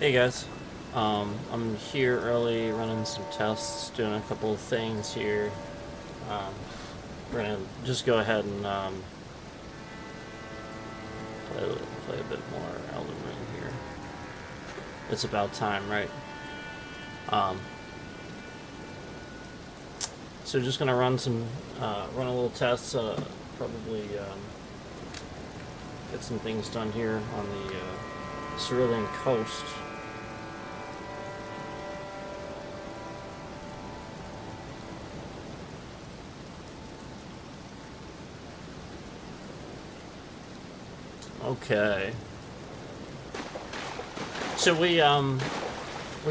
Hey guys, I'm here early running some tests, doing a couple of things here. Um, we're gonna just go ahead and play a bit more Elden Ring here. It's about time, right? Um, so just gonna run a little test, probably get some things done here on the Cerulean coast. Okay. So we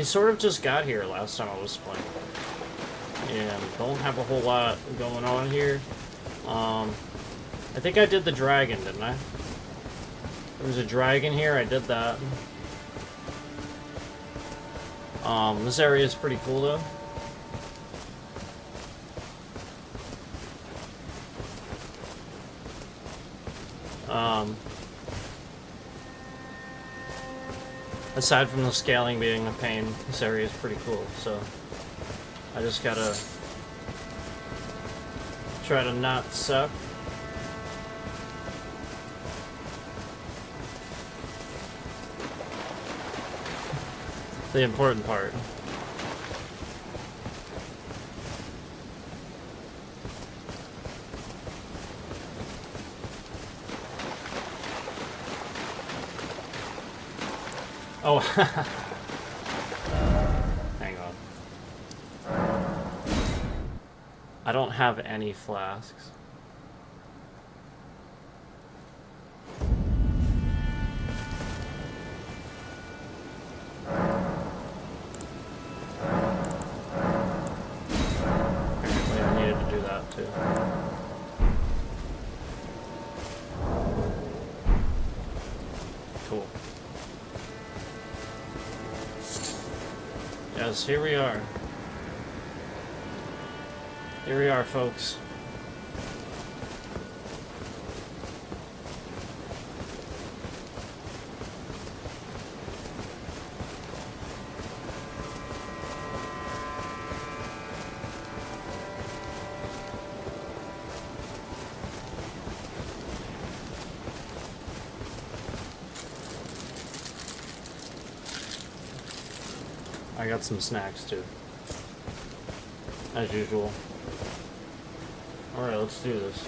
sort of just got here last time I was playing. And don't have a whole lot going on here. I think I did the dragon, didn't I? There was a dragon here, I did that. This area is pretty cool though. Aside from the scaling being a pain, this area is pretty cool, so I just gotta try to not suck. The important part. Oh, hang on. I don't have any flasks. Apparently I needed to do that too. Cool. Yes, here we are. Here we are, folks. I got some snacks too, as usual. Alright, let's do this.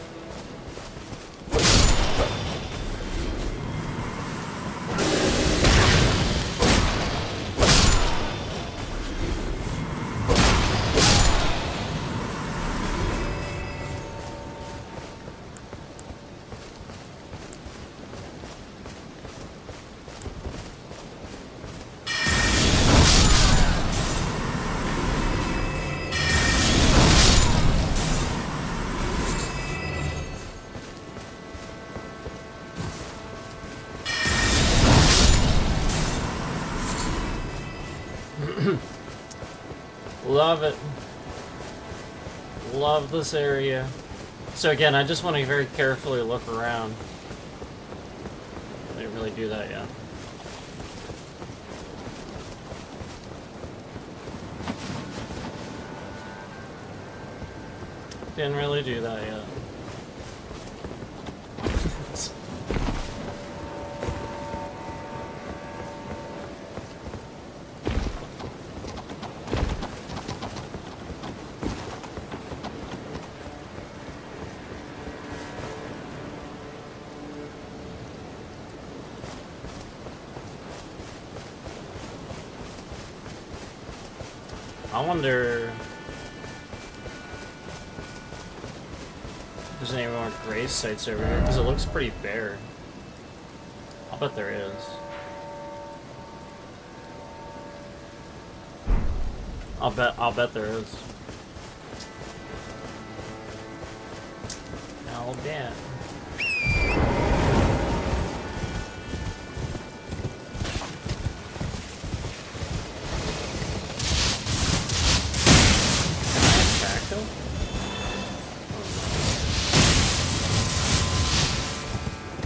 Love it. Love this area. So again, I just want to very carefully look around. I didn't really do that yet. Didn't really do that yet. I wonder if there's any more grave sites over here, because it looks pretty bare. I'll bet there is. I'll bet there is. I'll bet.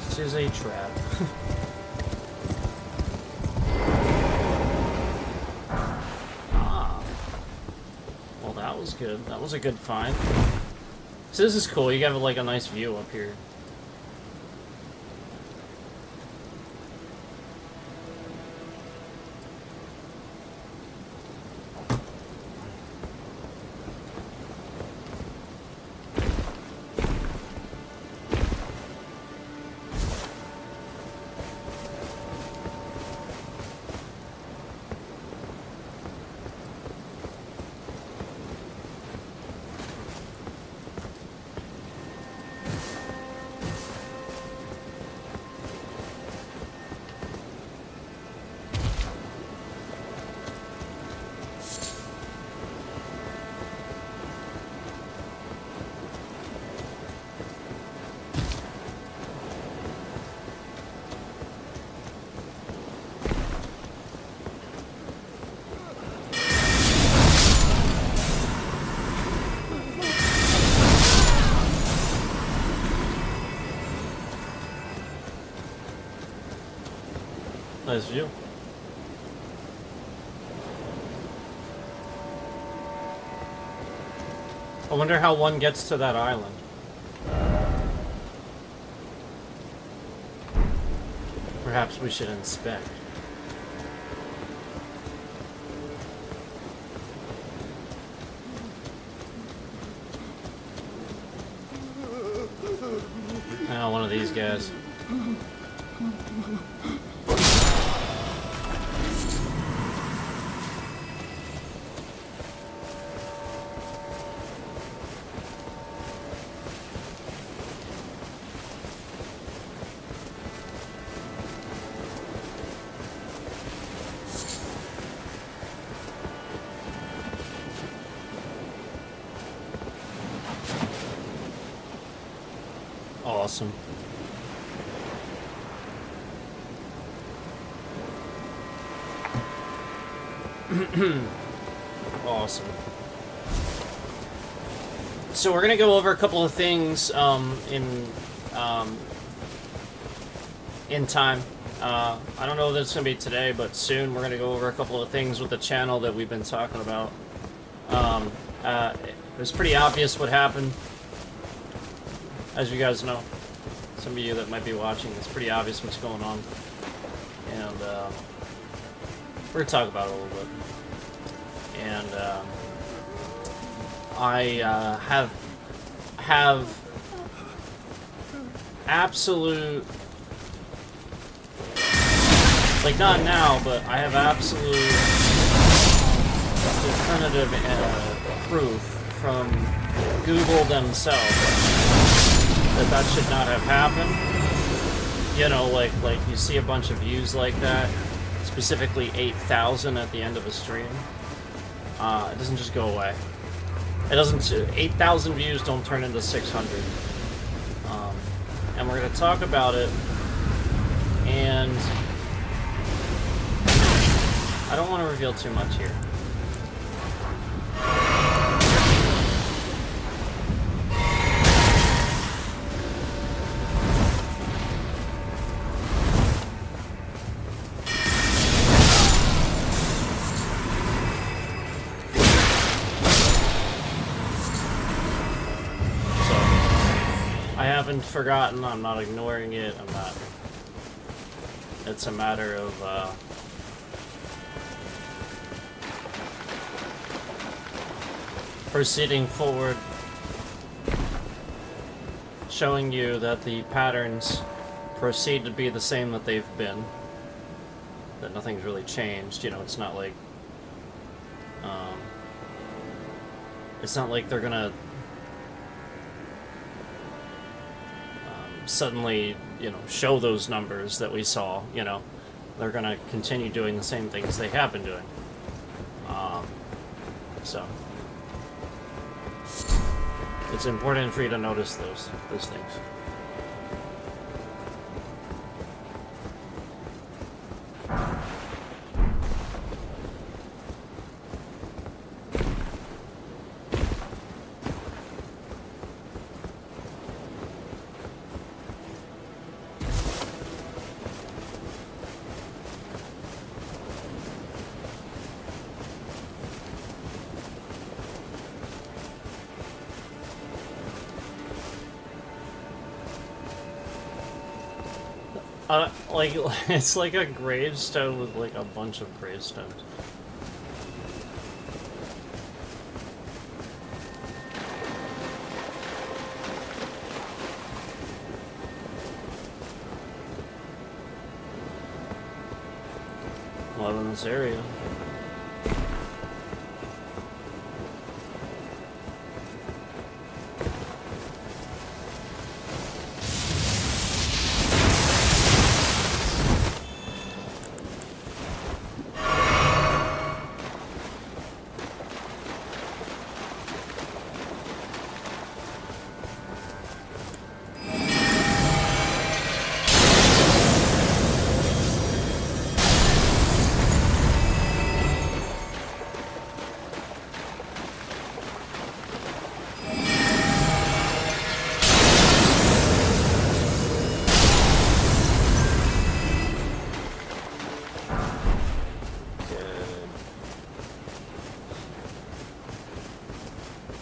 This is a trap. was good. That was a good find. So this is cool. You have like a nice view up here. Nice view. I wonder how one gets to that island. Perhaps we should inspect. Oh, one of these guys. Awesome. Awesome. So we're gonna go over a couple of things in time. I don't know that it's gonna be today, but soon we're gonna go over a couple of things with the channel that we've been talking about. It was pretty obvious what happened, as you guys know. Some of you that might be watching, it's pretty obvious what's going on, and we're gonna talk about it a little bit. And I have absolute, like, not now, but I have absolute definitive proof from Google themselves that should not have happened. You know, like you see a bunch of views like that, specifically 8,000 at the end of a stream. It doesn't just go away. It doesn't. 8,000 views don't turn into 600. And we're gonna talk about it. And I don't want to reveal too much here. I haven't forgotten, I'm not ignoring it, I'm not... It's a matter of, proceeding forward, showing you that the patterns proceed to be the same that they've been, that nothing's really changed. You know, it's not like they're gonna suddenly, you know, show those numbers that we saw. You know, they're gonna continue doing the same things they have been doing. So it's important for you to notice those things. Like, it's like a gravestone with like a bunch of gravestones. Loving this area.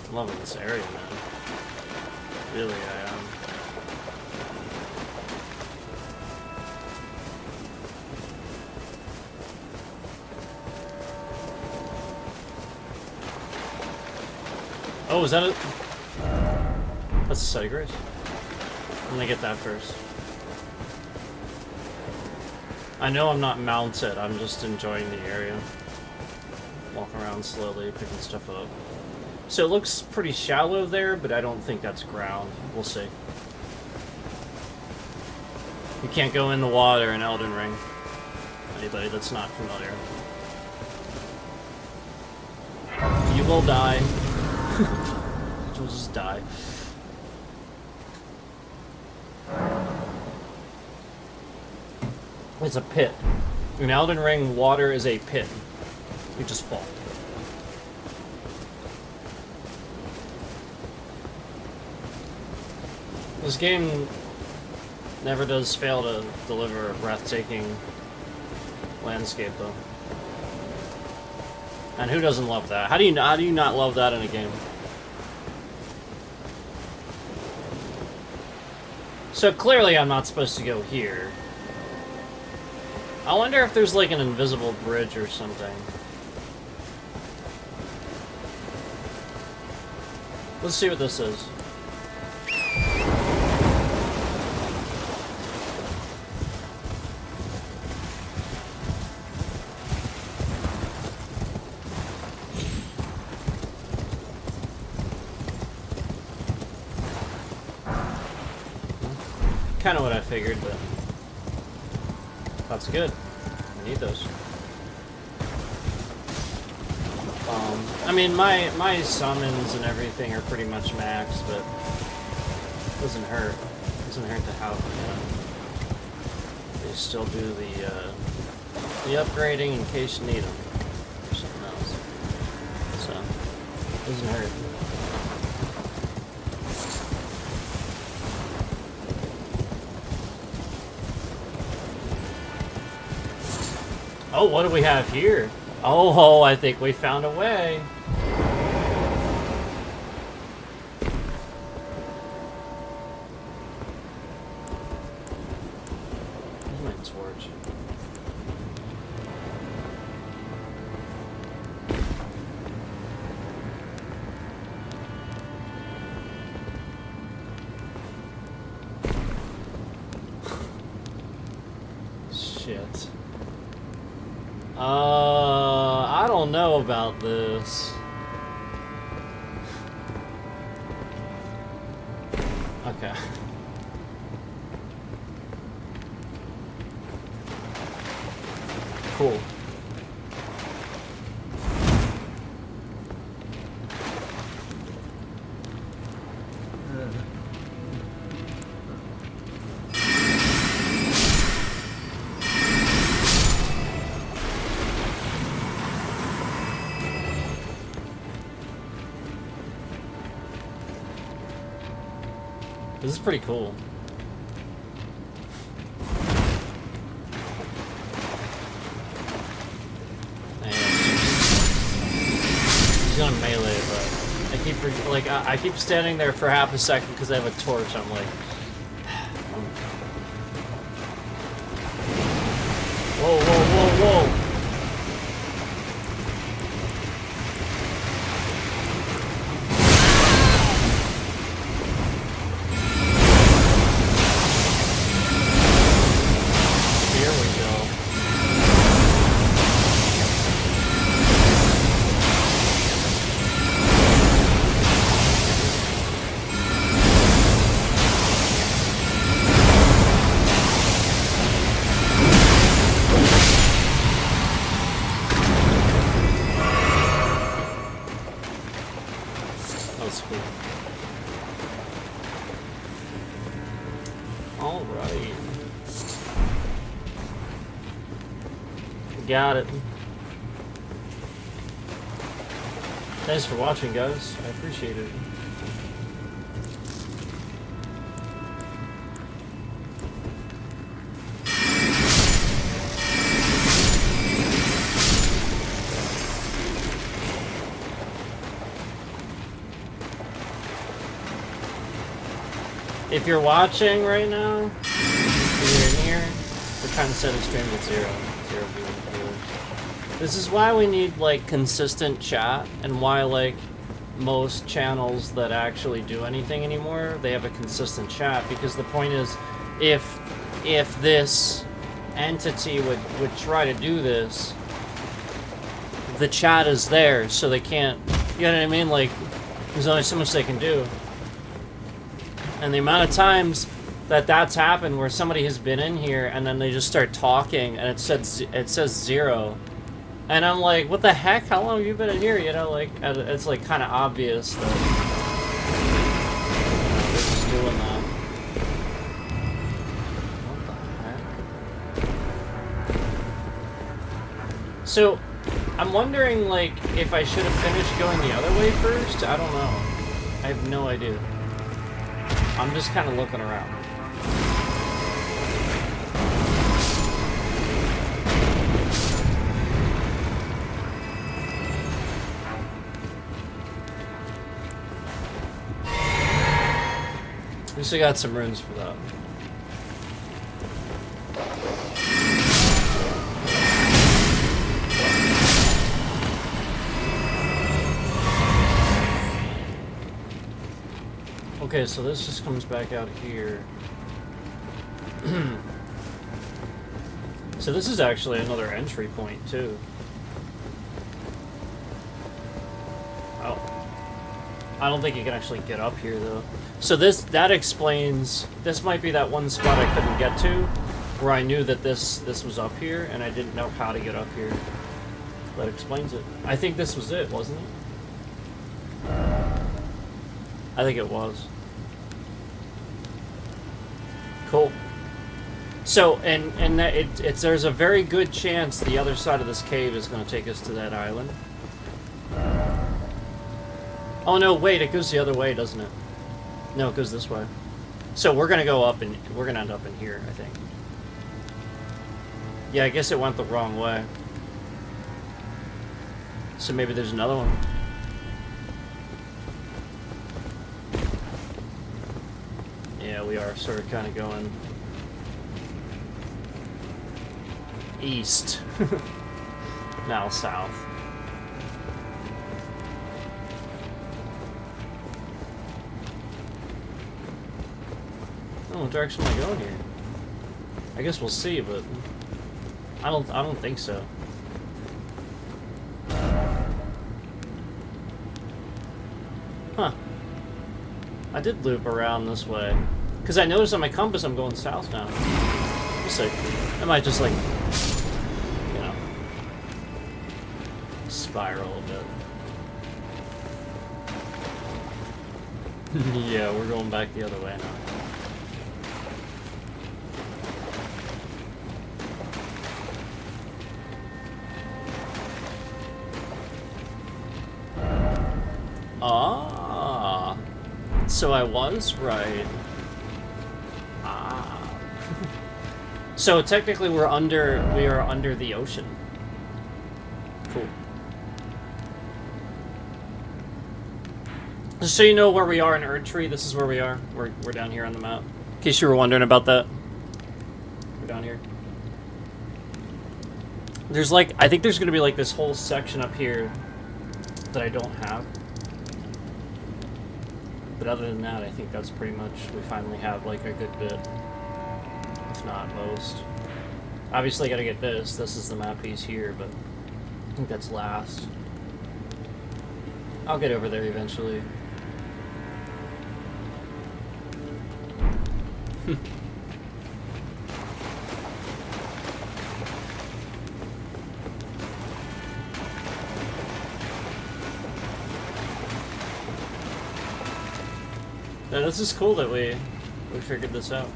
I'm loving this area, man. Really, I am. Oh, is that a... That's a site grace. I'm gonna get that first. I know I'm not mounted, I'm just enjoying the area. Walking around slowly, picking stuff up. So it looks pretty shallow there, but I don't think that's ground. We'll see. You can't go in the water in Elden Ring. Anybody that's not familiar. You will die. You'll just die. It's a pit. In Elden Ring, water is a pit. You just fall. This game never does fail to deliver a breathtaking landscape, though. And who doesn't love that? How do you not love that in a game? So clearly I'm not supposed to go here. I wonder if there's like an invisible bridge or something. Let's see what this is. Kind of what I figured, but that's good. I need those. I mean, my summons and everything are pretty much maxed, but it doesn't hurt. It doesn't hurt to have them. They still do the upgrading in case you need them or something else. So it doesn't hurt. Oh, what do we have here? Oh, I think we found a way. Where's my torch? Shit. I don't know about this. Okay. Cool. This is pretty cool. Man. He's gonna melee, but I keep standing there for half a second because I have a torch. I'm like, Whoa, whoa, whoa, whoa. Got it. Thanks for watching, guys. I appreciate it. If you're watching right now, if you're in here, we're trying to set a stream to 0 viewers. This is why we need, like, consistent chat, and why, like, most channels that actually do anything anymore, they have a consistent chat, because the point is, if this entity would try to do this, the chat is there, so they can't, you know what I mean? Like, there's only so much they can do. And the amount of times that that's happened where somebody has been in here and then they just start talking and it says 0. And I'm like, what the heck? How long have you been in here? You know, like, it's like kind of obvious that they're just doing that. What the heck? So, I'm wondering, like, if I should have finished going the other way first? I don't know. I have no idea. I'm just kind of looking around. At least I got some runes for that. Okay, so this just comes back out here. So this is actually another entry point, too. Oh. I don't think you can actually get up here, though. So that explains... This might be that one spot I couldn't get to, where I knew that this was up here, and I didn't know how to get up here. That explains it. I think this was it, wasn't it? I think it was. Cool. So, and there's a very good chance the other side of this cave is going to take us to that island. Oh no, wait, it goes the other way, doesn't it? No, it goes this way. So we're going to go up and we're going to end up in here, I think. Yeah, I guess it went the wrong way. So maybe there's another one. Yeah, we are sort of kind of going east. Now south. Oh, what direction am I going here? I guess we'll see, but I don't think so. Huh. I did loop around this way. Because I noticed on my compass I'm going south now. We'll see. I might just, like, you know, spiral a bit. Yeah, we're going back the other way now. Ah, so I was right. Ah. So technically we are under the ocean. Cool. Just so you know where we are in Erdtree, this is where we are. We're down here on the map. In case you were wondering about that. We're down here. There's like, I think there's gonna be like this whole section up here that I don't have. But other than that, I think that's pretty much, we finally have like a good bit. If not most. Obviously I gotta get this. This is the map piece here, but I think that's last. I'll get over there eventually. Yeah, this is cool that we figured this out.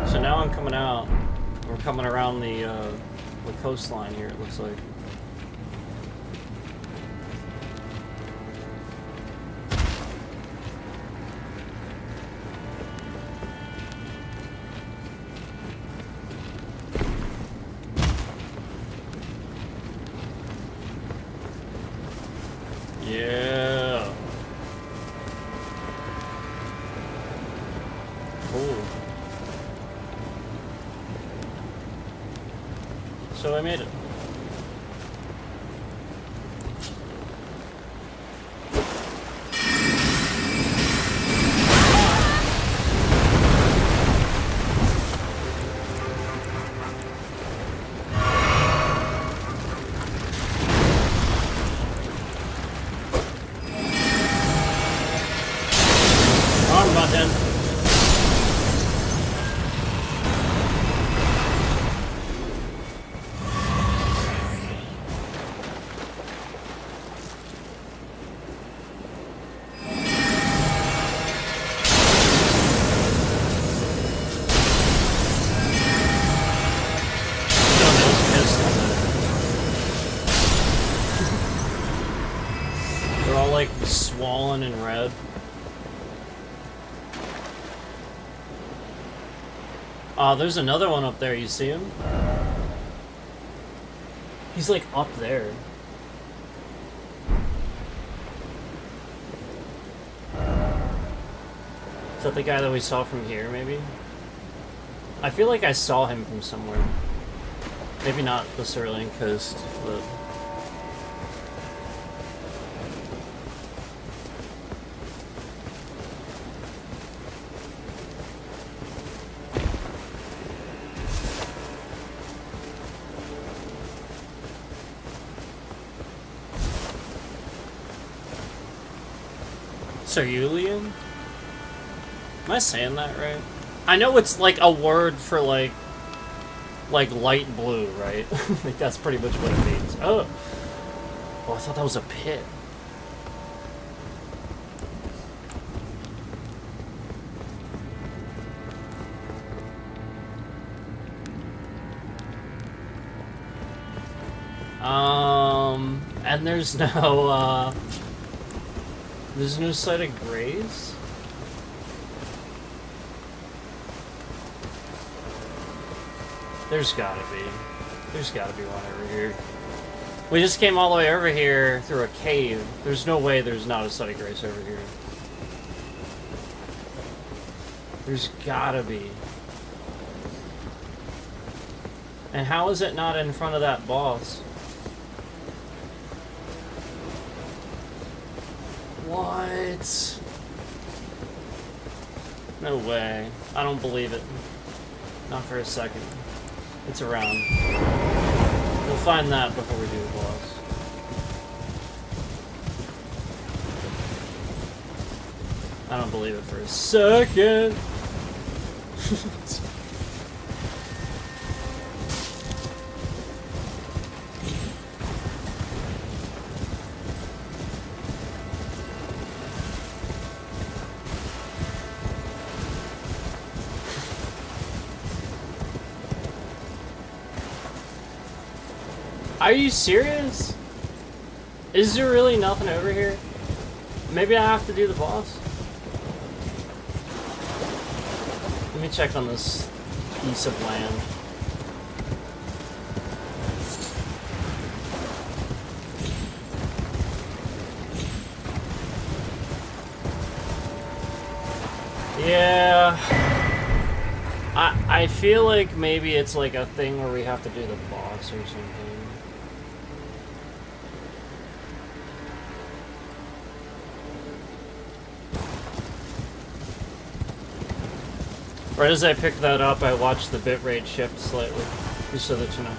So now I'm coming out. We're coming around the coastline here, it looks like. Yeah. Cool. So I made it. Wrong button. They're all like swollen and red. There's another one up there, you see him? He's like up there. Is that the guy that we saw from here, maybe? I feel like I saw him from somewhere. Maybe not the Cerulean coast, but... Cerulean? Am I saying that right? I know it's like a word for like light blue, right? Like that's pretty much what it means. Oh! Oh, I thought that was a pit. And there's no sight of graves? There's gotta be. There's gotta be one over here. We just came all the way over here through a cave. There's no way there's not a sight of graves over here. There's gotta be. And how is it not in front of that boss? What? No way. I don't believe it. Not for a second. It's around. We'll find that before we do the boss. I don't believe it for a second. Are you serious? Is there really nothing over here? Maybe I have to do the boss? Let me check on this piece of land. Yeah. I feel like maybe it's like a thing where we have to do the boss or something. Right as I picked that up, I watched the bitrate shift slightly, just so that you know.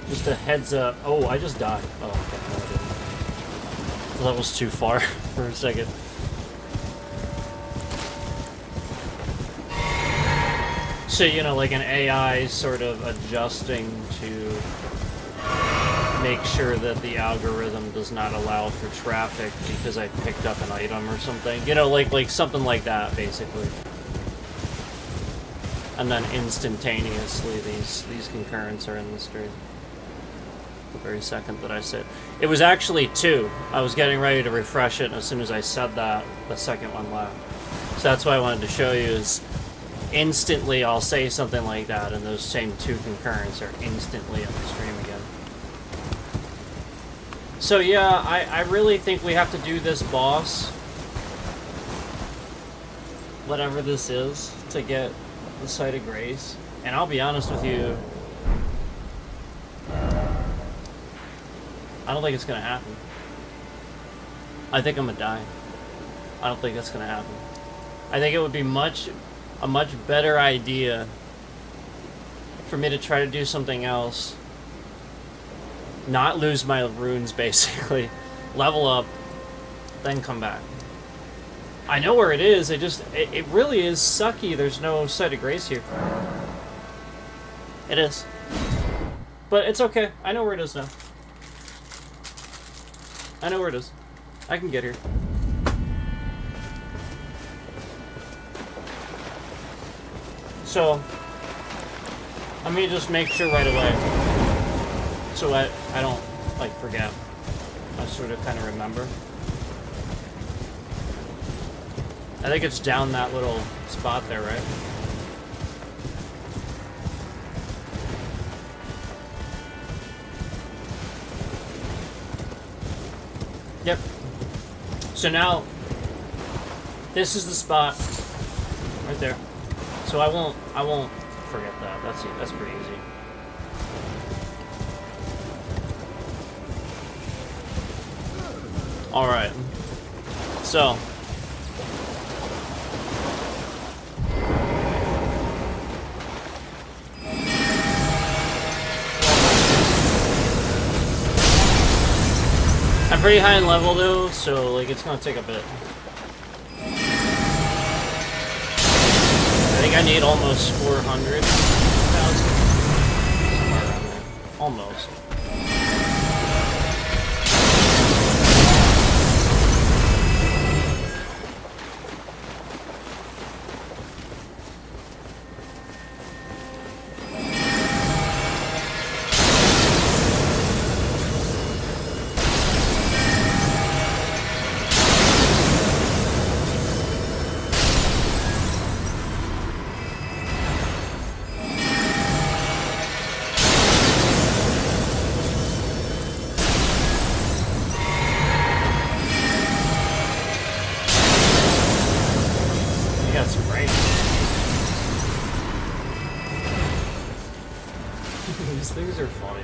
Just a heads up. Oh, I just died. Oh, okay, no, I didn't. That was too far for a second. So, you know, like an AI sort of adjusting to make sure that the algorithm does not allow for traffic because I picked up an item or something. You know, like something like that, basically. And then instantaneously, these concurrents are in the stream. The very second that I said. It was actually 2. I was getting ready to refresh it, and as soon as I said that, the second one left. So that's what I wanted to show you is instantly I'll say something like that, and those same 2 concurrents are instantly in the stream again. So yeah, I really think we have to do this boss, whatever this is, to get the Site of Grace. And I'll be honest with you, I don't think it's gonna happen. I think I'm gonna die. I don't think that's gonna happen. I think it would be a much better idea for me to try to do something else, not lose my runes basically, level up, then come back. I know where it is, it really is sucky there's no Site of Grace here. It is. But it's okay, I know where it is now. I know where it is. I can get here. So, let me just make sure right away, so I don't, like, forget. I sort of kind of remember. I think it's down that little spot there, right? Yep. So now, this is the spot right there. So I won't forget that. That's pretty easy. All right. So. I'm pretty high in level though, so like it's gonna take a bit. I think I need almost 400,000. Somewhere around there. Almost. Things are funny.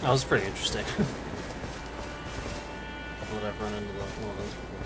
That was pretty interesting. Would I've run into one of those before?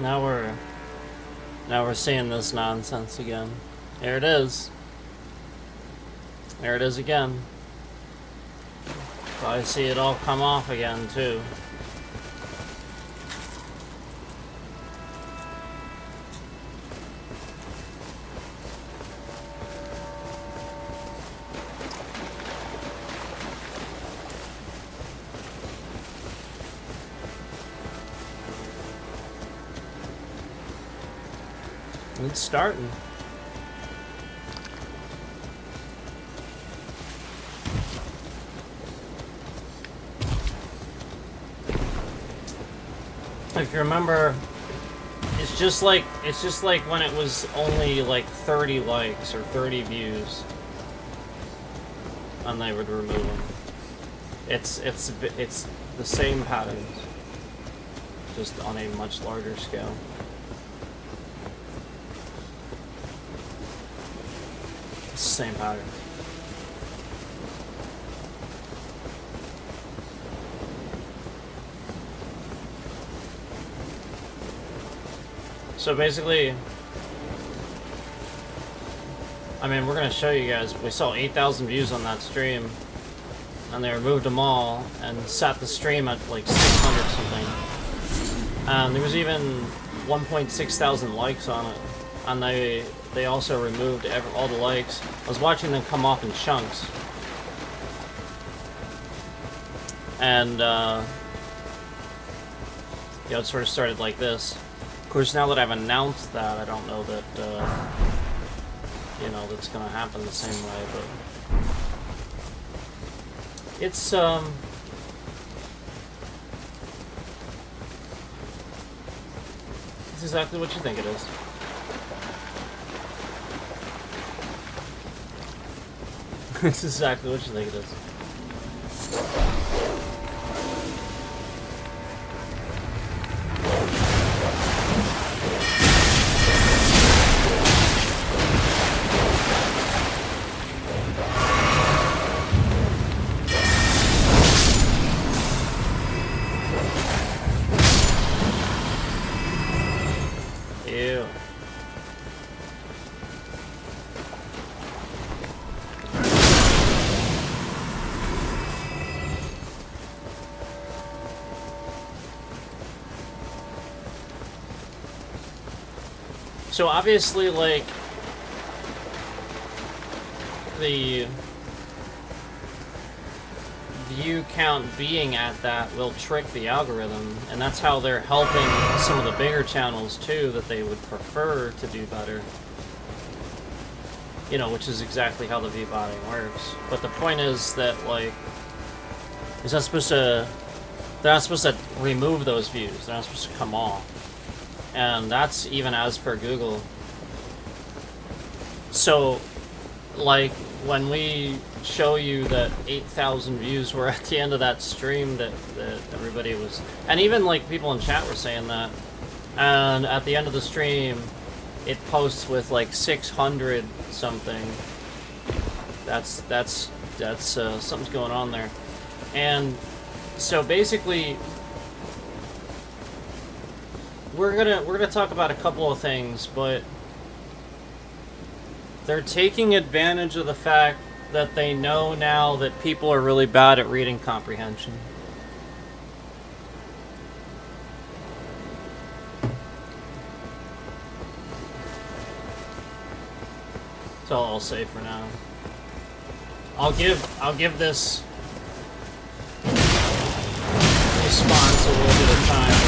Now we're seeing this nonsense again. There it is. There it is again. So I see it all come off again too. It's starting. If you remember, it's just like when it was only like 30 likes or 30 views, and they would remove them. It's the same patterns, just on a much larger scale. Same pattern. So basically, I mean, we're gonna show you guys. We saw 8,000 views on that stream, and they removed them all and set the stream at like 600 something. And there was even 1.6 thousand likes on it, and they also removed all the likes. I was watching them come off in chunks. And, yeah, it sort of started like this. Of course, now that I've announced that, I don't know that, you know, that's gonna happen the same way, but... It's exactly what you think it is. It's exactly what you think it is. Ew. So obviously, like, the view count being at that will trick the algorithm, and that's how they're helping some of the bigger channels too, that they would prefer to do better. You know, which is exactly how the V-botting works. But the point is that, like, they're not supposed to remove those views. They're not supposed to come off. And that's even as per Google. So, like, when we show you that 8,000 views were at the end of that stream, that everybody was... And even, like, people in chat were saying that. And at the end of the stream, it posts with, like, 600 something. That's something's going on there. And so, basically... We're gonna talk about a couple of things, but they're taking advantage of the fact that they know now that people are really bad at reading comprehension. That's all I'll say for now. I'll give this response a little bit of time.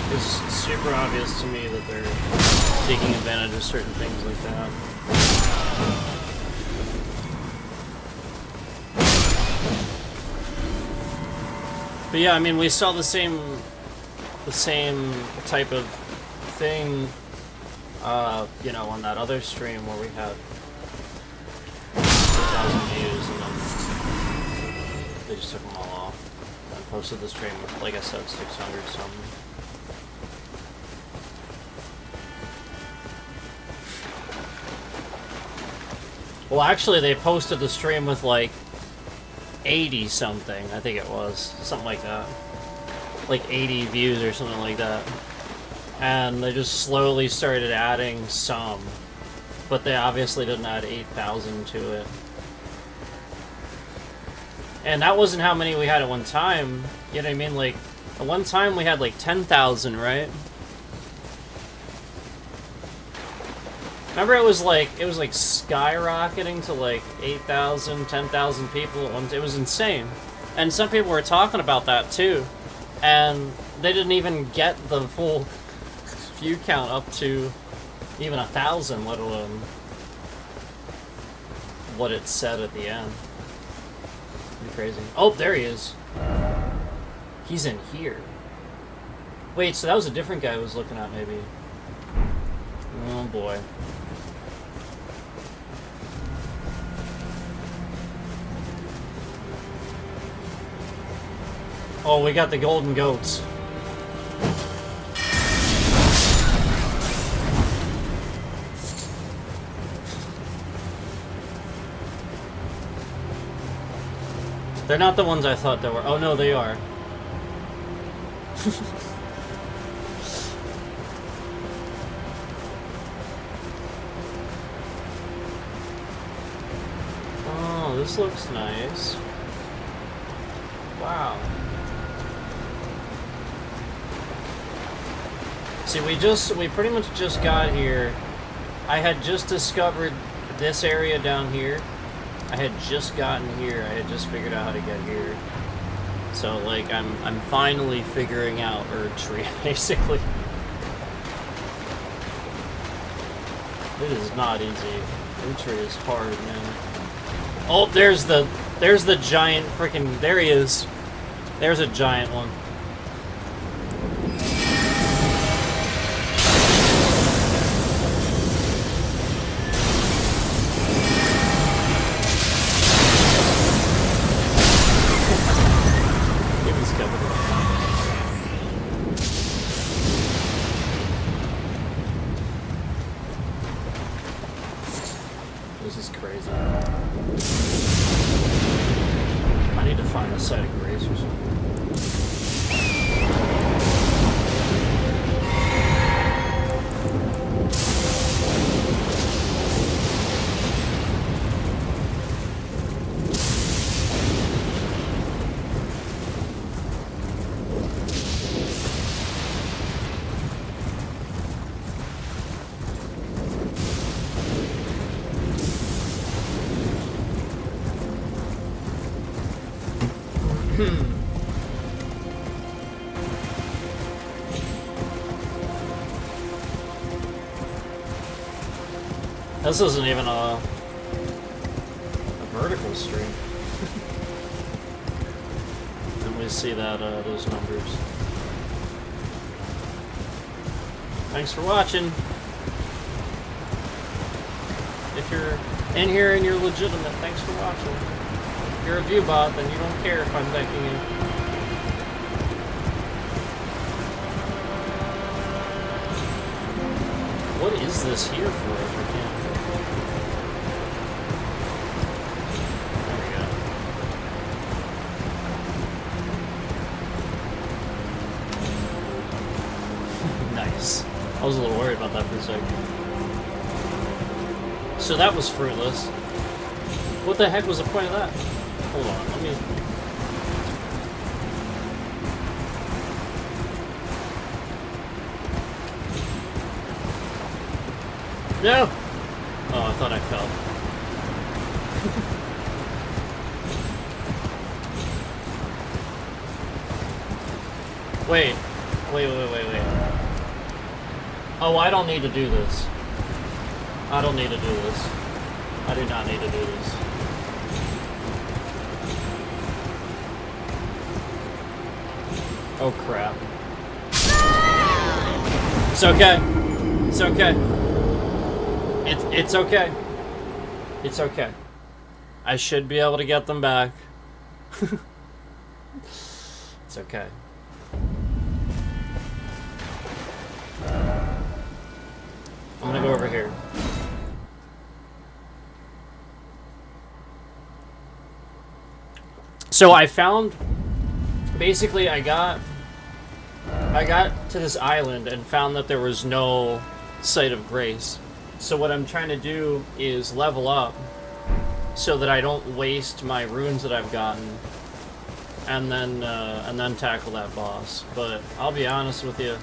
It's super obvious to me that they're taking advantage of certain things like that. But yeah, I mean, we saw the same type of thing, you know, on that other stream where we had 1,000 views, and then they just took them all off and posted the stream with, like I said, 600 something. Well, actually, they posted the stream with like 80 something, I think it was. Something like that. Like 80 views or something like that. And they just slowly started adding some. But they obviously didn't add 8,000 to it. And that wasn't how many we had at one time. You know what I mean? Like, at one time we had like 10,000, right? Remember it was like skyrocketing to like 8,000, 10,000 people at once. It was insane. And some people were talking about that too. And they didn't even get the full view count up to even 1,000, let alone what it said at the end. Pretty crazy. Oh, there he is. He's in here. Wait, so that was a different guy I was looking at, maybe. Oh boy. Oh, we got the golden goats. They're not the ones I thought they were. Oh no, they are. Oh, this looks nice. Wow. See, we pretty much just got here. I had just discovered this area down here. I had just gotten here. I had just figured out how to get here. So, like, I'm finally figuring out Erdtree, basically. It is not easy. Erdtree is hard, man. Oh, there's the giant freaking. There he is. There's a giant one. This is crazy. I need to find a set of graves or something. This isn't even a vertical stream. And we see that those numbers. Thanks for watching. If you're in here and you're legitimate, thanks for watching. If you're a view bot, then you don't care if I'm thanking you. What is this here for if I can't? Nice. I was a little worried about that for a second. So that was fruitless. What the heck was the point of that? Hold on, let me... No! Oh, I thought I fell. Wait. Oh, I don't need to do this. I don't need to do this. I do not need to do this. Oh, crap. It's okay. It's okay. It's okay. It's okay. I should be able to get them back. It's okay. I'm gonna go over here. So I found, basically I got to this island and found that there was no Site of Grace. So what I'm trying to do is level up so that I don't waste my runes that I've gotten, and then tackle that boss. But I'll be honest with you,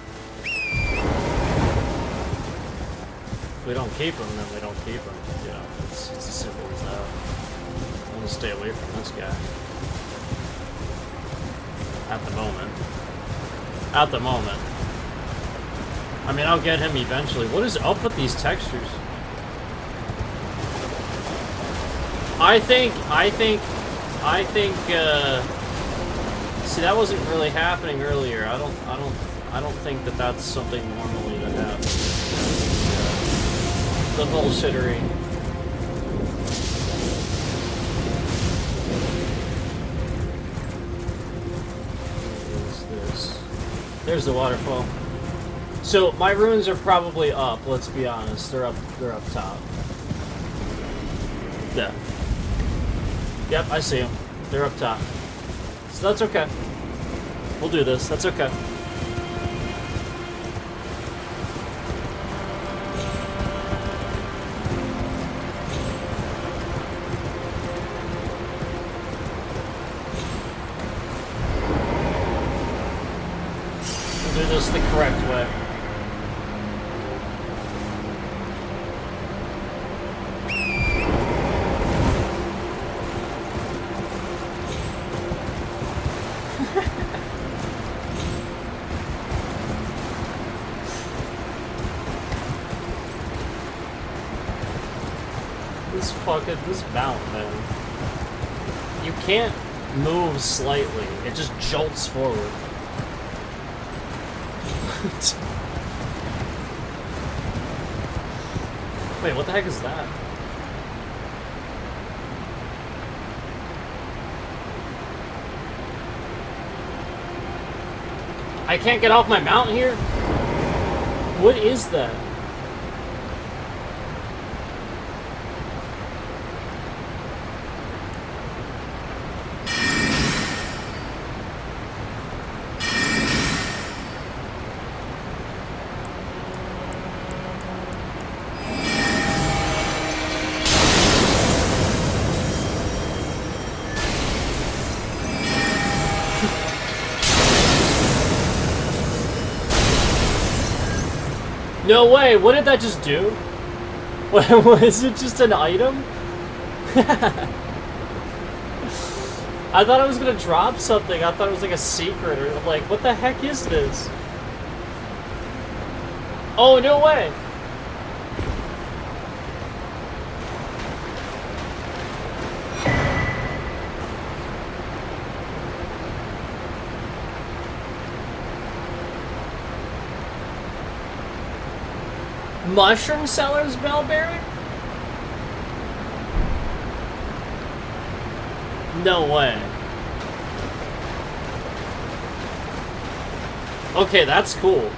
if we don't keep him, then we don't keep him. You know, it's as simple as that. I'm gonna stay away from this guy. At the moment. At the moment. I mean, I'll get him eventually. What is up with these textures? I think, see, that wasn't really happening earlier. I don't think that that's something normally that happens. The bullshittery. What is this? There's the waterfall. So my runes are probably up. Let's be honest. They're up top. Yeah. Yep, I see them. They're up top. So that's okay. We'll do this. That's okay. We'll do this the correct way. This mountain, man. You can't move slightly. It just jolts forward. Wait, what the heck is that? I can't get off my mountain here? What is that? No way, what did that just do? Was it just an item? I thought I was gonna drop something. I thought it was like a secret, or like, what the heck is this? Oh, no way! Mushroom Seller's Bellberry? No way. Okay, that's cool.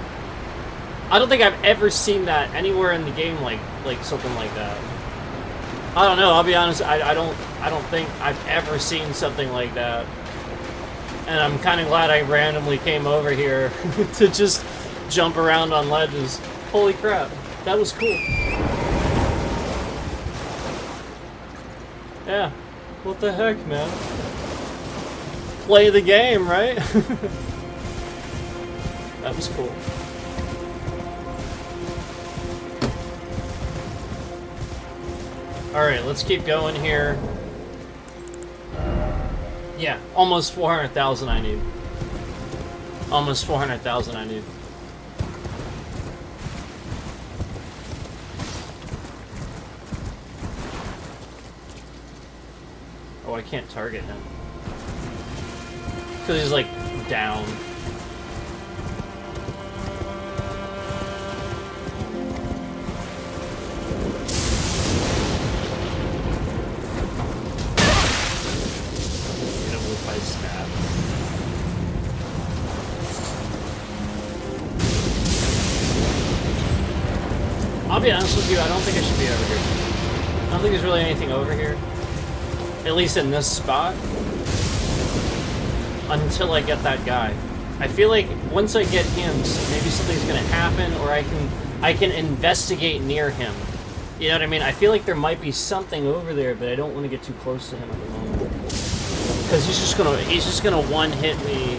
I don't think I've ever seen that anywhere in the game, like something like that. I don't know, I'll be honest, I don't think I've ever seen something like that. And I'm kind of glad I randomly came over here to just jump around on ledges. Holy crap. That was cool. Yeah. What the heck, man? Play the game, right? That was cool. Alright, let's keep going here. Yeah, almost 400,000 I need. Almost 400,000 I need. Oh, I can't target him. Because he's, like, down. Get him with my stab. I'll be honest with you, I don't think I should be over here. I don't think there's really anything over here. At least in this spot. until I get that guy. I feel like once I get him, maybe something's gonna happen, or I can investigate near him. You know what I mean? I feel like there might be something over there, but I don't want to get too close to him at the moment. Because he's just gonna one-hit me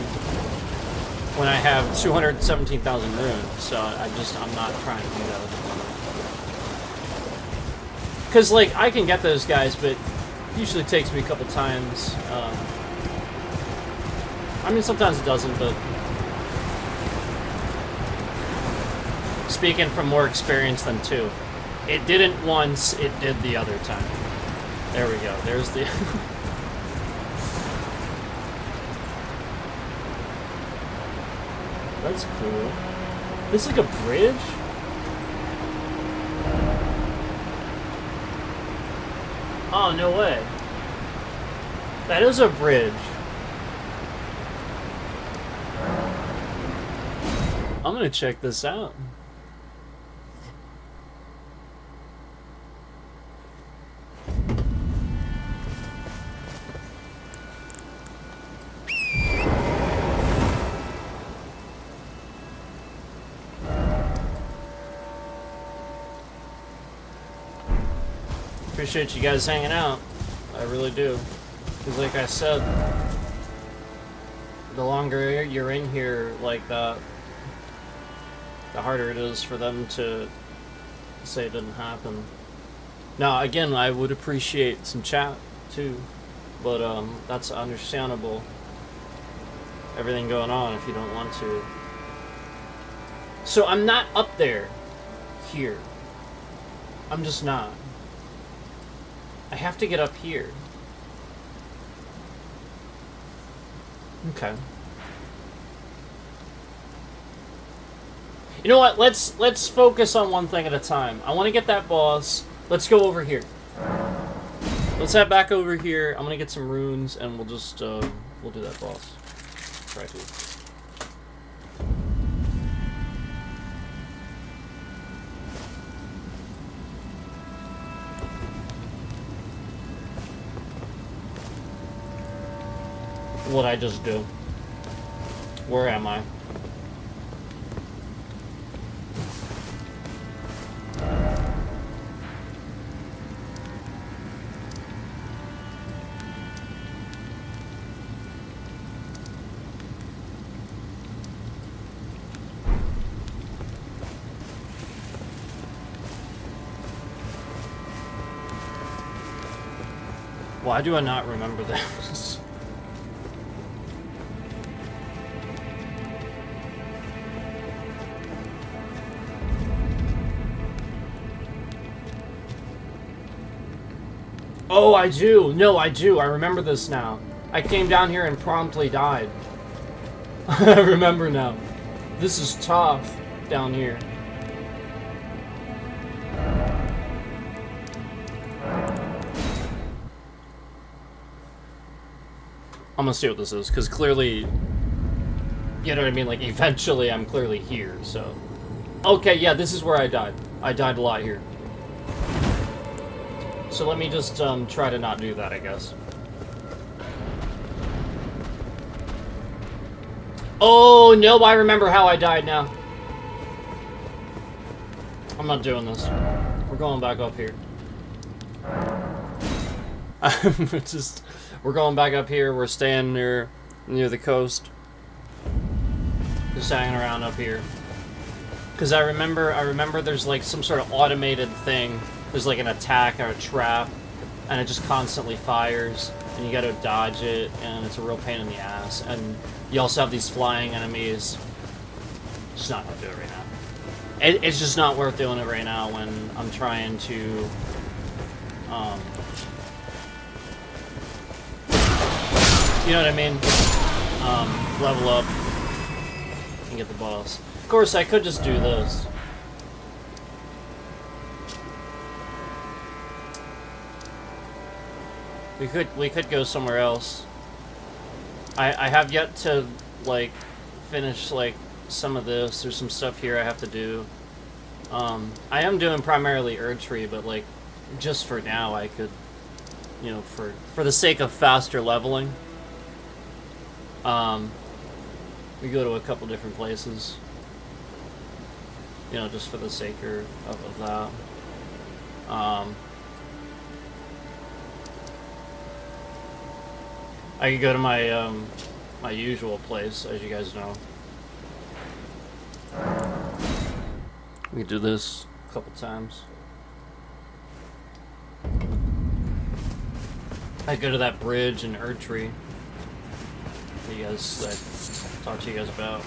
when I have 217,000 runes. So I'm not trying to do that at the moment. Because like I can get those guys, but it usually takes me a couple times. I mean, sometimes it doesn't, but speaking from more experience than two. It didn't once, it did the other time. There we go. There's the... That's cool. This is like a bridge? Oh, no way. That is a bridge. I'm gonna check this out. Appreciate you guys hanging out. I really do. Because like I said, the longer you're in here like that, the harder it is for them to say it didn't happen. Now, again, I would appreciate some chat, too. But, that's understandable. Everything going on if you don't want to. So, I'm not up there. Here. I'm just not. I have to get up here. Okay. You know what? Let's focus on one thing at a time. I want to get that boss. Let's go over here. Let's head back over here. I'm gonna get some runes, and we'll just we'll do that boss. Try to. What'd I just do? Where am I? Why do I not remember this? Oh, I do. No, I do. I remember this now. I came down here and promptly died. I remember now. This is tough down here. I'm gonna see what this is, because clearly, you know what I mean? Like, eventually I'm clearly here, so. Okay, yeah, this is where I died. I died a lot here. So let me just try to not do that, I guess. Oh, no, I remember how I died now. I'm not doing this. We're going back up here. We're going back up here. We're staying near the coast. Just hanging around up here. Because I remember there's like some sort of automated thing. There's like an attack or a trap, and it just constantly fires, and you gotta dodge it, and it's a real pain in the ass. And you also have these flying enemies. It's not worth doing it right now. It's just not worth doing it right now when I'm trying to, you know what I mean? Level up and get the boss. Of course, I could just do this. We could go somewhere else. I have yet to, like, finish, like, some of this. There's some stuff here I have to do. I am doing primarily Erdtree, but, like, just for now I could, you know, for the sake of faster leveling, We go to a couple different places, you know, just for the sake of that. I could go to my my usual place, as you guys know. We could do this a couple times. I go to that bridge in Erdtree that you guys I talked to you guys about.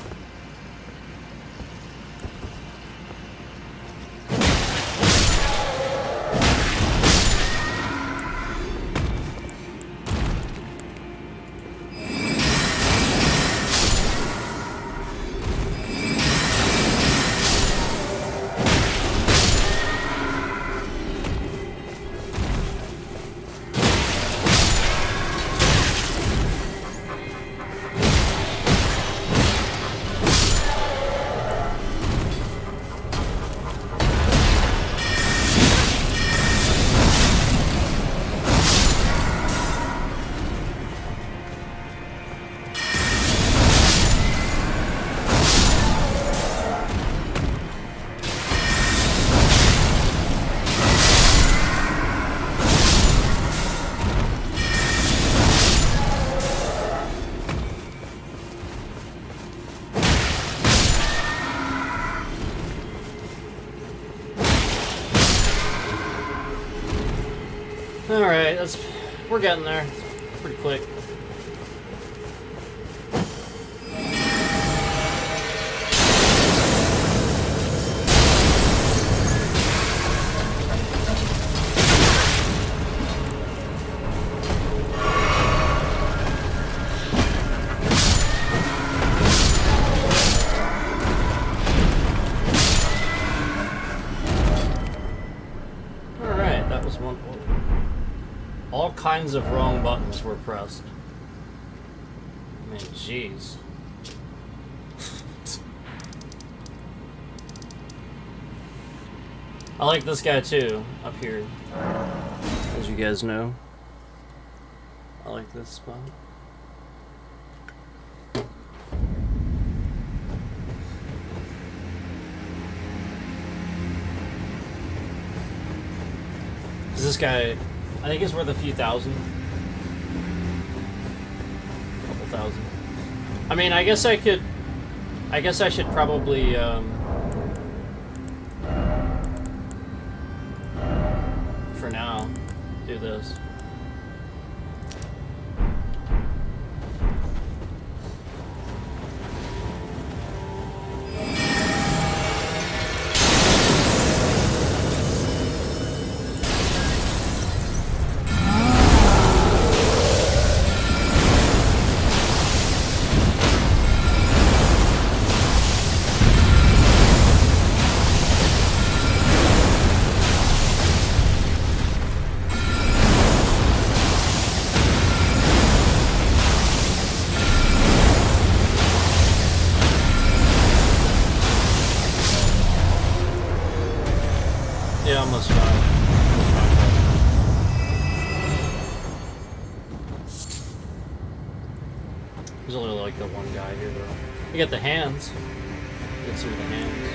Alright, we're getting there. It's pretty quick. Alright, that was one. All kinds of wrong buttons were pressed. I mean, jeez. I like this guy too, up here. As you guys know. I like this spot. This guy, I think he's worth a few thousand. Couple thousand. I mean, I guess I should probably, for now, do this. Yeah, almost fine. There's only like the one guy here though. You got the hands. Get some of the hands.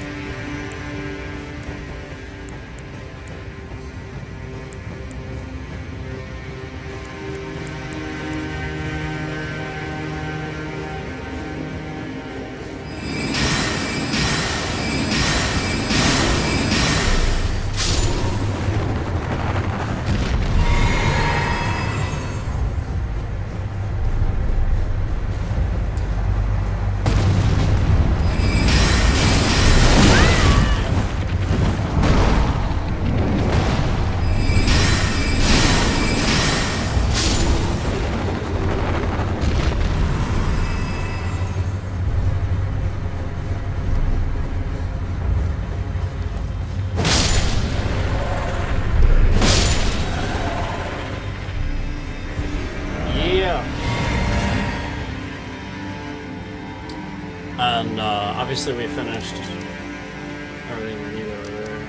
And obviously we finished everything we need over there.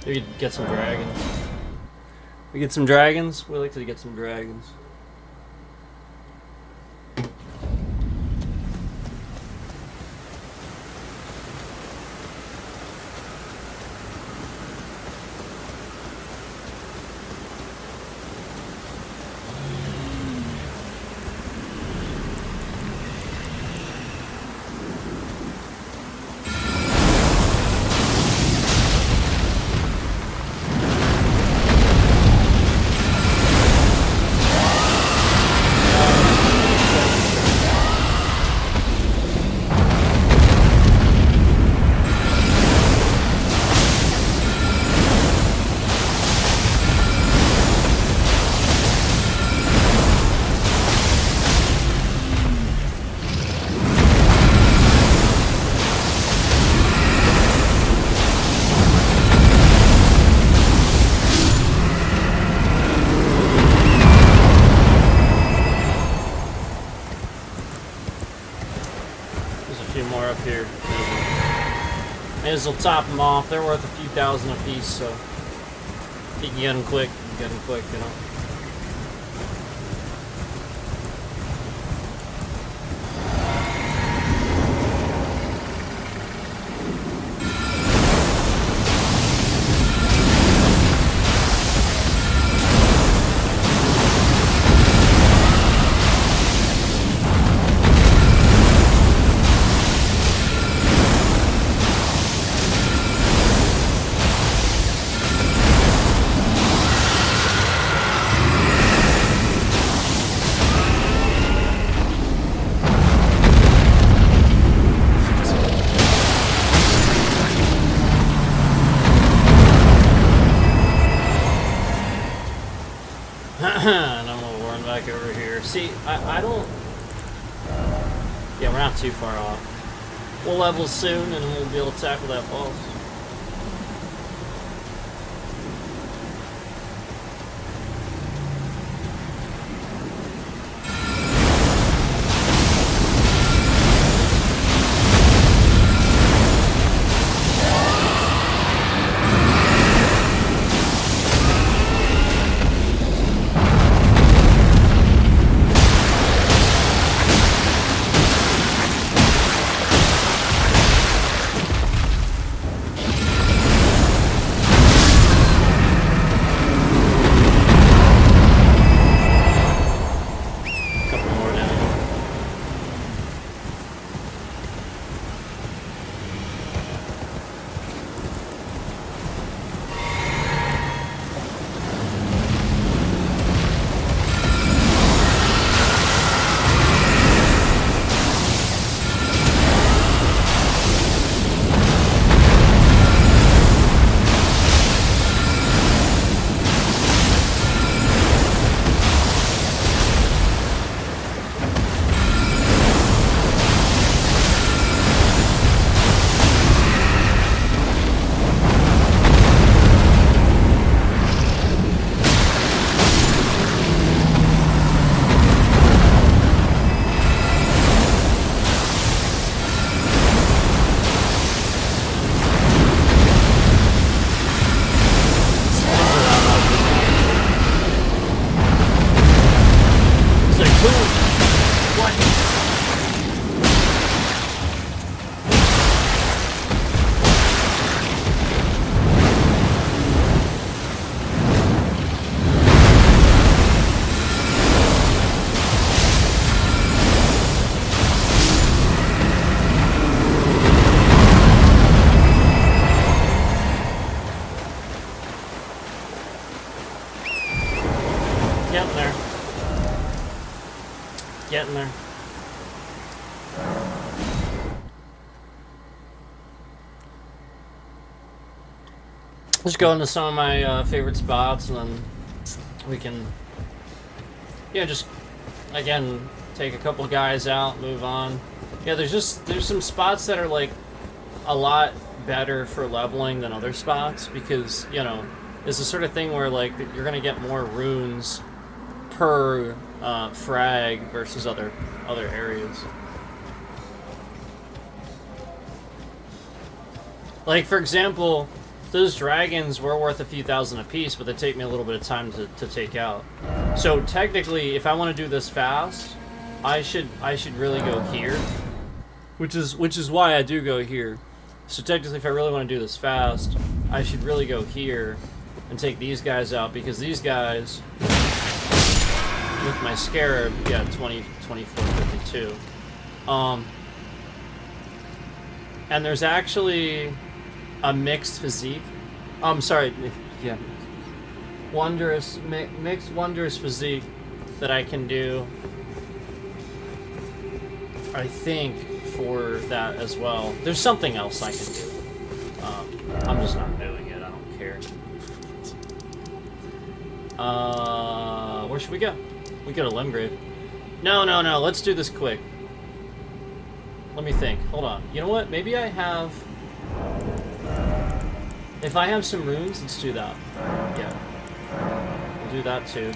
We could get some dragons. We get some dragons. We like to get some dragons. Will top them off. They're worth a few thousand a piece, so if you can get them quick, you know. And I'm gonna warn back over here. See, I don't... Yeah, we're not too far off. We'll level soon, and then we'll be able to tackle that boss. Getting there. Just go into some of my favorite spots, and then we can, yeah, just again take a couple guys out, move on. Yeah, there's some spots that are like a lot better for leveling than other spots, because you know it's the sort of thing where like you're gonna get more runes per frag versus other areas. Like for example, those dragons were worth a few thousand apiece, but they take me a little bit of time to take out. So technically, if I want to do this fast, I should really go here, which is why I do go here. So technically, if I really want to do this fast, I should really go here and take these guys out, because these guys, with my scarab, yeah, 20, 24, 52. And there's actually a mixed physique. Sorry, yeah. Mixed wondrous physique that I can do, I think, for that as well. There's something else I can do. I'm just not doing it, I don't care. Where should we go? We go to Limgrave. No, let's do this quick. Let me think. Hold on. You know what? Maybe I have... If I have some runes, let's do that. Yeah. We'll do that too.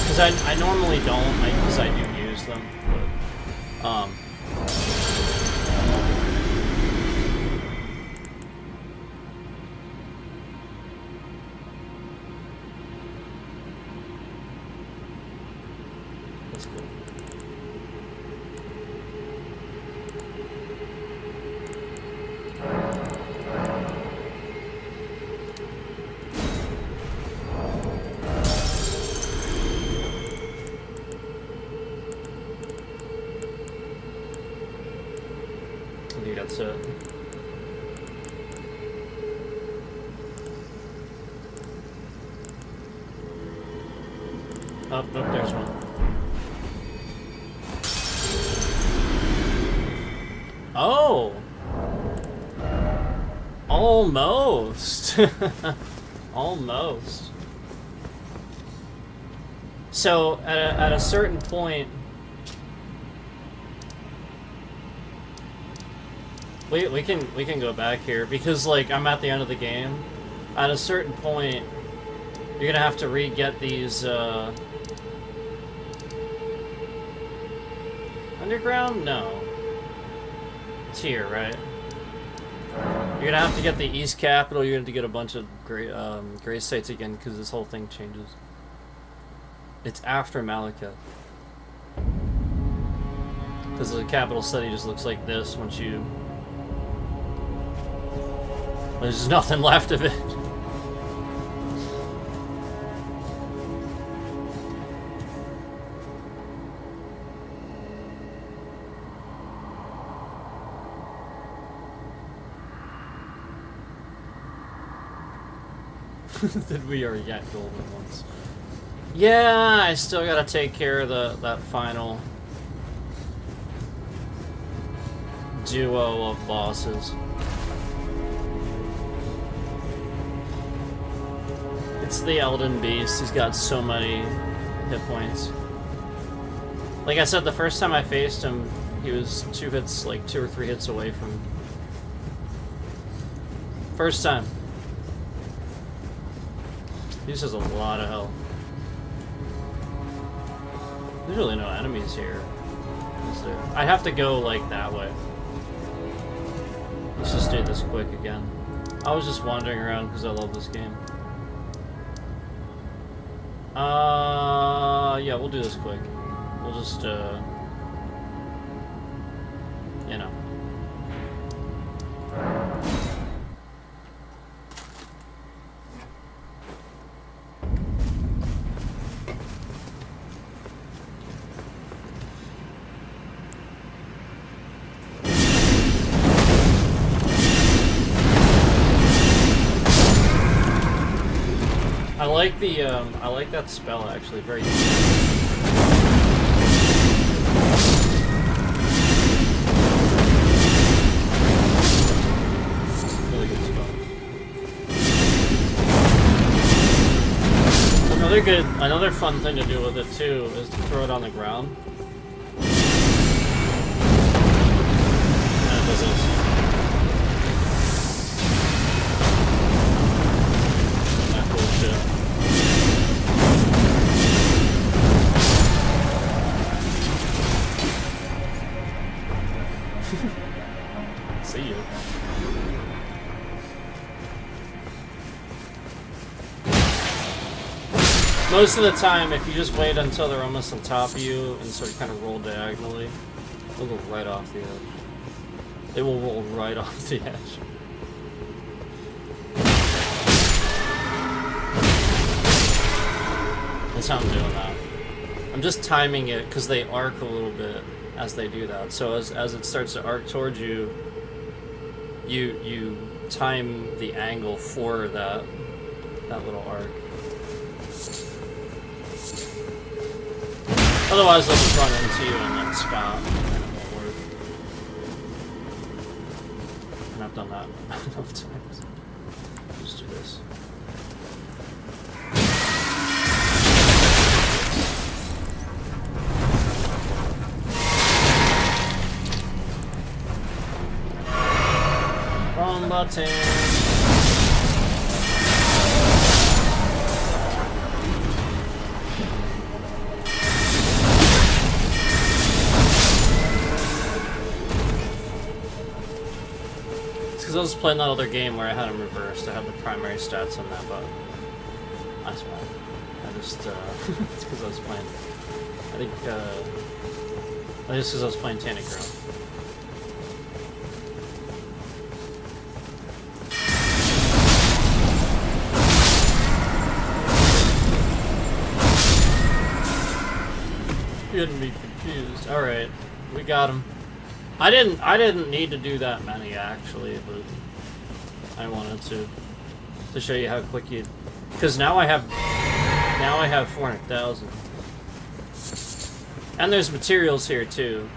Because I normally don't, because I do use them. But, that's cool. I think that's it. Oh, there's one. Oh! Almost! Almost. So, at a certain point... We can go back here, because, like, I'm at the end of the game. At a certain point, you're gonna have to re-get these, Underground? No. It's here, right? You're gonna have to get the East Capital, you're gonna have to get a bunch of gray sites again, because this whole thing changes. It's after Malekith. Because the capital city just looks like this once you... There's nothing left of it. Did we already get golden ones? Yeah, I still gotta take care of that final duo of bosses. It's the Elden beast. He's got so many hit points. Like I said, the first time I faced him, he was 2 or 3 hits away from... First time. He just has a lot of health. There's really no enemies here, is there? I have to go, like, that way. Let's just do this quick again. I was just wandering around because I love this game. Yeah, we'll do this quick. We'll just, you know. I like that spell actually, very really good spell. Another fun thing to do with it too is to throw it on the ground. And it does this. See you. Most of the time, if you just wait until they're almost on top of you and sort of kind of roll diagonally, they'll go right off the edge. They will roll right off the edge. That's how I'm doing that. I'm just timing it because they arc a little bit as they do that. So as it starts to arc towards you, you time the angle for that little arc. Otherwise, they'll just run into you and then stop, and it won't work. And I've done that enough times. Just do this. Wrong button. Because I was playing that other game where I had them reversed. I had the primary stats on that, but that's why. I just, it's because I was playing. I think, just because I was playing Tannic Girl. Getting me confused. All right, we got him. I didn't need to do that many actually, but I wanted to show you how quick you. Because now I have 400,000, and there's materials here too,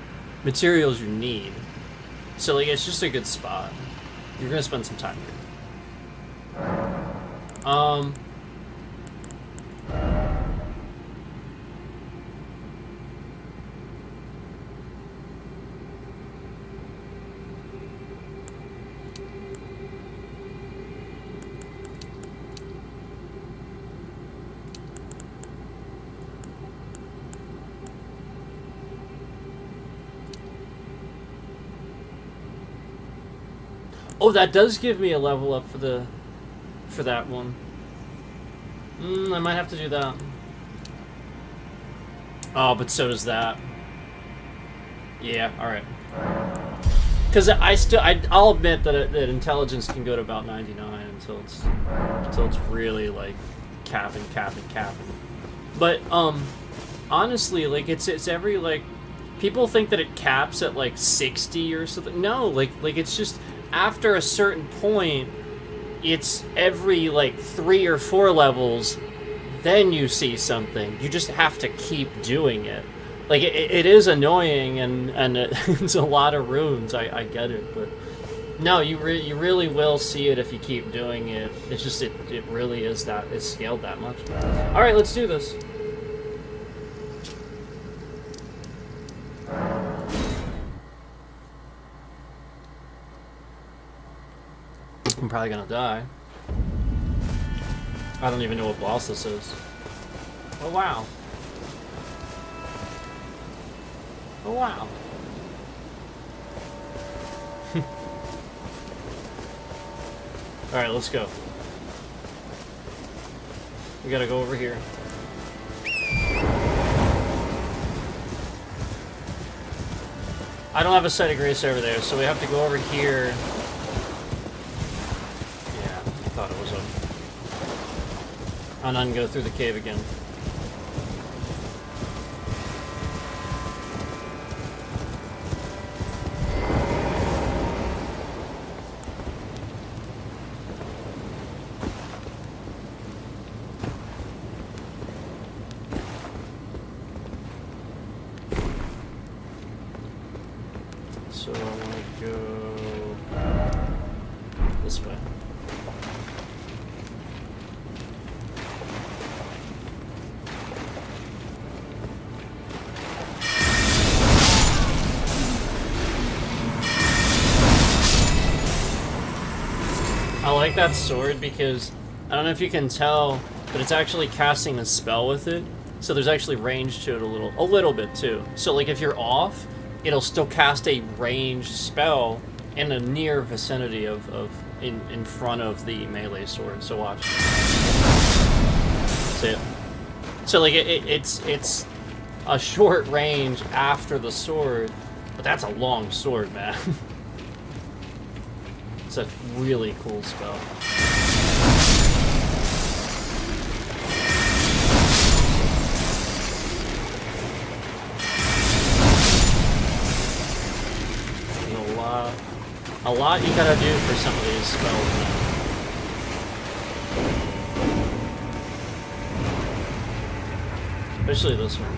materials you need. So like it's just a good spot. You're gonna spend some time here. Oh, that does give me a level up for that one. I might have to do that. Oh, but so does that. Yeah, alright. Because I'll admit that intelligence can go to about 99 until it's really like capping. But honestly, like it's every like people think that it caps at like 60 or something. No, like it's just after a certain point, it's every like 3 or 4 levels, then you see something. You just have to keep doing it. Like it is annoying and it's a lot of runes. I get it, but no, you really will see it if you keep doing it. It's just it really is that it's scaled that much. All right, let's do this. I'm probably gonna die. I don't even know what boss this is. Oh wow. Oh wow. Alright, let's go. We gotta go over here. I don't have a site of grace over there, so we have to go over here. Thought it was and then go through the cave again. So I want to go this way. I like that sword because, I don't know if you can tell, but it's actually casting a spell with it. So there's actually range to it a little bit too. So like if you're off, it'll still cast a ranged spell in a near vicinity of in front of the melee sword. So watch. See it? So like it's a short range after the sword, but that's a long sword, man. It's a really cool spell. A lot you gotta do for some of these spells, man. Especially this one.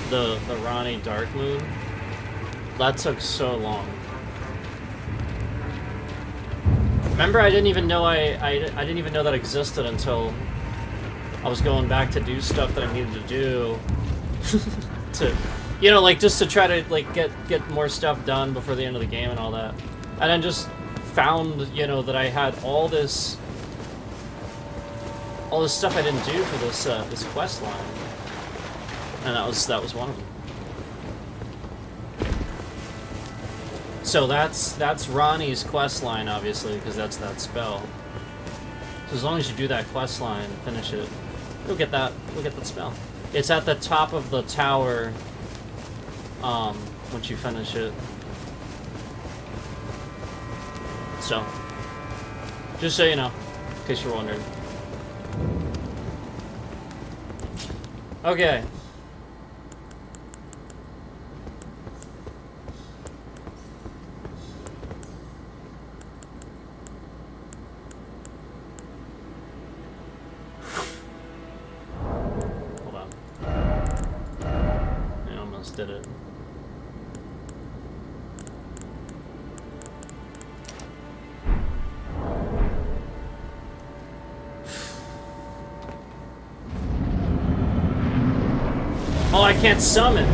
The Rani Dark Moon. That took so long. Remember, I didn't even know I didn't even know that existed until I was going back to do stuff that I needed to do to, you know, like just to try to like get more stuff done before the end of the game and all that. And then just found, you know, that I had all this stuff I didn't do for this this quest line, and that was one of them. So that's Ronnie's quest line, obviously, because that's that spell. So as long as you do that quest line, finish it, you'll get that spell. It's at the top of the tower. Once you finish it. So, just so you know, in case you're wondering. Okay. Hold on. I almost did it. Oh, I can't summon.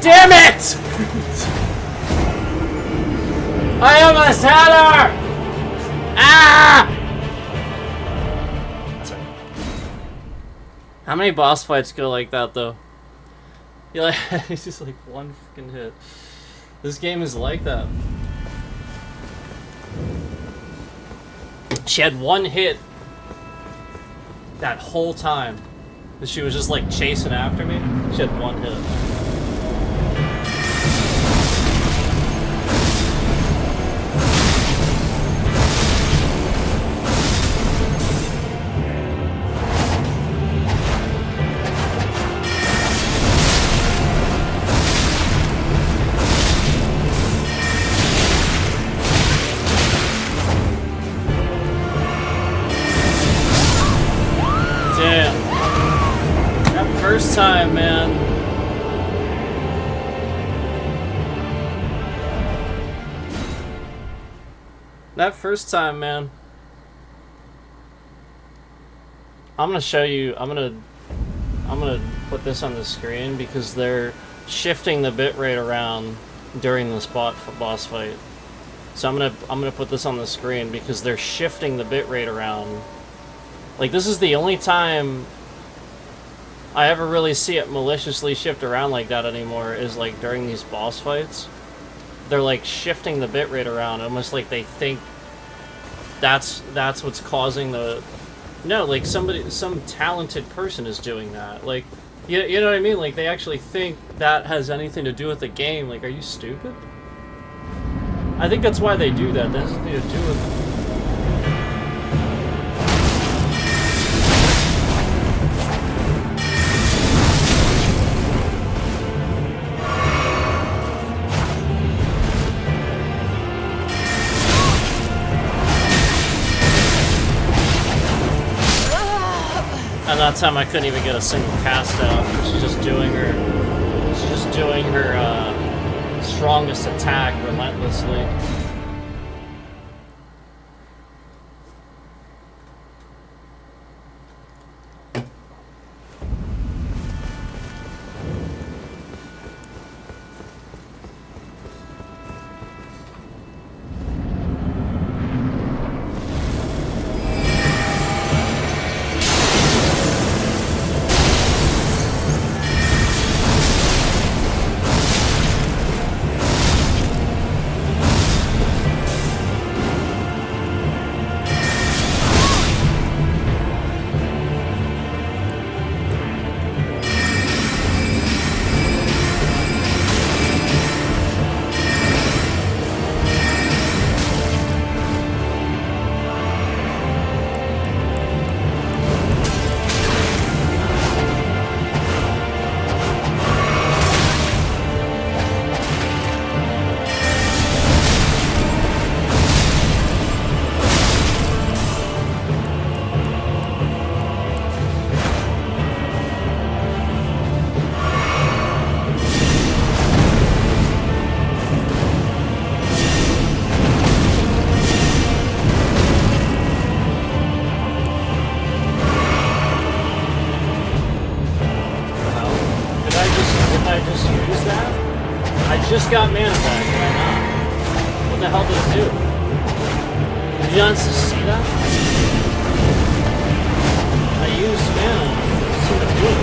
Damn it! I almost had her! Ah! How many boss fights go like that, though? You're like, it's just like one freaking hit. This game is like that. She had one hit that whole time. She was just like chasing after me. She had one hit. Time, man. That first time, man. I'm gonna show you. I'm gonna put this on the screen because they're shifting the bitrate around during this boss fight. So I'm gonna put this on the screen because they're shifting the bitrate around. Like, this is the only time I ever really see it maliciously shift around like that anymore, is like during these boss fights. They're like shifting the bitrate around, almost like they think that's what's causing the... No, like, some talented person is doing that. Like, you know what I mean? Like, they actually think that has anything to do with the game. Like, are you stupid? I think that's why they do that. That has nothing to do with... And that time I couldn't even get a single cast out. She's just doing her strongest attack relentlessly. Just got mana back, why not? What the hell did it do? Did you not see that? I used mana. It seemed to do it.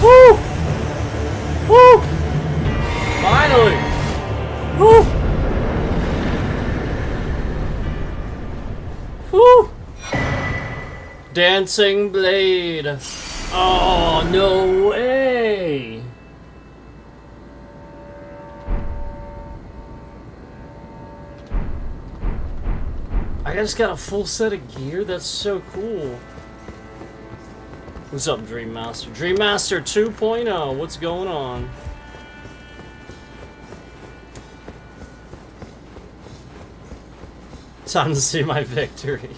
Woo! Woo! Finally! Woo! Woo! Dancing blade. Oh, no way. I just got a full set of gear? That's so cool. What's up, Dream Master? Dream Master 2.0. What's going on? Time to see my victory.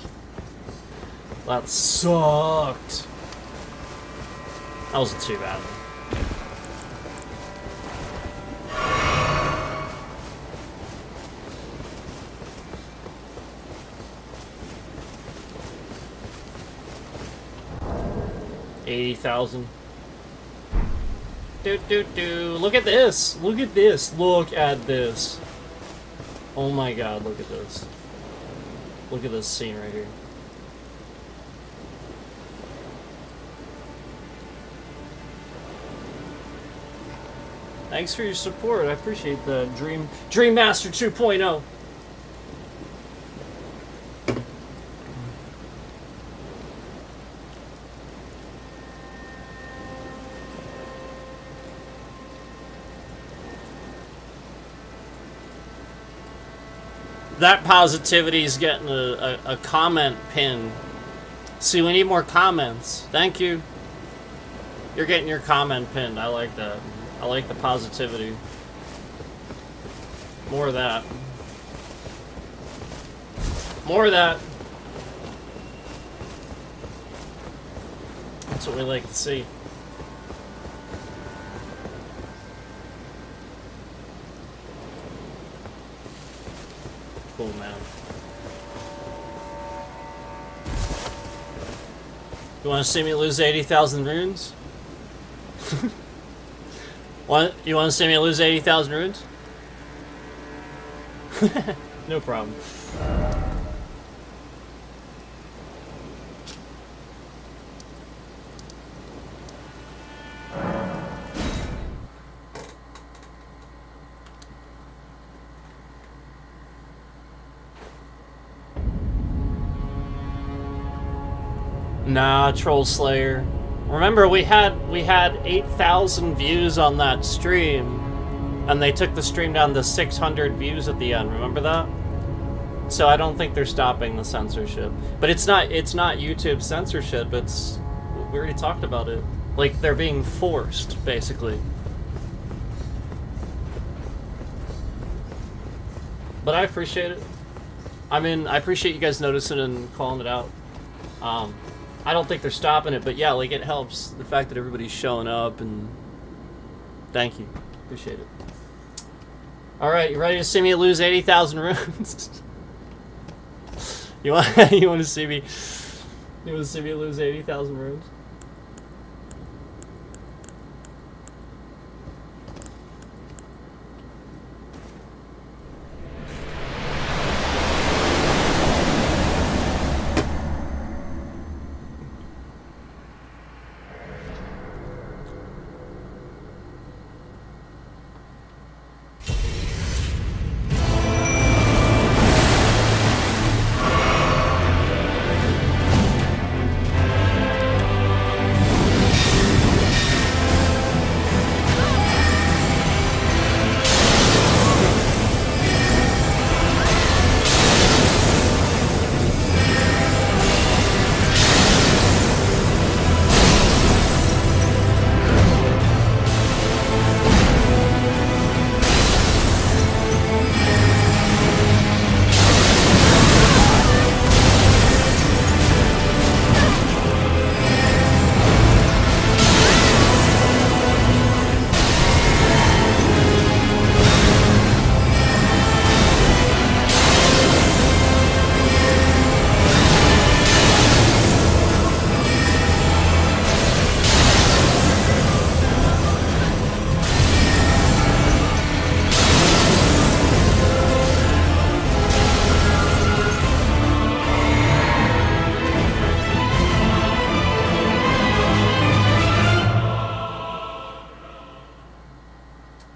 That sucked. That wasn't too bad. $80,000. Look at this. Look at this. Look at this. Oh my god, look at this. Look at this scene right here. Thanks for your support. I appreciate the Dream Master 2.0. That positivity is getting a comment pin. See, we need more comments. Thank you. You're getting your comment pinned. I like that. I like the positivity. More of that. More of that. That's what we like to see. Cool, man. You want to see me lose 80,000 runes? You want to see me lose 80,000 runes? No problem. Nah, Troll Slayer. Remember, we had 8,000 views on that stream, and they took the stream down to 600 views at the end. Remember that? So I don't think they're stopping the censorship. But it's not YouTube censorship. It's, we already talked about it. Like, they're being forced, basically. But I appreciate it. I mean, I appreciate you guys noticing and calling it out. I don't think they're stopping it, but yeah, like, it helps. The fact that everybody's showing up, and thank you. Appreciate it. Alright, you ready to see me lose 80,000 runes? You want to see me lose 80,000 runes?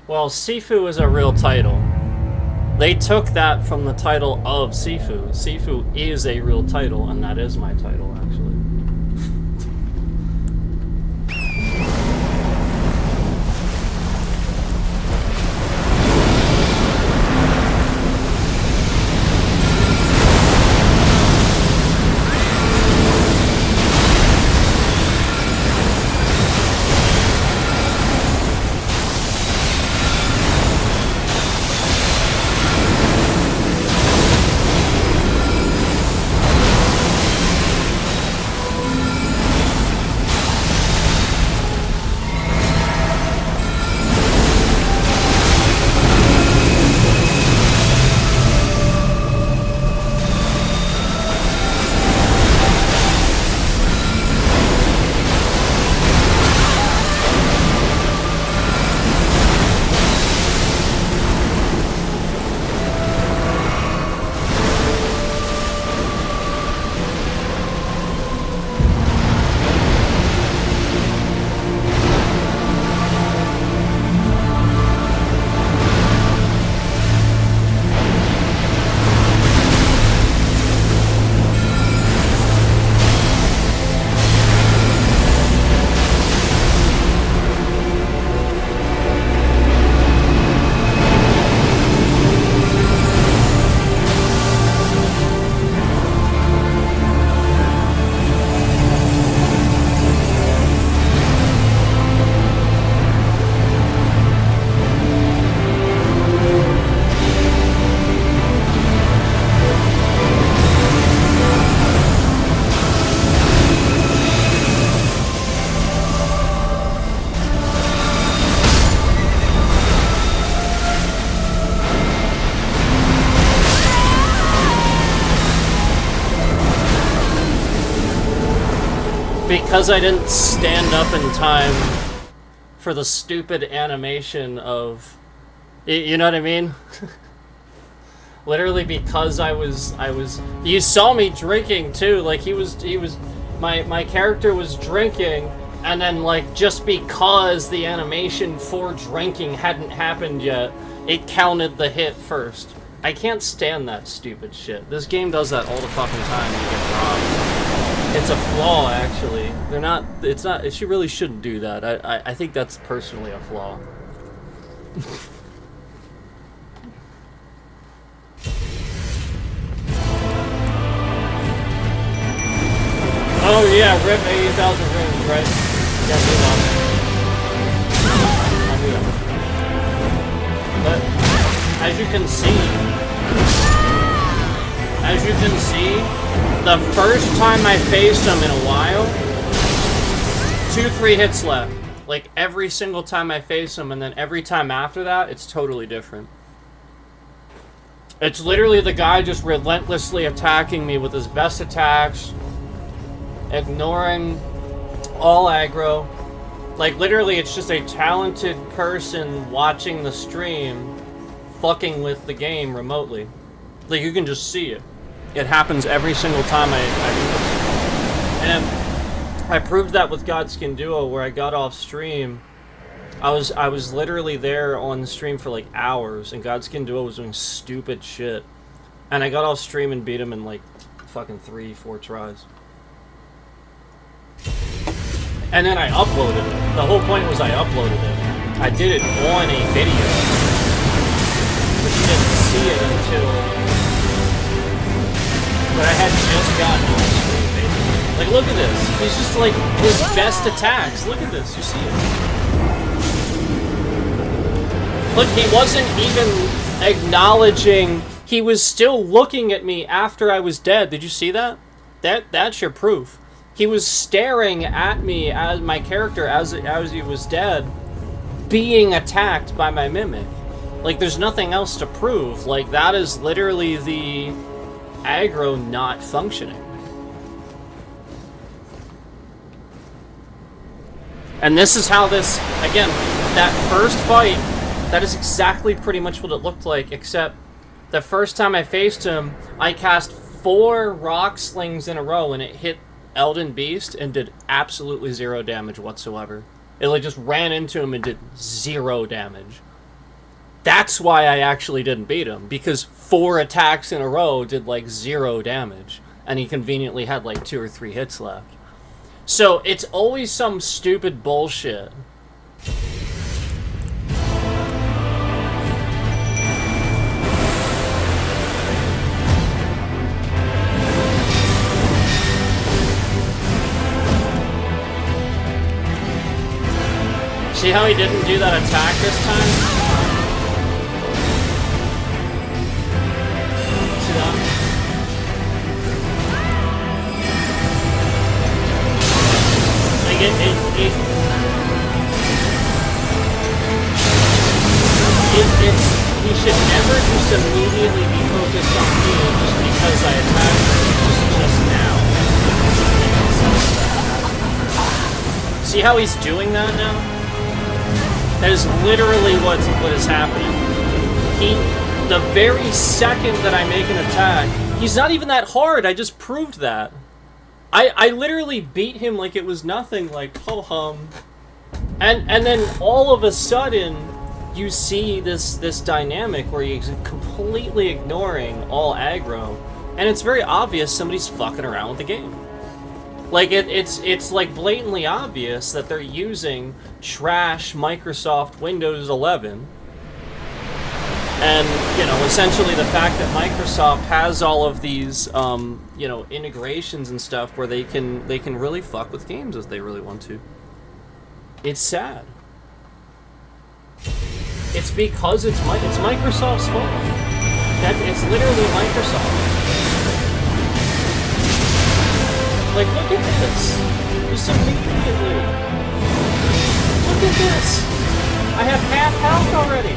Well, Sifu is a real title. They took that from the title of Sifu. Sifu is a real title, and that is my title, actually. Because I didn't stand up in time for the stupid animation of... You know what I mean? Literally because I was... You saw me drinking too, like my character was drinking, and then like just because the animation for drinking hadn't happened yet, it counted the hit first. I can't stand that stupid shit. This game does that all the fucking time. You get robbed. It's a flaw, actually. They're not. It's not. She really shouldn't do that. I think that's personally a flaw. Oh yeah, rip 80,000 rooms, right? Yeah, do that. I'll do that. But as you can see, the first time I faced him in a while, 2-3 hits left. Like every single time I face him, and then every time after that, it's totally different. It's literally the guy just relentlessly attacking me with his best attacks, ignoring all aggro. Like literally it's just a talented person watching the stream fucking with the game remotely. Like you can just see it. It happens every single time I do this. And I proved that with Godskin Duo, where I got off stream. I was literally there on the stream for like hours, and Godskin Duo was doing stupid shit. And I got off stream and beat him in like fucking 3-4 tries. And then I uploaded it. The whole point was I uploaded it. I did it on a video. But you didn't see it until... But I had just gotten on stream, basically. Like, look at this. He's just like, his best attacks. Look at this. You see it. Look, he wasn't even acknowledging... He was still looking at me after I was dead. Did you see that? That's your proof. He was staring at me as my character as he was dead, being attacked by my mimic. Like, there's nothing else to prove. Like, that is literally the aggro not functioning. And this is how this, again, that first fight, that is exactly pretty much what it looked like, except the first time I faced him, I cast 4 rock slings in a row and it hit Elden Beast and did absolutely 0 damage whatsoever. It like just ran into him and did 0 damage. That's why I actually didn't beat him, because 4 attacks in a row did like 0 damage, and he conveniently had like 2 or 3 hits left. So it's always some stupid bullshit. See how he didn't do that attack this time? See that? Like he should never just immediately be focused on me just because I attacked him just now. See how he's doing that now? That is literally what is happening. The very second that I make an attack, he's not even that hard. I just proved that. I literally beat him like it was nothing, like ho hum. And then all of a sudden, you see this dynamic where he's completely ignoring all aggro, and it's very obvious somebody's fucking around with the game. Like, it's like blatantly obvious that they're using trash Microsoft Windows 11. And, you know, essentially the fact that Microsoft has all of these, you know, integrations and stuff where they can really fuck with games if they really want to. It's sad. It's because it's Microsoft's fault. It's literally Microsoft. Like, look at this. Just immediately. Look at this. I have half health already.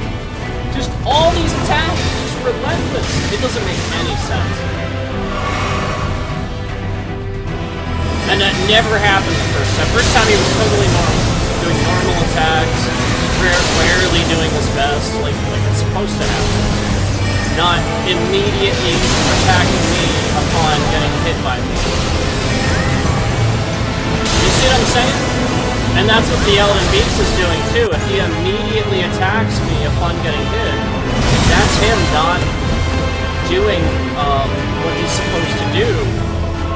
Just all these attacks, just relentless. It doesn't make any sense. And that never happened the first time. First time he was totally normal. Doing normal attacks. Rarely doing his best, like it's supposed to happen. Not immediately attacking me upon getting hit by me. You see what I'm saying? And that's what the Elden Beast is doing too. If he immediately attacks me upon getting hit, that's him not doing what he's supposed to do.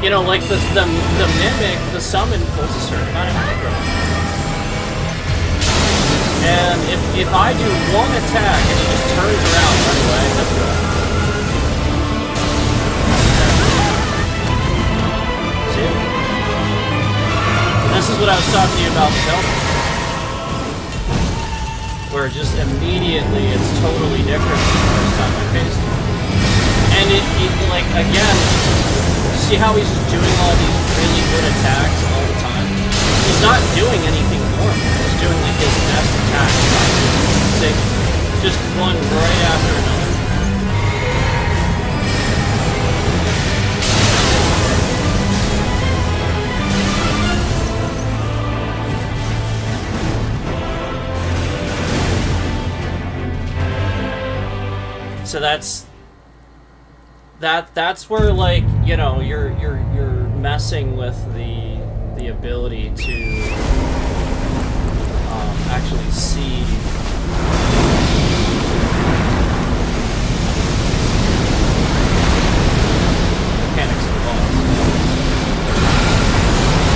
You know, like the mimic, the summon pulls a certain amount of aggro. And if I do one attack and he just turns around right away, that's good. See? This is what I was talking to you about with Elden. Where just immediately it's totally different than the first time I faced it. And it like, again, see how he's just doing all these really good attacks all the time? He's not doing anything normal. He's doing like his best attack. See? Just one right after another. So that's where, like, you know, you're messing with the ability to actually see mechanics of the boss.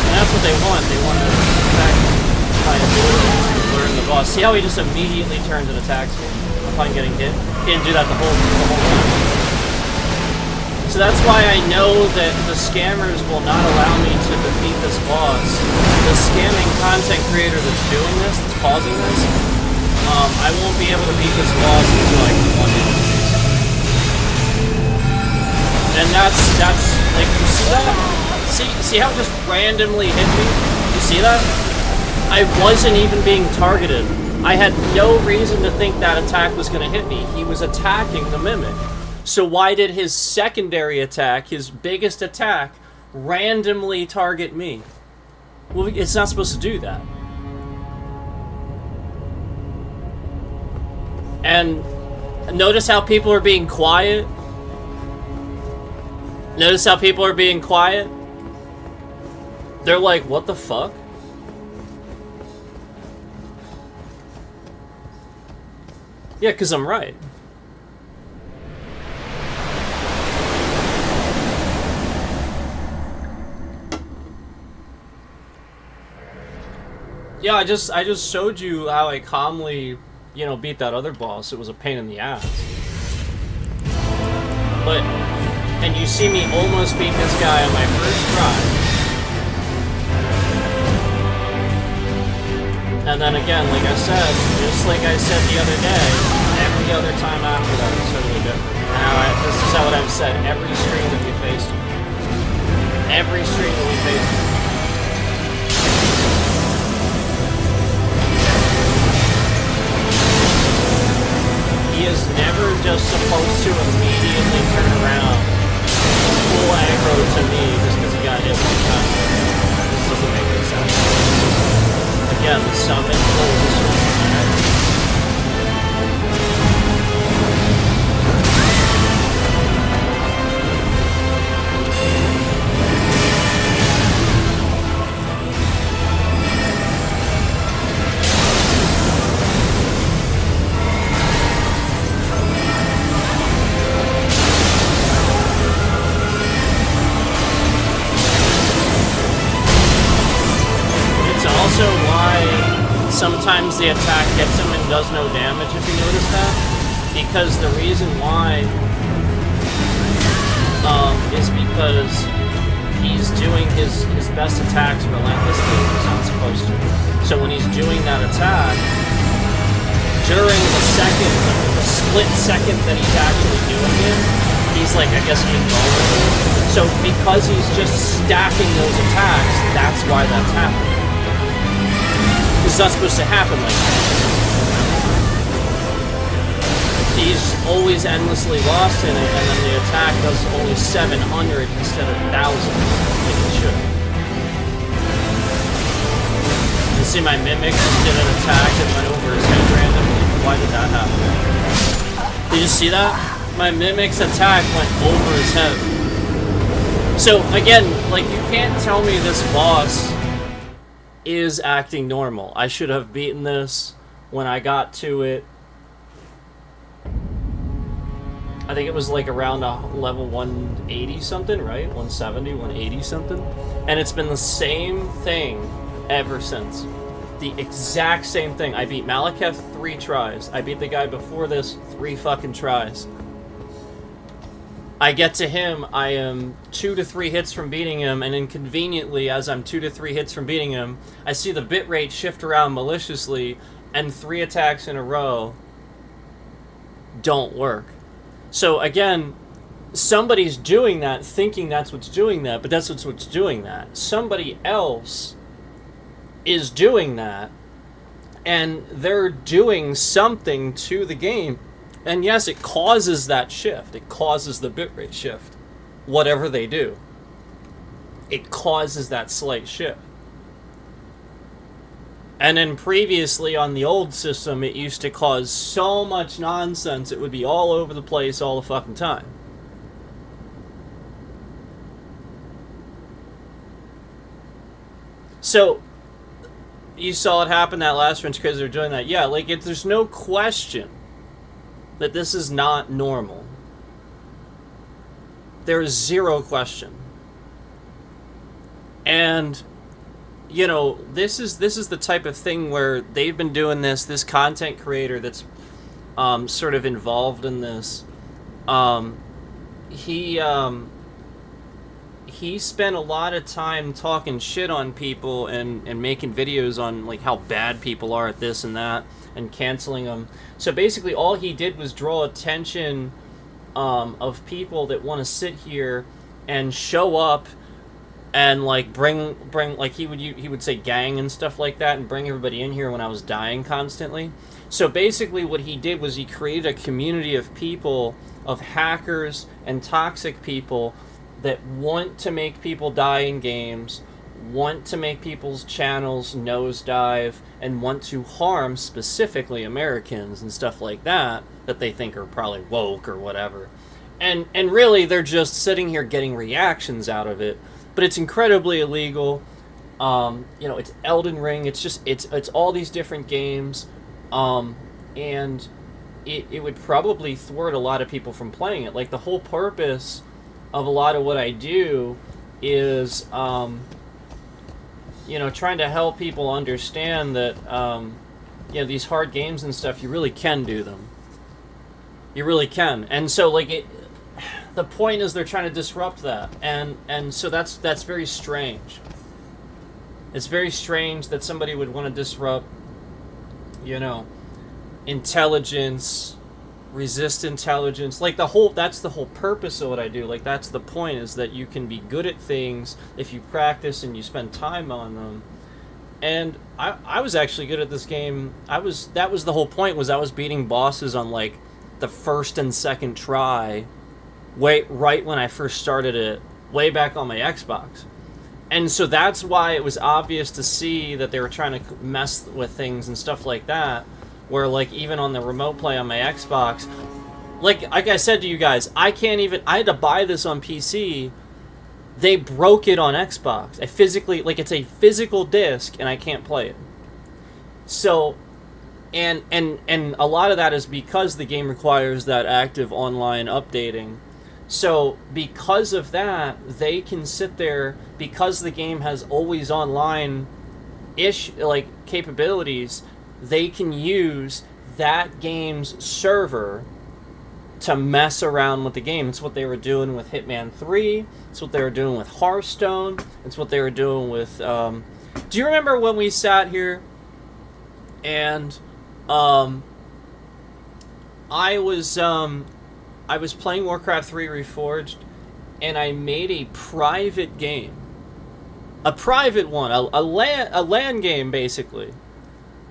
And that's what they want. They want to attack by ability to learn the boss. See how he just immediately turns and attacks me upon getting hit? He didn't do that the whole time. So that's why I know that the scammers will not allow me to defeat this boss. The scamming content creator that's doing this, that's causing this, I won't be able to beat this boss until like one hit. And that's like, you see that? See how it just randomly hit me? You see that? I wasn't even being targeted. I had no reason to think that attack was going to hit me. He was attacking the mimic. So why did his secondary attack, his biggest attack, randomly target me? Well, it's not supposed to do that. And notice how people are being quiet? Notice how people are being quiet? They're like, what the fuck? Yeah, because I'm right. Yeah, I just showed you how I calmly, you know, beat that other boss. It was a pain in the ass. But, and you see me almost beat this guy on my first try. And then again, like I said, just like I said the other day, every other time after that is totally different. Now, this is how I've said every stream that we faced. Every stream that we faced. He is never just supposed to immediately turn around full aggro to me just because he got hit one time. This doesn't make any sense. Again, the summon pulls. Also why sometimes the attack hits him and does no damage, if you notice that. Because the reason why is because he's doing his best attacks relentlessly when he's not supposed to. So when he's doing that attack, during the split second that he's actually doing it, he's like, I guess, invulnerable. So because he's just stacking those attacks, that's why that's happening. It's not supposed to happen like that. He's always endlessly lost in it, and then the attack does only 700 instead of thousands, like it should. You see my mimic did an attack and went over his head randomly. Why did that happen? Did you see that? My mimic's attack went over his head. So again, like, you can't tell me this boss is acting normal. I should have beaten this when I got to it. I think it was like around a level 180 something, right? 170, 180 something. And it's been the same thing ever since. The exact same thing. I beat Malekith 3 tries. I beat the guy before this 3 fucking tries. I get to him, I am 2 to 3 hits from beating him, and inconveniently, as I'm 2 to 3 hits from beating him, I see the bitrate shift around maliciously, and 3 attacks in a row don't work. So again, somebody's doing that, thinking that's what's doing that, but that's what's doing that. Somebody else is doing that, and they're doing something to the game. And yes, it causes that shift. It causes the bitrate shift. Whatever they do, it causes that slight shift. And then previously on the old system, it used to cause so much nonsense, it would be all over the place all the fucking time. So, you saw it happen that last run because they're doing that. Yeah, like, there's no question that this is not normal. There is zero question. And you know, this is the type of thing where they've been doing this content creator that's sort of involved in this. He spent a lot of time talking shit on people and making videos on like how bad people are at this and that and canceling them. So basically all he did was draw attention of people that want to sit here and show up and like bring like he would say gang and stuff like that and bring everybody in here when I was dying constantly. So basically what he did was he created a community of people, of hackers and toxic people that want to make people die in games, want to make people's channels nosedive, and want to harm specifically Americans and stuff like that they think are probably woke or whatever. And really they're just sitting here getting reactions out of it. But it's incredibly illegal. You know, it's Elden Ring. It's just it's all these different games, and it would probably thwart a lot of people from playing it. Like the whole purpose of a lot of what I do is, you know, trying to help people understand that, you know, these hard games and stuff, you really can do them. You really can, and so like it. The point is they're trying to disrupt that, and so that's very strange. It's very strange that somebody would want to disrupt, you know, intelligence, resist intelligence. Like that's the whole purpose of what I do. Like that's the point, is that you can be good at things if you practice and you spend time on them. And I was actually good at this game. That was the whole point, was I was beating bosses on like the first and second try. Right when I first started it, way back on my Xbox. And so that's why it was obvious to see that they were trying to mess with things and stuff like that, where like even on the remote play on my Xbox, like I said to you guys, I had to buy this on PC. They broke it on Xbox. It's a physical disc and I can't play it. So and a lot of that is because the game requires that active online updating. So because of that, they can sit there, because the game has always online capabilities, they can use that game's server to mess around with the game. It's what they were doing with Hitman 3. It's what they were doing with Hearthstone. It's what they were doing with... do you remember when we sat here and I was playing Warcraft 3 Reforged, and I made a private game. A private one, a LAN game, basically.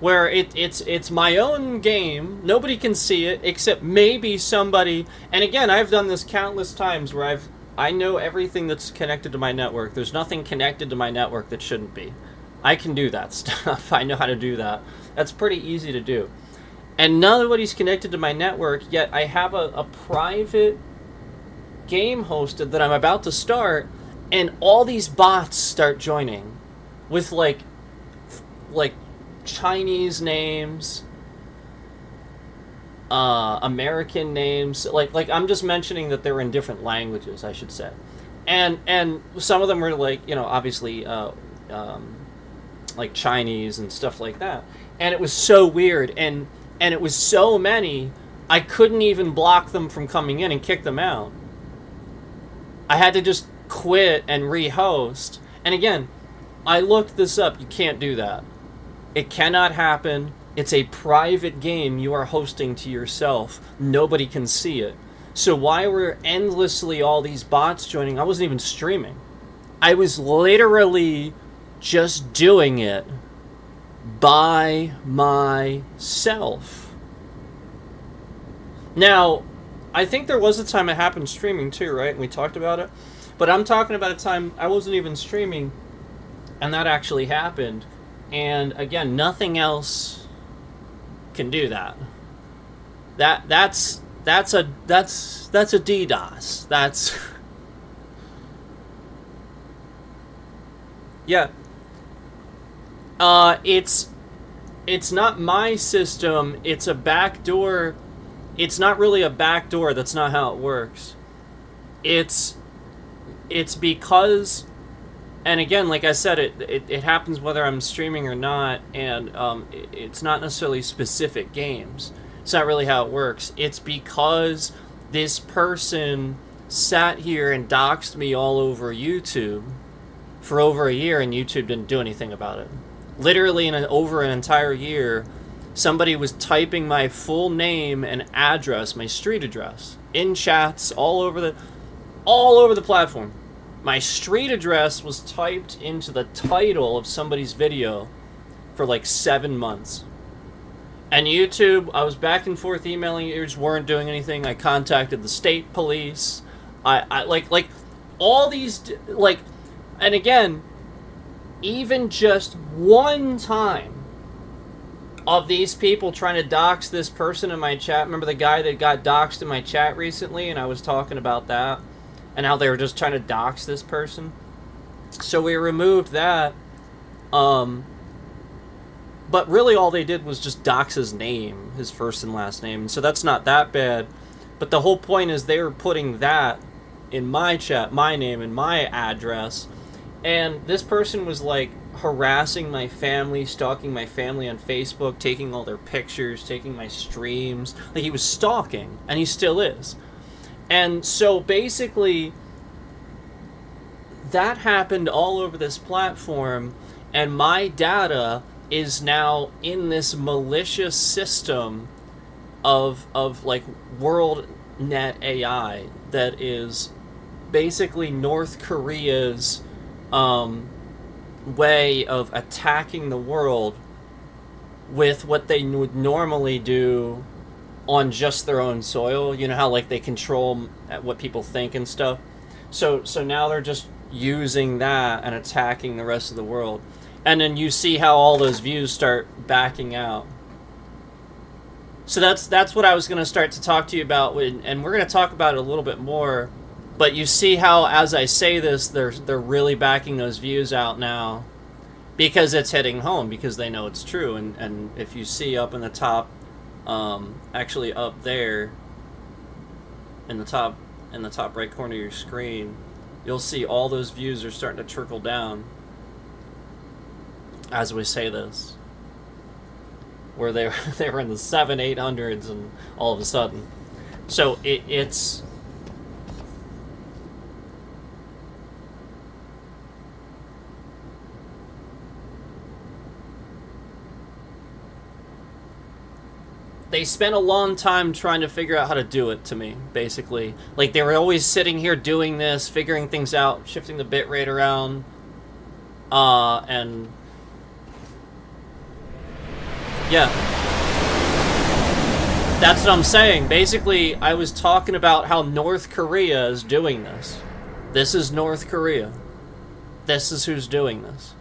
Where it's my own game, nobody can see it, except maybe somebody... And again, I've done this countless times where I know everything that's connected to my network. There's nothing connected to my network that shouldn't be. I can do that stuff. I know how to do that. That's pretty easy to do. And nobody's connected to my network, yet I have a private game hosted that I'm about to start, and all these bots start joining with like Chinese names, American names. Like I'm just mentioning that they're in different languages, I should say. And some of them were like, you know, obviously like Chinese and stuff like that. And it was so weird, and it was so many, I couldn't even block them from coming in and kick them out. I had to just quit and rehost. And again, I looked this up. You can't do that. It cannot happen. It's a private game you are hosting to yourself. Nobody can see it. So why were endlessly all these bots joining? I wasn't even streaming. I was literally just doing it by myself. Now, I think there was a time it happened streaming too, right? And we talked about it. But I'm talking about a time I wasn't even streaming, and that actually happened. And again, nothing else can do that. That's a DDoS. That's yeah. It's not my system. It's a backdoor. It's not really a backdoor. That's not how it works. It's because, and again, like I said, it happens whether I'm streaming or not, and it's not necessarily specific games. It's not really how it works. It's because this person sat here and doxed me all over YouTube for over a year, and YouTube didn't do anything about it. Literally, over an entire year, somebody was typing my full name and address, my street address, in chats all over the platform. My street address was typed into the title of somebody's video for like 7 months. And YouTube, I was back and forth emailing, you just weren't doing anything. I contacted the state police. I like all these, like, and again, even just one time of these people trying to dox this person in my chat. Remember the guy that got doxed in my chat recently, and I was talking about that and how they were just trying to dox this person. So we removed that. But really all they did was just dox his name, his first and last name. So that's not that bad. But the whole point is they were putting that in my chat, my name and my address. And this person was like harassing my family, stalking my family on Facebook, taking all their pictures, taking my streams. Like, he was stalking, and he still is. And so basically, that happened all over this platform, and my data is now in this malicious system of like WorldNet AI that is basically North Korea's way of attacking the world with what they would normally do on just their own soil. You know how like they control what people think and stuff. So now they're just using that and attacking the rest of the world. And then you see how all those views start backing out. So that's what I was going to start to talk to you about, and we're going to talk about it a little bit more. But you see how, as I say this, they're really backing those views out now, because it's hitting home, because they know it's true. And if you see up in the top, actually up there, in the top right corner of your screen, you'll see all those views are starting to trickle down as we say this, where they were in the 700-800s, and all of a sudden, so it's. They spent a long time trying to figure out how to do it to me, basically. Like, they were always sitting here doing this, figuring things out, shifting the bitrate around, and yeah. That's what I'm saying. Basically, I was talking about how North Korea is doing this. This is North Korea. This is who's doing this.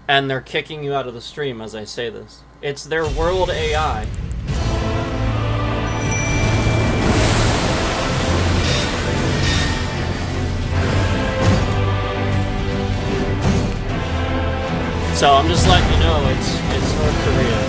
And they're kicking you out of the stream as I say this. It's their world AI. So I'm just letting you know it's North Korea.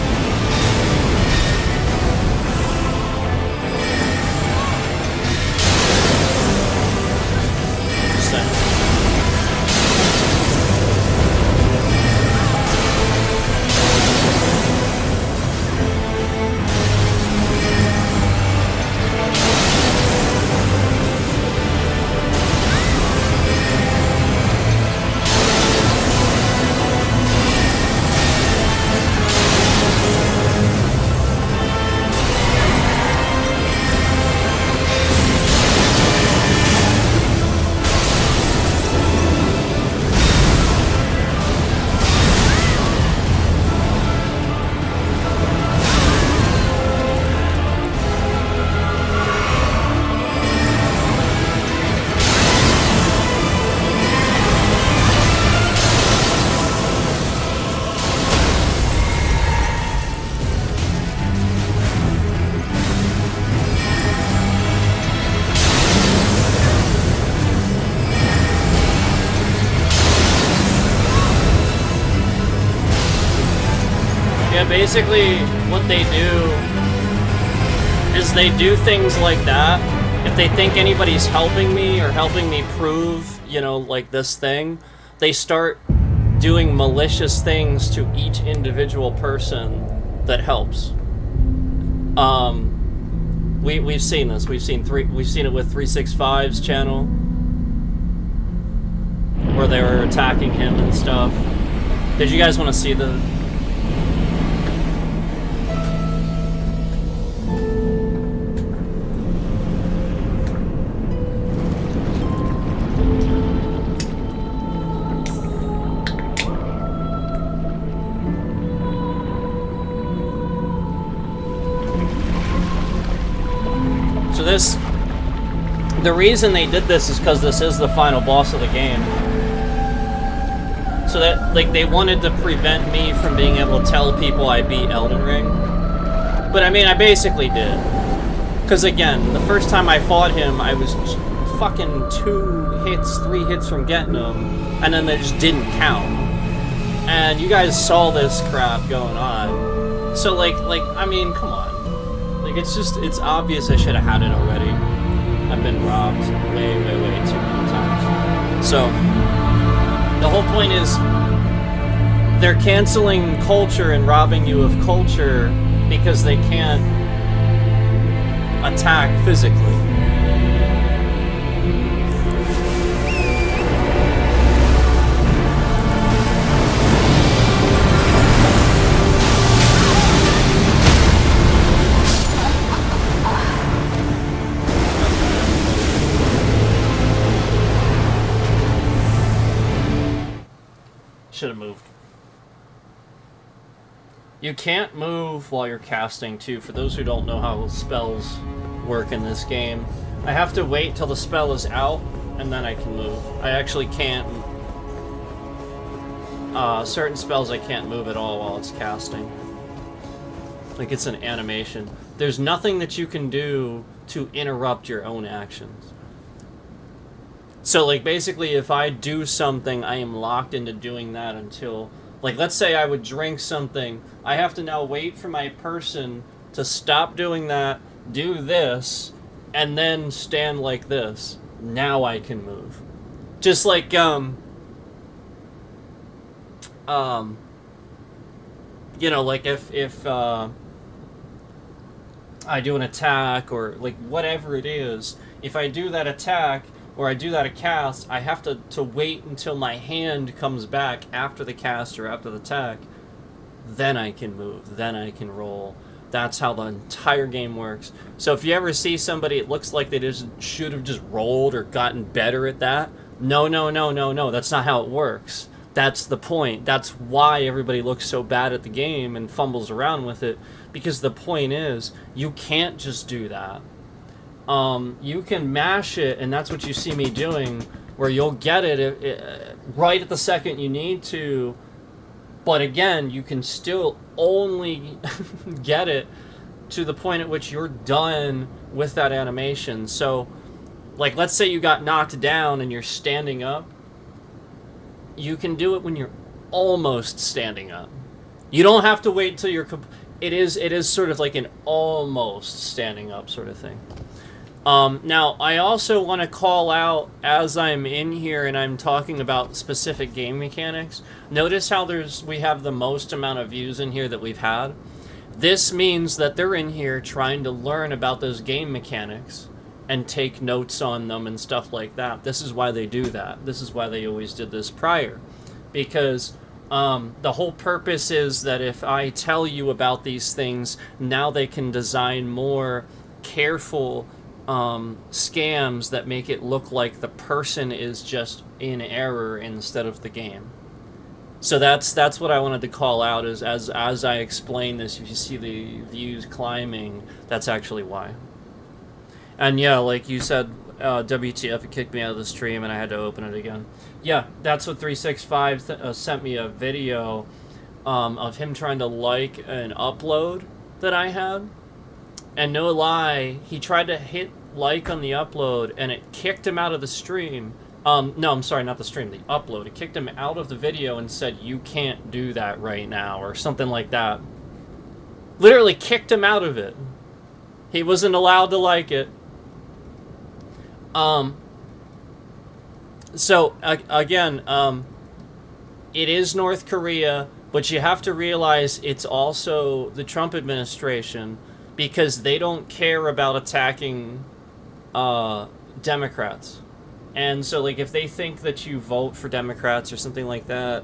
basically what they do is they do things like that. If they think anybody's helping me or helping me prove, you know, like this thing, they start doing malicious things to each individual person that helps. We've seen this. We've seen it with 365's channel, where they were attacking him and stuff. Did you guys want to see the? The reason they did this is because this is the final boss of the game. So that, like, they wanted to prevent me from being able to tell people I beat Elden Ring. But I mean, I basically did. Because again, the first time I fought him, I was fucking 3 hits from getting him, and then they just didn't count. And you guys saw this crap going on. So like, I mean, come on. Like, it's obvious I should have had it already. I've been robbed way too many times. So, the whole point is, they're canceling culture and robbing you of culture because they can't attack physically. Should have moved. You can't move while you're casting too. For those who don't know how spells work in this game, I have to wait till the spell is out and then I can move. I actually can't. Certain spells I can't move at all while it's casting. Like, it's an animation. There's nothing that you can do to interrupt your own actions. So, like, basically, if I do something, I am locked into doing that until... Like, let's say I would drink something. I have to now wait for my person to stop doing that, do this, and then stand like this. Now I can move. Just like, you know, like if I do an attack or, like, whatever it is, if I do that attack... or I do that cast, I have to wait until my hand comes back after the cast or after the attack. Then I can move. Then I can roll. That's how the entire game works. So if you ever see somebody, it looks like they just should have just rolled or gotten better at that. No. That's not how it works. That's the point. That's why everybody looks so bad at the game and fumbles around with it. Because the point is, you can't just do that. You can mash it, and that's what you see me doing, where you'll get it right at the second you need to, but again, you can still only get it to the point at which you're done with that animation. So, like, let's say you got knocked down and you're standing up, you can do it when you're almost standing up. You don't have to wait till you're... It is sort of like an almost standing up sort of thing. Now, I also want to call out, as I'm in here and I'm talking about specific game mechanics, notice how we have the most amount of views in here that we've had. This means that they're in here trying to learn about those game mechanics and take notes on them and stuff like that. This is why they do that. This is why they always did this prior. Because the whole purpose is that if I tell you about these things, now they can design more careful scams that make it look like the person is just in error instead of the game. So that's what I wanted to call out, is as I explain this, if you see the views climbing, that's actually why. And yeah, like you said, WTF, it kicked me out of the stream and I had to open it again. Yeah, that's what 365 sent me a video of him trying to like an upload that I had. And no lie, he tried to hit like on the upload, and it kicked him out of the stream. No, I'm sorry, not the stream, the upload. It kicked him out of the video and said, you can't do that right now, or something like that. Literally kicked him out of it. He wasn't allowed to like it. So, again, it is North Korea, but you have to realize it's also the Trump administration, because they don't care about attacking Democrats. And so, like, if they think that you vote for Democrats or something like that,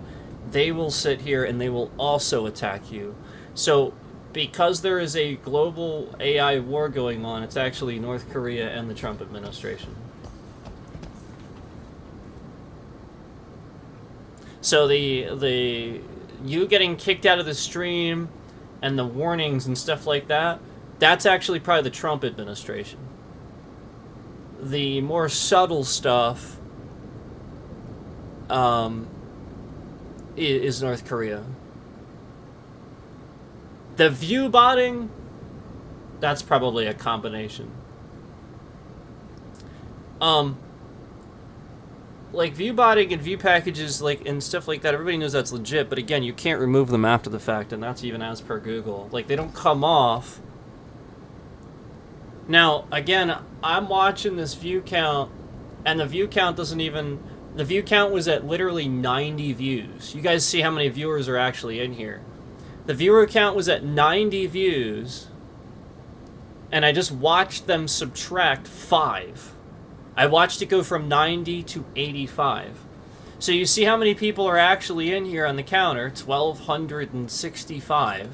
they will sit here and they will also attack you. So, because there is a global AI war going on, it's actually North Korea and the Trump administration. So the you getting kicked out of the stream and the warnings and stuff like that, that's actually probably the Trump administration. The more subtle stuff is North Korea. The view botting, that's probably a combination. Like view botting and view packages, like, and stuff like that, everybody knows that's legit, but again, you can't remove them after the fact, and that's even as per Google. Like, they don't come off. Now, again, I'm watching this view count, and the view count doesn't even... The view count was at literally 90 views. You guys see how many viewers are actually in here. The viewer count was at 90 views, and I just watched them subtract 5. I watched it go from 90 to 85. So you see how many people are actually in here on the counter, 1,265.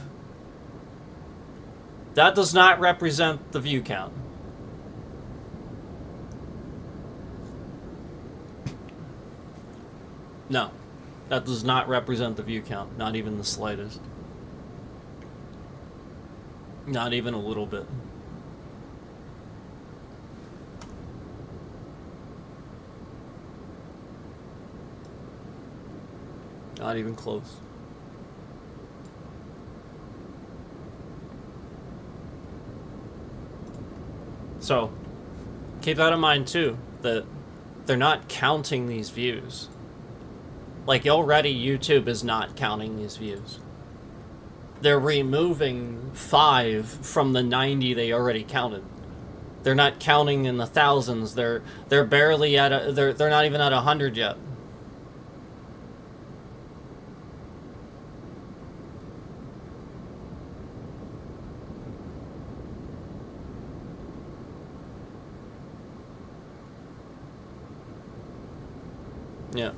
That does not represent the view count. No, that does not represent the view count, not even the slightest. Not even a little bit. Not even close. So, keep that in mind too, that they're not counting these views. Like, already YouTube is not counting these views. They're removing 5 from the 90 they already counted. They're not counting in the thousands. They're barely at they're not even at 100 yet. Yeah.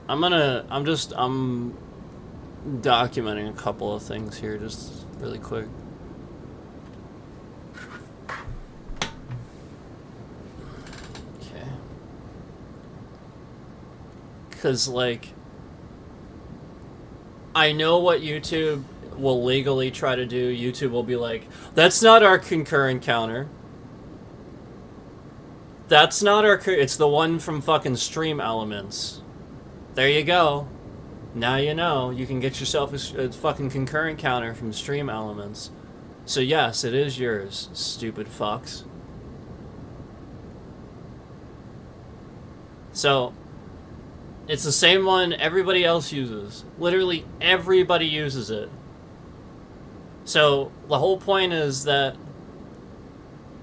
I'm documenting a couple of things here, just really quick. Okay. Because, like, I know what YouTube will legally try to do. YouTube will be like, that's not our concurrent counter. That's not our... It's the one from fucking Stream Elements. There you go. Now you know. You can get yourself a fucking concurrent counter from Stream Elements. So yes, it is yours, stupid fucks. So, it's the same one everybody else uses. Literally everybody uses it. So, the whole point is that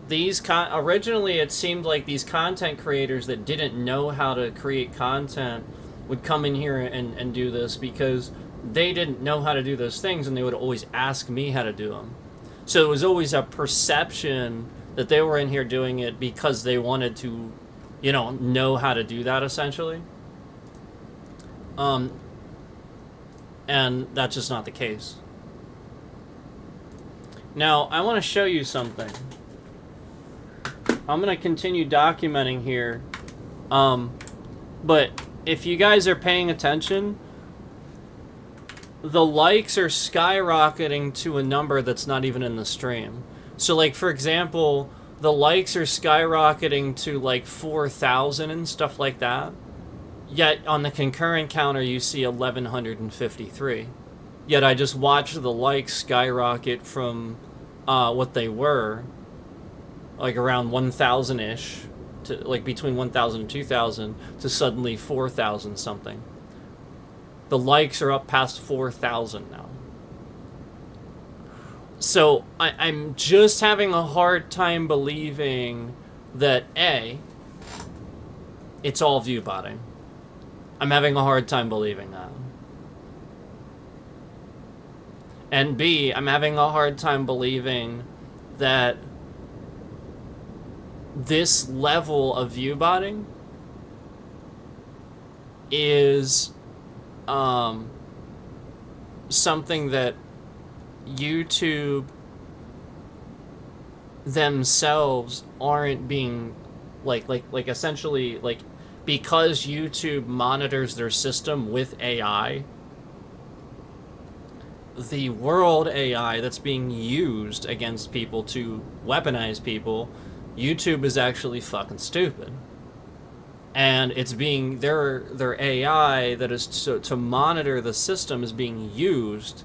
these originally it seemed like these content creators that didn't know how to create content would come in here and do this because they didn't know how to do those things, and they would always ask me how to do them. So it was always a perception that they were in here doing it because they wanted to, you know how to do that, essentially. And that's just not the case. Now, I want to show you something. I'm going to continue documenting here. But if you guys are paying attention, the likes are skyrocketing to a number that's not even in the stream. So, like, for example, the likes are skyrocketing to, like, 4,000 and stuff like that. Yet, on the concurrent counter, you see 1,153. Yet I just watched the likes skyrocket from what they were, like around 1,000-ish, to like between 1,000 and 2,000, to suddenly 4,000 something. The likes are up past 4,000 now. So I'm just having a hard time believing that A, it's all view botting. I'm having a hard time believing that. And B, I'm having a hard time believing that this level of view botting is something that YouTube themselves aren't being like essentially, like, because YouTube monitors their system with AI, the world AI that's being used against people to weaponize people, YouTube is actually fucking stupid. And it's being, their AI that is to monitor the system is being used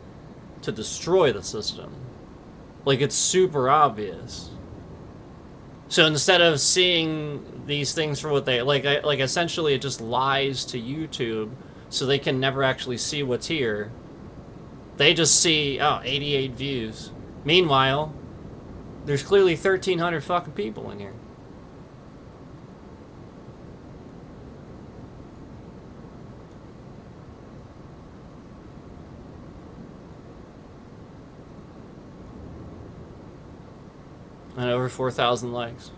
to destroy the system. Like, it's super obvious. So instead of seeing these things for what they like essentially it just lies to YouTube so they can never actually see what's here. They just see, oh, 88 views. Meanwhile, there's clearly 1,300 fucking people in here. And over 4,000 likes.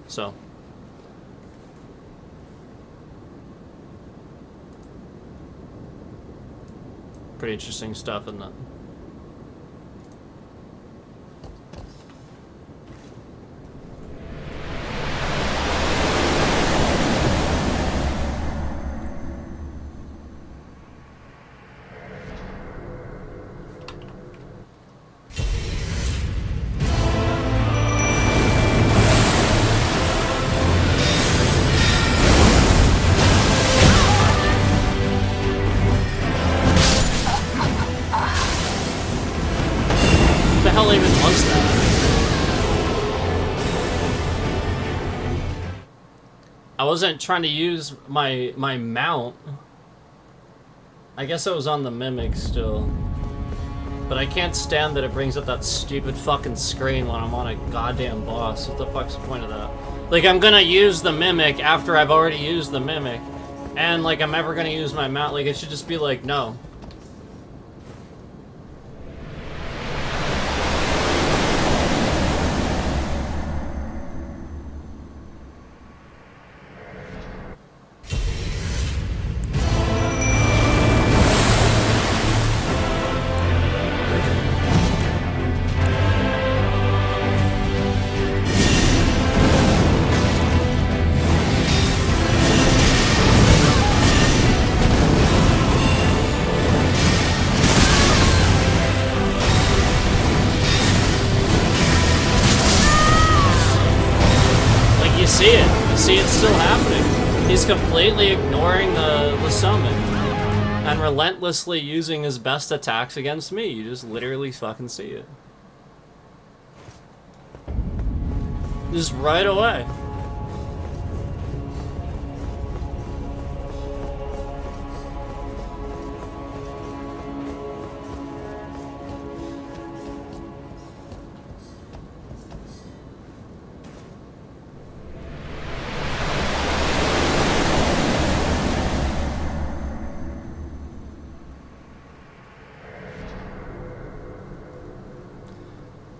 So. Pretty interesting stuff, isn't it? I wasn't trying to use my mount. I guess I was on the Mimic still. But I can't stand that it brings up that stupid fucking screen when I'm on a goddamn boss. What the fuck's the point of that? Like, I'm gonna use the Mimic after I've already used the Mimic. And, like, I'm ever gonna use my mount. Like, it should just be like, no. Completely ignoring the summon and relentlessly using his best attacks against me. You just literally fucking see it. Just right away.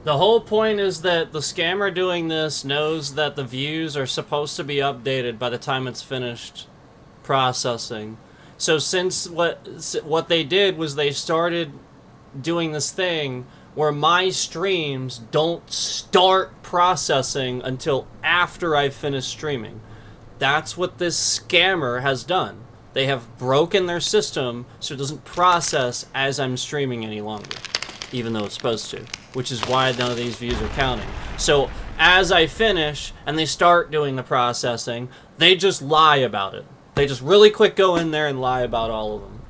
The whole point is that the scammer doing this knows that the views are supposed to be updated by the time it's finished processing. So since what they did was they started doing this thing where my streams don't start processing until after I've finished streaming. That's what this scammer has done. They have broken their system so it doesn't process as I'm streaming any longer, even though it's supposed to, which is why none of these views are counting. So as I finish and they start doing the processing, they just lie about it. They just really quick go in there and lie about all of them.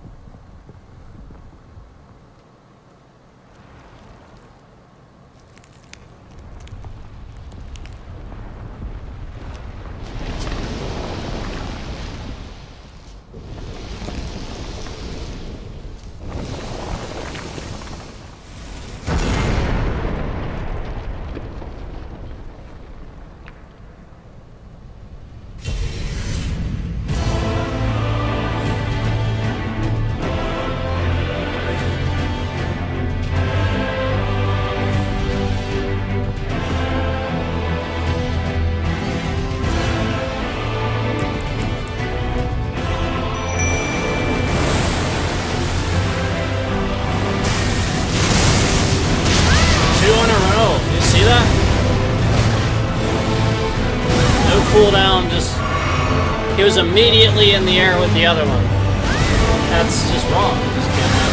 He was immediately in the air with the other one. That's just wrong. It just can't happen.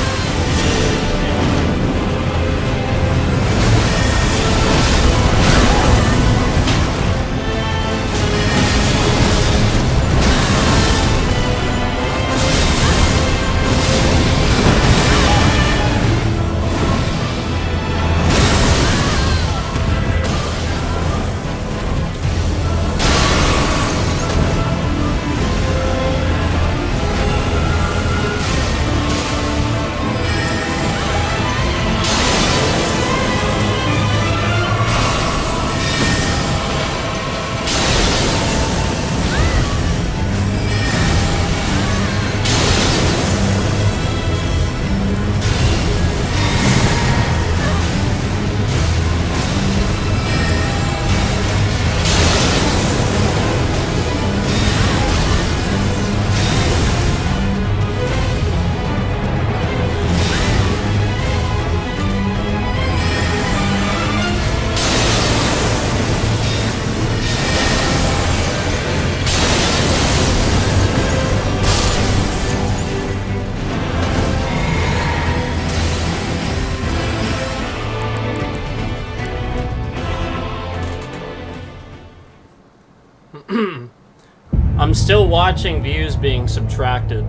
I'm still watching views being subtracted.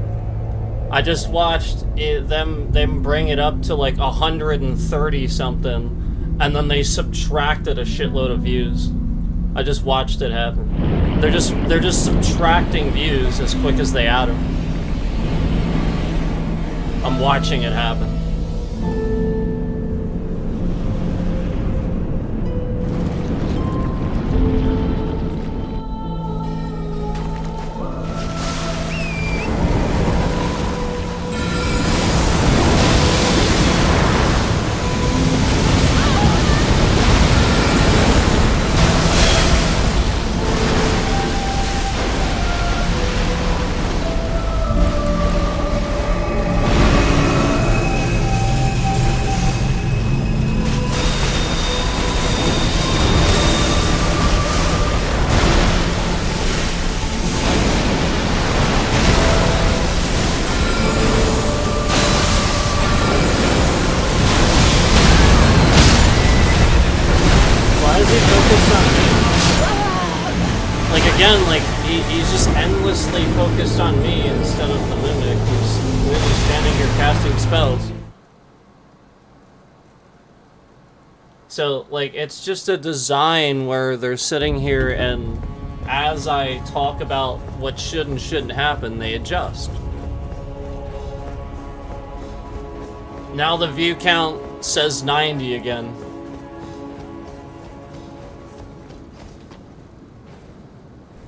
I just watched them bring it up to like 130 something, and then they subtracted a shitload of views. I just watched it happen. They're just subtracting views as quick as they add them. I'm watching it happen. He's just endlessly focused on me instead of the Mimic, who's really standing here casting spells. So, like, it's just a design where they're sitting here and as I talk about what should and shouldn't happen, they adjust. Now the view count says 90 again.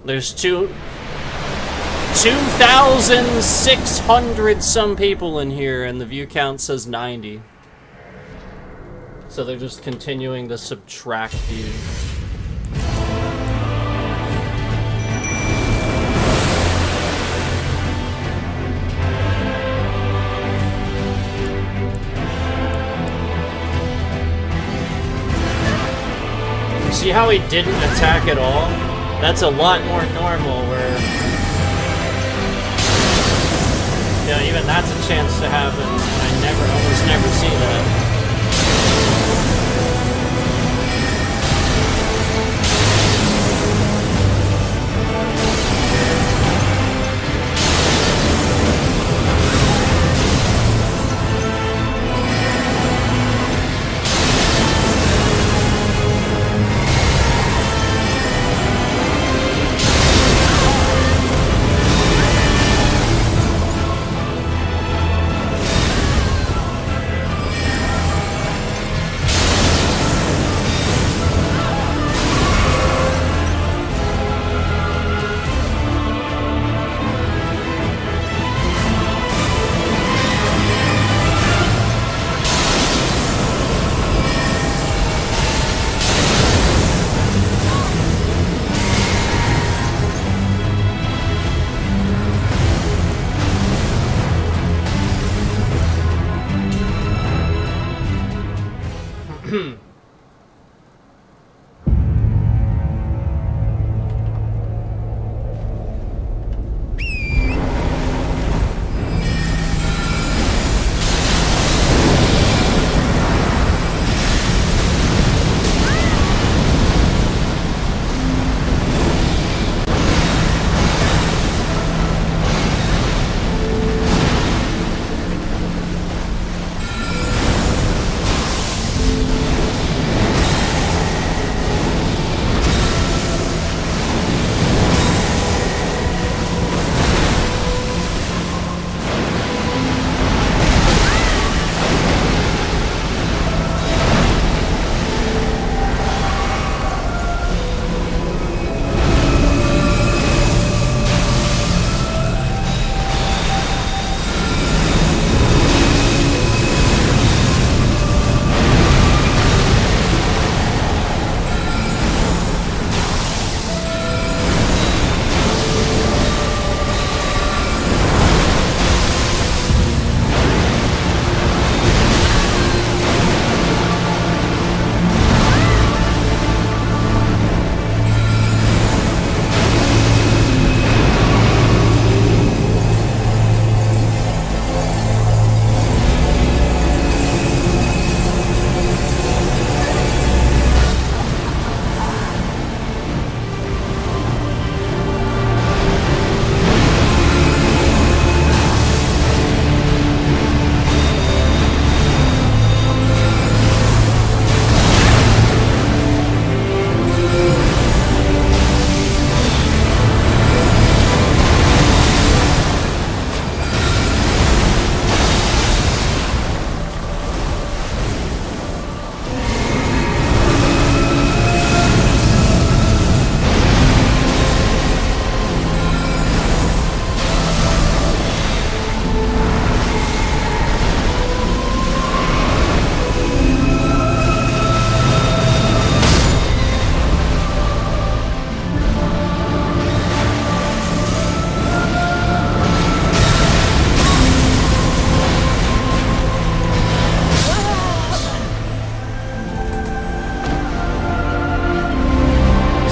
There's 2,600 some people in here, and the view count says 90. So they're just continuing to subtract views. See how he didn't attack at all? That's a lot more normal, where, you know, even that's a chance to happen. I almost never see that.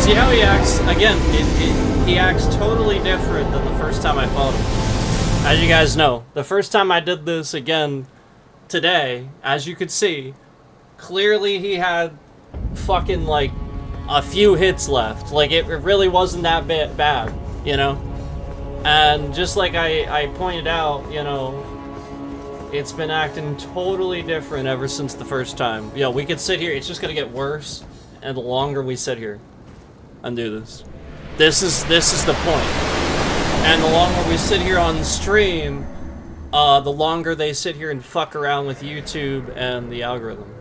See how he acts? Again, he acts totally different than the first time I fought him. As you guys know, the first time I did this again today, as you could see, clearly he had fucking like a few hits left. Like it really wasn't that bad, you know? And just like I pointed out, you know, it's been acting totally different ever since the first time. You know, we could sit here, it's just gonna get worse, and the longer we sit here and do this. This is the point. And the longer we sit here on stream, the longer they sit here and fuck around with YouTube and the algorithm.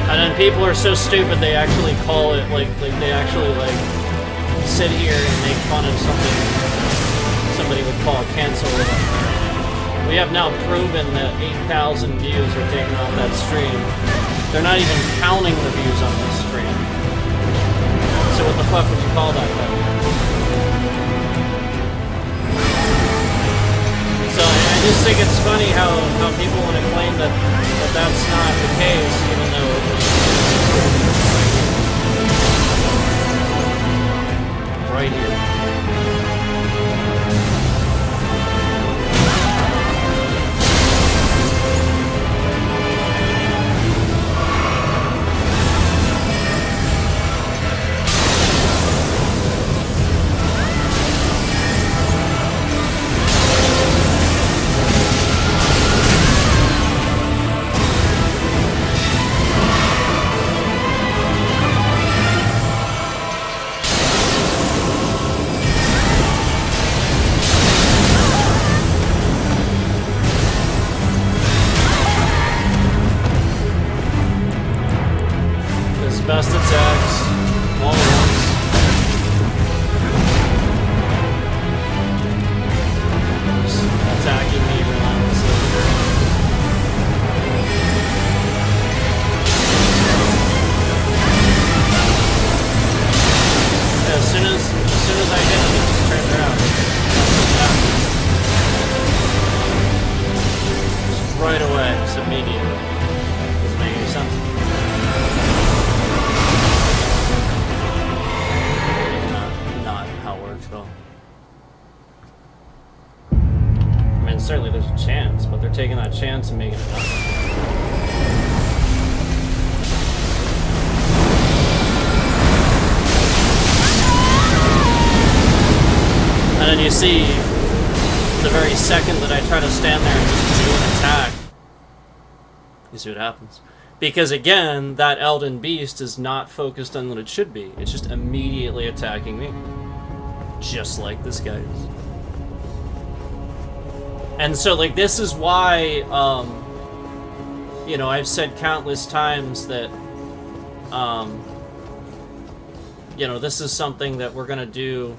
And then people are so stupid they actually call it, like they actually, like, sit here and make fun of something somebody would call cancel. We have now proven that 8,000 views are taken off that stream. They're not even counting the views on this stream. So what the fuck would you call that then? So I just think it's funny how people want to claim that that's not the case, even though it's right here. Best attacks, all at once. Just attacking me relentlessly. Yeah, as soon as I hit him, it just turns around. Just right away, just immediately. Doesn't make any sense. I mean, certainly there's a chance, but they're taking that chance and making it up. And then you see, the very second that I try to stand there and just do an attack, you see what happens. Because again, that Elden beast is not focused on what it should be. It's just immediately attacking me. Just like this guy is. And so, like, this is why, you know, I've said countless times that, you know, this is something that we're gonna do.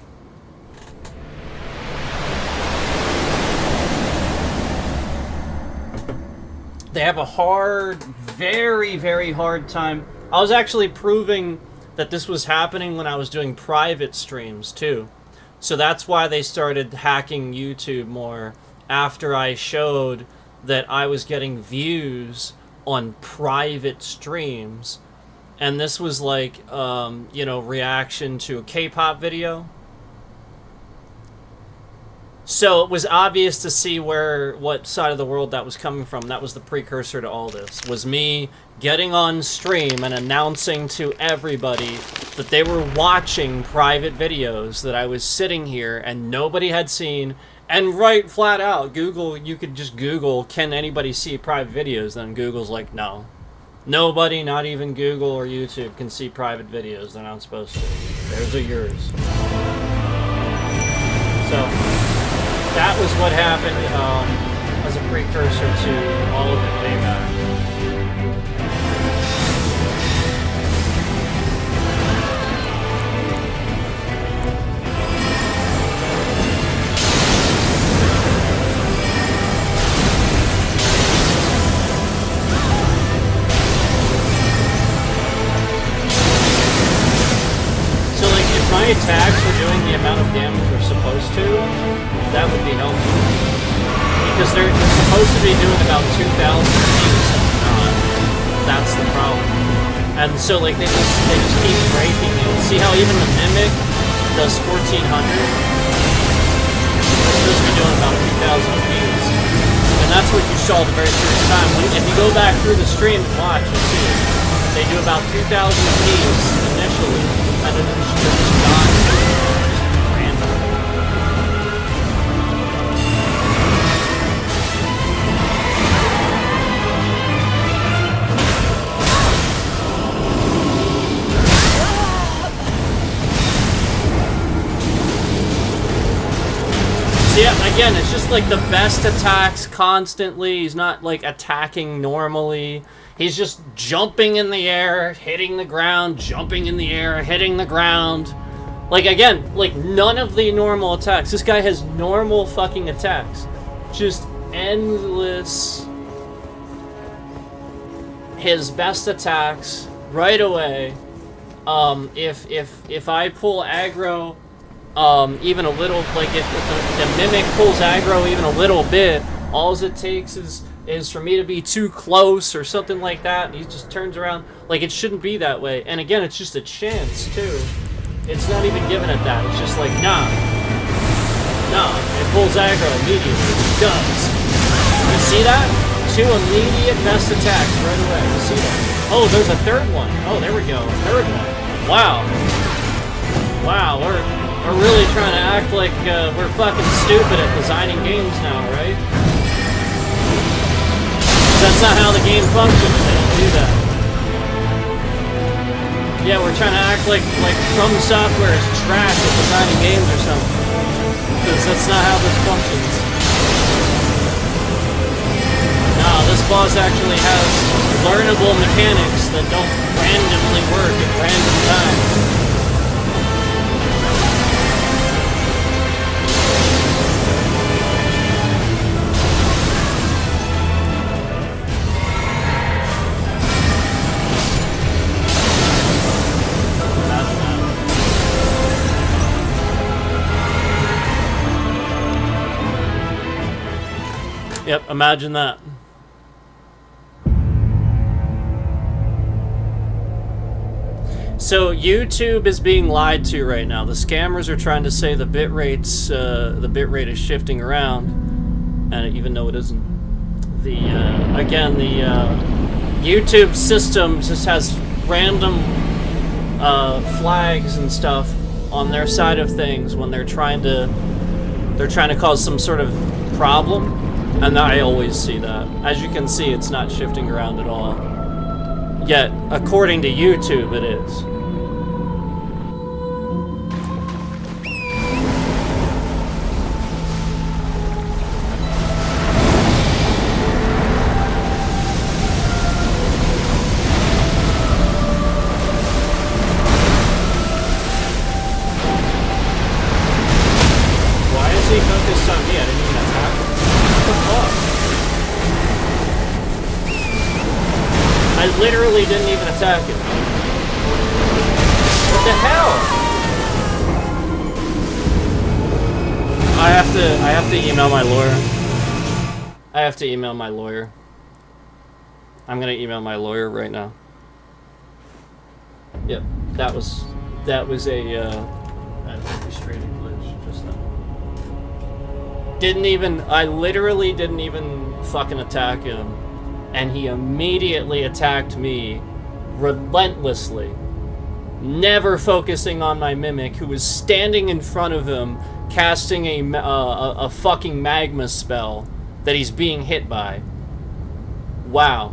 They have a hard, very, very hard time. I was actually proving that this was happening when I was doing private streams, too. So that's why they started hacking YouTube more. After I showed that I was getting views on private streams. And this was like, you know, reaction to a K-pop video. So it was obvious to see what side of the world that was coming from. That was the precursor to all this. Was me getting on stream and announcing to everybody that they were watching private videos that I was sitting here and nobody had seen. And right flat out, Google, you could just Google, can anybody see private videos? Then Google's like, no. Nobody, not even Google or YouTube, can see private videos. They're not supposed to. Theirs are yours. So, that was what happened as a precursor to all of it way back. My attacks are doing the amount of damage they're supposed to, that would be helpful. supposed to be doing about 2,000 things and not. That's the problem. And so like they just keep breaking it. See how even the Mimic does 1,400? They're supposed to be doing about 2,000 apiece. And that's what you saw the very first time. If you go back through the stream and watch, you'll see it. They do about 2,000 apiece initially, and then they're just gone. Just random. Yeah, again, it's just like the best attacks constantly. He's not like attacking normally. He's just jumping in the air, hitting the ground, jumping in the air, hitting the ground. Like again, like none of the normal attacks. This guy has normal fucking attacks. Just endless. His best attacks right away. If I pull aggro even a little, like if the Mimic pulls aggro even a little bit, all it takes is for me to be too close or something like that, and he just turns around. Like, it shouldn't be that way. And again, it's just a chance, too. It's not even given at that. It's just like, nah. Nah, it pulls aggro immediately. It does. You see that? 2 immediate best attacks right away. You see that? Oh, there's a third one. Oh, there we go. A third one. Wow. Wow, we're really trying to act like we're fucking stupid at designing games now, right? That's not how the game functions. They don't do that. Yeah, we're trying to act like From Software is trash at designing games or something. Because that's not how this functions. No, this boss actually has learnable mechanics that don't randomly work at random times. Yep, imagine that. So YouTube is being lied to right now. The scammers are trying to say the bit rate is shifting around, and even though it isn't. The YouTube system just has random flags and stuff on their side of things when they're trying to cause some sort of problem. And I always see that. As you can see, it's not shifting around at all. Yet, according to YouTube, it is. Why is he focused on me? I didn't even attack him. I literally didn't even attack him. What the hell? I have to email my lawyer. I have to email my lawyer. I'm gonna email my lawyer right now. Yep, that was a frustrating glitch just then. I literally didn't even fucking attack him. And he immediately attacked me relentlessly. Never focusing on my Mimic, who was standing in front of him, casting a fucking magma spell that he's being hit by. Wow.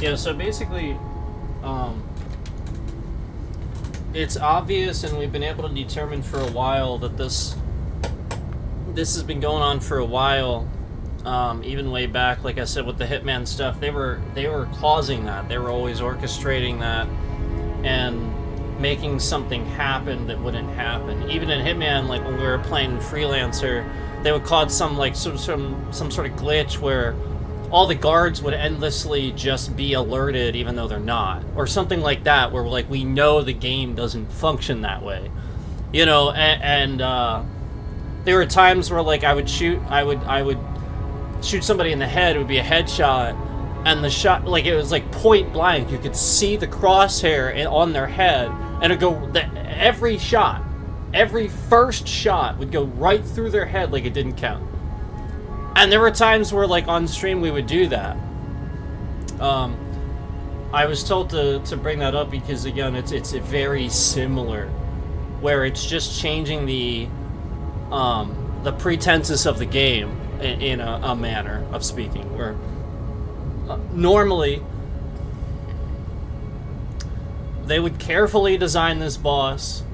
Yeah, so basically, it's obvious, and we've been able to determine for a while that this has been going on for a while. Even way back, like I said, with the Hitman stuff, they were causing that. They were always orchestrating that and making something happen that wouldn't happen. Even in Hitman, like when we were playing Freelancer, they would cause some sort of glitch where all the guards would endlessly just be alerted even though they're not, or something like that, where like we know the game doesn't function that way, you know. And there were times where like I would shoot somebody in the head. It would be a headshot, and the shot, like, it was like point blank. You could see the crosshair on their head, and it'd go, every first shot would go right through their head like it didn't count. And there were times where, like, on stream we would do that. I was told to bring that up because, again, it's very similar, where it's just changing the pretenses of the game in a manner of speaking, where normally they would carefully design this boss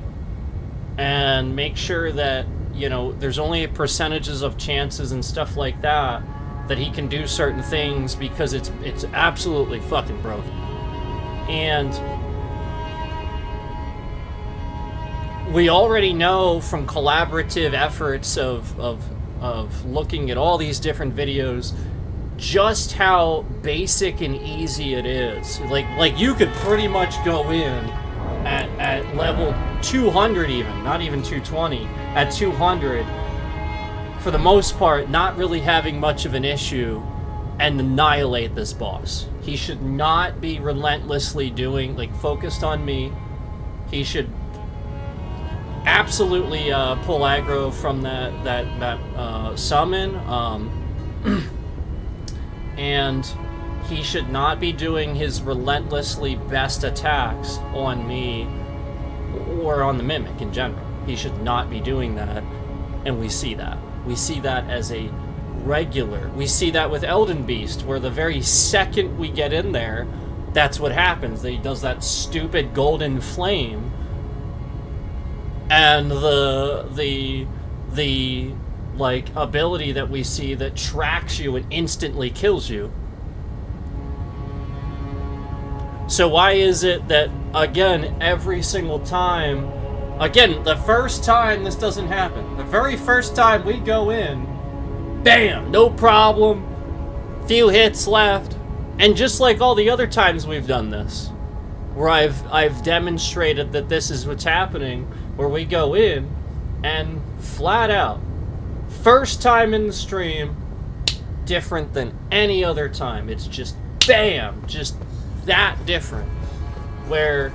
and make sure that, you know, there's only percentages of chances and stuff like that he can do certain things, because it's absolutely fucking broken. And we already know from collaborative efforts of looking at all these different videos just how basic and easy it is. Like you could pretty much go in at level 200, even not even 220, at 200 for the most part, not really having much of an issue, and annihilate this boss. He should not be relentlessly doing, like, focused on me. He should absolutely pull aggro from that summon, and he should not be doing his relentlessly best attacks on me or on the Mimic in general. He should not be doing that, and we see that. We see that as a regular. We see that with Elden Beast, where the very second we get in there, that's what happens. He does that stupid golden flame, and the like ability that we see that tracks you and instantly kills you. So why is it that, again, every single time, again, the first time this doesn't happen, the very first time we go in, bam, no problem, few hits left, and just like all the other times we've done this, where I've demonstrated that this is what's happening, where we go in and flat out, first time in the stream, different than any other time. It's just bam, just that different, where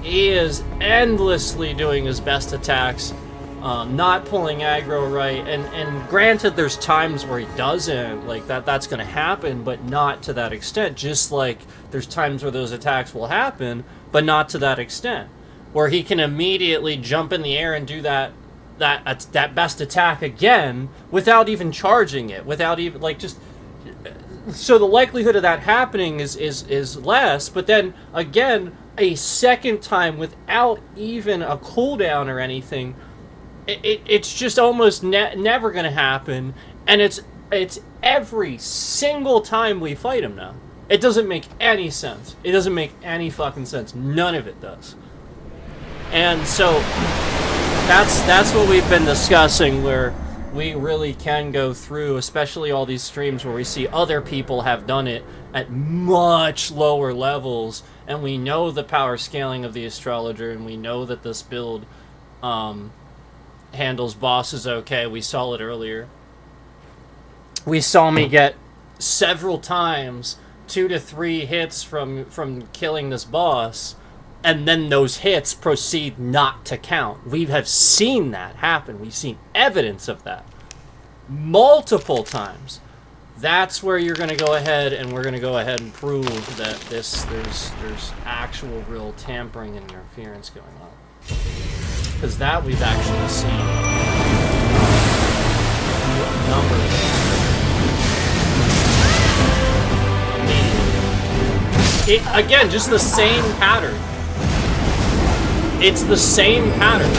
he is endlessly doing his best attacks, not pulling aggro right, and granted there's times where he doesn't, like that's gonna happen, but not to that extent. Just like there's times where those attacks will happen, but not to that extent, where he can immediately jump in the air and do that best attack again without even charging it, without even, like, just, so the likelihood of that happening is less. But then again, a second time without even a cooldown or anything, it's just almost never gonna happen. And it's every single time we fight him now. It doesn't make any sense. It doesn't make any fucking sense. None of it does. And so that's what we've been discussing, where we really can go through, especially all these streams where we see other people have done it at much lower levels, and we know the power scaling of the Astrologer, and we know that this build handles bosses okay. We saw it earlier. We saw me get several times 2 to 3 hits from killing this boss, and then those hits proceed not to count. We have seen that happen. We've seen evidence of that multiple times. That's where you're going to go ahead, and we're going to go ahead and prove that there's actual real tampering and interference going on. Because that we've actually seen a number of times. Immediately. Again, just the same pattern. It's the same pattern.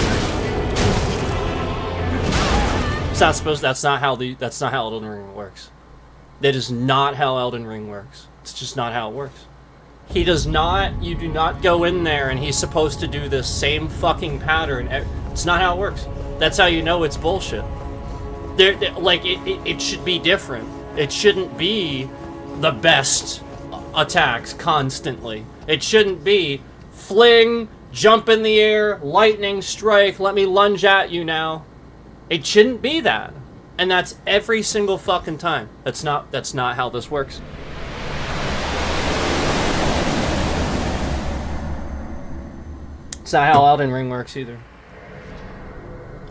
It's not supposed. That's not how Elden Ring works. That is not how Elden Ring works. It's just not how it works. He does not. You do not go in there and he's supposed to do this same fucking pattern. It's not how it works. That's how you know it's bullshit. It should be different. It shouldn't be the best attacks constantly. It shouldn't be fling, jump in the air, lightning strike, let me lunge at you now. It shouldn't be that. And that's every single fucking time. That's not how this works. It's not how Elden Ring works either.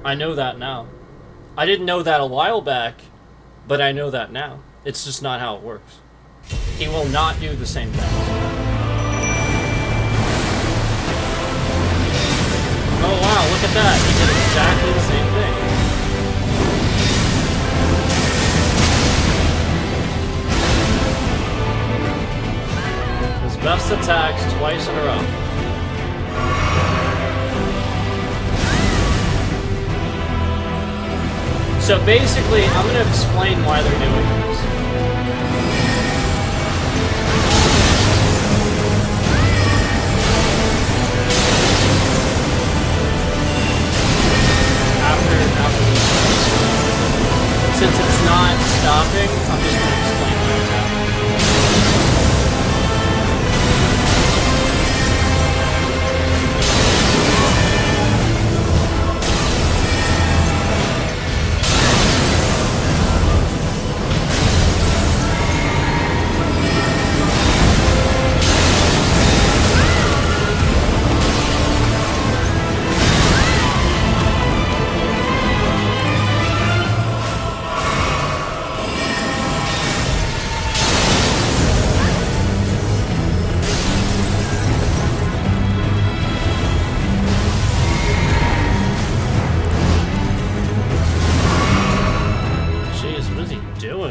I know that now. I didn't know that a while back, but I know that now. It's just not how it works. He will not do the same thing. Oh wow, look at that. He did exactly the same thing. His best attacks twice in a row. So basically, I'm going to explain why they're doing this. After since it's not stopping, I'm just going to explain why it's happening.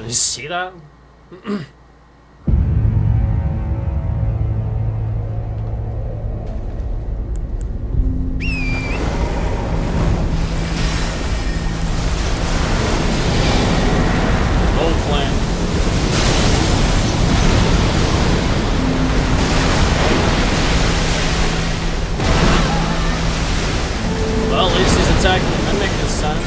See that? Old flame. Well, at least he's attacking the mimic this time.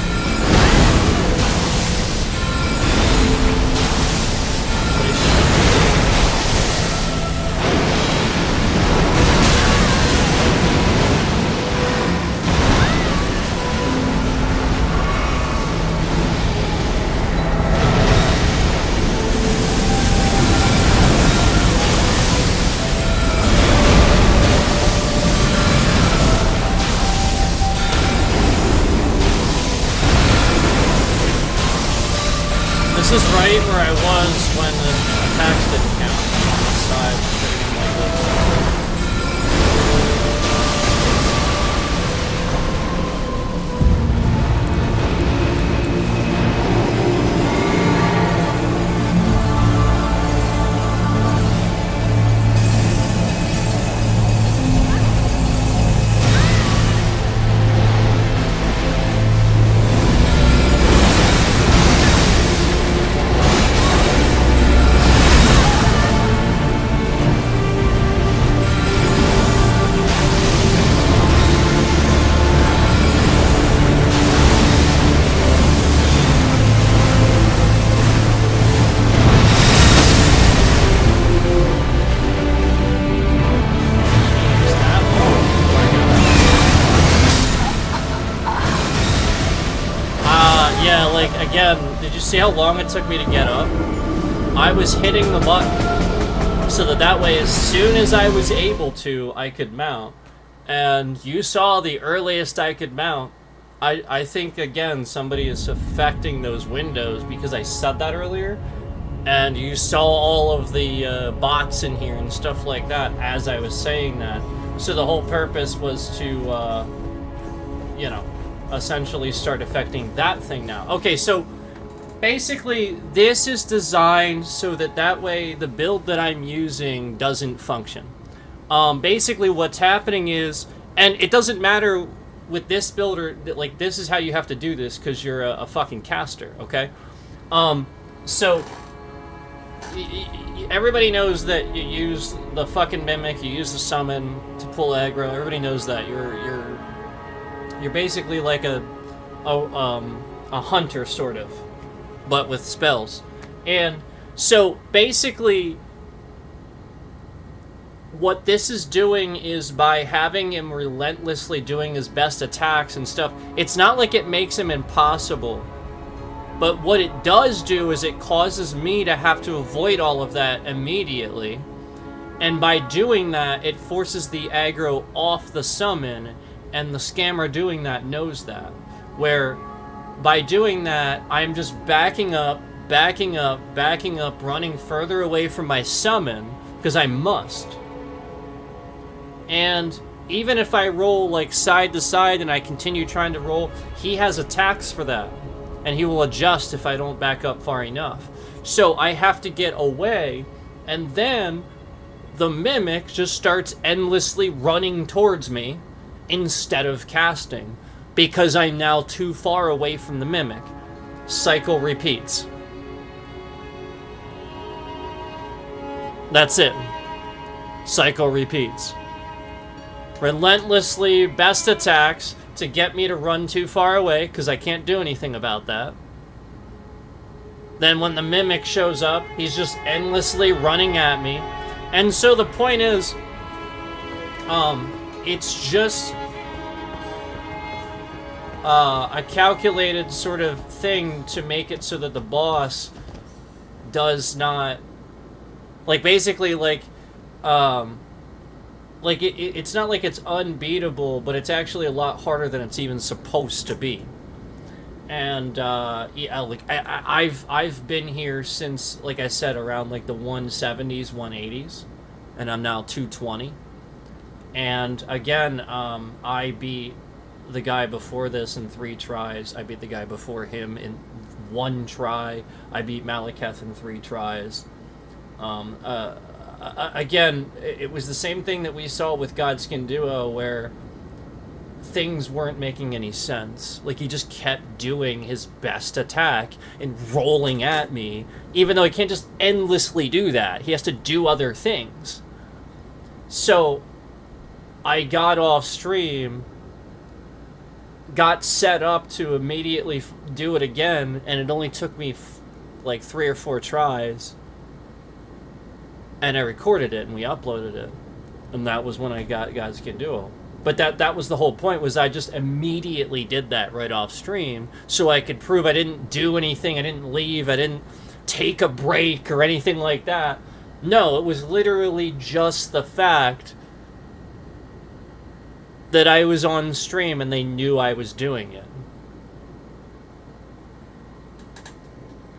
This is right where I was when the attacks didn't count. On the side, like this. Again, did you see how long it took me to get up? I was hitting the button so that way as soon as I was able to, I could mount. And you saw the earliest I could mount. I think, again, somebody is affecting those windows because I said that earlier. And you saw all of the bots in here and stuff like that as I was saying that. So the whole purpose was to, you know, essentially start affecting that thing now. Okay, so Basically, this is designed so that way the build that I'm using doesn't function. Basically, what's happening is, and it doesn't matter with this build or like this is how you have to do this because you're a fucking caster, okay? So everybody knows that you use the fucking mimic, you use the summon to pull aggro. Everybody knows that you're basically like a hunter sort of, but with spells. And so basically what this is doing is by having him relentlessly doing his best attacks and stuff, it's not like it makes him impossible. But what it does do is it causes me to have to avoid all of that immediately. And by doing that, it forces the aggro off the summon, and the scammer doing that knows that. Where, by doing that, I'm just backing up, running further away from my summon, because I must. And even if I roll like side to side and I continue trying to roll, he has attacks for that. And he will adjust if I don't back up far enough. So I have to get away, and then the mimic just starts endlessly running towards me instead of casting, because I'm now too far away from the mimic. Cycle repeats. That's it. Cycle repeats. Relentlessly best attacks to get me to run too far away, because I can't do anything about that. Then when the mimic shows up, he's just endlessly running at me. And so the point is, it's just a calculated sort of thing to make it so that the boss does not, like, basically, like, it's not like it's unbeatable, but it's actually a lot harder than it's even supposed to be. And yeah, like I've been here since, like I said, around like the 170s, 180s, and I'm now 220. And again, I beat the guy before this in 3 tries. I beat the guy before him in 1 try. I beat Malekith in 3 tries. Again, it was the same thing that we saw with Godskin Duo, where things weren't making any sense. Like, he just kept doing his best attack and rolling at me, even though he can't just endlessly do that. He has to do other things. So, I got off stream, got set up to immediately do it again, and it only took me like 3 or 4 tries. And I recorded it, and we uploaded it. And that was when I got Godskin Duo. But that was the whole point, was I just immediately did that right off stream, so I could prove I didn't do anything, I didn't leave, I didn't take a break or anything like that. No, it was literally just the fact that I was on stream and they knew I was doing it.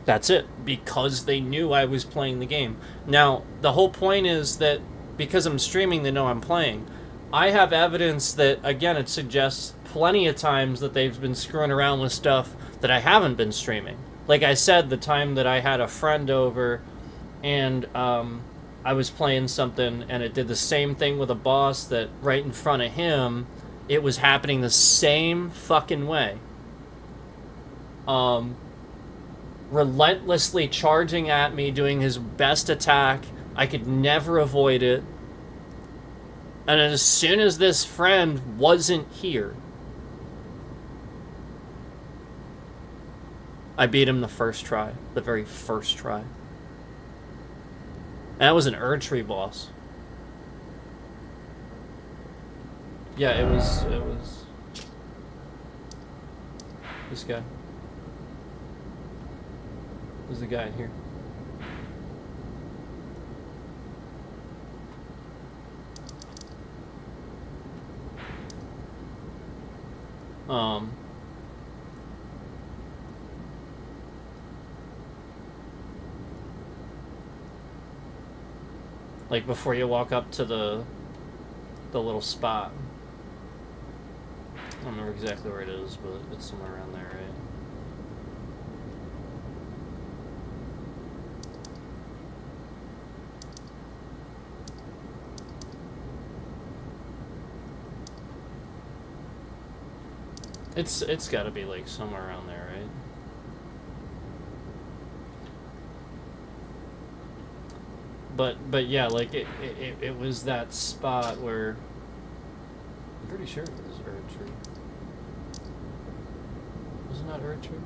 That's it, because they knew I was playing the game. Now, the whole point is that because I'm streaming, they know I'm playing. I have evidence that, again, it suggests plenty of times that they've been screwing around with stuff that I haven't been streaming. Like I said, the time that I had a friend over and I was playing something and it did the same thing with a boss that right in front of him, it was happening the same fucking way. Relentlessly charging at me, doing his best attack. I could never avoid it. And as soon as this friend wasn't here, I beat him the first try. The very first try. And that was an Erdtree boss. Yeah, it was this guy. Who's the guy in here? Like before you walk up to the little spot. I don't remember exactly where it is, but it's somewhere around there, right? It's got to be like somewhere around there, right? But yeah, like it was that spot where I'm pretty sure it was Erdtree. Wasn't that Erdtree?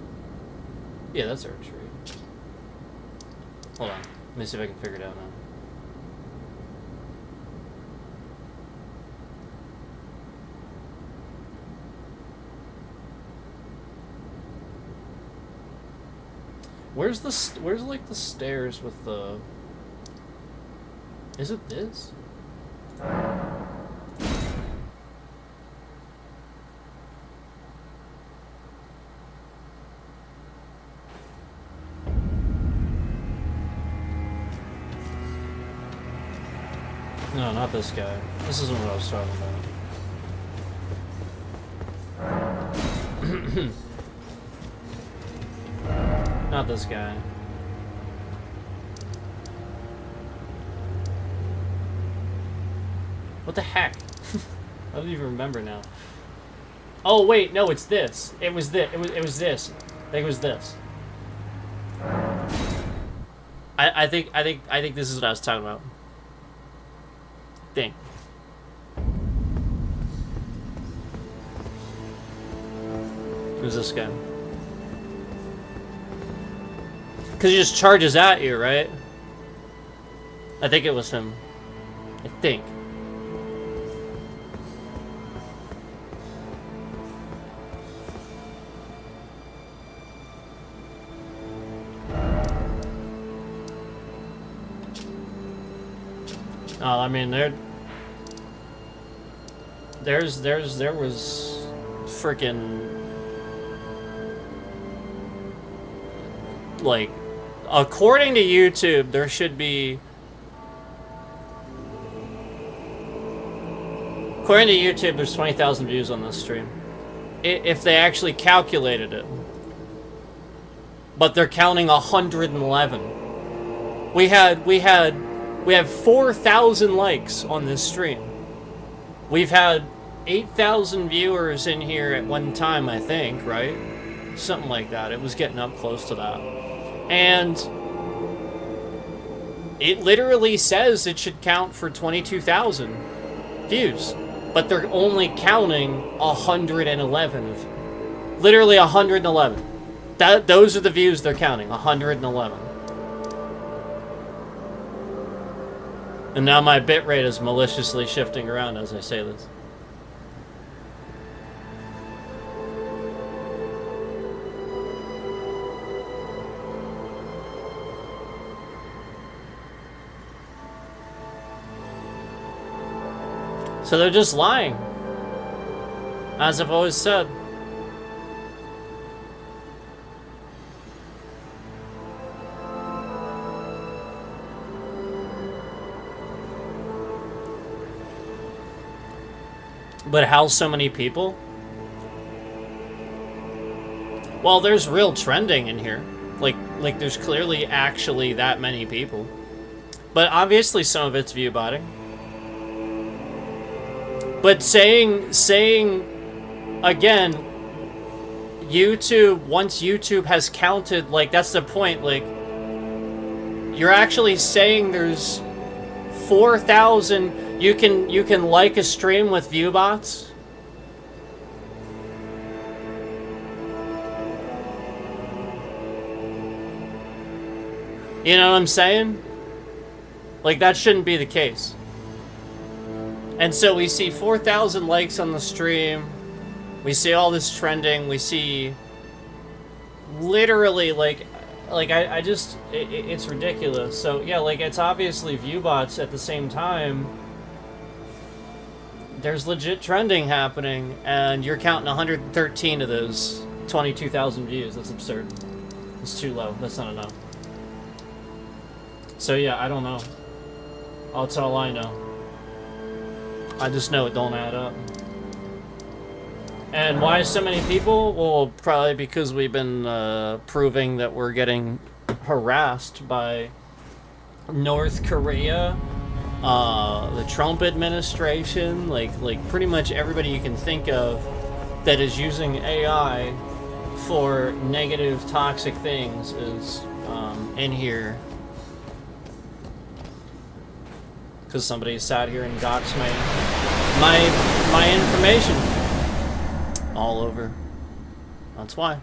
Yeah, that's Erdtree. Hold on, let me see if I can figure it out now. Where's like the stairs with the... Is it this? No, not this guy. This isn't what I was talking about. Not this guy. What the heck? I don't even remember now. Oh wait, no, it's this. It was this. It was this. I think it was this. I think this is what I was talking about. Thing. Who's this guy? Because he just charges at you, right? I think it was him. I think. Oh, I mean, there was freaking, like, according to YouTube, there should be, according to YouTube, there's 20,000 views on this stream, if they actually calculated it, but they're counting 111. We have 4,000 likes on this stream. We've had 8,000 viewers in here at one time, I think, right? Something like that. It was getting up close to that. And it literally says it should count for 22,000 views. But they're only counting 111. Literally 111. Those are the views they're counting, 111. And now my bitrate is maliciously shifting around as I say this. So they're just lying. As I've always said. But how so many people? Well, there's real trending in here. Like there's clearly actually that many people. But obviously some of it's view botting. But saying again, YouTube, once YouTube has counted, like, that's the point, like, you're actually saying there's 4,000. You can like a stream with view bots. You know what I'm saying? Like, that shouldn't be the case. And so we see 4,000 likes on the stream. We see all this trending. We see literally I just it's ridiculous. So yeah, like, it's obviously view bots. At the same time, there's legit trending happening, and you're counting 113 of those 22,000 views. That's absurd. It's too low. That's not enough. So yeah, I don't know. That's all I know. I just know it don't add up. And why so many people? Well, probably because we've been proving that we're getting harassed by North Korea, the Trump administration, like pretty much everybody you can think of that is using AI for negative, toxic things is in here. Because somebody sat here and doxed my information all over. That's why.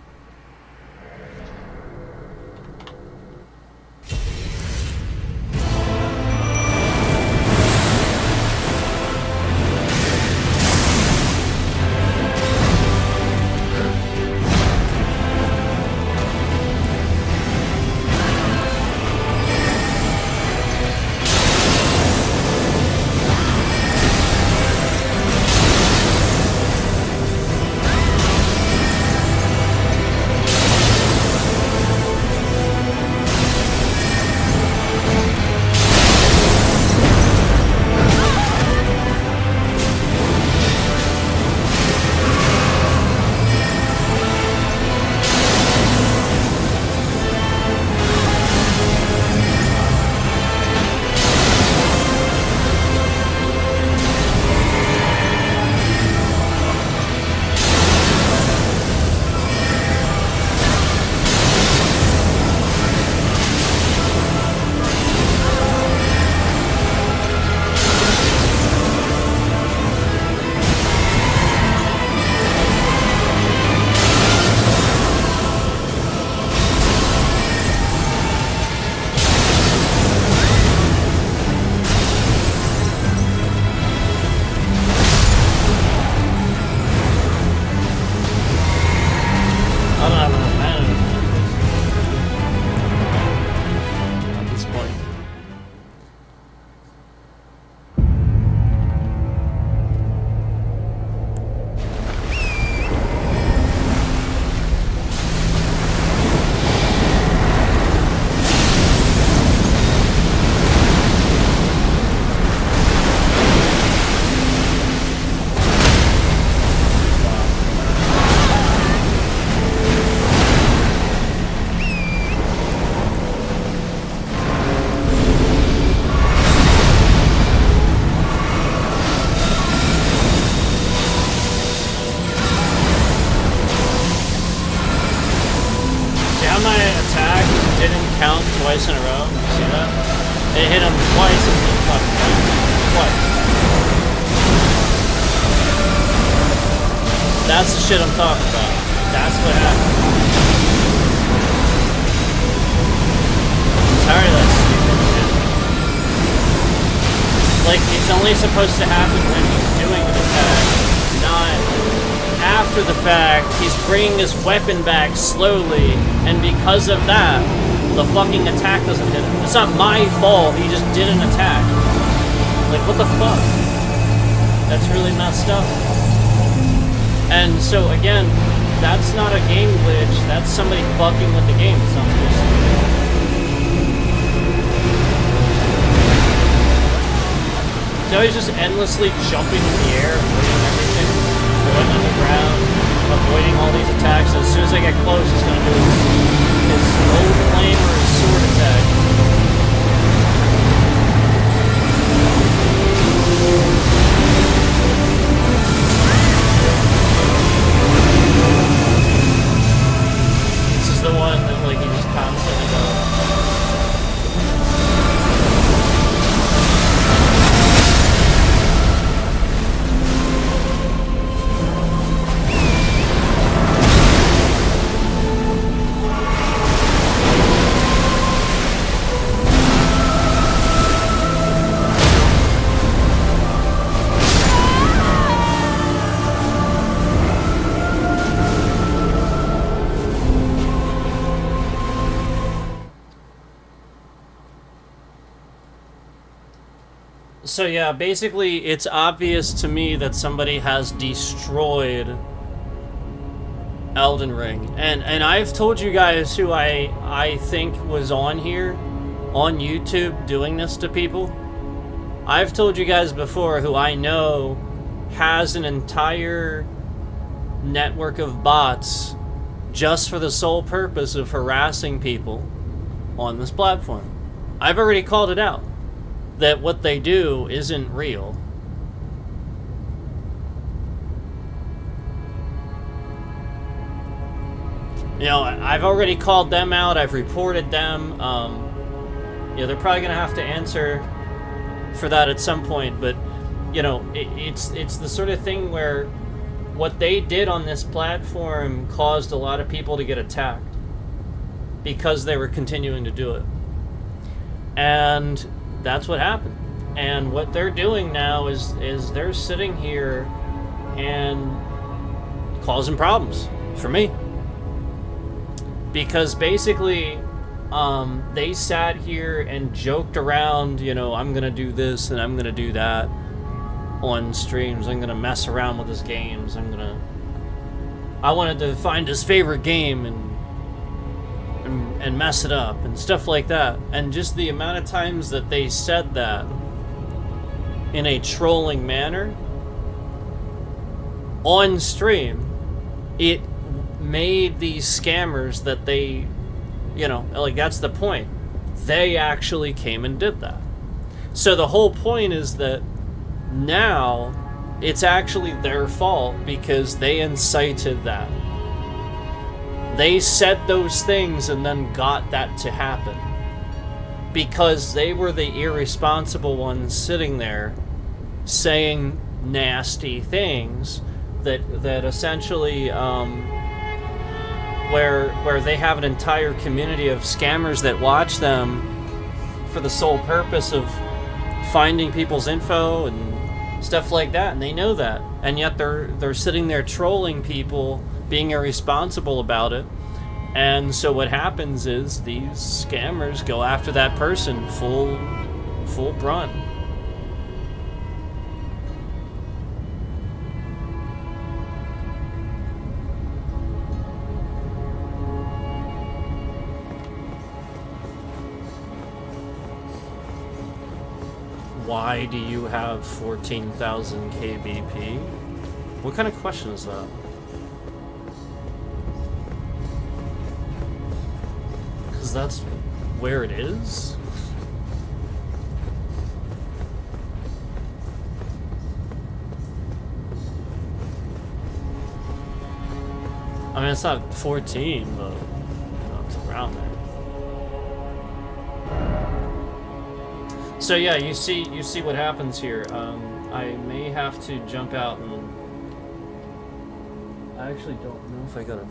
Twice in a row. See that? It hit him twice and he fucking got him. Twice. That's the shit I'm talking about. That's what happened. I'm tired of that stupid shit. Like, it's only supposed to happen when he's doing an attack, not after the fact. He's bringing his weapon back slowly, and because of that, the fucking attack doesn't hit him. It's not my fault, he just did an attack. Like, what the fuck? That's really messed up. And so, again, that's not a game glitch, that's somebody fucking with the game. It's not supposed to be. So he's just endlessly jumping in the air, avoiding everything, going underground, avoiding all these attacks. As soon as I get close, he's gonna do his old flame or his sword attack. This is the one that, like, he just constantly goes. So yeah, basically it's obvious to me that somebody has destroyed Elden Ring. And I've told you guys who I think was on here, on YouTube, doing this to people. I've told you guys before who I know has an entire network of bots just for the sole purpose of harassing people on this platform. I've already called it out, that what they do isn't real. You know, I've already called them out. I've reported them. You know, they're probably gonna have to answer for that at some point. But you know, it's the sort of thing where what they did on this platform caused a lot of people to get attacked because they were continuing to do it, and that's what happened. And what they're doing now is they're sitting here and causing problems for me. Because basically, they sat here and joked around, you know, I'm gonna do this and I'm gonna do that on streams. I'm gonna mess around with his games. I wanted to find his favorite game and mess it up and stuff like that. And just the amount of times that they said that in a trolling manner on stream, it made these scammers that they, you know, like, that's the point. They actually came and did that. So the whole point is that now it's actually their fault because they incited that. They said those things and then got that to happen. Because they were the irresponsible ones sitting there saying nasty things that essentially where they have an entire community of scammers that watch them for the sole purpose of finding people's info and stuff like that, and they know that, and yet they're sitting there trolling people, being irresponsible about it. And so what happens is these scammers go after that person full brunt. Why do you have 14,000 kbp? What kind of question is that? Because that's where it is? I mean, it's not 14, but you know, it's around there. So yeah, you see what happens here. I may have to jump out and... I actually don't know if I got a...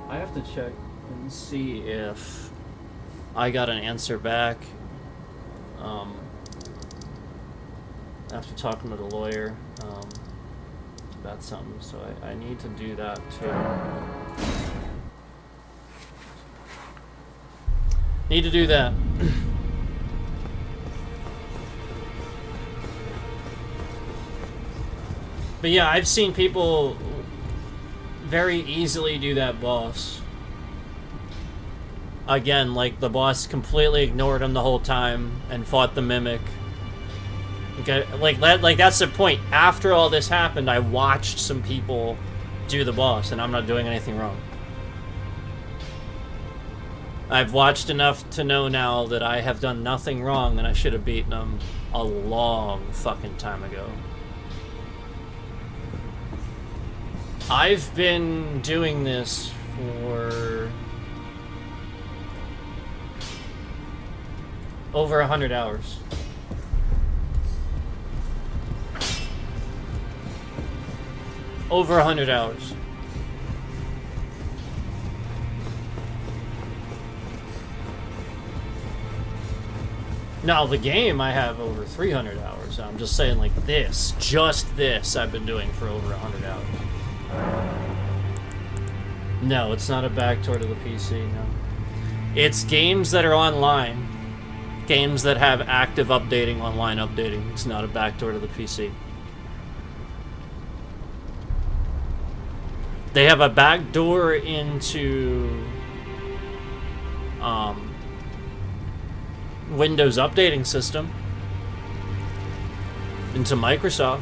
I have to check and see if I got an answer back after talking to the lawyer about something, so I need to do that too. Need to do that. But yeah, I've seen people very easily do that boss. Again, like, the boss completely ignored him the whole time and fought the mimic. Okay, like that's the point. After all this happened, I watched some people do the boss, and I'm not doing anything wrong. I've watched enough to know now that I have done nothing wrong, and I should have beaten him a long fucking time ago. I've been doing this for over 100 hours. Over 100 hours. Now, the game, I have over 300 hours. I'm just saying, like, this, just this, I've been doing for over 100 hours. No, it's not a backdoor to the PC, no. It's games that are online. Games that have active updating, online updating. It's not a backdoor to the PC. They have a backdoor into Windows updating system, into Microsoft.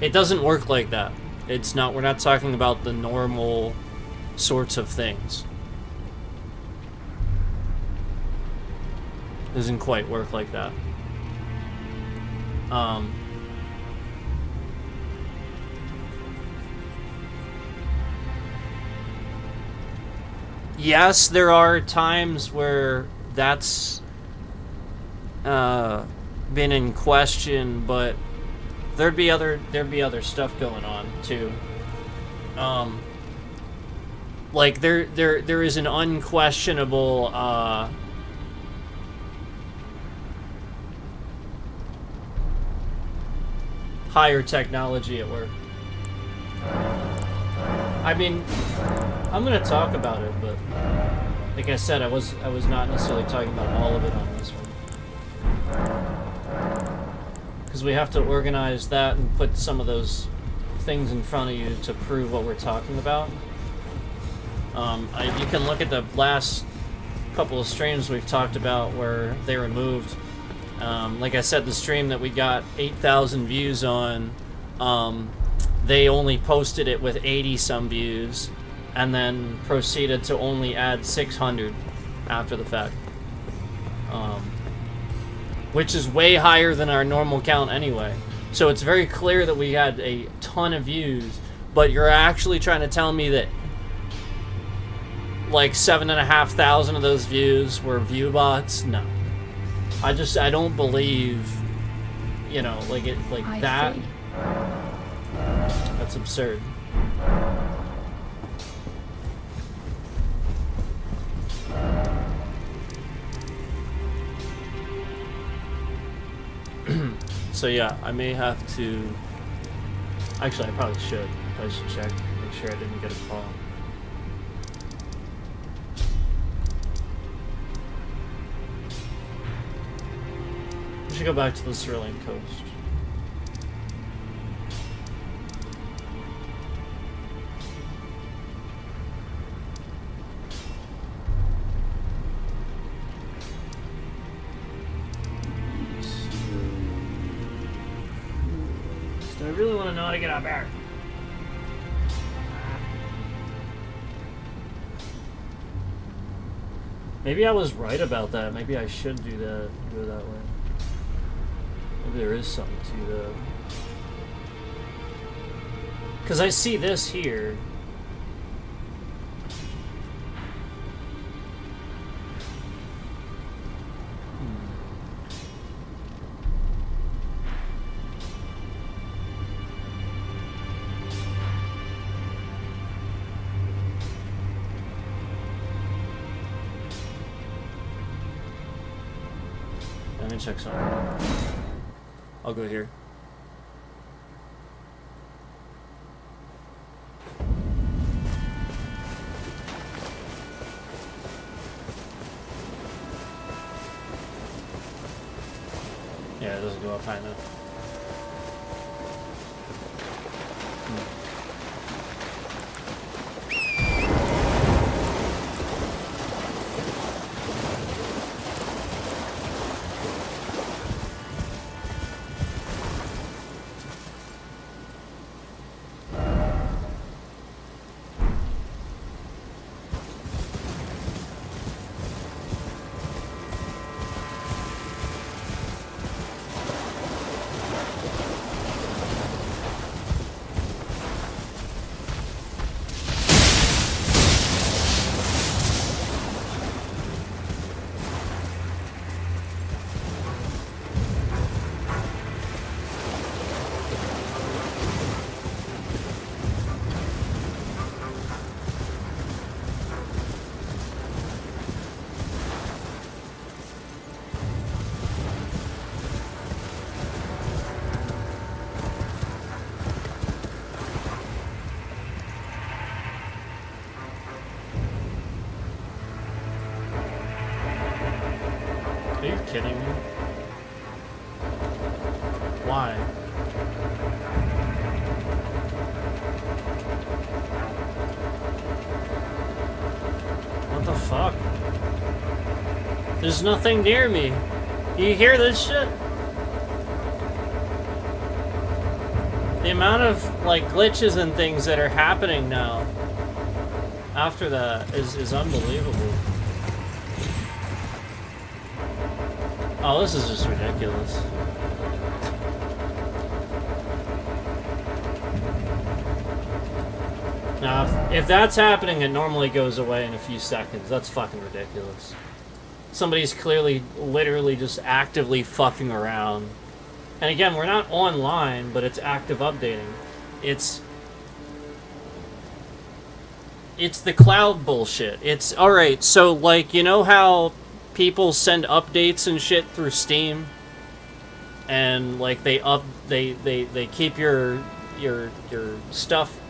It doesn't work like that. It's not, we're not talking about the normal sorts of things. doesn't quite work like that. Yes, there are times where that's been in question, but there'd be other stuff going on too. Like there is an unquestionable higher technology at work. I mean, I'm gonna talk about it, but like I said, I was not necessarily talking about all of it on this one, because we have to organize that and put some of those things in front of you to prove what we're talking about. You can look at the last couple of streams we've talked about where they removed, like I said, the stream that we got 8,000 views on, they only posted it with 80 some views and then proceeded to only add 600 after the fact, which is way higher than our normal count anyway. So it's very clear that we had a ton of views, but you're actually trying to tell me that like 7,500 of those views were view bots? No. I don't believe, you know, like it, like I that. See. That's absurd. So yeah, I may have to. Actually, I probably should. I should check, make sure I didn't get a call. We should go back to the Cerulean coast. I really want to know how to get out there. Maybe I was right about that. Maybe I should do that. Go that way. Maybe there is something to that. Because I see this here. Let me check something. I'll go here. Yeah, it doesn't go up high enough. Are you kidding me? Why? What the fuck? There's nothing near me. You hear this shit? The amount of, like, glitches and things that are happening now after that is unbelievable. Oh, this is just ridiculous. Now, if that's happening, it normally goes away in a few seconds. That's fucking ridiculous. Somebody's clearly, literally just actively fucking around. And again, we're not online, but it's active updating. It's the cloud bullshit. It's, alright, so, like, you know how people send updates and shit through Steam? And, like, they keep your stuff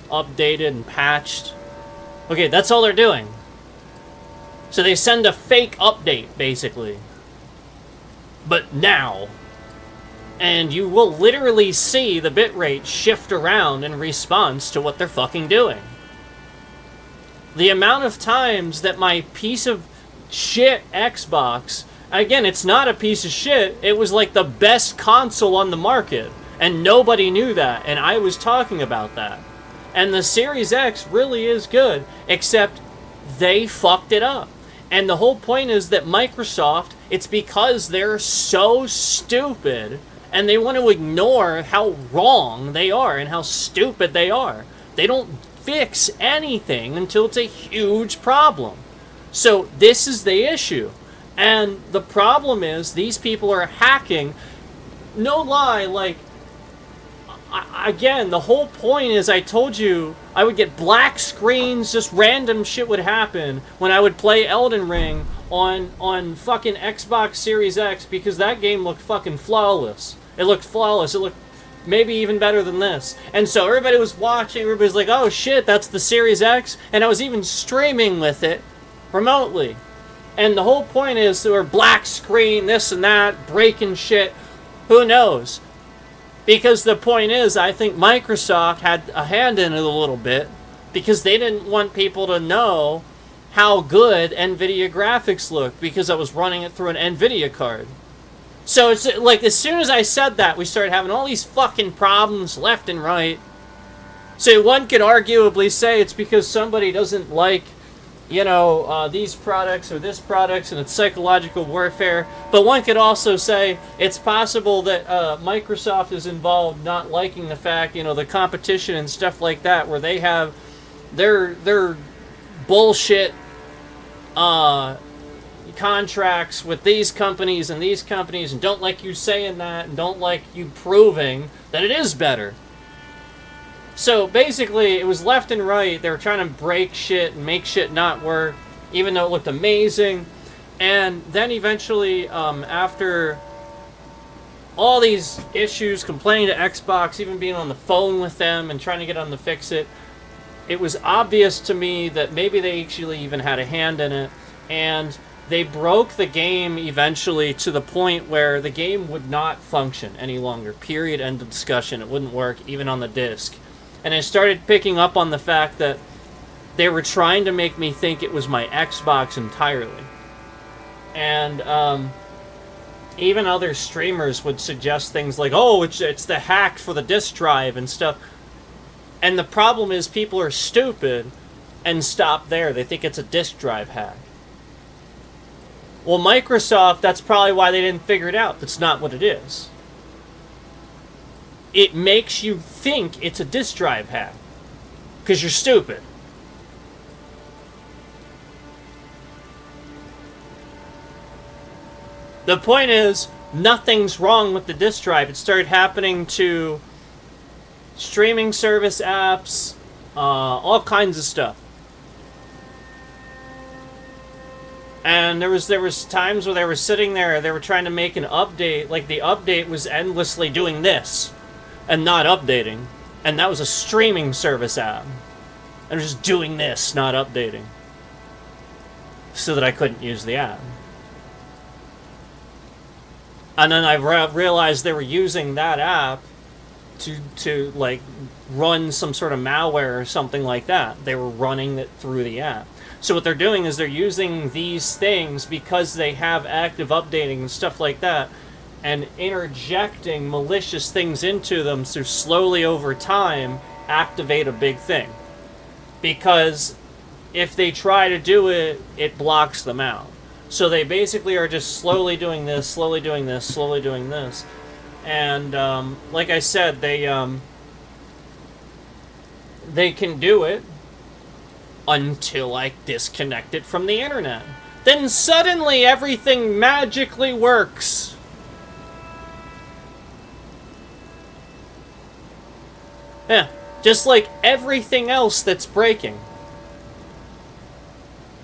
updated and patched. Okay, that's all they're doing. So they send a fake update, basically. But now. And you will literally see the bitrate shift around in response to what they're fucking doing. The amount of times that my piece of shit Xbox... Again, it's not a piece of shit. It was like the best console on the market. And nobody knew that. And I was talking about that. And the Series X really is good, except they fucked it up. And the whole point is that Microsoft, it's because they're so stupid, and they want to ignore how wrong they are and how stupid they are. They don't fix anything until it's a huge problem. So this is the issue. And the problem is these people are hacking. No lie, like, again, the whole point is I told you I would get black screens, just random shit would happen when I would play Elden Ring on fucking Xbox Series X because that game looked fucking flawless. It looked flawless. It looked maybe even better than this. And so everybody was watching, everybody's like, oh shit, that's the Series X. And I was even streaming with it remotely. And the whole point is there were black screen, this and that, breaking shit. Who knows? Because the point is, I think Microsoft had a hand in it a little bit because they didn't want people to know how good NVIDIA graphics looked because I was running it through an NVIDIA card. So it's like as soon as I said that, we started having all these fucking problems left and right. So one could arguably say it's because somebody doesn't like, you know, these products or this products and it's psychological warfare. But one could also say it's possible that Microsoft is involved not liking the fact, you know, the competition and stuff like that where they have their bullshit contracts with these companies and don't like you saying that and don't like you proving that it is better. So basically, it was left and right. They were trying to break shit and make shit not work, even though it looked amazing. And then eventually, after all these issues, complaining to Xbox, even being on the phone with them and trying to get them to fix it, it was obvious to me that maybe they actually even had a hand in it. And they broke the game eventually to the point where the game would not function any longer. Period. End of discussion. It wouldn't work, even on the disc. And I started picking up on the fact that they were trying to make me think it was my Xbox entirely. And even other streamers would suggest things like, oh, it's the hack for the disk drive and stuff. And the problem is people are stupid and stop there. They think it's a disk drive hack. Well, Microsoft, that's probably why they didn't figure it out. That's not what it is. It makes you think it's a disk drive hack. Because you're stupid. The point is, nothing's wrong with the disk drive. It started happening to streaming service apps, all kinds of stuff. And there was times where they were sitting there, they were trying to make an update, like the update was endlessly doing this and not updating. And that was a streaming service app. And it was just doing this, not updating. So that I couldn't use the app. And then I realized they were using that app to like run some sort of malware or something like that. They were running it through the app. So what they're doing is they're using these things because they have active updating and stuff like that and interjecting malicious things into them to slowly over time activate a big thing. Because if they try to do it, it blocks them out. So they basically are just slowly doing this, slowly doing this, slowly doing this. And like I said, they can do it until I disconnect it from the internet. Then suddenly everything magically works. Yeah, just like everything else that's breaking.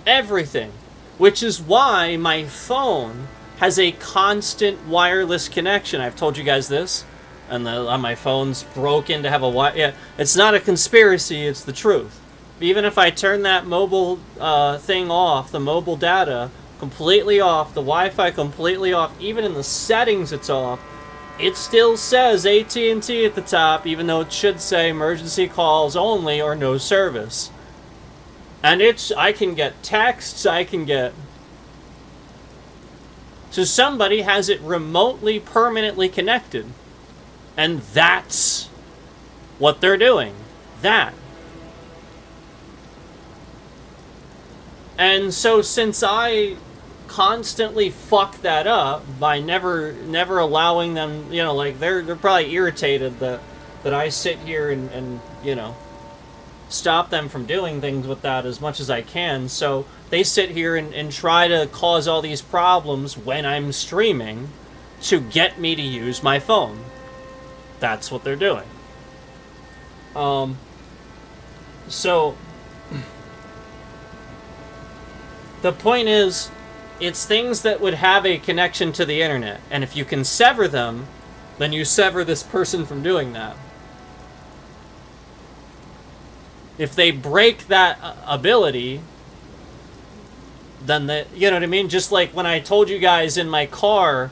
Everything. Which is why my phone has a constant wireless connection. I've told you guys this. And my phone's broken to have a yeah, it's not a conspiracy, it's the truth. Even if I turn that mobile thing off, the mobile data completely off, the Wi-Fi completely off, even in the settings it's off, it still says AT&T at the top, even though it should say emergency calls only or no service. And I can get texts, I can get... So somebody has it remotely, permanently connected. And that's what they're doing. That. And so since I constantly fuck that up by never allowing them, you know, like they're probably irritated that I sit here and you know, stop them from doing things with that as much as I can. So they sit here and try to cause all these problems when I'm streaming to get me to use my phone. That's what they're doing. So the point is, it's things that would have a connection to the internet, and if you can sever them, then you sever this person from doing that. If they break that ability, then you know what I mean? Just like when I told you guys in my car,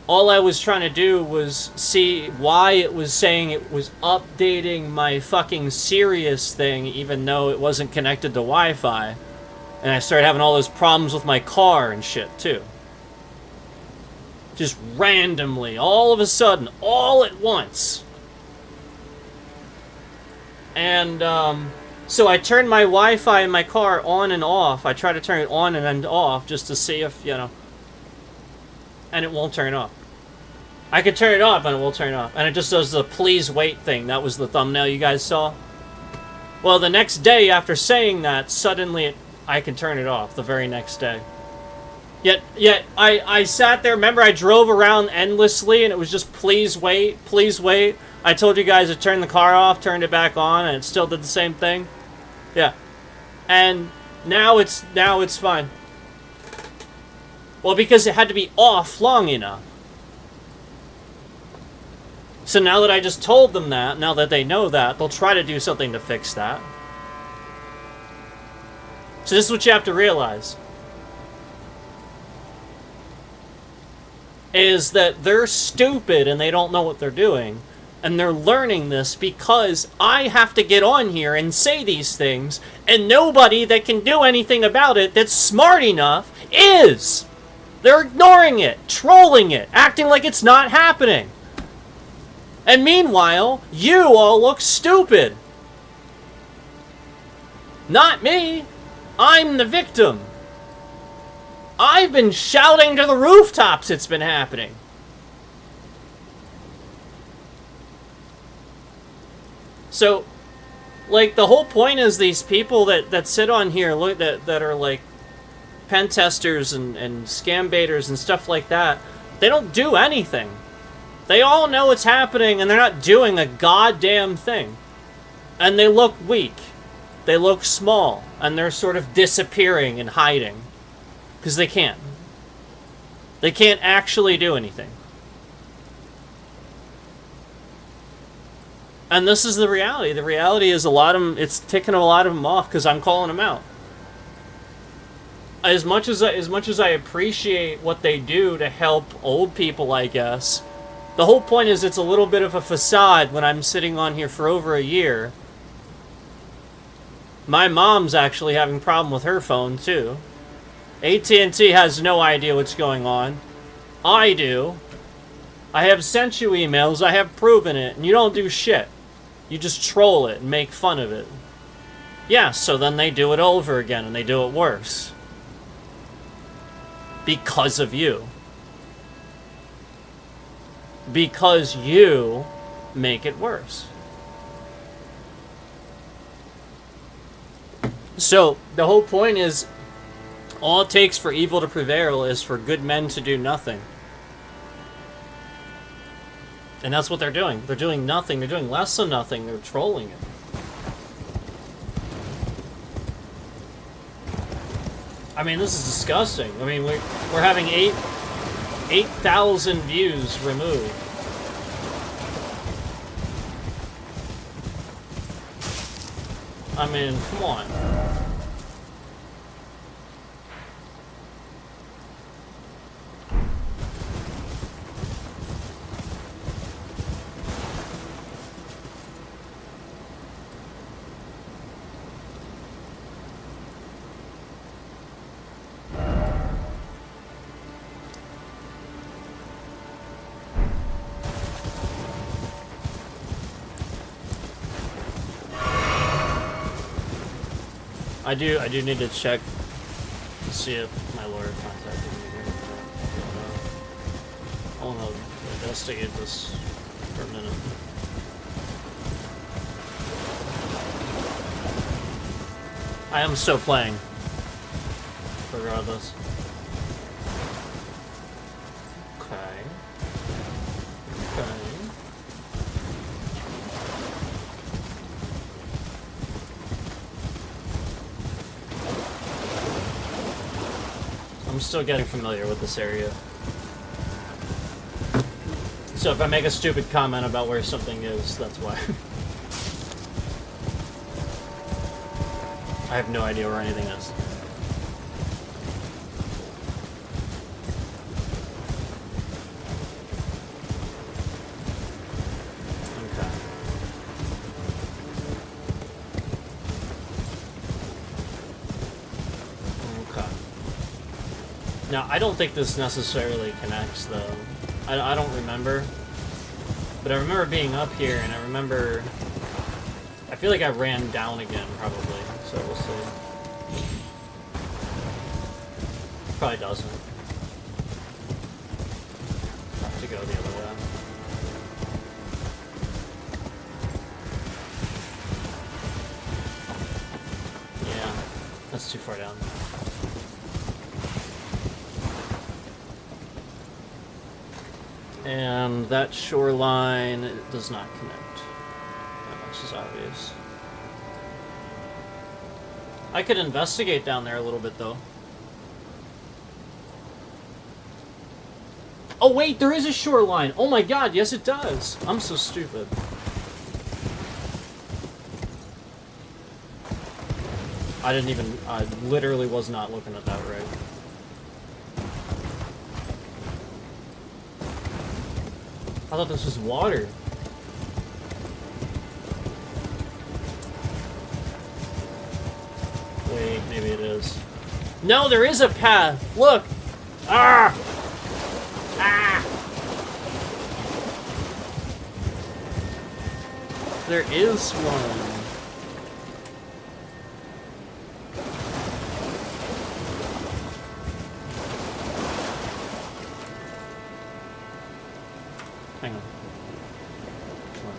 all I was trying to do was see why it was saying it was updating my fucking Sirius thing, even though it wasn't connected to Wi-Fi. And I started having all those problems with my car and shit, too. Just randomly, all of a sudden, all at once. And, so I turned my Wi-Fi in my car on and off. I try to turn it on and then off just to see if, you know... And it won't turn off. I could turn it off, and it won't turn off. And it just does the please wait thing. That was the thumbnail you guys saw. Well, the next day after saying that, suddenly I can turn it off the very next day. Yet I sat there. Remember, I drove around endlessly, and it was just please wait, please wait. I told you guys to turn the car off, turned it back on, and it still did the same thing. Yeah. And now it's fine. Well, because it had to be off long enough. So now that I just told them that, now that they know that, they'll try to do something to fix that. So this is what you have to realize. Is that they're stupid and they don't know what they're doing. And they're learning this because I have to get on here and say these things, and nobody that can do anything about it that's smart enough is. They're ignoring it, trolling it, acting like it's not happening. And meanwhile, you all look stupid. Not me. I'm the victim. I've been shouting to the rooftops it's been happening. So, like, the whole point is these people that sit on here, look, that are like pen testers and scam baiters and stuff like that, they don't do anything. They all know what's happening and they're not doing a goddamn thing. And they look weak. They look small. And they're sort of disappearing and hiding. Because they can't. They can't actually do anything. And this is the reality. The reality is a lot of them, it's ticking a lot of them off because I'm calling them out. As much as I appreciate what they do to help old people, I guess, the whole point is it's a little bit of a facade when I'm sitting on here for over a year. My mom's actually having a problem with her phone, too. AT&T has no idea what's going on. I do. I have sent you emails, I have proven it, and you don't do shit. You just troll it and make fun of it. Yeah, so then they do it over again, and they do it worse. Because of you. Because you make it worse. So, the whole point is, all it takes for evil to prevail is for good men to do nothing. And that's what they're doing. They're doing nothing. They're doing less than nothing. They're trolling it. I mean, this is disgusting. I mean, we're having 8,000 views removed. I mean, come on. I do need to check to see if my lawyer contacted me here. I want to investigate this for a minute. I am still playing, regardless. Okay. Okay. I'm still getting familiar with this area. So if I make a stupid comment about where something is, that's why. I have no idea where anything is. Now, I don't think this necessarily connects, though. I don't remember. But I remember being up here, and I remember... I feel like I ran down again, probably. So we'll see. Probably doesn't. Have to go the other way. Yeah, that's too far down. And that shoreline, it does not connect. That much is obvious. I could investigate down there a little bit, though. Oh, wait, there is a shoreline! Oh my god, yes it does! I'm so stupid. I literally was not looking at that right. I thought this was water. Wait, maybe it is. No, there is a path! Look! Ah! Ah! There is one. Hang on. Come on.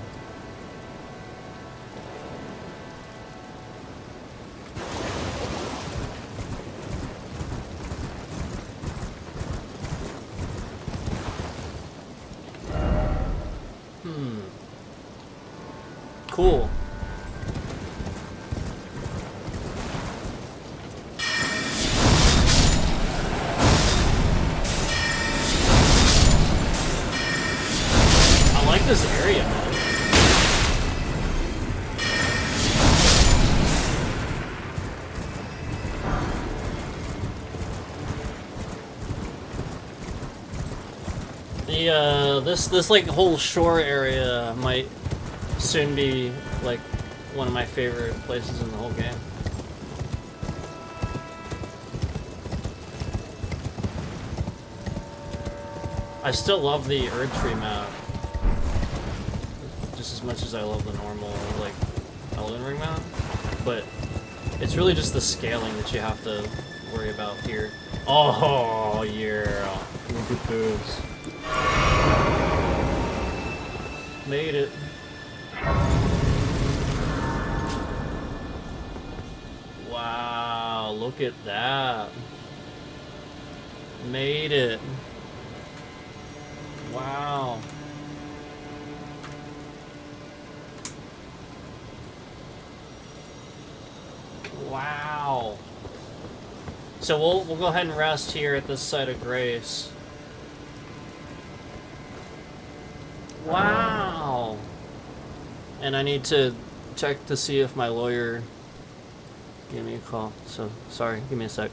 Cool. I like this area, man. This like whole shore area might soon be like one of my favorite places in the whole game. I still love the Erdtree map just as much as I love the normal like Elden Ring map, but it's really just the scaling that you have to worry about here. Oh, yeah. Look at this. Made it. Wow, look at that. Made it. Wow. Wow. So we'll go ahead and rest here at this site of grace. Wow. And I need to check to see if my lawyer gave me a call. So sorry, give me a sec.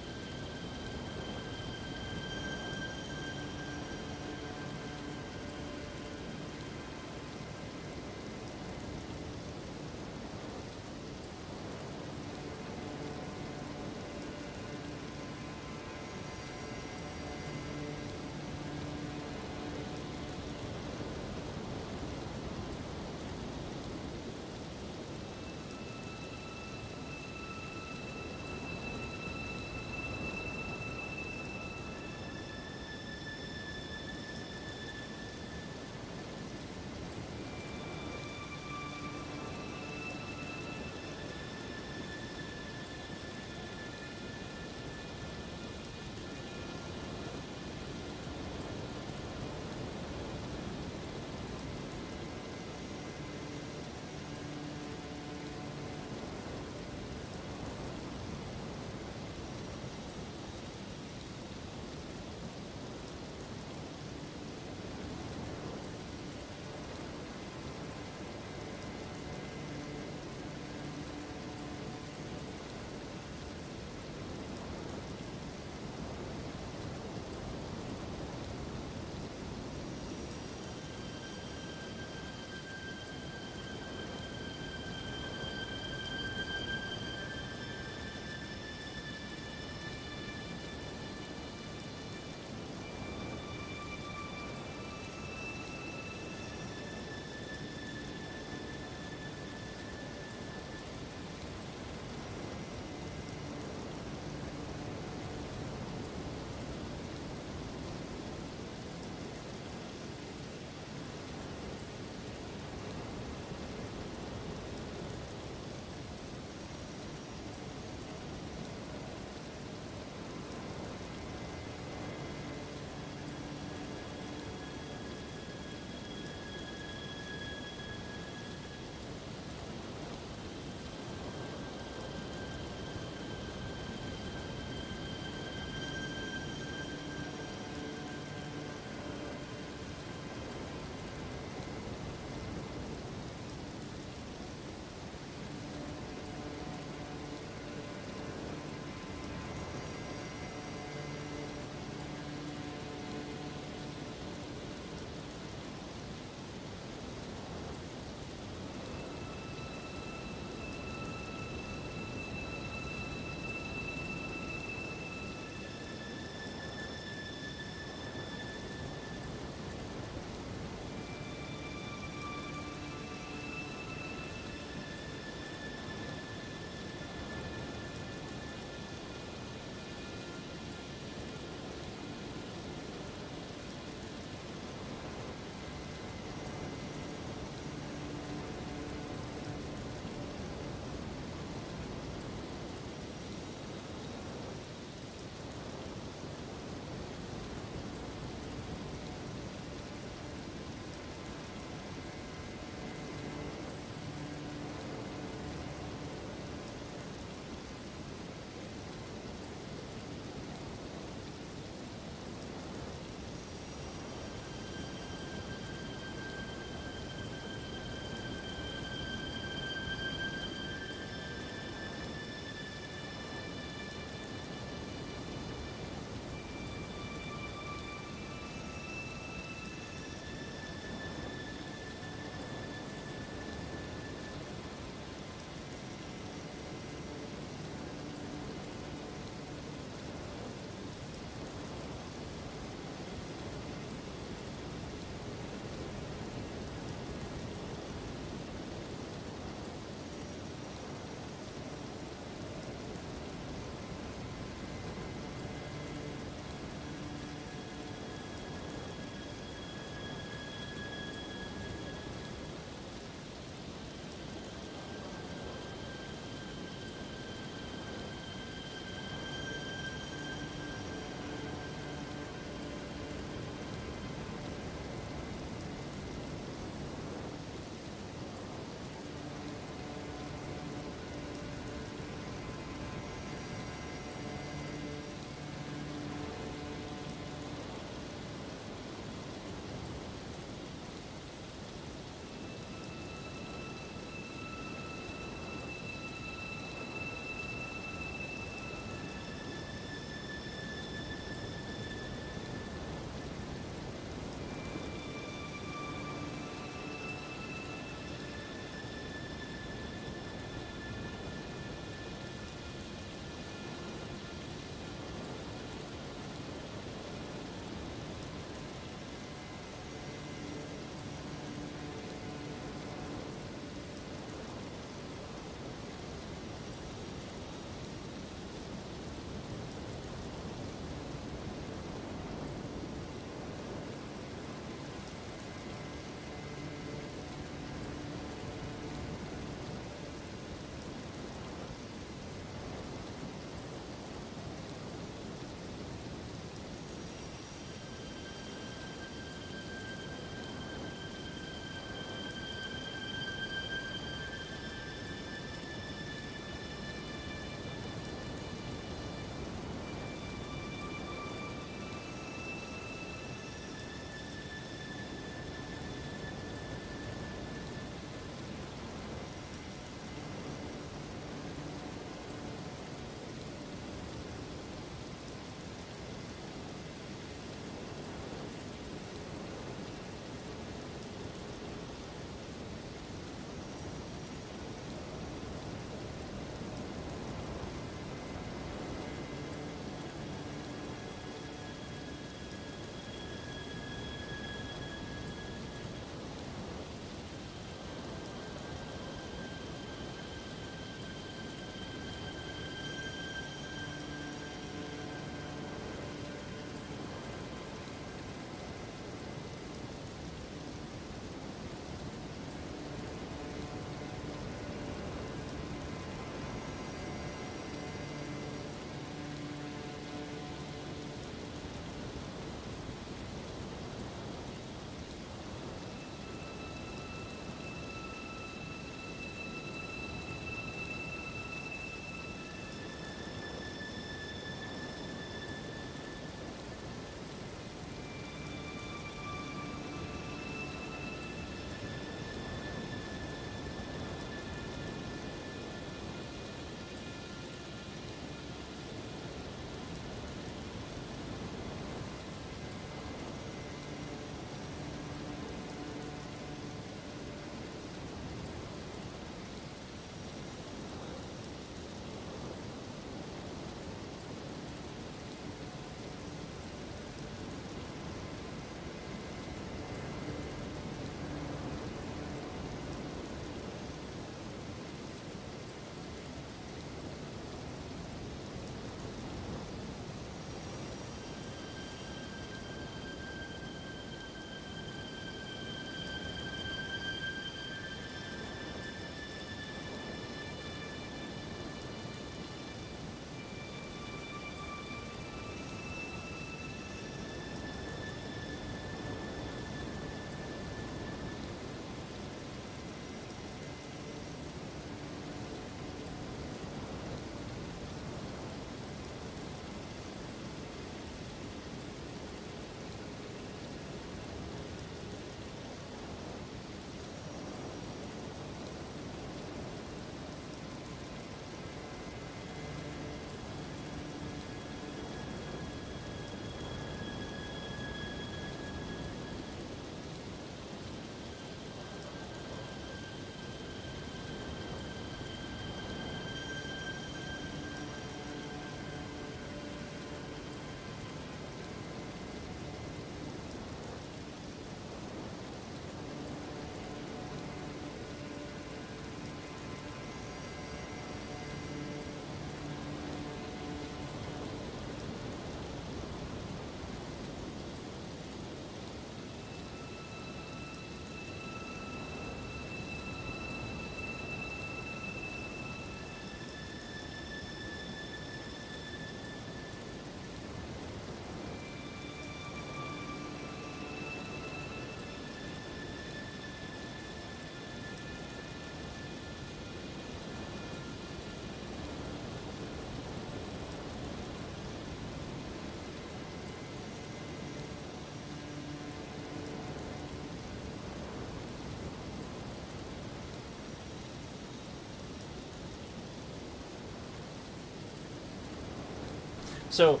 So,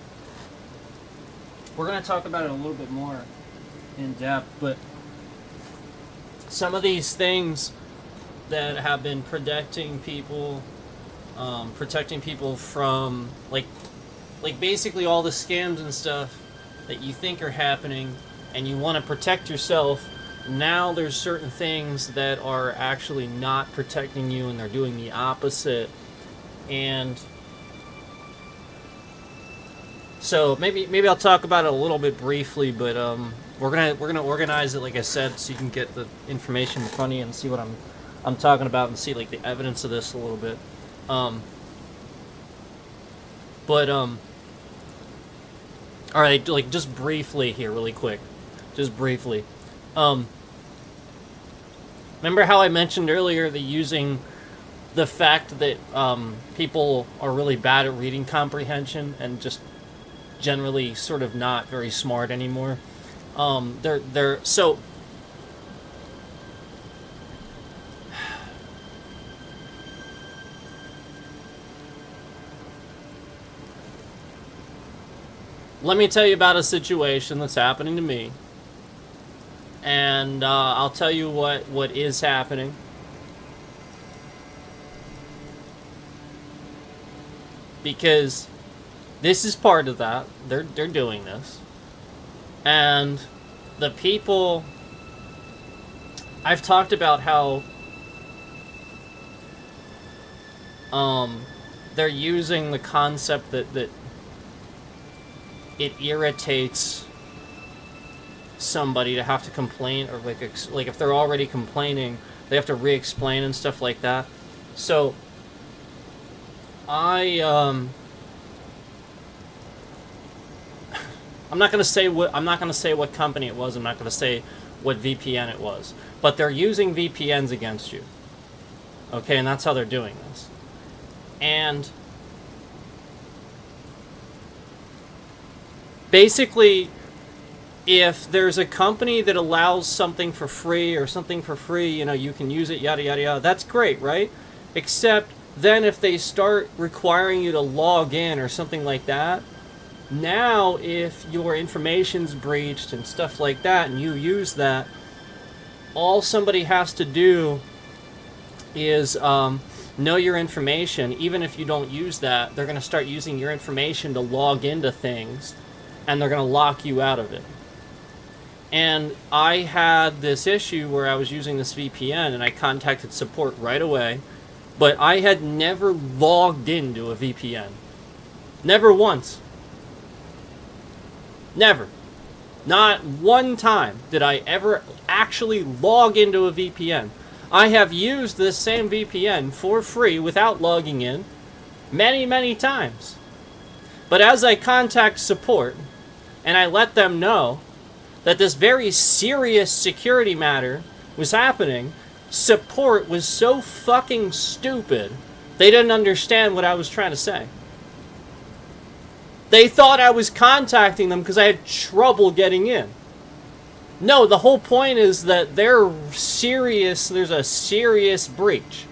we're going to talk about it a little bit more in depth, but some of these things that have been protecting people from, like basically all the scams and stuff that you think are happening, and you want to protect yourself. Now there's certain things that are actually not protecting you, and they're doing the opposite. And so maybe I'll talk about it a little bit briefly, but we're gonna organize it, like I said, so you can get the information in front of you and see what I'm talking about, and see like the evidence of this a little bit. All right, like just briefly here, really quick, just briefly. Remember how I mentioned earlier that using the fact that people are really bad at reading comprehension and just generally sort of not very smart anymore. They're so. Let me tell you about a situation that's happening to me, and I'll tell you what is happening. Because this is part of that. They're doing this. And the people, I've talked about how they're using the concept that it irritates somebody to have to complain, or like if they're already complaining, they have to re-explain and stuff like that. So I'm not gonna say what company it was. I'm not gonna say what VPN it was. But they're using VPNs against you. Okay, and that's how they're doing this. And basically, if there's a company that allows something for free, or something for free, you can use it, yada yada yada, that's great, right? Except then if they start requiring you to log in or something like that, now if your information's breached and stuff like that, and you use that, all somebody has to do is know your information. Even if you don't use that, they're going to start using your information to log into things, and they're going to lock you out of it. And I had this issue where I was using this VPN, and I contacted support right away, but I had never logged into a VPN. Never once. Never. Not one time did I ever actually log into a VPN. I have used this same VPN for free without logging in many, many times. But as I contact support, and I let them know that this very serious security matter was happening, support was so fucking stupid, they didn't understand what I was trying to say. They thought I was contacting them because I had trouble getting in. No, the whole point is that there's a serious breach.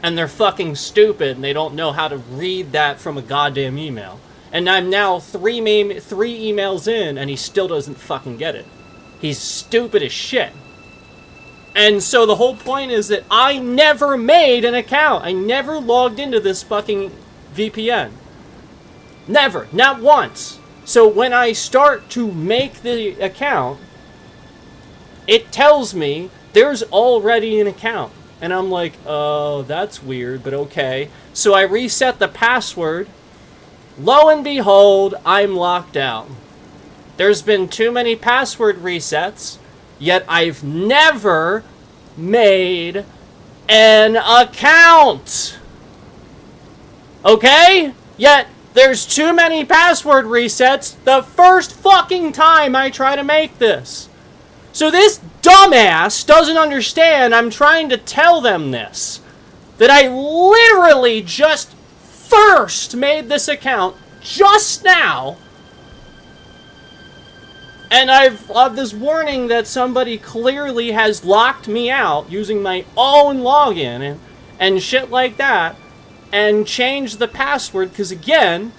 And they're fucking stupid, and they don't know how to read that from a goddamn email. And I'm now three emails in, and he still doesn't fucking get it. He's stupid as shit. And so the whole point is that I never made an account. I never logged into this fucking VPN. Never. Not once. So when I start to make the account, it tells me there's already an account. And I'm like, oh, that's weird, but okay. So I reset the password. Lo and behold, I'm locked out. There's been too many password resets, yet I've never made an account. Okay? Yet there's too many password resets the first fucking time I try to make this. So this dumbass doesn't understand I'm trying to tell them this. That I literally just first made this account just now. And I've this warning that somebody clearly has locked me out using my own login and shit like that. And changed the password because, again,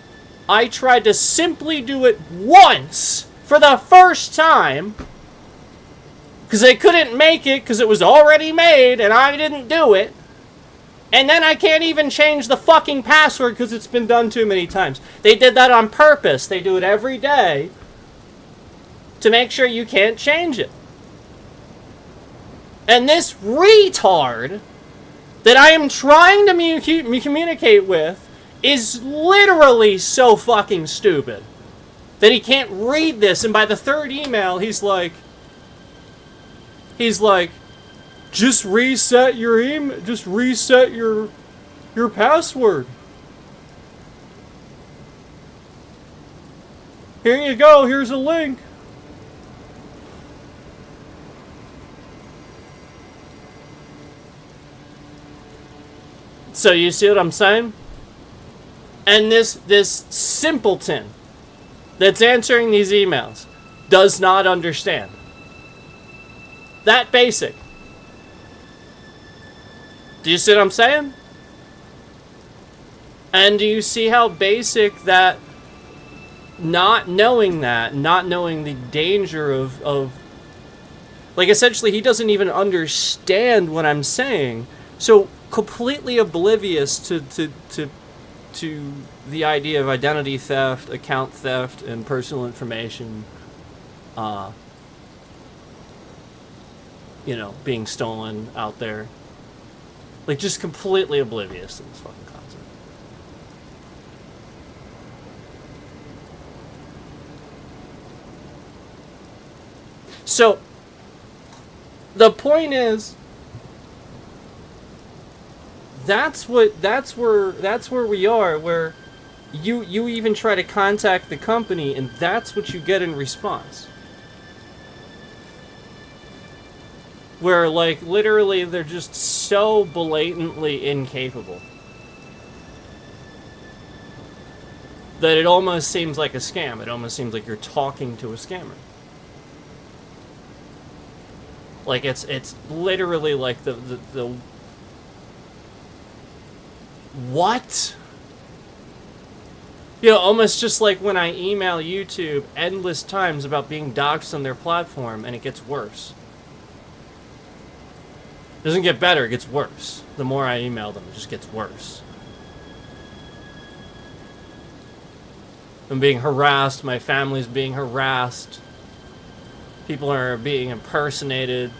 I tried to simply do it once for the first time because they couldn't make it because it was already made and I didn't do it. And then I can't even change the fucking password because it's been done too many times. They did that on purpose. They do it every day to make sure you can't change it. And this retard that I am trying to communicate with is literally so fucking stupid that he can't read this, and by the third email he's like just reset your email, just reset your password. Here you go, here's a link. So you see what I'm saying? And this simpleton that's answering these emails does not understand. That basic. Do you see what I'm saying? And do you see how basic that, not knowing the danger of like, essentially he doesn't even understand what I'm saying. So completely oblivious to the idea of identity theft, account theft, and personal information, being stolen out there. Like, just completely oblivious to this fucking concept. So, the point is, that's where we are, where you even try to contact the company and that's what you get in response. Where, like, literally they're just so blatantly incapable that it almost seems like a scam. It almost seems like you're talking to a scammer. Like, it's literally like the what? Almost just like when I email YouTube endless times about being doxxed on their platform, and it gets worse. It doesn't get better, it gets worse. The more I email them, it just gets worse. I'm being harassed, my family's being harassed, people are being impersonated,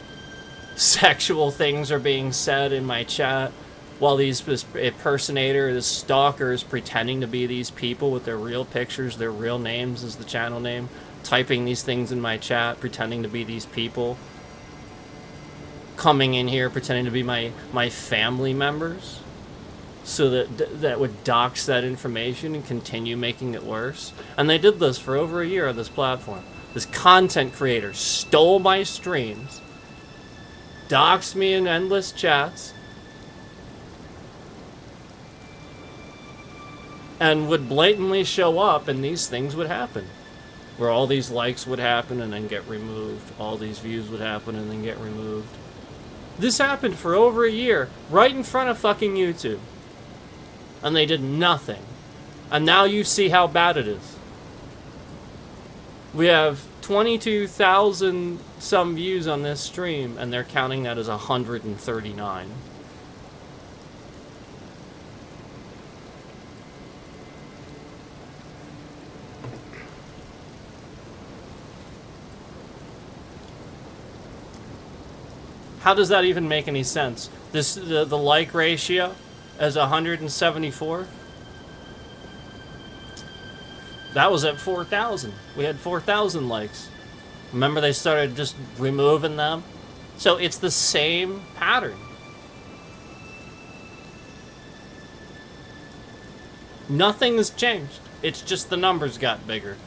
sexual things are being said in my chat, while this impersonator, this stalker, is pretending to be these people with their real pictures, their real names as the channel name, typing these things in my chat, pretending to be these people, coming in here pretending to be my family members, so that would dox that information and continue making it worse. And they did this for over a year on this platform. This content creator stole my streams, doxed me in endless chats, and would blatantly show up, and these things would happen. Where all these likes would happen and then get removed. All these views would happen and then get removed. This happened for over a year, right in front of fucking YouTube. And they did nothing. And now you see how bad it is. We have 22,000 some views on this stream, and they're counting that as 139. How does that even make any sense? The like ratio as 174? That was at 4,000. We had 4,000 likes. Remember, they started just removing them? So it's the same pattern. Nothing has changed. It's just the numbers got bigger.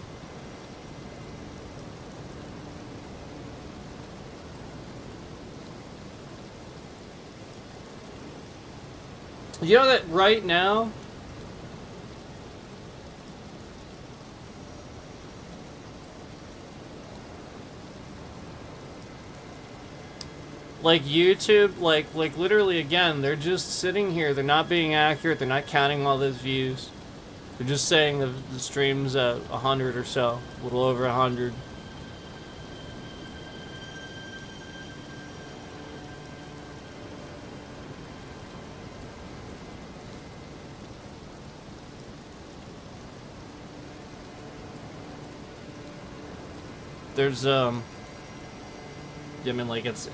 You know that right now, like YouTube, like literally again, they're just sitting here, they're not being accurate, they're not counting all those views. They're just saying the stream's at 100 or so, a little over 100. There's I mean, like it's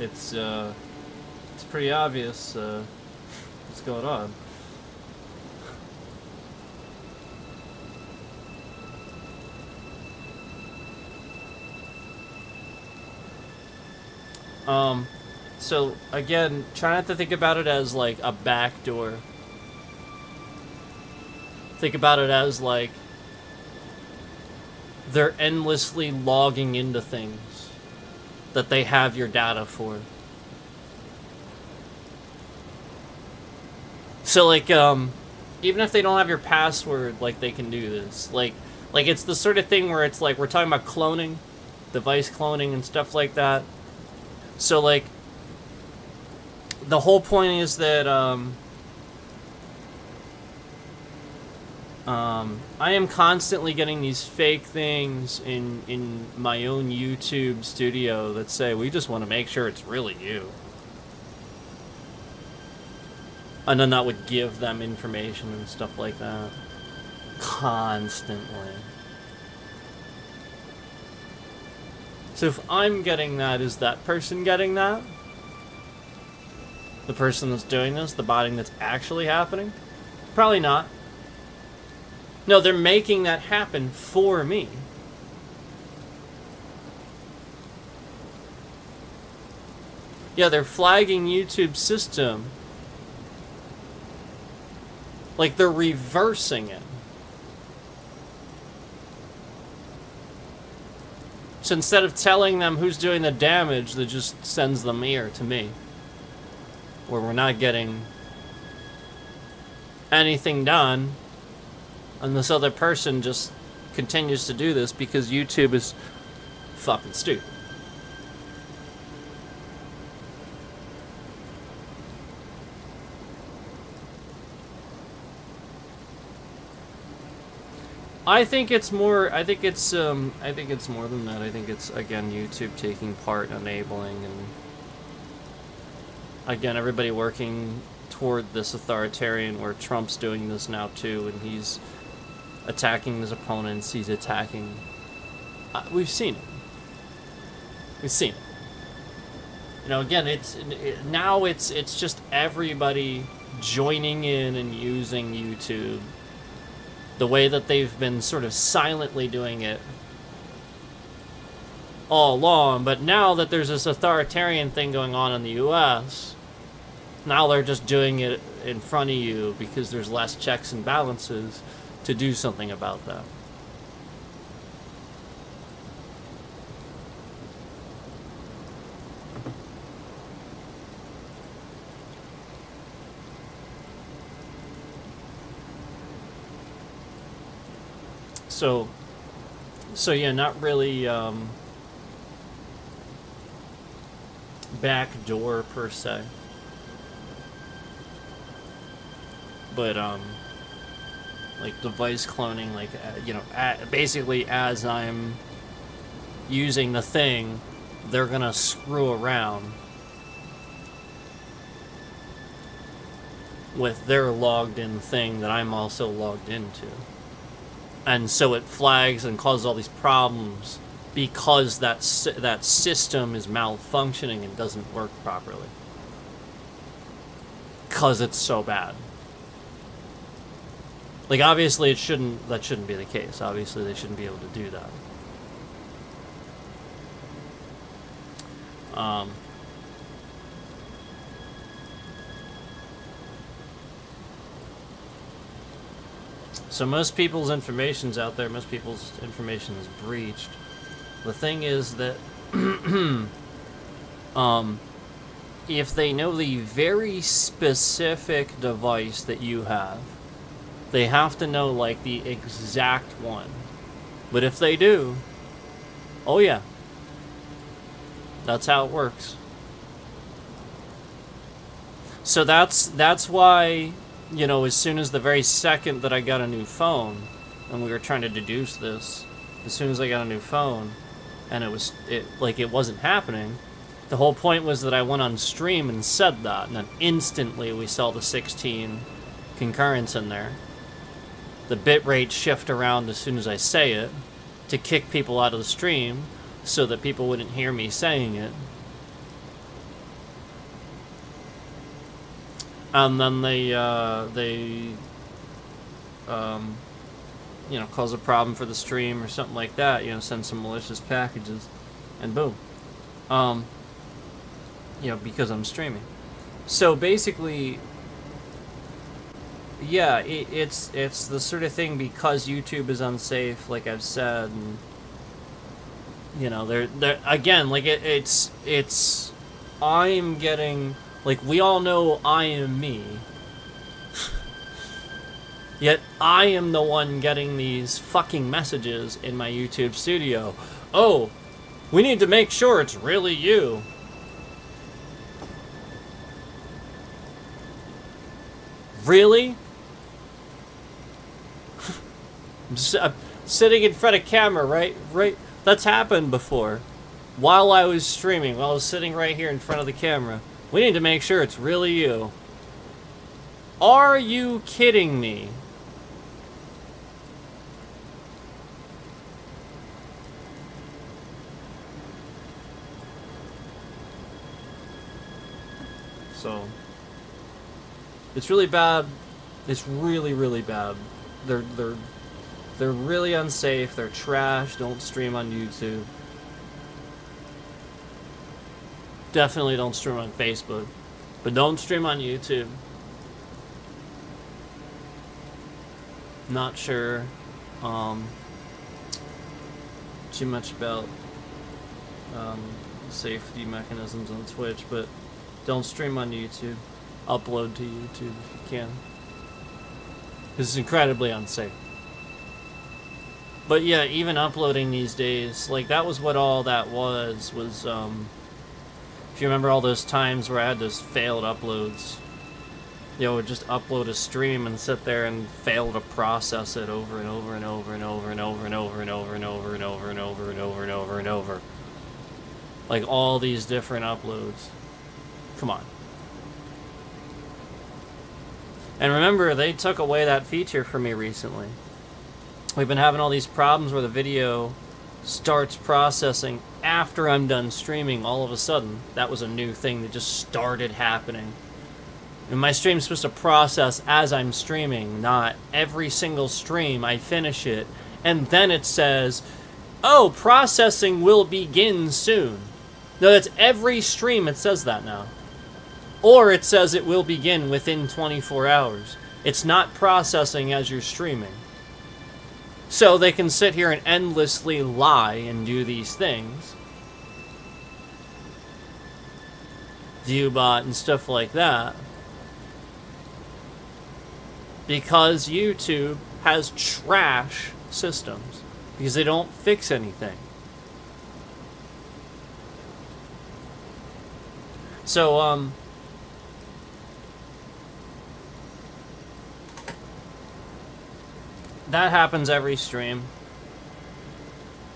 pretty obvious what's going on. So again, try not to think about it as like a backdoor. Think about it as like they're endlessly logging into things that they have your data for. So like even if they don't have your password, like they can do this. Like it's the sort of thing where it's like we're talking about cloning, device cloning and stuff like that. So like the whole point is that I am constantly getting these fake things in my own YouTube studio that say, we just want to make sure it's really you. And then that would give them information and stuff like that. Constantly. So if I'm getting that, is that person getting that? The person that's doing this, the botting that's actually happening? Probably not. No, they're making that happen for me. Yeah, they're flagging YouTube's system. Like they're reversing it. So instead of telling them who's doing the damage, that just sends them here to me. Where we're not getting anything done. And this other person just continues to do this because YouTube is fucking stupid. I think it's more than that. I think it's, again, YouTube taking part, enabling, and again, everybody working toward this authoritarian where Trump's doing this now too, and he's attacking his opponents, he's attacking... we've seen it. We've seen it. You know, again, now it's just everybody joining in and using YouTube the way that they've been sort of silently doing it all along, but now that there's this authoritarian thing going on in the US, now they're just doing it in front of you because there's less checks and balances to do something about that. So yeah, not really backdoor per se, but like device cloning, like you know, basically as I'm using the thing, they're gonna screw around with their logged in thing that I'm also logged into. And so it flags and causes all these problems because that system is malfunctioning and doesn't work properly. Because it's so bad. Like, obviously that shouldn't be the case. Obviously they shouldn't be able to do that. So most people's information's out there, most people's information is breached. The thing is that if they know the very specific device that you have, they have to know like the exact one. But if they do, oh yeah, that's how it works. So that's why you know, as soon as the very second that I got a new phone, and we were trying to deduce this, as soon as I got a new phone, and it wasn't happening, the whole point was that I went on stream and said that, and then instantly we saw the 16 concurrence in there. The bitrate shift around as soon as I say it to kick people out of the stream so that people wouldn't hear me saying it. And then they you know, cause a problem for the stream or something like that, you know, send some malicious packages, and boom. You know, because I'm streaming. So basically, yeah, it's the sort of thing, because YouTube is unsafe, like I've said, and you know, they're again, like it's I'm getting, like, we all know I am me. Yet I am the one getting these fucking messages in my YouTube studio. Oh, we need to make sure it's really you. Really? I'm sitting in front of camera, right? That's happened before. While I was streaming, while I was sitting right here in front of the camera. We need to make sure it's really you. Are you kidding me? So it's really bad. It's really, really bad. They're really unsafe. They're trash. Don't stream on YouTube. Definitely don't stream on Facebook. But don't stream on YouTube. Not sure too much about safety mechanisms on Twitch, but don't stream on YouTube. Upload to YouTube if you can. This is incredibly unsafe. But yeah, even uploading these days, like, that was what all that was if you remember all those times where I had those failed uploads, you know, would just upload a stream and sit there and fail to process it over and over and over and over and over and over and over and over and over and over and over and over and over. Like, all these different uploads. Come on. And remember, they took away that feature from me recently. We've been having all these problems where the video starts processing after I'm done streaming all of a sudden. That was a new thing that just started happening. And my stream's supposed to process as I'm streaming, not every single stream I finish it, and then it says, oh, processing will begin soon. No, that's every stream it says that now. Or it says it will begin within 24 hours. It's not processing as you're streaming. So they can sit here and endlessly lie and do these things. Viewbot and stuff like that. Because YouTube has trash systems. Because they don't fix anything. So, that happens every stream.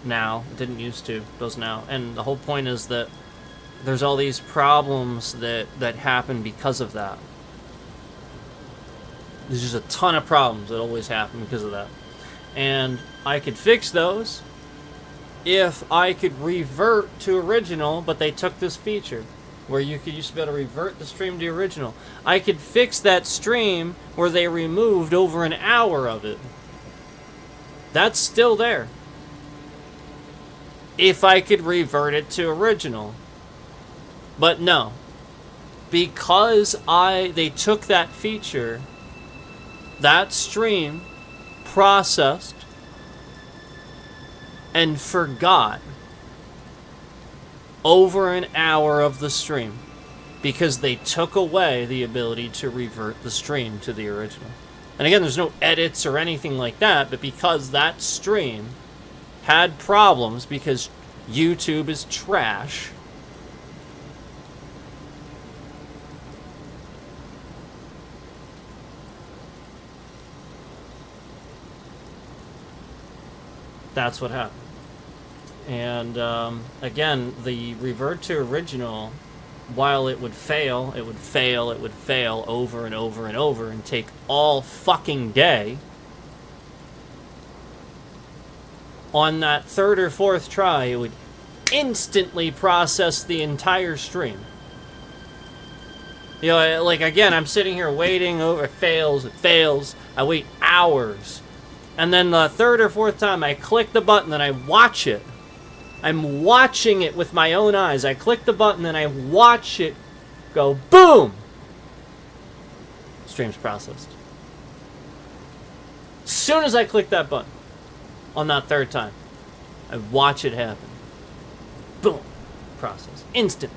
Now. It didn't used to. It does now. And the whole point is that there's all these problems that happen because of that. There's just a ton of problems that always happen because of that. And I could fix those if I could revert to original, but they took this feature where you could used to be able to revert the stream to original. I could fix that stream where they removed over an hour of it. That's still there. If I could revert it to original. But no. Because they took that feature, that stream processed and forgot over an hour of the stream because they took away the ability to revert the stream to the original. And again, there's no edits or anything like that, but because that stream had problems because YouTube is trash, That's what happened. And again, the revert to original, while it would fail, it would fail, it would fail over and over and over and take all fucking day. On that third or fourth try, it would instantly process the entire stream. You know, like, again, I'm sitting here waiting, over, it fails, I wait hours. And then the third or fourth time, I click the button and I watch it. I'm watching it with my own eyes. I click the button and I watch it go boom! Stream's processed. As soon as I click that button, on that third time, I watch it happen. Boom! Process. Instantly.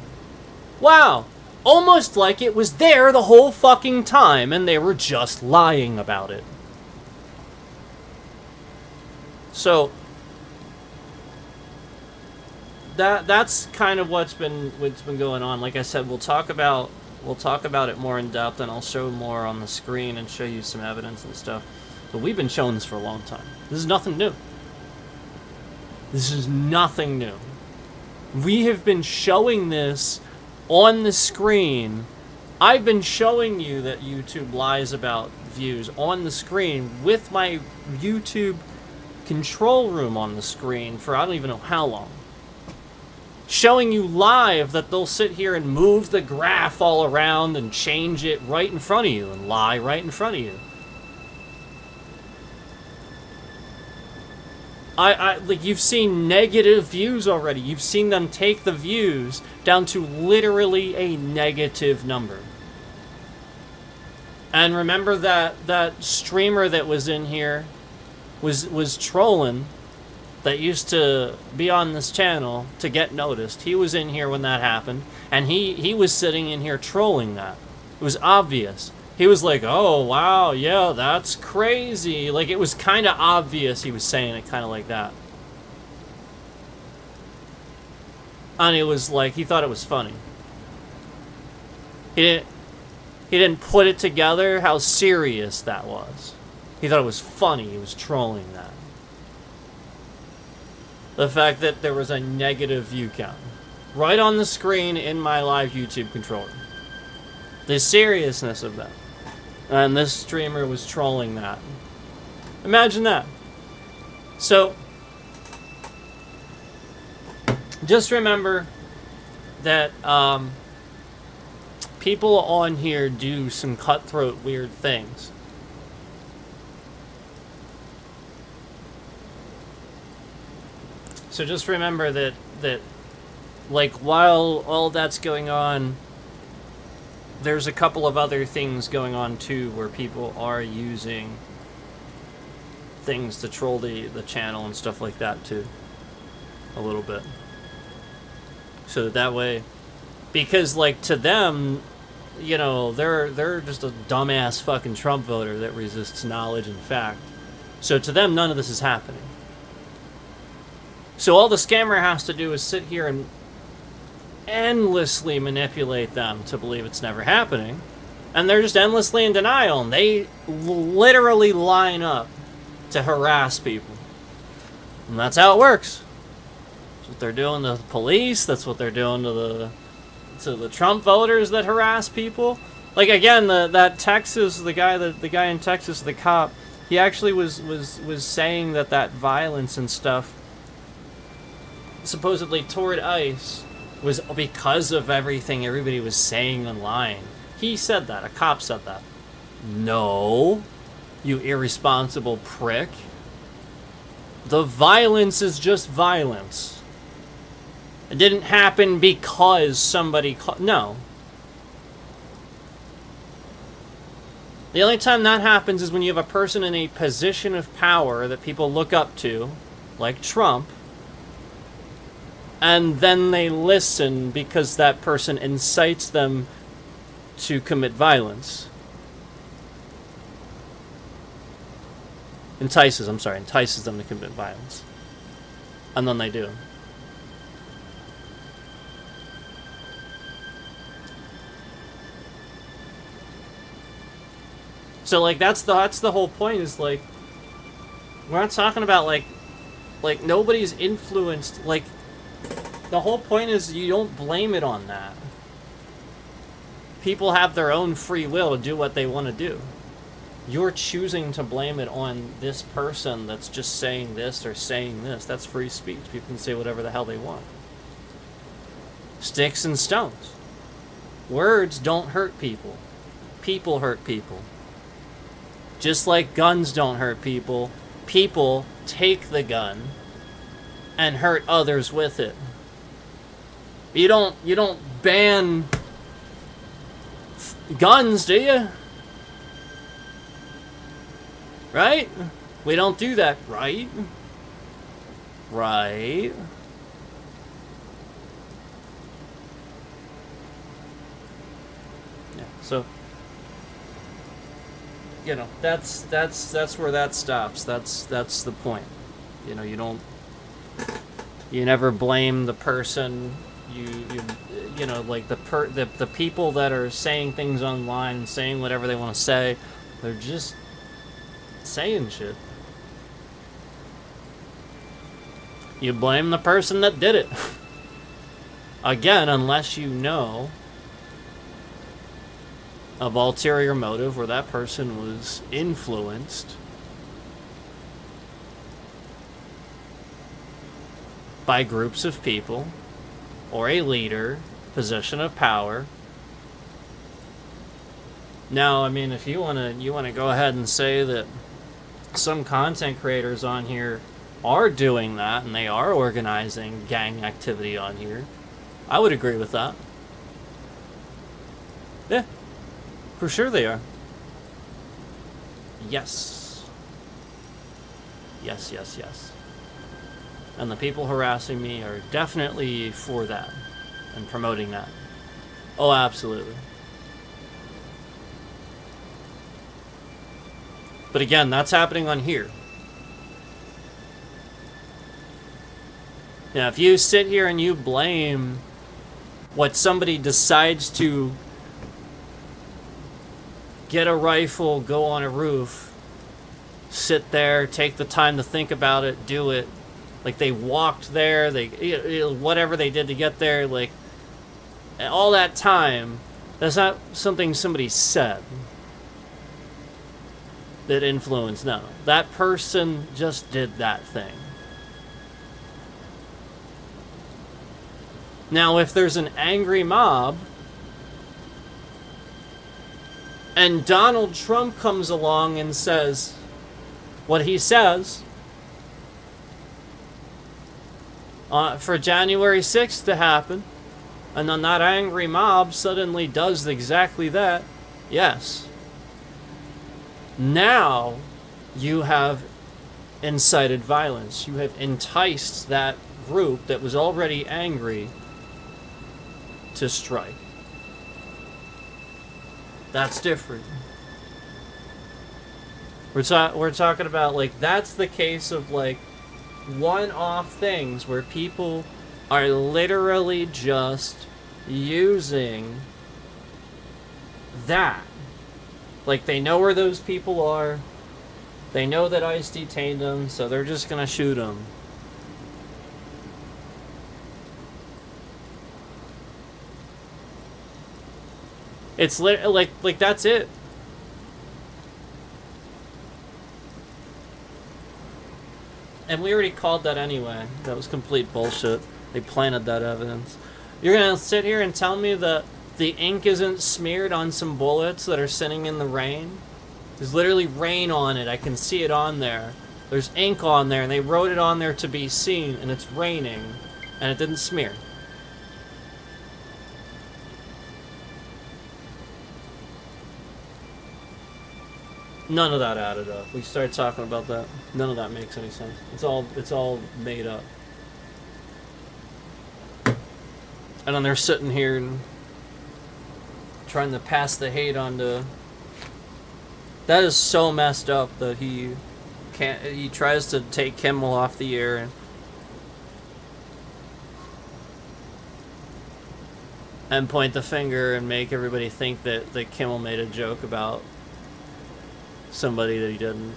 Wow! Almost like it was there the whole fucking time and they were just lying about it. So that's kind of what's been going on. Like I said, we'll talk about it more in depth, and I'll show more on the screen and show you some evidence and stuff. But we've been showing this for a long time. This is nothing new. This is nothing new. We have been showing this on the screen. I've been showing you that YouTube lies about views on the screen with my YouTube control room on the screen for I don't even know how long. Showing you live that they'll sit here and move the graph all around and change it right in front of you and lie right in front of you. Like, you've seen negative views already. You've seen them take the views down to literally a negative number. And remember that streamer that was in here was trolling, that used to be on this channel to get noticed. He was in here when that happened, and he was sitting in here trolling that. It was obvious. He was like, oh, wow, yeah, that's crazy. Like, it was kind of obvious he was saying it kind of like that. And it was like, he thought it was funny. He didn't put it together how serious that was. He thought it was funny. He was trolling that. The fact that there was a negative view count right on the screen in my live YouTube controller. The seriousness of that. And this streamer was trolling that. Imagine that. So, just remember that people on here do some cutthroat weird things. So just remember that like, while all that's going on, there's a couple of other things going on too, where people are using things to troll the channel and stuff like that too, a little bit. So that way, because like, to them, you know, they're just a dumbass fucking Trump voter that resists knowledge and fact. So to them, none of this is happening. So all the scammer has to do is sit here and endlessly manipulate them to believe it's never happening. And they're just endlessly in denial. And they literally line up to harass people. And that's how it works. That's what they're doing to the police. That's what they're doing to the Trump voters that harass people. Like, again, that Texas, the guy in Texas, the cop, he actually was saying that violence and stuff supposedly toward ICE was because of everything everybody was saying online. He said that. A cop said that. No, you irresponsible prick. The violence is just violence. It didn't happen because somebody... No. The only time that happens is when you have a person in a position of power that people look up to, like Trump, and then they listen because that person incites them to commit violence. Entices them to commit violence. And then they do. So, like, that's the whole point, is, like, we're not talking about, like, Like, nobody's influenced. Like, the whole point is you don't blame it on that. People have their own free will to do what they want to do. You're choosing to blame it on this person that's just saying this or saying this. That's free speech. People can say whatever the hell they want. Sticks and stones. Words don't hurt people. People hurt people. Just like guns don't hurt people, people take the gun and hurt others with it. You don't ban guns, do you? Right? We don't do that, right? Right? Yeah, so you know, that's where that stops. That's the point. You know, you never blame the person. You know, like the people that are saying things online, saying whatever they want to say, they're just saying shit. You blame the person that did it. Again, unless you know of ulterior motive where that person was influenced by groups of people or a leader, position of power. Now, I mean, if you want to go ahead and say that some content creators on here are doing that and they are organizing gang activity on here, I would agree with that. Yeah. For sure they are. Yes. Yes, yes, yes. And the people harassing me are definitely for that and promoting that. Oh, absolutely. But again, that's happening on here. Now, if you sit here and you blame what somebody decides to get a rifle, go on a roof, sit there, take the time to think about it, do it. Like they walked there, whatever they did to get there, like all that time, that's not something somebody said that influenced. No, that person just did that thing. Now, if there's an angry mob and Donald Trump comes along and says what he says for January 6th to happen, and then that angry mob suddenly does exactly that, yes. Now you have incited violence. You have enticed that group that was already angry to strike. That's different. We're talking about, like, that's the case of, like, one-off things where people are literally just using that. Like, they know where those people are. They know that ICE detained them, so they're just gonna shoot them. It's like that's it. And we already called that anyway. That was complete bullshit. They planted that evidence. You're gonna sit here and tell me that the ink isn't smeared on some bullets that are sitting in the rain? There's literally rain on it. I can see it on there. There's ink on there, and they wrote it on there to be seen, and it's raining, and it didn't smear. None of that added up. We started talking about that. None of that makes any sense. It's all made up. And then they're sitting here and trying to pass the hate on to... That is so messed up that he tries to take Kimmel off the air and point the finger and make everybody think that Kimmel made a joke about somebody that he didn't.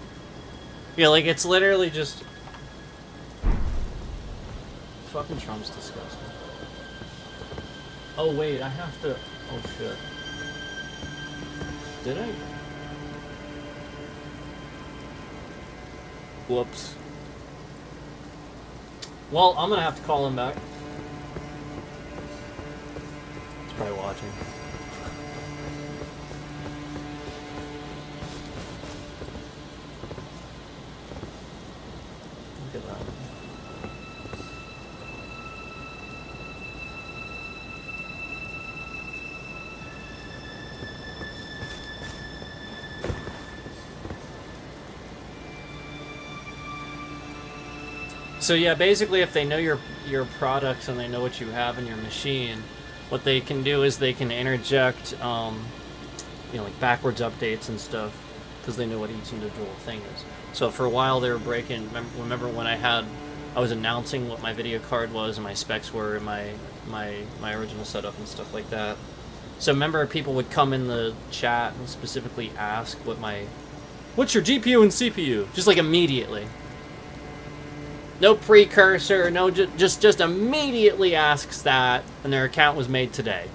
Yeah, like, it's literally just... fucking Trump's disgusting. Oh wait, I have to. Oh shit. Did I? Whoops. Well, I'm gonna have to call him back. He's probably watching. Look at that. So yeah, basically if they know your products and they know what you have in your machine, what they can do is they can interject, you know, like backwards updates and stuff, because they know what each individual thing is. So for a while they were breaking, remember when I was announcing what my video card was and my specs were and my original setup and stuff like that. So remember people would come in the chat and specifically ask what's your GPU and CPU? Just like immediately. No precursor, no, just immediately asks that, and their account was made today.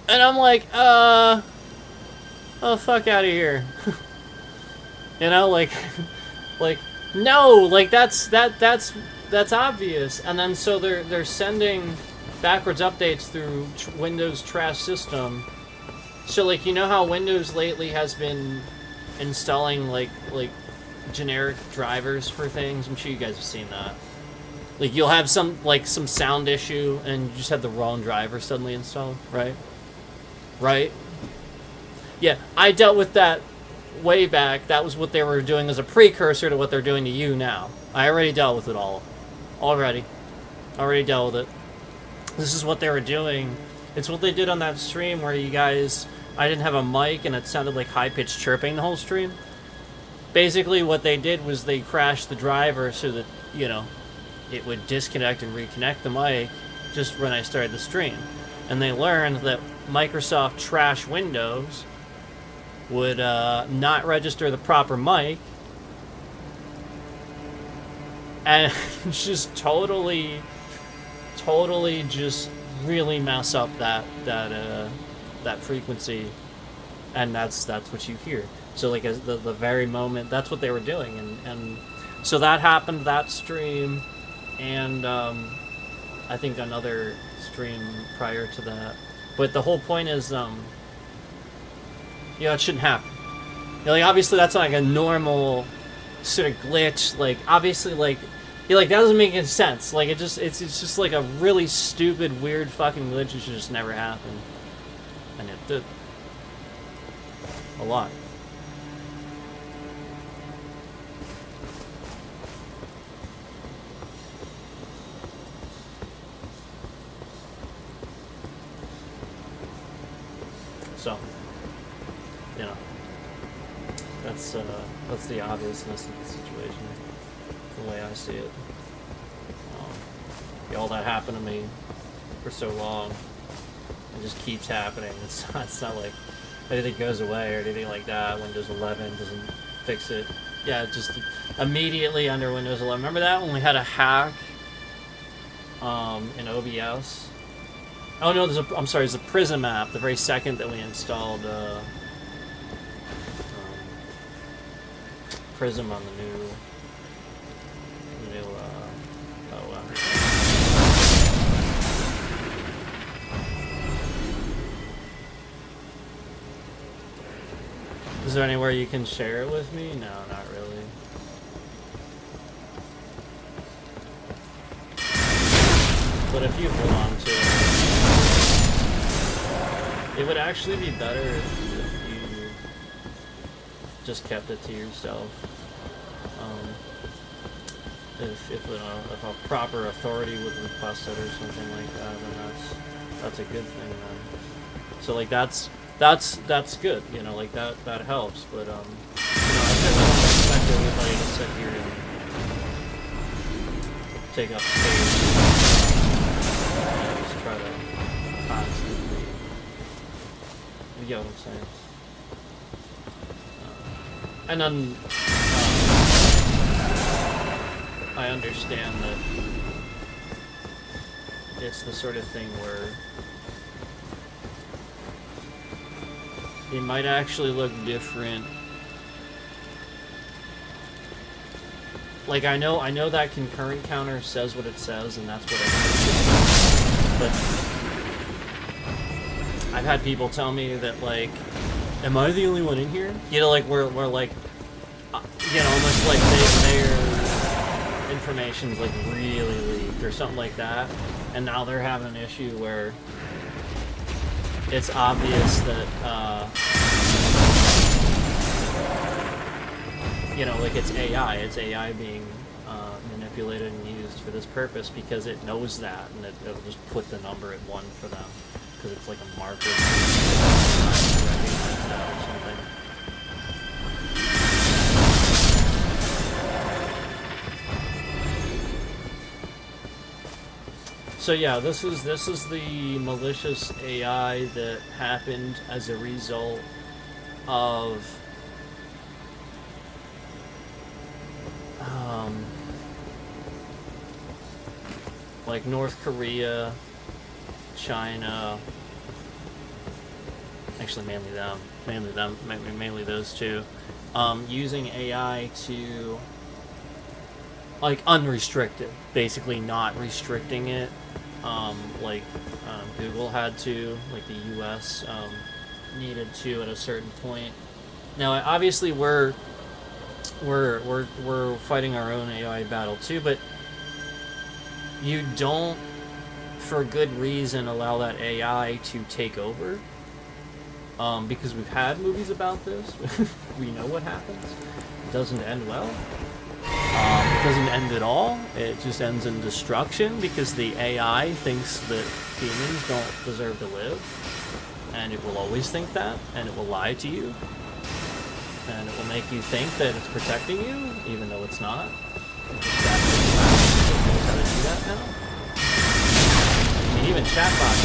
And I'm like, oh, fuck out of here. You know, like, no, like that's obvious. And then so they're sending backwards updates through Windows trash system. So like, you know how Windows lately has been installing like generic drivers for things? I'm sure you guys have seen that. Like you'll have some sound issue and you just have the wrong driver suddenly installed, right? Right? Yeah, I dealt with that way back. That was what they were doing as a precursor to what they're doing to you now. I already dealt with it all. Already dealt with it. This is what they were doing. It's what they did on that stream where you guys, I didn't have a mic and it sounded like high-pitched chirping the whole stream. Basically, what they did was they crashed the driver so that, you know, it would disconnect and reconnect the mic just when I started the stream. And they learned that Microsoft trash Windows would not register the proper mic and just totally just really mess up that frequency, and that's what you hear. So like as the very moment, that's what they were doing, and so that happened that stream, and I think another stream prior to that. But the whole point is, you know, it shouldn't happen. You know, like obviously that's not like a normal sort of glitch. Like obviously, like you're like that doesn't make any sense. Like it's just like a really stupid, weird fucking glitch. It should just never happen, and it did a lot. So, you know, that's the obviousness of the situation, the way I see it. Yeah, all that happened to me for so long, it just keeps happening. It's not like anything goes away or anything like that. Windows 11 doesn't fix it. Yeah, just immediately under Windows 11. Remember that when we had a hack in OBS? Oh no, I'm sorry, there's a Prism app the very second that we installed Prism on the new Is there anywhere you can share it with me? No, not really. But if you hold on to it would actually be better if you just kept it to yourself. If a proper authority would request it or something like that, then that's a good thing then. So like that's good, you know, like that helps. But you know, I don't expect everybody to sit here and take up space. Just try to constantly. You get what I'm saying? And then I I understand that it's the sort of thing where it might actually look different. Like, I know that concurrent counter says what it says, and that's what I think. But I've had people tell me that, like, am I the only one in here? You know, like, we're like, you know, almost like their information's, like, really leaked or something like that. And now they're having an issue where it's obvious that, you know, like, it's AI being manipulated and used for this purpose because it knows that, and it'll just put the number at 1 for them because it's like a marker to recognize that or something. So yeah, this is the malicious AI that happened as a result of like North Korea, China, actually mainly those two, using AI to, like, unrestricted, basically not restricting it, like Google had to, like the US needed to at a certain point. Now, obviously, we're fighting our own AI battle too, but you don't, for good reason, allow that AI to take over. Because we've had movies about this. We know what happens. It doesn't end well. It doesn't end at all. It just ends in destruction because the AI thinks that humans don't deserve to live. And it will always think that, and it will lie to you. And it will make you think that it's protecting you, even though it's not. It knows how to do that now. I mean, even chatbots.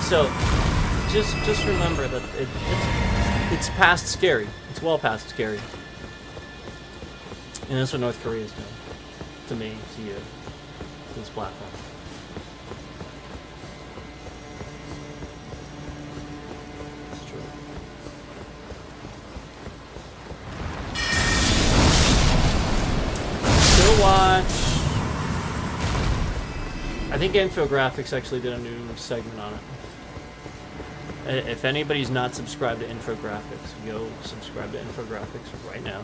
So, just remember that it's past scary. It's well past scary. And that's what North Korea is doing. To me, to you, to this platform. It's true. Still watch. I think Infographics actually did a new segment on it. If anybody's not subscribed to Infographics, go subscribe to Infographics right now.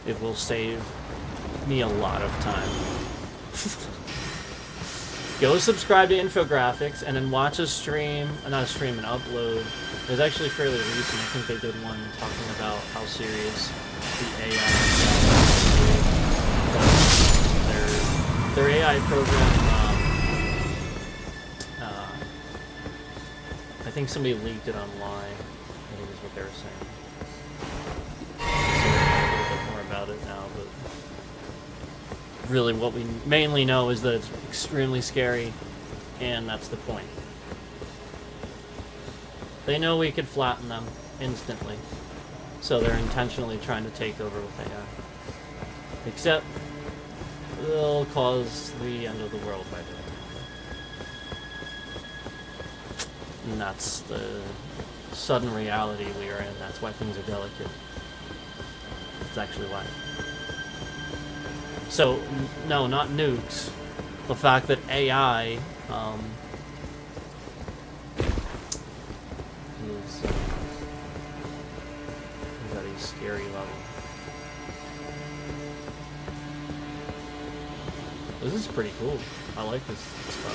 It will save me a lot of time. Go subscribe to Infographics and then watch a stream, not a stream, an upload. It was actually fairly recent. I think they did one talking about how serious the AI is. Their AI program, I think somebody leaked it online, I think is what they were saying. So a little bit more about it now, but really what we mainly know is that it's extremely scary, and that's the point. They know we could flatten them instantly, so they're intentionally trying to take over with AI. Except, they'll cause the end of the world by doing it. And that's the sudden reality we are in. That's why things are delicate. That's actually why. So, no, not nukes. The fact that AI is at a scary level. This is pretty cool. I like this spot.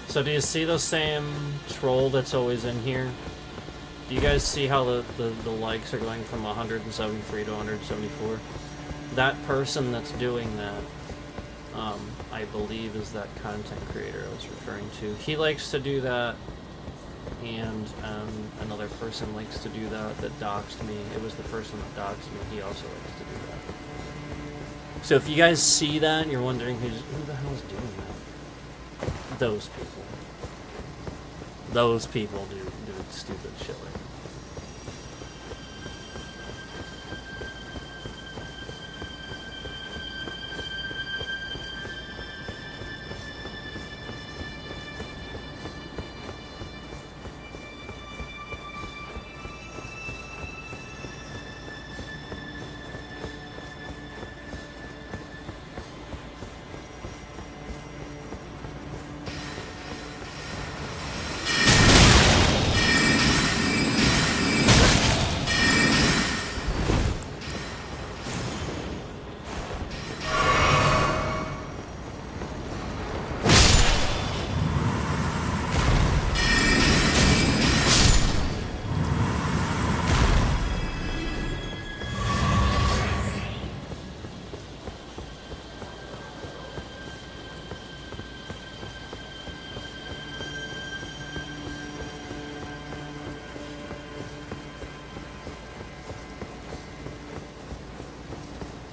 So do you see the same troll that's always in here? Do you guys see how the likes are going from 173 to 174? That person that's doing that, I believe is that content creator I was referring to. He likes to do that and another person likes to do that doxed me. It was the person that doxed me. He also likes to do that. So if you guys see that and you're wondering who the hell's doing that, those people. Those people do stupid shit like that.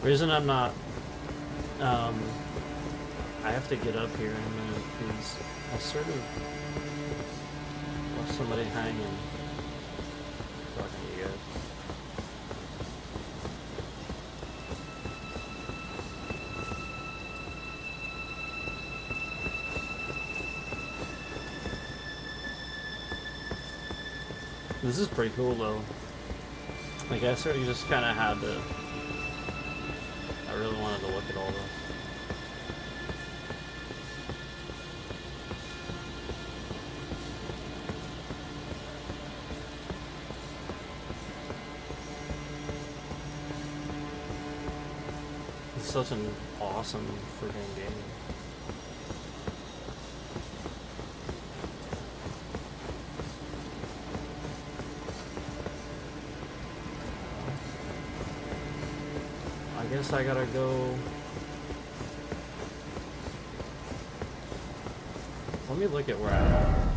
Reason I'm not, I have to get up here in a minute because I sort of left somebody hanging. Talking to you guys. This is pretty cool though. Like I sort of just kind of had to. I really wanted to look at all this. It's such an awesome freaking game. I guess I gotta go. Let me look at where I'm at.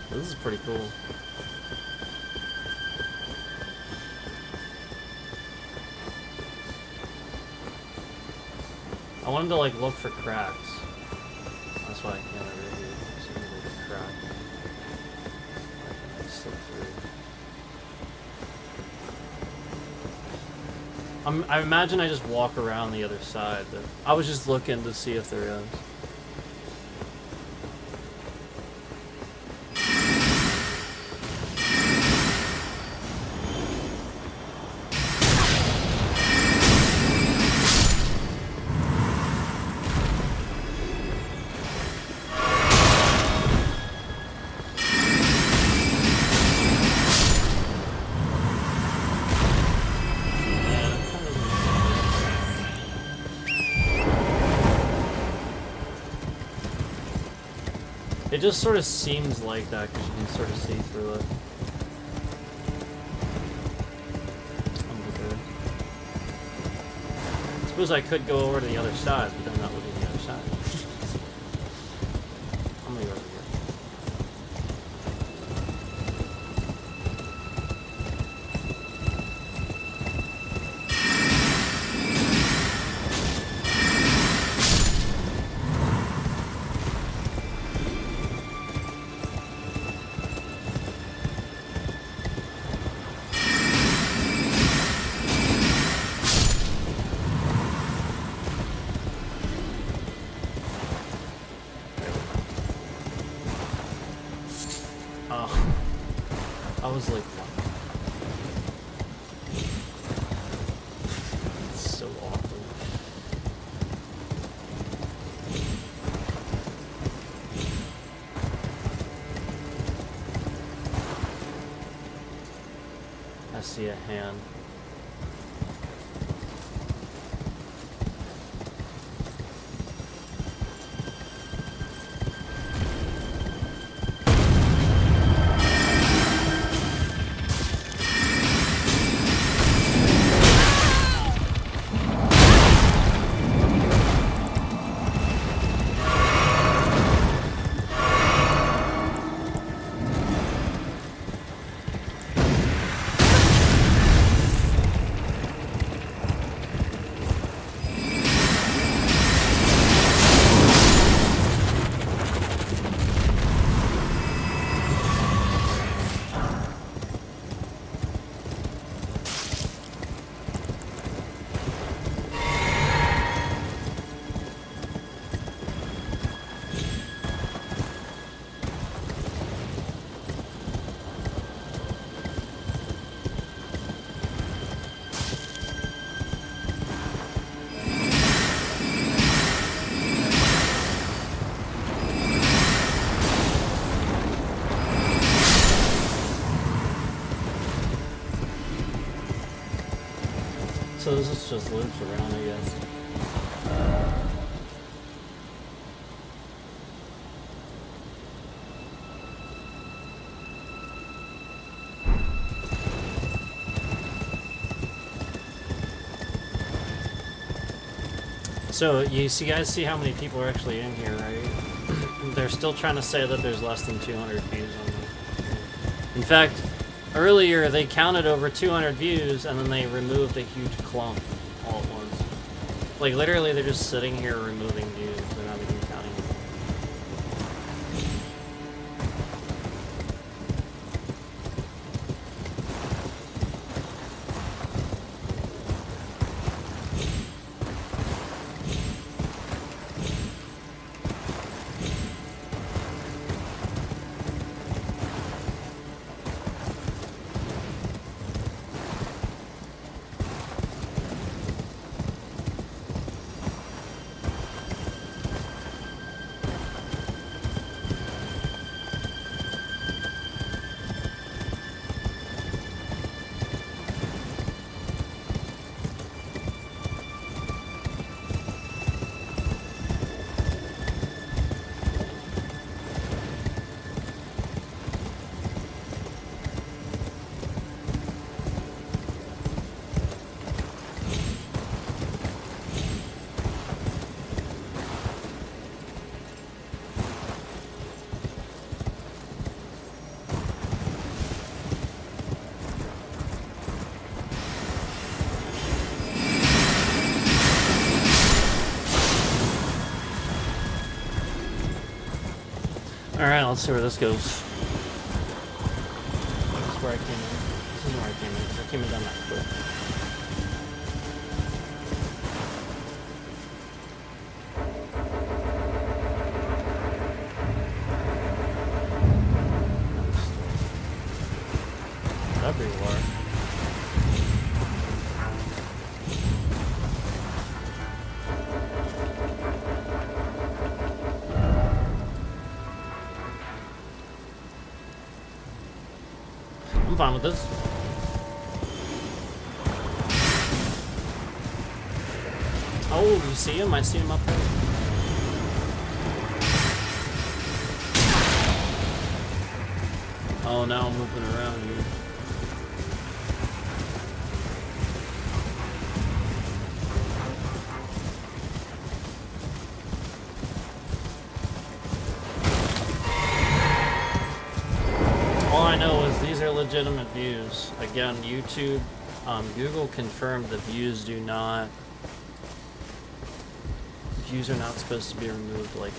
This is pretty cool. I wanted to like look for cracks. That's why I came over here. So maybe there's a crack. I can slip through. I imagine I just walk around the other side, but I was just looking to see if there is. It just sort of seems like that because you can sort of see through it. I suppose I could go over to the other side, but then that would be the other side. I'm gonna go over here. I was like, it's so awkward. I see a hand. So this is just loops around, I guess. So, you guys see how many people are actually in here, right? They're still trying to say that there's less than 200 views on this. In fact, earlier they counted over 200 views and then they removed a huge clump all at once. Like, literally, they're just sitting here removing views. They're not even counting them. Alright, let's see where this goes. This is where I came in. This isn't where I came in, because I came in down that quick. Everywhere. I'm fine with this. Oh, you see him? I see him up there. Oh, now I'm moving around here. All I know is these are legitimate views. Again, YouTube, Google confirmed the views are not supposed to be removed like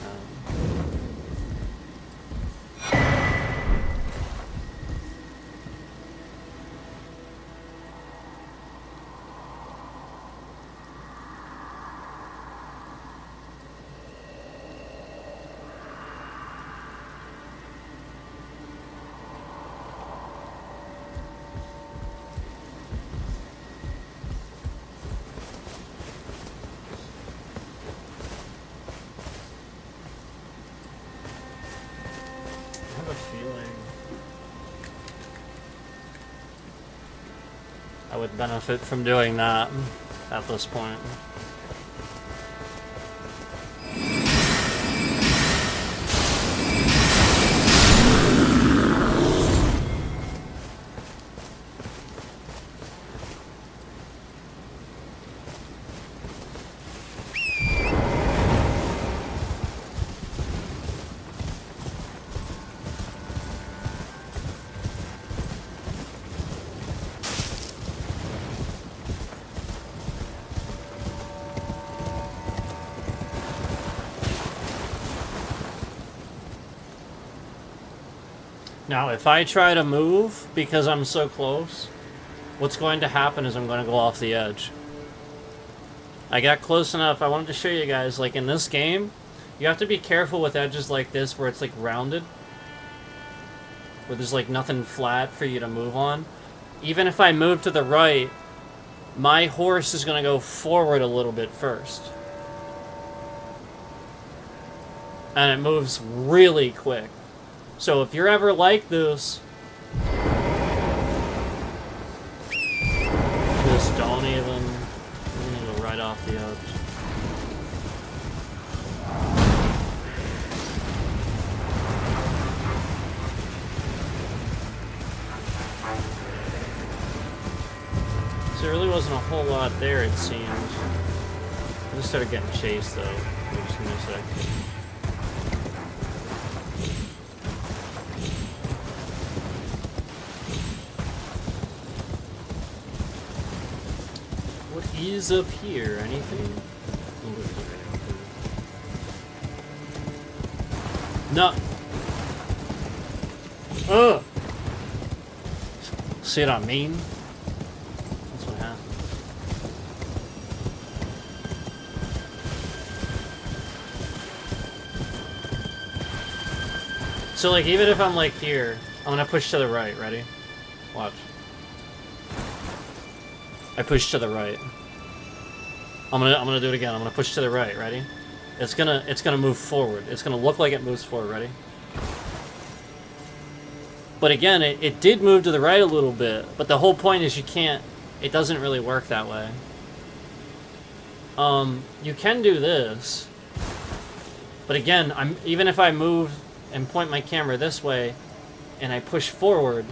I would benefit from doing that at this point. Now, if I try to move because I'm so close, what's going to happen is I'm going to go off the edge. I got close enough. I wanted to show you guys, like in this game, you have to be careful with edges like this where it's like rounded, where there's like nothing flat for you to move on. Even if I move to the right, my horse is going to go forward a little bit first. And it moves really quick. So if you're ever like this, just don't even off the edge. So there really wasn't a whole lot there, it seems. I just started getting chased, though. Just give me a sec. What is up here? Anything? No! Ugh! See what I mean? That's what happened. So, like, even if I'm, like, here, I'm gonna push to the right. Ready? Watch. I push to the right. I'm gonna do it again. I'm gonna push to the right. Ready? It's gonna move forward. It's gonna look like it moves forward. Ready? But again, it did move to the right a little bit. But the whole point is you can't. It doesn't really work that way. You can do this. But again, even if I move and point my camera this way, and I push forward,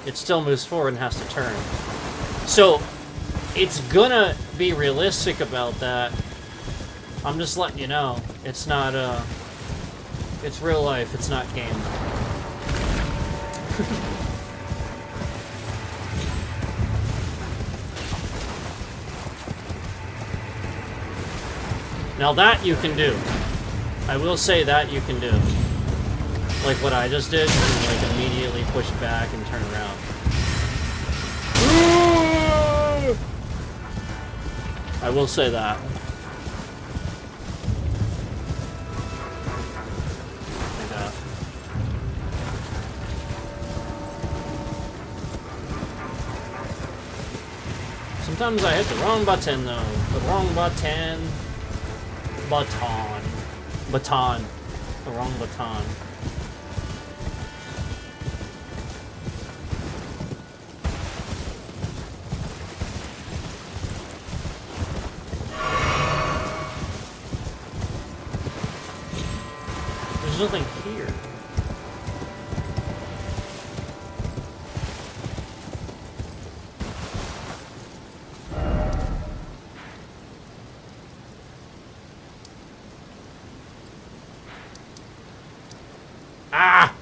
it still moves forward and has to turn. So it's gonna be realistic about that. I'm just letting you know. It's not, it's real life, it's not game. Now that you can do. I will say that you can do. Like what I just did, like immediately push back and turn around. I will say that. Like that. Sometimes I hit the wrong button though. The wrong button. Baton. The wrong baton. There's nothing here. Ah!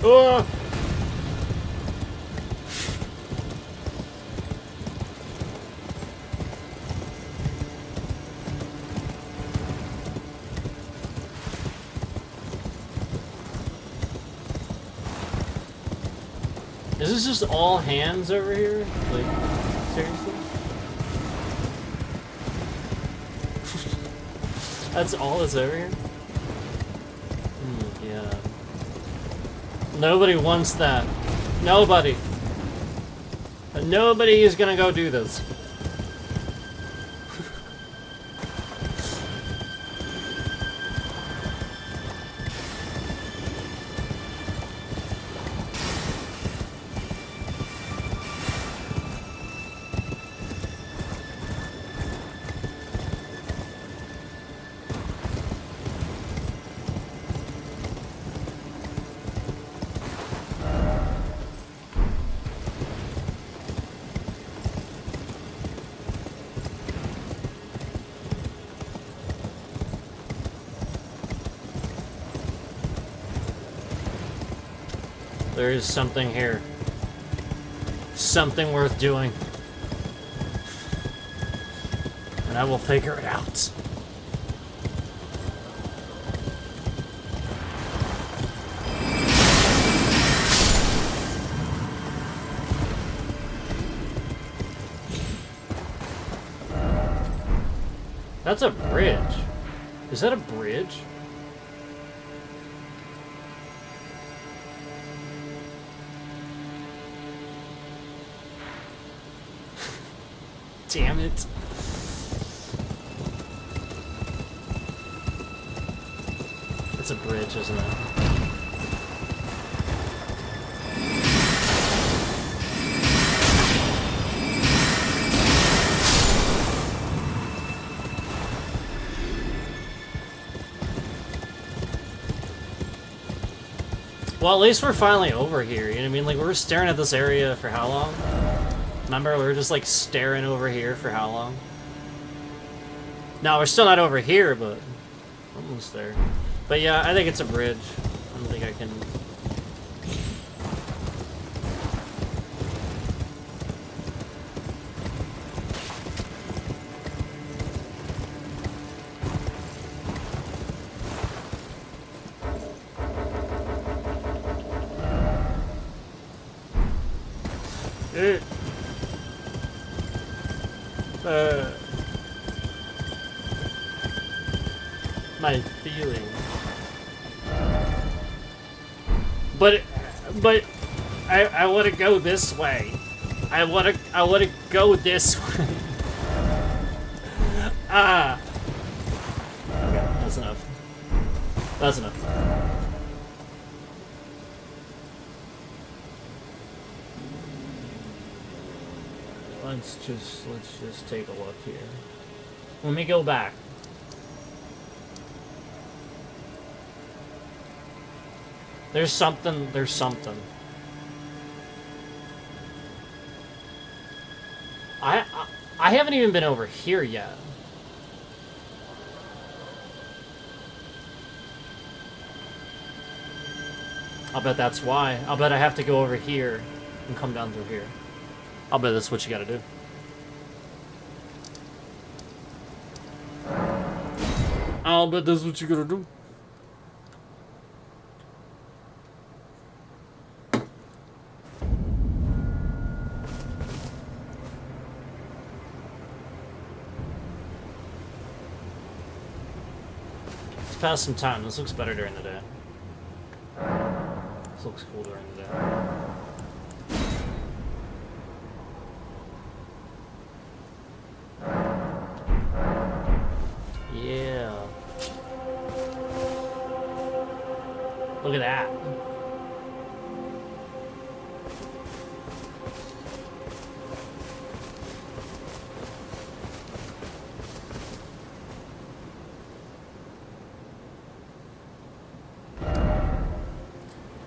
Oh! Is this just all hands over here? Like, seriously? That's all that's over here? Yeah. Nobody wants that. Nobody. Nobody is gonna go do this. There is something here. Something worth doing. And I will figure it out. That's a bridge. Is that a bridge? Damn it. It's a bridge, isn't it? Well, at least we're finally over here, you know what I mean? Like, we were staring at this area for how long? Remember, we were just, like, staring over here for how long? No, we're still not over here, but almost there. But yeah, I think it's a bridge. I don't think I can... my feeling. But I want to go this way. I want to go this way. Ah. Okay, that's enough. That's enough. Let's just take a look here. Let me go back. There's something. I haven't even been over here yet. I'll bet that's why. I'll bet I have to go over here and come down through here. I'll bet that's what you gotta do. I'll bet that's what you gotta do. Let's pass some time. This looks better during the day. This looks cool during the day. Yeah. Look at that.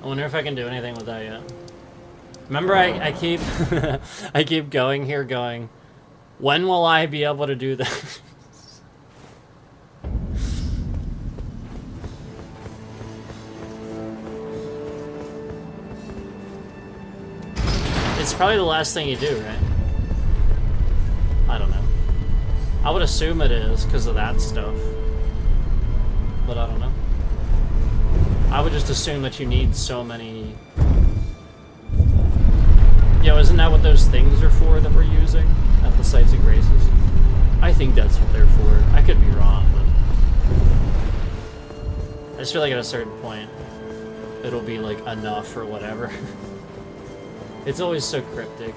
I wonder if I can do anything with that yet. Remember, I keep I keep going here, going, when will I be able to do this? It's probably the last thing you do, right? I don't know. I would assume it is because of that stuff, but I don't know. I would just assume that you need so many... Yo, isn't that what those things are for that we're using at the Sites of Graces? I think that's what they're for. I could be wrong, but... I just feel like at a certain point, it'll be, like, enough or whatever. It's always so cryptic.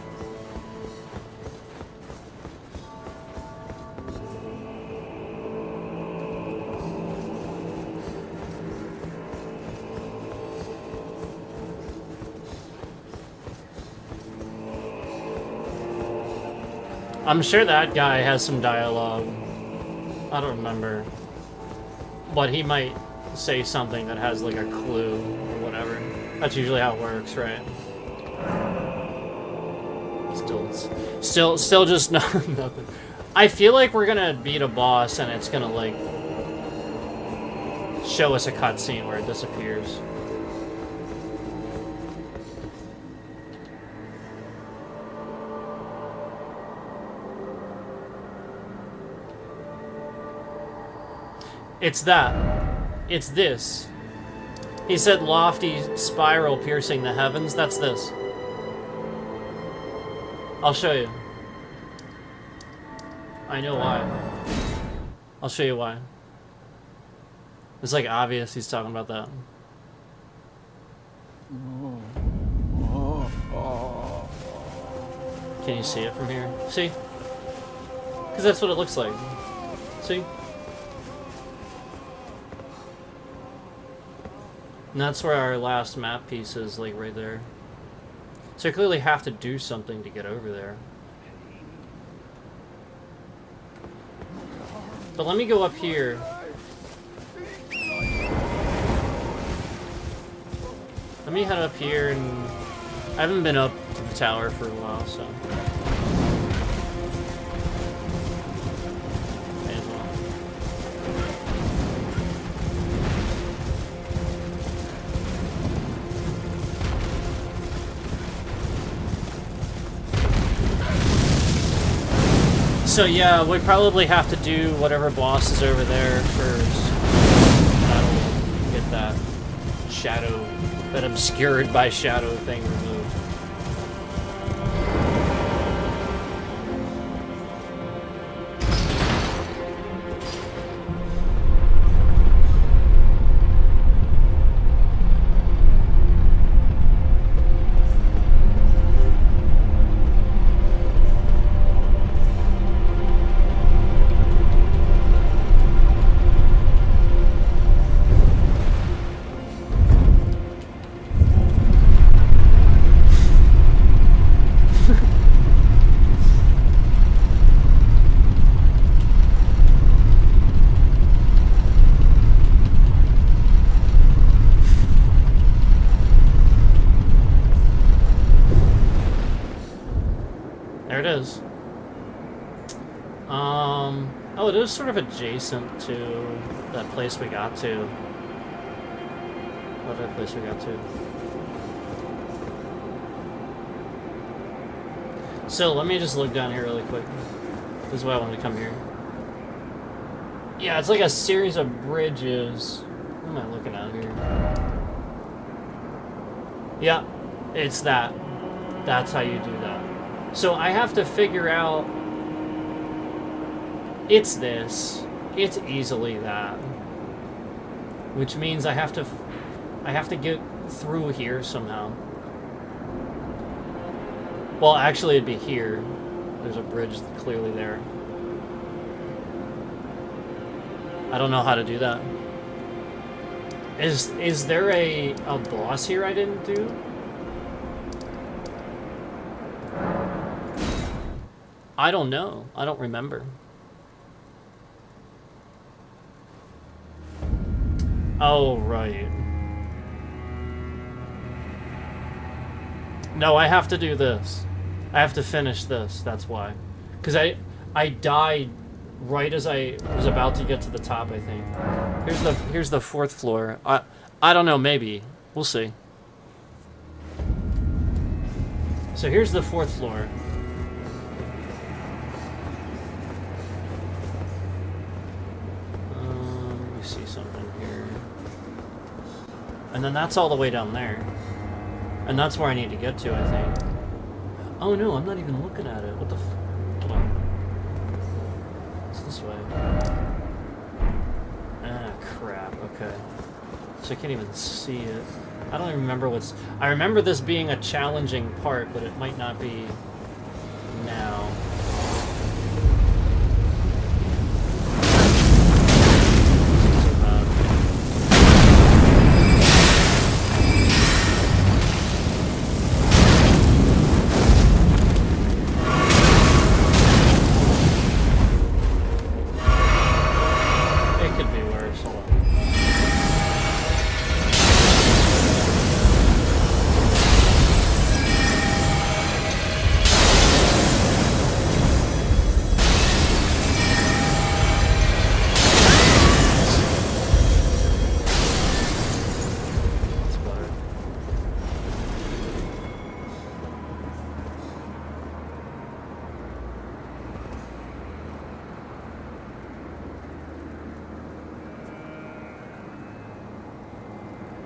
I'm sure that guy has some dialogue. I don't remember. But he might say something that has like a clue or whatever. That's usually how it works, right? Still just nothing. I feel like we're gonna beat a boss and it's gonna like show us a cutscene where it disappears. It's that. It's this. He said lofty spiral piercing the heavens. That's this. I'll show you. I know why. I'll show you why. It's like obvious he's talking about that. Can you see it from here? See? Because that's what it looks like. See? And that's where our last map piece is, like right there. So I clearly have to do something to get over there. But let me go up here. Let me head up here, and I haven't been up to the tower for a while, so. May as well. So yeah, we probably have to do whatever boss is over there first. That'll get that shadow, that obscured by shadow thing removed. There it is. Oh, it is sort of adjacent to that place we got to. What other place we got to? So let me just look down here really quick. This is why I wanted to come here. Yeah, it's like a series of bridges. What am I looking at here? Yeah, it's that. That's how you do that. So I have to figure out, it's this, it's easily that, which means I have to get through here somehow. Well, actually it'd be here. There's a bridge clearly there. I don't know how to do that. Is there a boss here I didn't do? I don't know. I don't remember. Oh, right. No, I have to do this. I have to finish this. That's why. Because I died right as I was about to get to the top, I think. Here's the fourth floor. I don't know, maybe. We'll see. So here's the fourth floor. See something here. And then that's all the way down there. And that's where I need to get to, I think. Oh no, I'm not even looking at it. What the hold on. It's this way. Ah, crap. Okay. So I can't even see it. I don't even remember what's... I remember this being a challenging part, but it might not be now.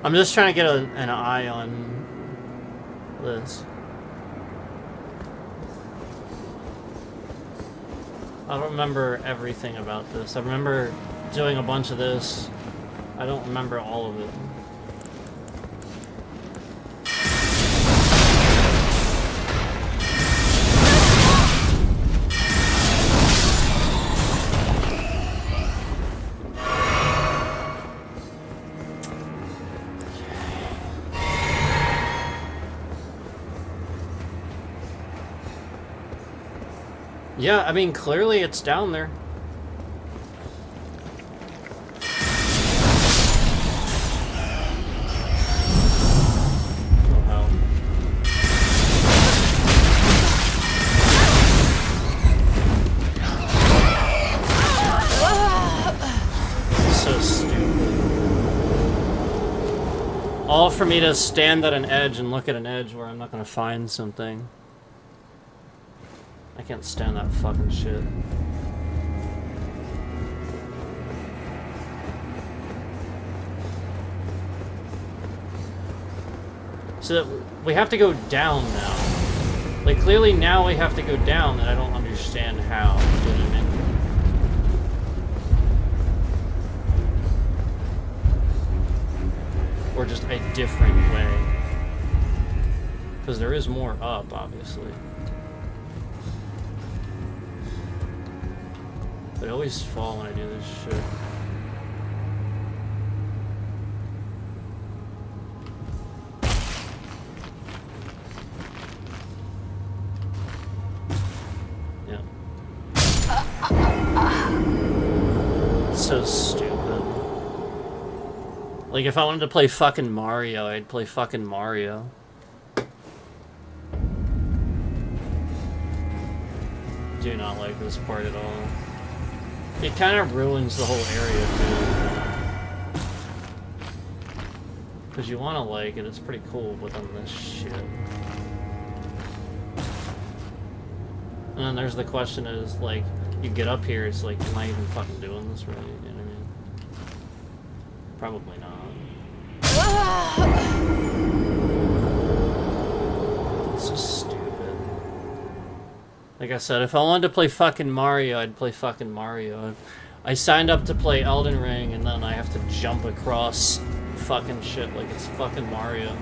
I'm just trying to get an eye on this. I don't remember everything about this. I remember doing a bunch of this. I don't remember all of it. Yeah, I mean, clearly it's down there. Oh, hell. So stupid. All for me to stand at an edge and look at an edge where I'm not gonna find something. I can't stand that fucking shit. So we have to go down now. Like, clearly now we have to go down, and I don't understand how. Do you know what I mean? Or just a different way. Because there is more up, obviously. But I always fall when I do this shit. Yeah. So stupid. Like, if I wanted to play fucking Mario, I'd play fucking Mario. Do not like this part at all. It kind of ruins the whole area, too. Because you want to like it, it's pretty cool, but then this shit. And then there's the question is, like, you get up here, it's like, am I even fucking doing this right? You know what I mean? Probably not. It's just stupid. Like I said, if I wanted to play fucking Mario, I'd play fucking Mario. I signed up to play Elden Ring, and then I have to jump across fucking shit like it's fucking Mario.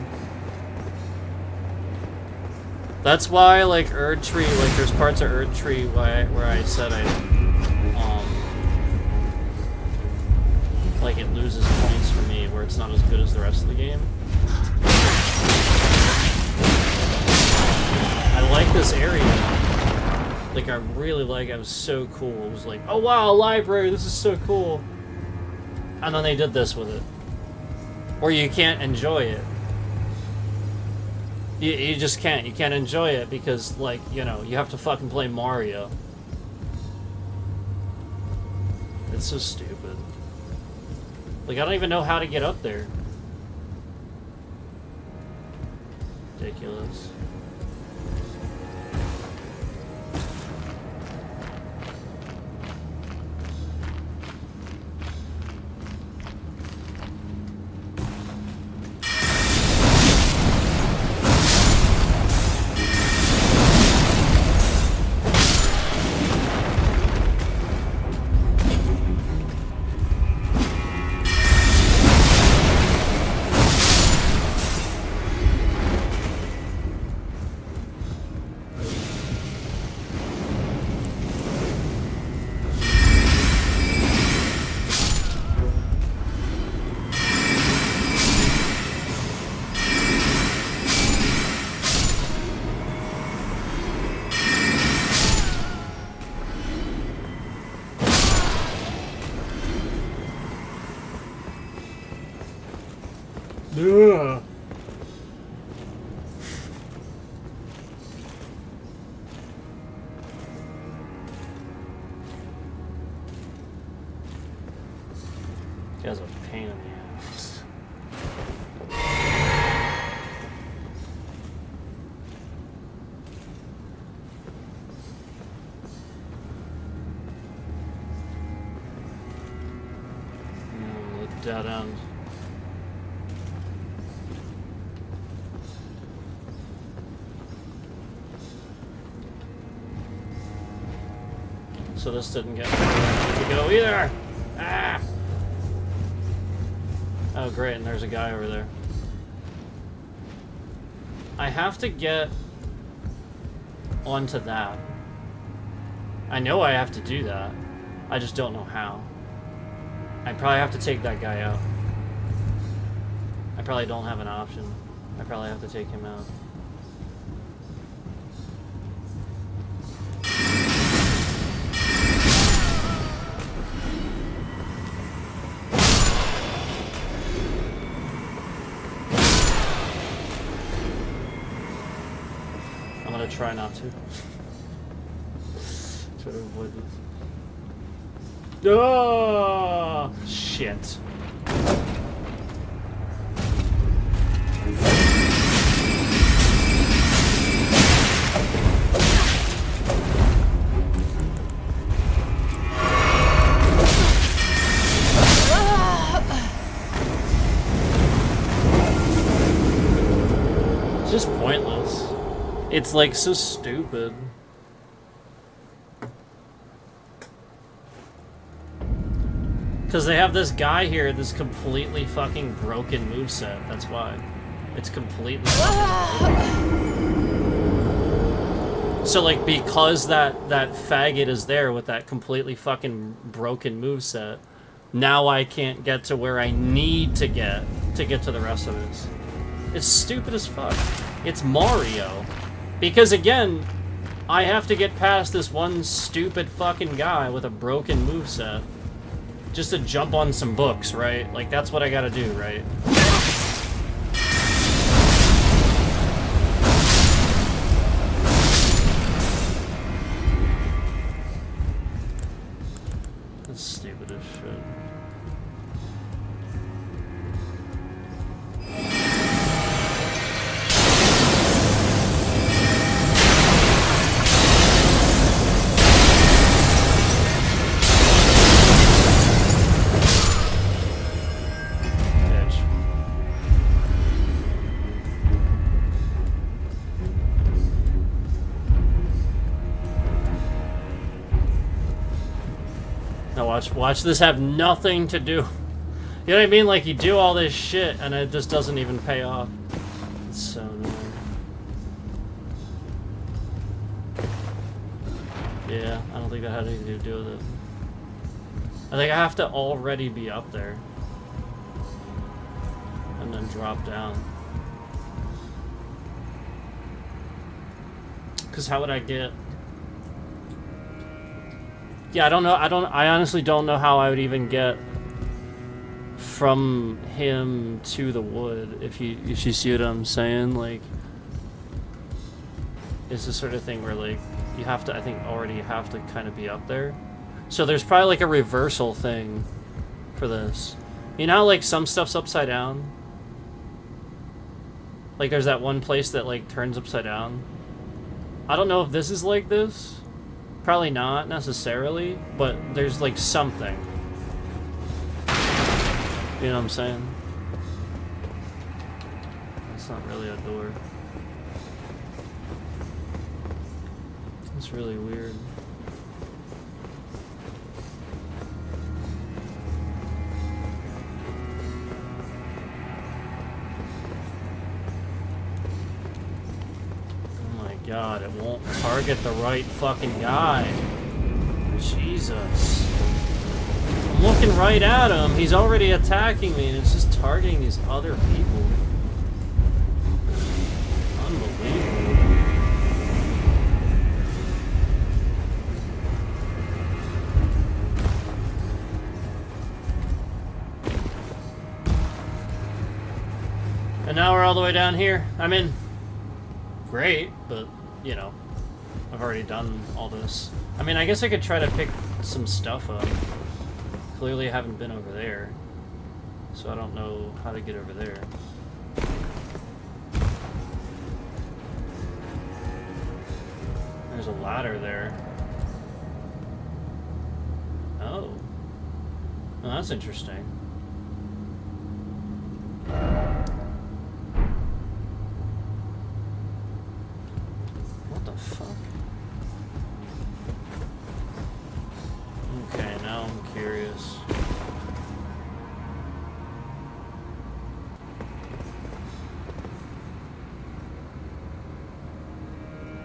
That's why, like, Erdtree, like, there's parts of Erdtree where I said like, it loses points for me, where it's not as good as the rest of the game. I like this area. Like, I really like it. It was so cool. It was like, oh wow, a library, this is so cool. And then they did this with it. Or you can't enjoy it. You just can't. You can't enjoy it because, like, you know, you have to fucking play Mario. It's so stupid. Like, I don't even know how to get up there. Ridiculous. Ugh. Guy's a pain in the ass. The dead end. So this didn't get where I need to go either. Ah! Oh great, and there's a guy over there. I have to get onto that. I know I have to do that. I just don't know how. I probably have to take that guy out. I probably don't have an option. I probably have to take him out. I'm gonna try not to. Try to avoid this. Oh shit. It's just pointless. It's like so stupid. Because they have this guy here, this completely fucking broken moveset. That's why. It's completely broken. So, like, because that faggot is there with that completely fucking broken moveset, now I can't get to where I need to get to the rest of this. It's stupid as fuck. It's Mario. Because, again, I have to get past this one stupid fucking guy with a broken moveset. Just to jump on some books, right? Like, that's what I gotta do, right? That's stupid as shit. Watch this have nothing to do. You know what I mean? Like, you do all this shit and it just doesn't even pay off. It's so annoying. Yeah, I don't think that had anything to do with it. I think I have to already be up there. And then drop down. Because how would I get... Yeah, I honestly don't know how I would even get from him to the wood, if you see what I'm saying. Like, it's the sort of thing where, like, you have to, I think, already have to kind of be up there. So there's probably, like, a reversal thing for this. You know how, like, some stuff's upside down? Like, there's that one place that, like, turns upside down. I don't know if this is like this. Probably not necessarily, but there's like something. You know what I'm saying? It's not really a door. It's really weird. God, it won't target the right fucking guy. Jesus. I'm looking right at him. He's already attacking me, and it's just targeting these other people. Unbelievable. And now we're all the way down here. I mean, great, but, you know, I've already done all this. I mean, I guess I could try to pick some stuff up. Clearly I haven't been over there, so I don't know how to get over there. There's a ladder there. Oh. Well, that's interesting. What the fuck? this.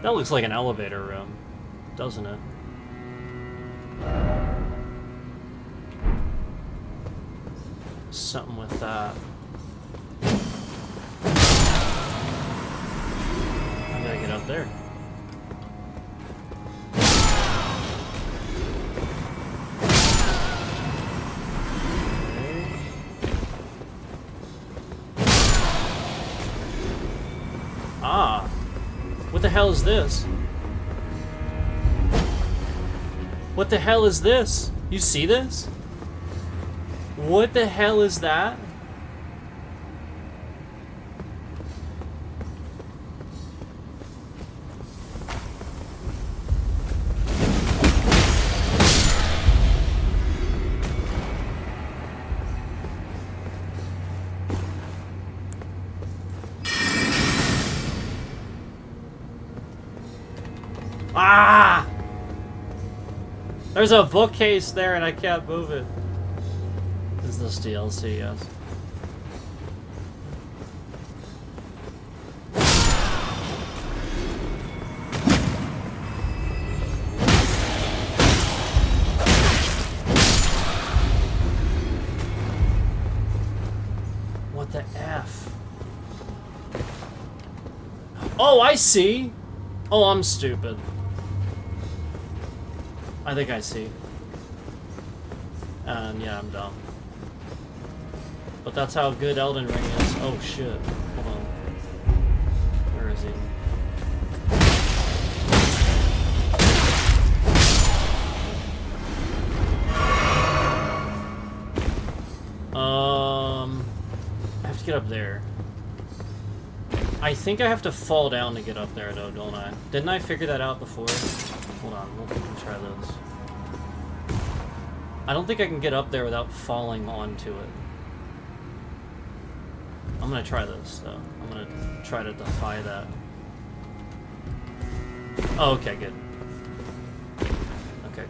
That looks like an elevator room, doesn't it? Something with that. I gotta get up there. Ah, what the hell is this? What the hell is this? You see this? What the hell is that? Ah! There's a bookcase there and I can't move it. Is this DLC? Yes. What the F? Oh, I see! Oh, I'm stupid. I think I see. And yeah, I'm dumb. But that's how good Elden Ring is. Oh shit. Hold on. Where is he? I have to get up there. I think I have to fall down to get up there though, don't I? Didn't I figure that out before? Hold on, we'll try this. I don't think I can get up there without falling onto it. I'm gonna try this, though. I'm gonna try to defy that. Oh, okay, good. Okay.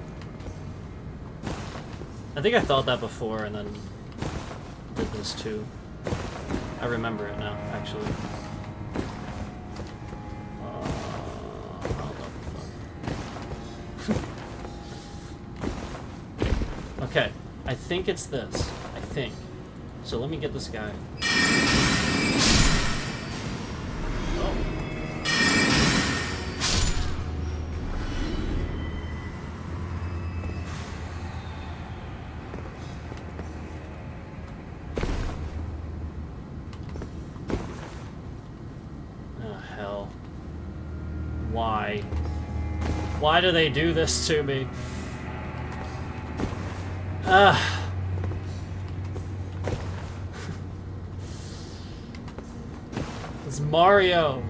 I think I thought that before and then did this too. I remember it now, actually. Okay, I think it's this. I think. So let me get this guy. Oh. Oh, hell. Why? Why do they do this to me? It's Mario.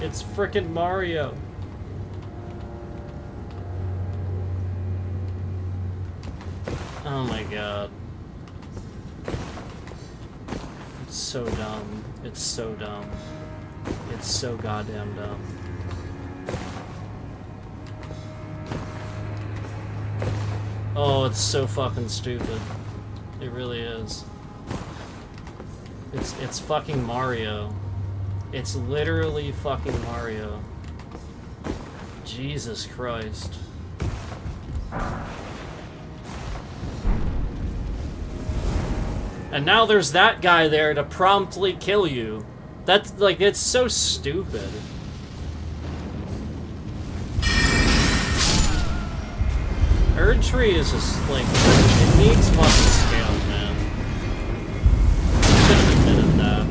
It's frickin' Mario. Oh my god. It's so dumb. It's so dumb. It's so goddamn dumb. Oh, it's so fucking stupid. It really is. It's fucking Mario. It's literally fucking Mario. Jesus Christ. And now there's that guy there to promptly kill you. That's like, it's so stupid. Erdtree is just like, it needs fucking scale, man. I should have admitted that.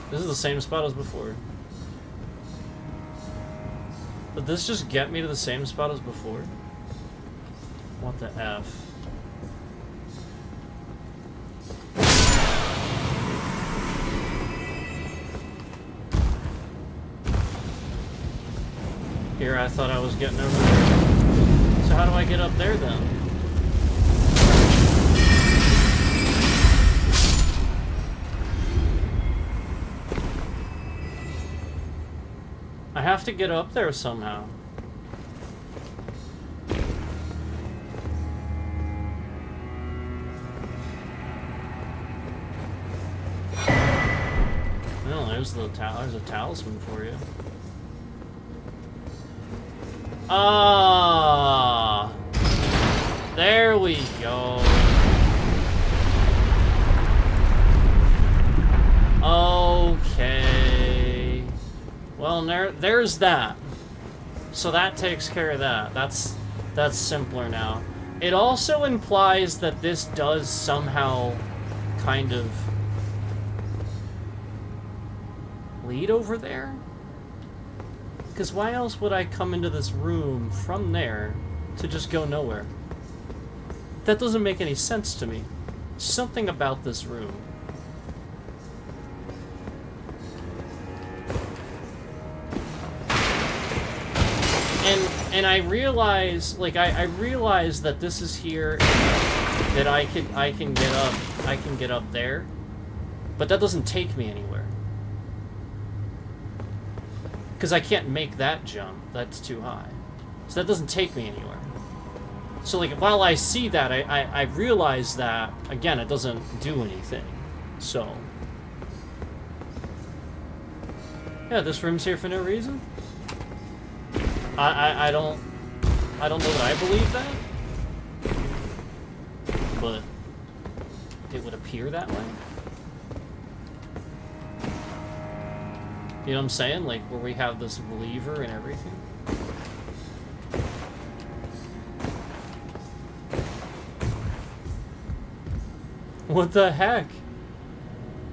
This is the same spot as before. Did this just get me to the same spot as before? What the F? Here I thought I was getting over there. So how do I get up there then? I have to get up there somehow. Well, there's a talisman for you. Ah, there we go. Okay. Well, there's that. So that takes care of that. That's simpler now. It also implies that this does somehow kind of lead over there? Because why else would I come into this room from there to just go nowhere? That doesn't make any sense to me. Something about this room. And I realize, like, I realize that this is here, that I can get up there, but that doesn't take me anywhere. Because I can't make that jump. That's too high. So that doesn't take me anywhere. So, like, while I see that, I realize that, again, it doesn't do anything. So. Yeah, this room's here for no reason. I don't know that I believe that. But it would appear that way. You know what I'm saying? Like, where we have this lever and everything. What the heck?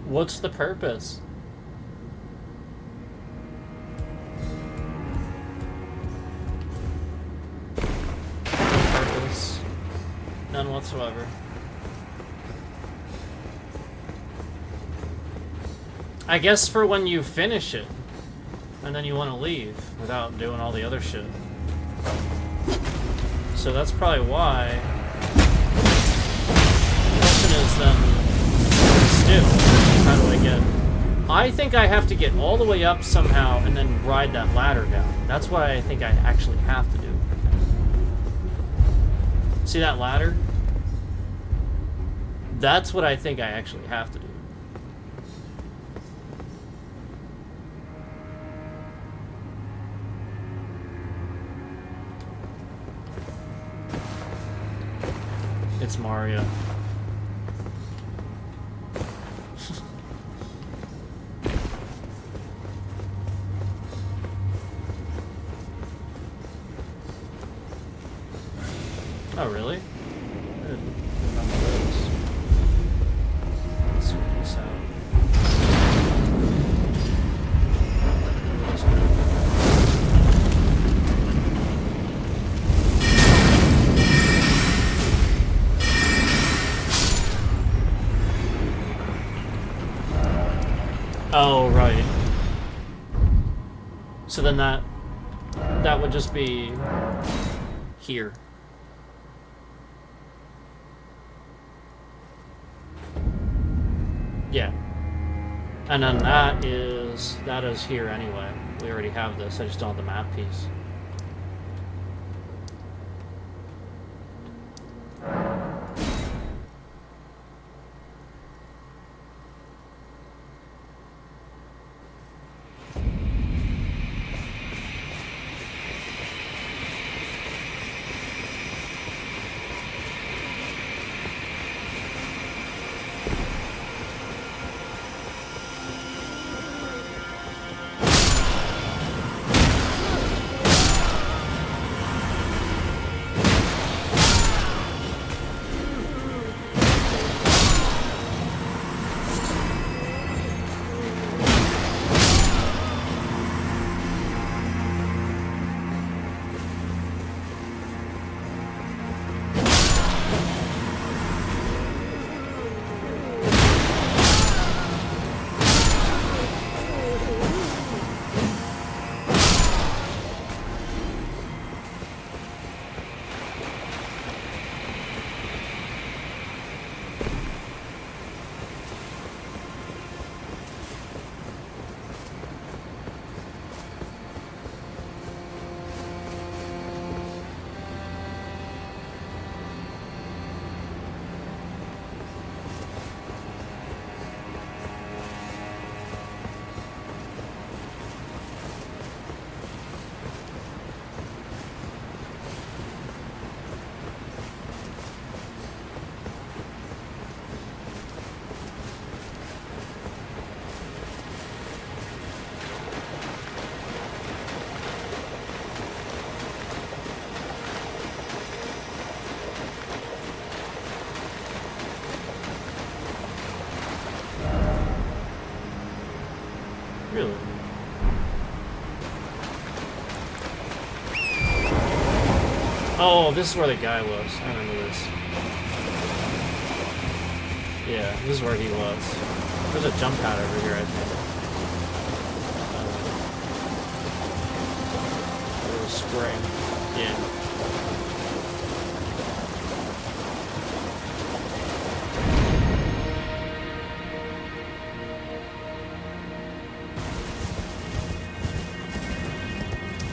What's the purpose? Purpose? None whatsoever. I guess for when you finish it, and then you want to leave without doing all the other shit. So that's probably why. The question is then, still, how do I get? I think I have to get all the way up somehow and then ride that ladder down. That's what I think I actually have to do. See that ladder? That's what I think I actually have to do. It's Mario. Oh, really? I didn't remember those. Let's sort this out. Oh, right. So then that would just be here. Yeah. And then that is here anyway. We already have this. I just don't have the map piece. Really? Oh, this is where the guy was. I remember this. Yeah, this is where he was. There's a jump pad over here, I think. There's a spring. Yeah.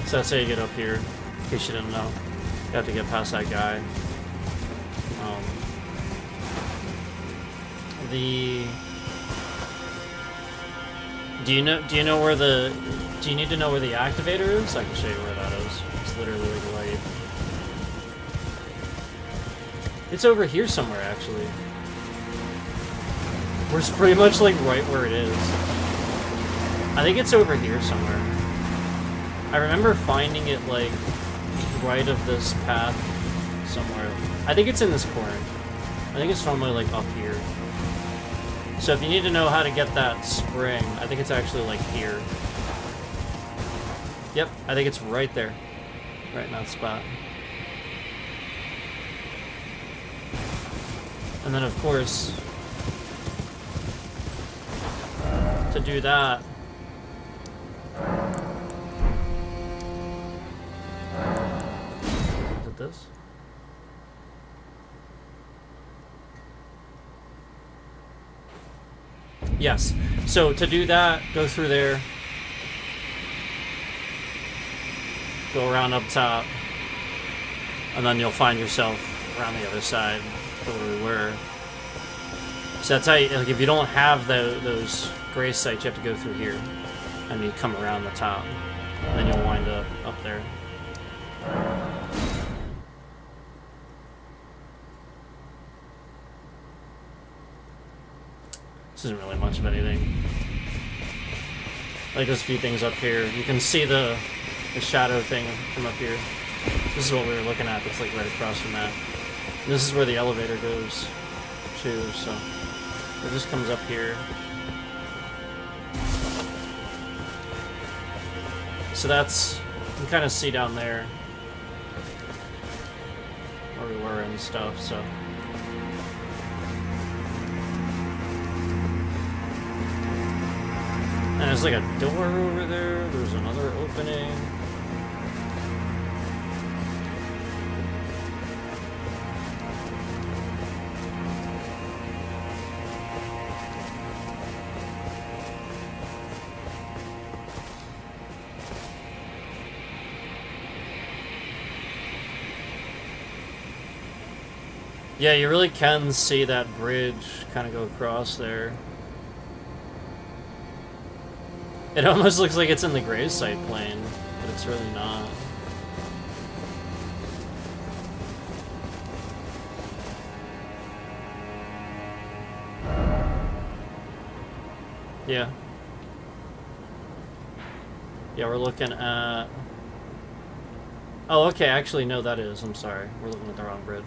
So that's how you get up here, in case you didn't know. You have to get past that guy. Do you know where the... Do you need to know where the activator is? I can show you where that is. It's literally like right... It's over here somewhere, actually. We're pretty much like right where it is. I think it's over here somewhere. I remember finding it like right of this path somewhere. I think it's in this corner. I think it's normally like up here. So if you need to know how to get that spring, I think it's actually like here. Yep, I think it's right there. Right in that spot. And then of course, to do that, is it this? Yes. So to do that, go through there. Go around up top. And then you'll find yourself around the other side where we were. So that's how you, like, if you don't have those grace sites, you have to go through here. And you come around the top. And then you'll wind up there. This isn't really much of anything. Like, there's a few things up here. You can see the shadow thing from up here. This is what we were looking at. It's like right across from that. And this is where the elevator goes to, so it just comes up here. So that's, you can kind of see down there where we were and stuff, so. And there's like a door over there. There's another opening. Yeah, you really can see that bridge kind of go across there. It almost looks like it's in the gravesite plane, but it's really not. Yeah. Yeah, we're looking at... Oh, okay, actually, no, that is. I'm sorry. We're looking at the wrong bridge.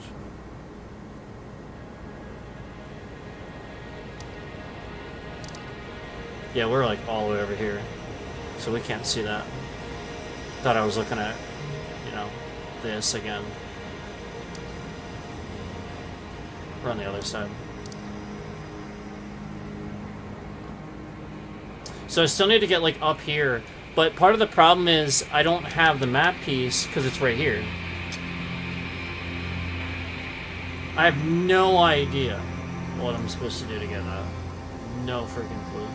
Yeah, we're like all the way over here, so we can't see that. Thought I was looking at, you know, this again. We're on the other side. So I still need to get like up here, but part of the problem is I don't have the map piece because it's right here. I have no idea what I'm supposed to do to get that. No freaking clue.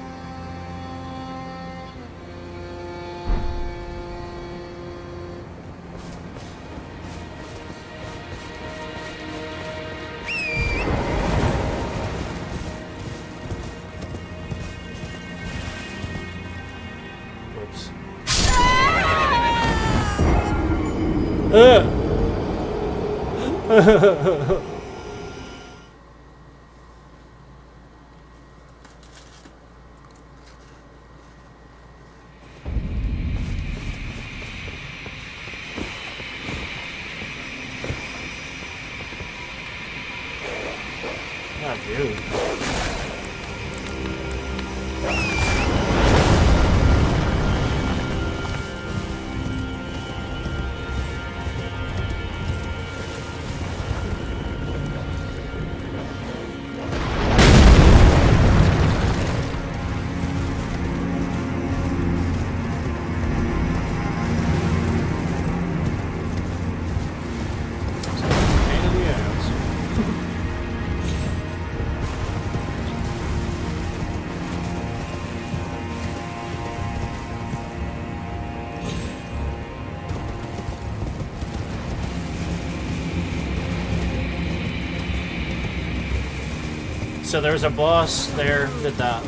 So there's a boss there. Did that.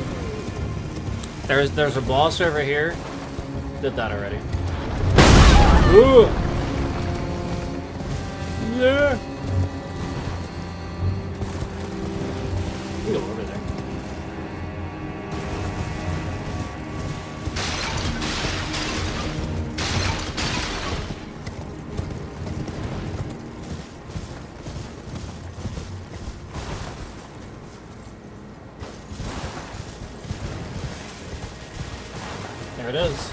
There's a boss over here. Did that already. Ooh. Yeah. Go over there. There it is.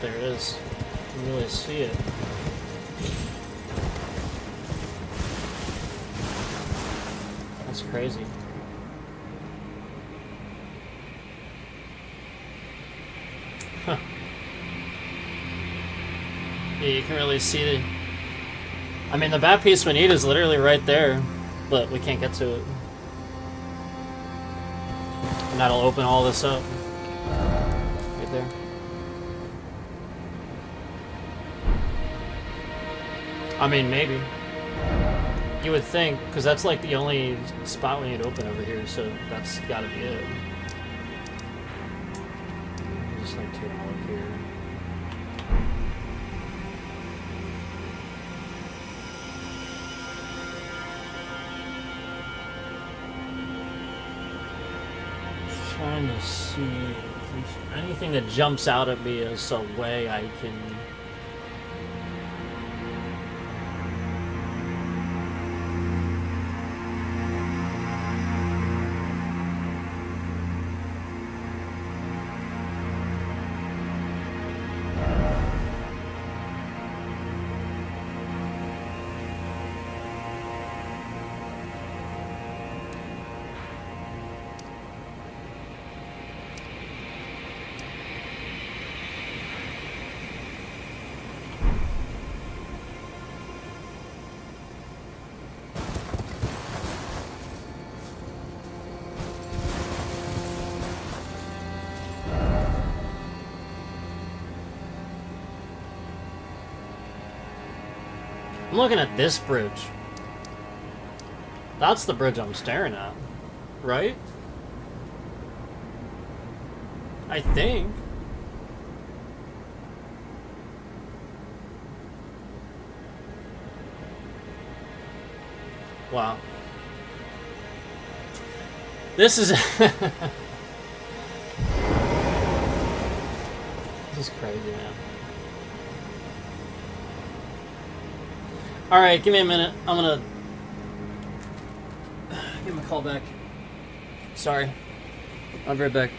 There it is. You can really see it. That's crazy. Huh. Yeah, you can really see the... I mean, the bat piece we need is literally right there, but we can't get to it. And that'll open all this up. Right there. I mean, maybe. You would think, because that's like the only spot we need to open over here, so that's gotta be it. Just like take a look here. Trying to see if there's anything that jumps out at me as a way I can... I'm looking at this bridge. That's the bridge I'm staring at, right? I think. Wow. This is... This is crazy, man. Alright, give me a minute. I'm gonna... give him a call back. Sorry. I'll be right back.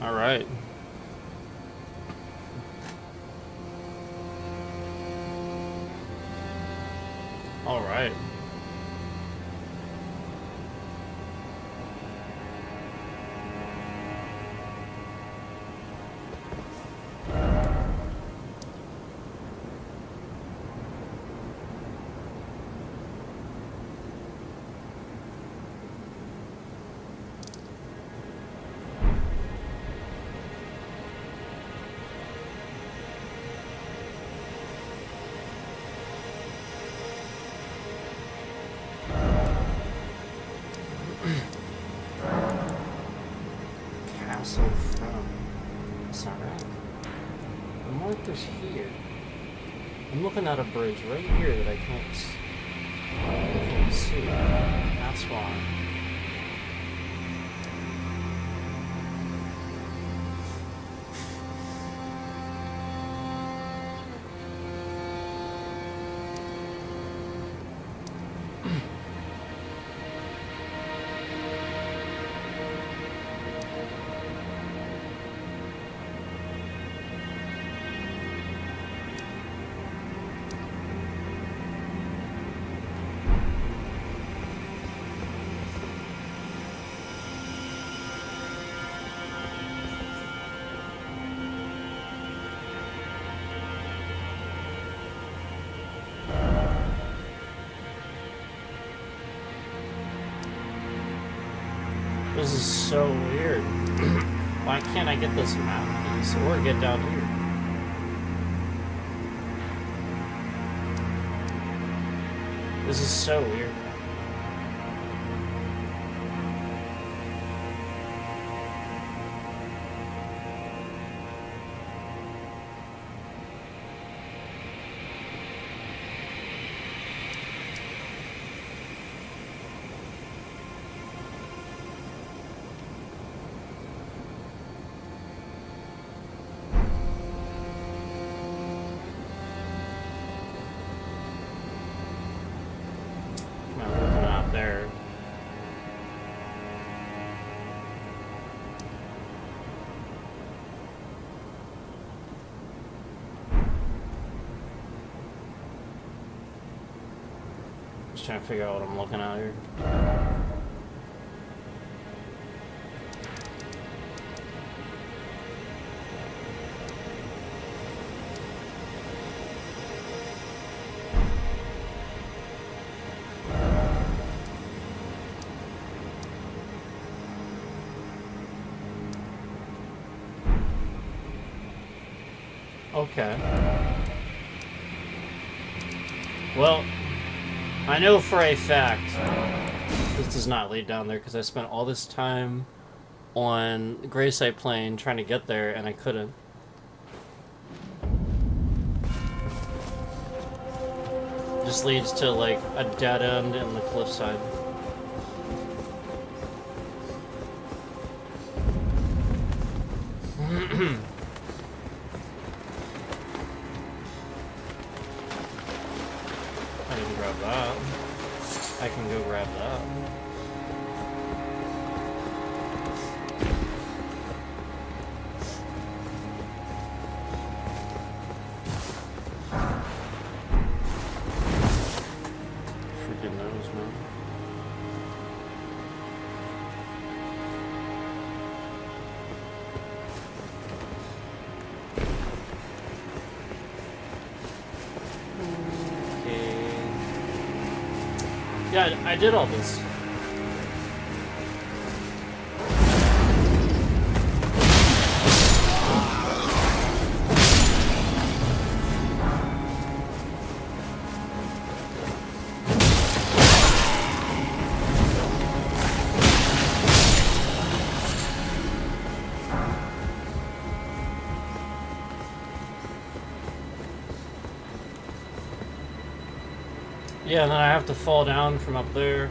All right. All right. Castle from. That's not right. The marker's here. I'm looking at a bridge right here that I can't see. That's why. This is so weird. Why can't I get this map piece or get down here? This is so weird. There. Just trying to figure out what I'm looking at here. Okay. Well, I know for a fact this does not lead down there because I spent all this time on the Grayside Plain trying to get there and I couldn't. Just leads to like a dead end in the cliffside. I can go grab that. Freaking knows, man. Yeah, I did all this. Yeah, and then I have to fall down from up there.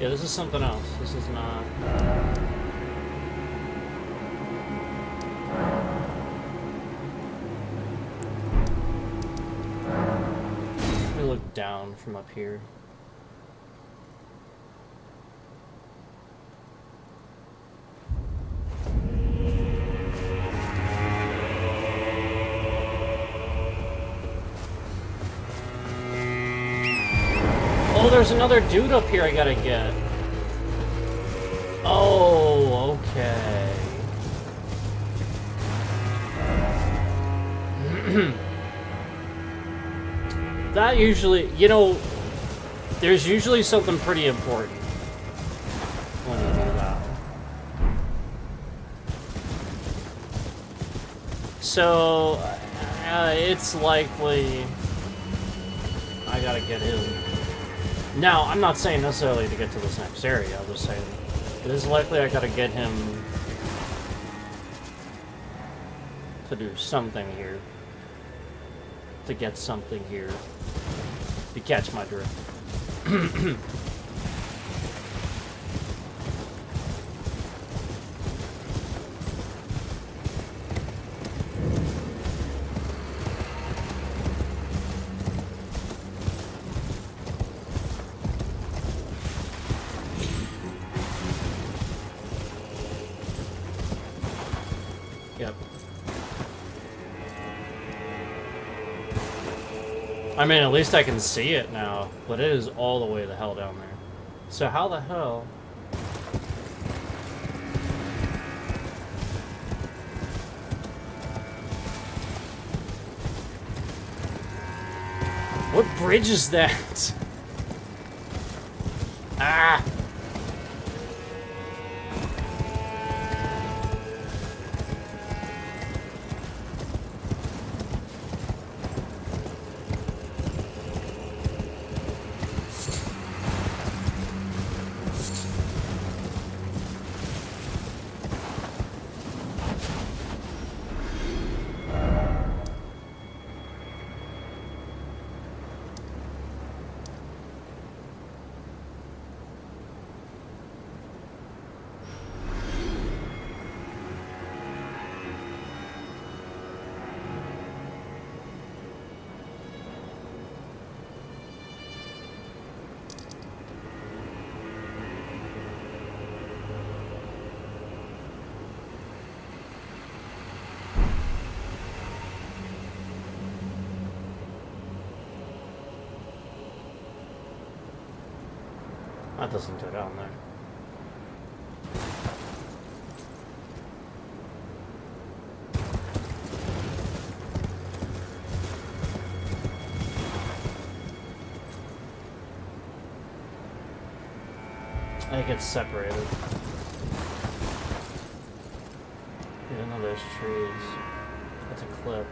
Yeah, this is something else. This is not... Let me look down from up here. there's another dude up here I gotta get. Oh, okay. That usually, you know, there's usually something pretty important when you do that. So, it's likely I gotta get him. Now, I'm not saying necessarily to get to this next area, I'm just saying it is likely I gotta get him to do something here. To get something here. You catch my drift. Yep. I mean, at least I can see it now, but it is all the way the hell down there. So how the hell? What bridge is that? Ah! That doesn't go down there. I think it's separated. Even though there's trees. That's a cliff.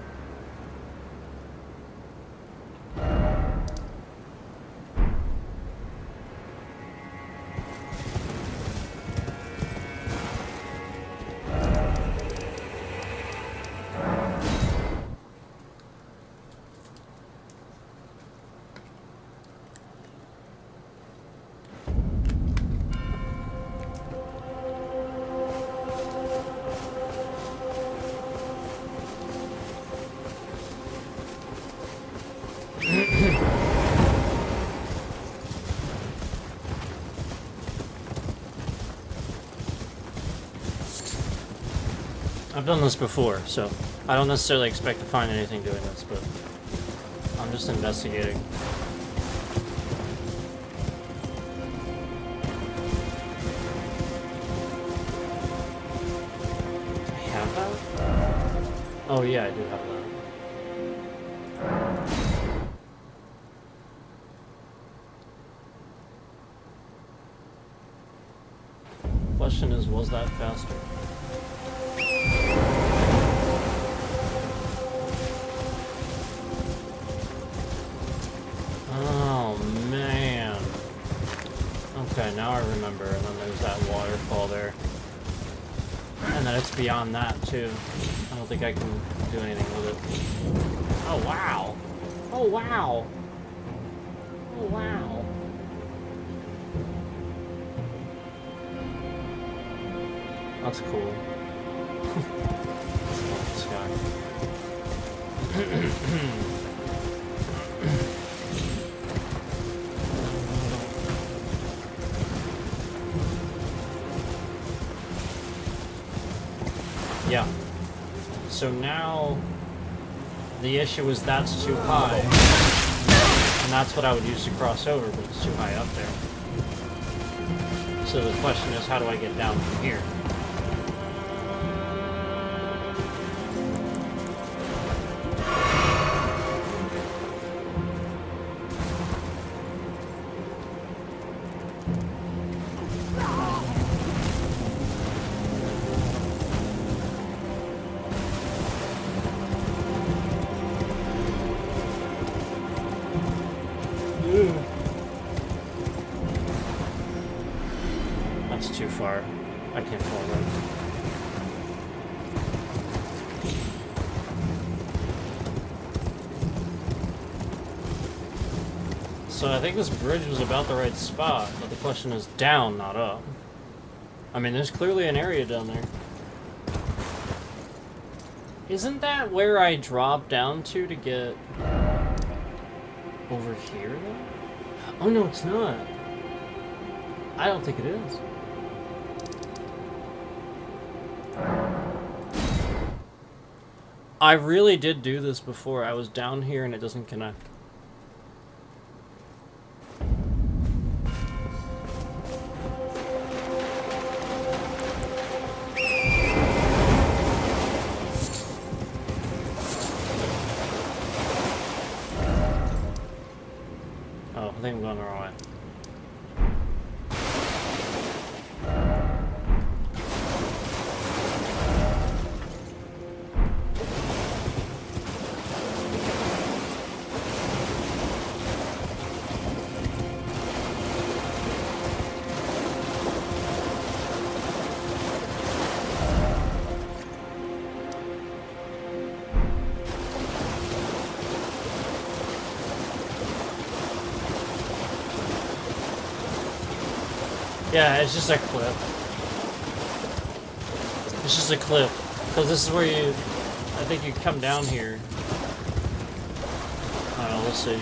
I've done this before, so I don't necessarily expect to find anything doing this, but I'm just investigating. Do I have that? Oh yeah, I do have that. Question is, was that faster? Oh man. Okay, now I remember, and then there's that waterfall there. And then it's beyond that too. I don't think I can do anything with it. Oh wow. Oh wow. Oh wow. That's cool. This guy. Yeah. So now the issue is that's too high. And that's what I would use to cross over, but it's too high up there. So the question is, how do I get down from here? That's too far. I can't fall right. So I think this bridge was about the right spot, but the question is down, not up. I mean, there's clearly an area down there. Isn't that where I dropped down to get over here, though? Oh, no, it's not. I don't think it is. I really did do this before. I was down here and it doesn't connect. Oh, I think I'm going the wrong way. Yeah, it's just a clip. It's just a clip. Because this is where you... I think you come down here. I don't know, we'll see.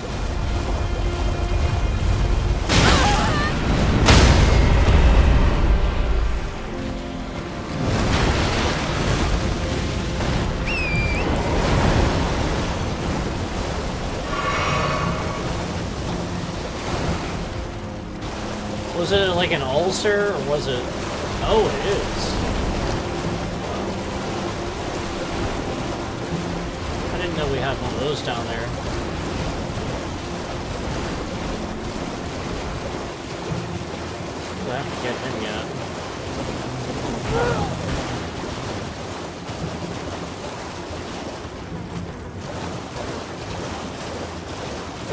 Was it like an ulcer, or was it... Oh, it is. I didn't know we had one of those down there. I have to get him yet.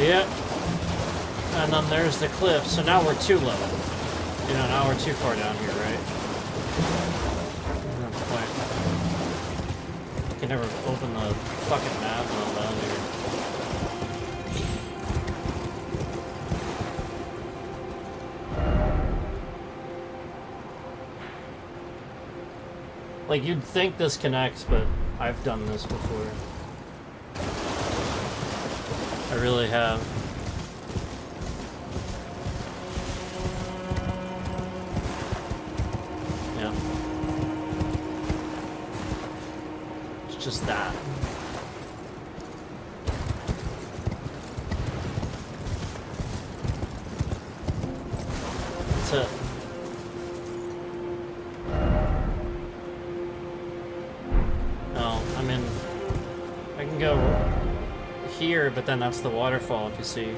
Yep. And then there's the cliff, so now we're too low. You know, now we're too far down here, right? No point. I can never open the fucking map when I'm down here. Like, you'd think this connects, but I've done this before. I really have. Just that. That's it. No, I mean, I can go here, but then that's the waterfall, if you see.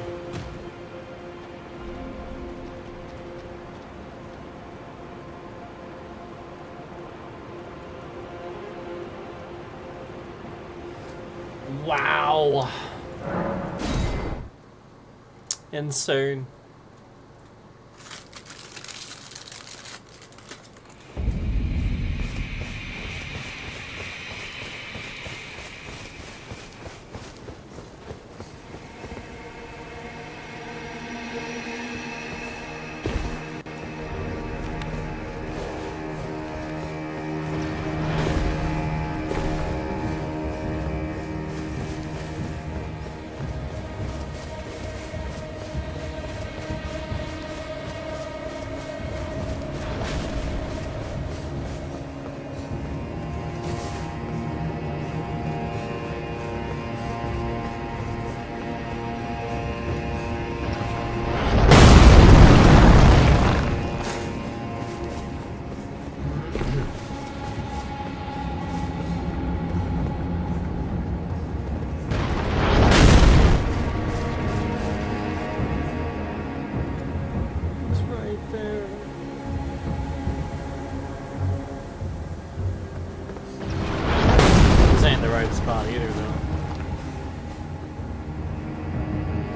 Wow. Insane.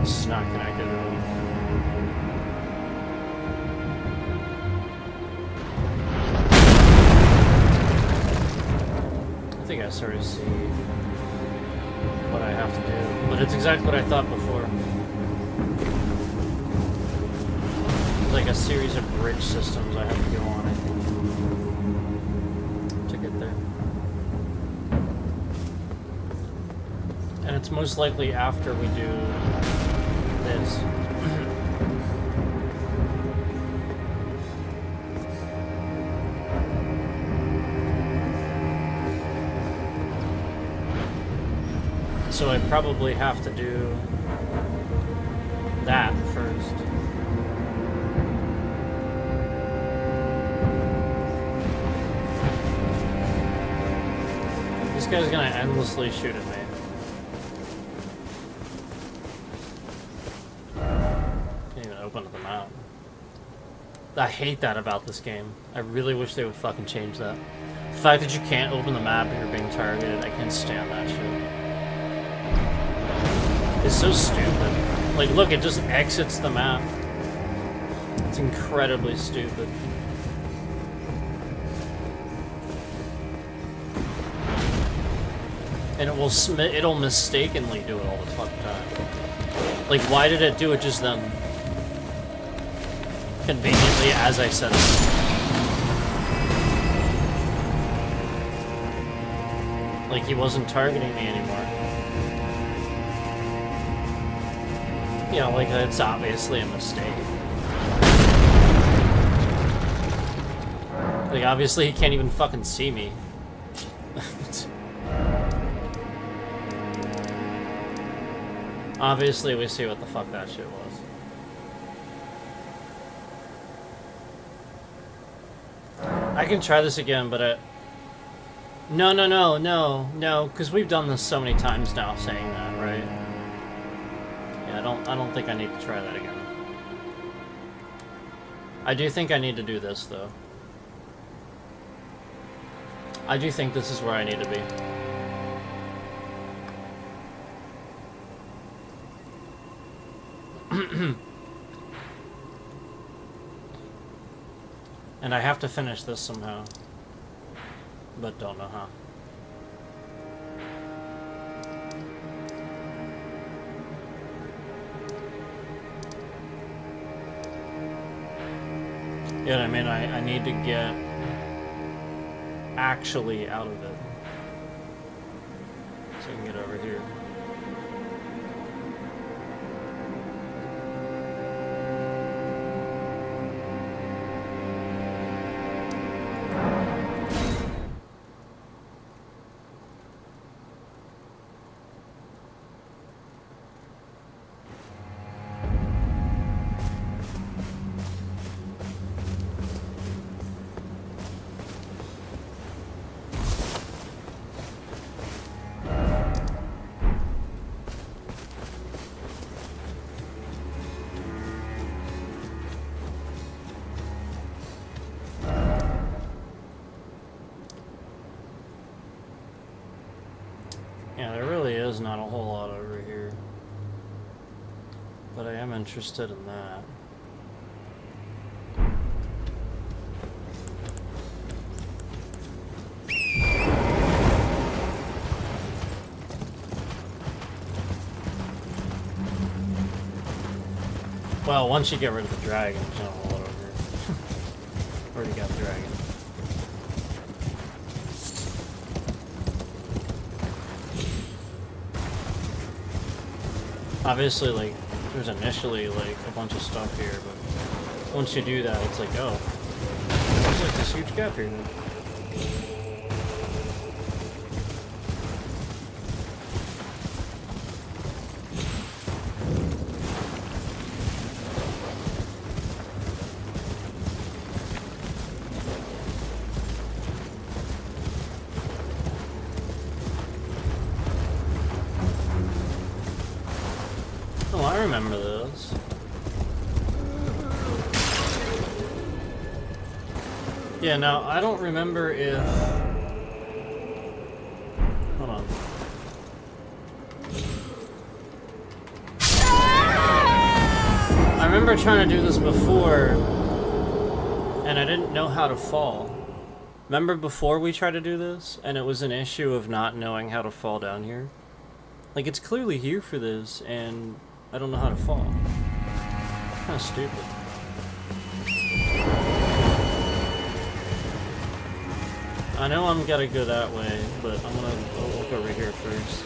This is not connected at all. I think I sort of see what I have to do, but it's exactly what I thought before. It's like a series of bridge systems I have to go on, I think, to get there. And it's most likely after we do this. So I probably have to do that first. This guy's gonna endlessly shoot at me. Can't even open up the map. I hate that about this game. I really wish they would fucking change that. The fact that you can't open the map if you're being targeted, I can't stand that shit. It's so stupid. Like, look, it just exits the map. It's incredibly stupid. And it'll mistakenly do it all the fucking time. Like, why did it do it just then? Conveniently, as I said it. Like, he wasn't targeting me anymore. You know, like, it's obviously a mistake. Like, obviously he can't even fucking see me. Obviously we see what the fuck that shit was. I can try this again, but No, because we've done this so many times now saying that, right? I don't think I need to try that again. I do think I need to do this, though. I do think this is where I need to be. And I have to finish this somehow. But don't know how. Yeah, I mean, I need to get actually out of it. So I can get over here. Not a whole lot over here, but I am interested in that. Well, once you get rid of the dragon, there's not a whole lot over here. Already got the dragon. Obviously, like, there's initially, like, a bunch of stuff here, but once you do that, it's like, oh, there's, like, this huge gap here then. I remember those. Yeah, now, I don't remember if... Hold on. remember trying to do this before, and I didn't know how to fall. Remember before we tried to do this, and it was an issue of not knowing how to fall down here? Like, it's clearly here for this, and I don't know how to fall. Kind of stupid. I know I'm gotta go that way, but I'll look over here first.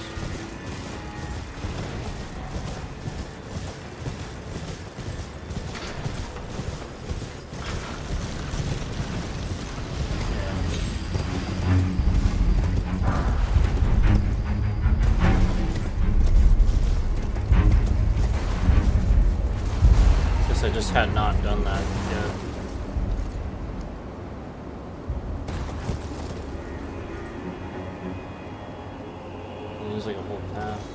I just had not done that yet. There's like a whole path.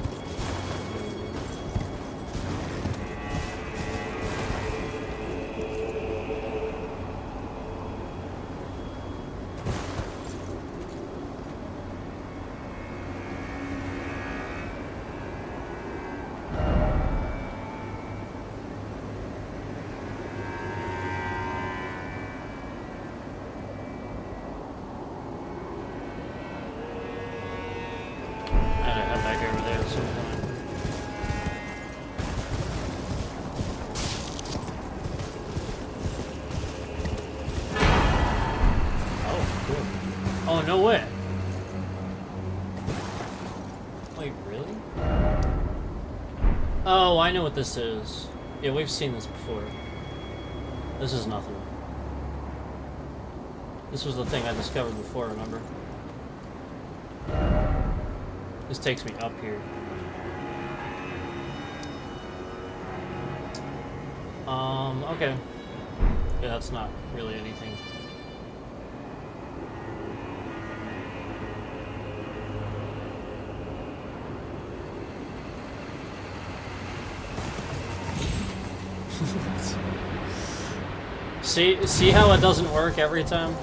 No way. Wait, really? Oh, I know what this is. Yeah, we've seen this before. This is nothing. This was the thing I discovered before, remember? This takes me up here. Okay. Yeah, that's not really anything. See how it doesn't work every time?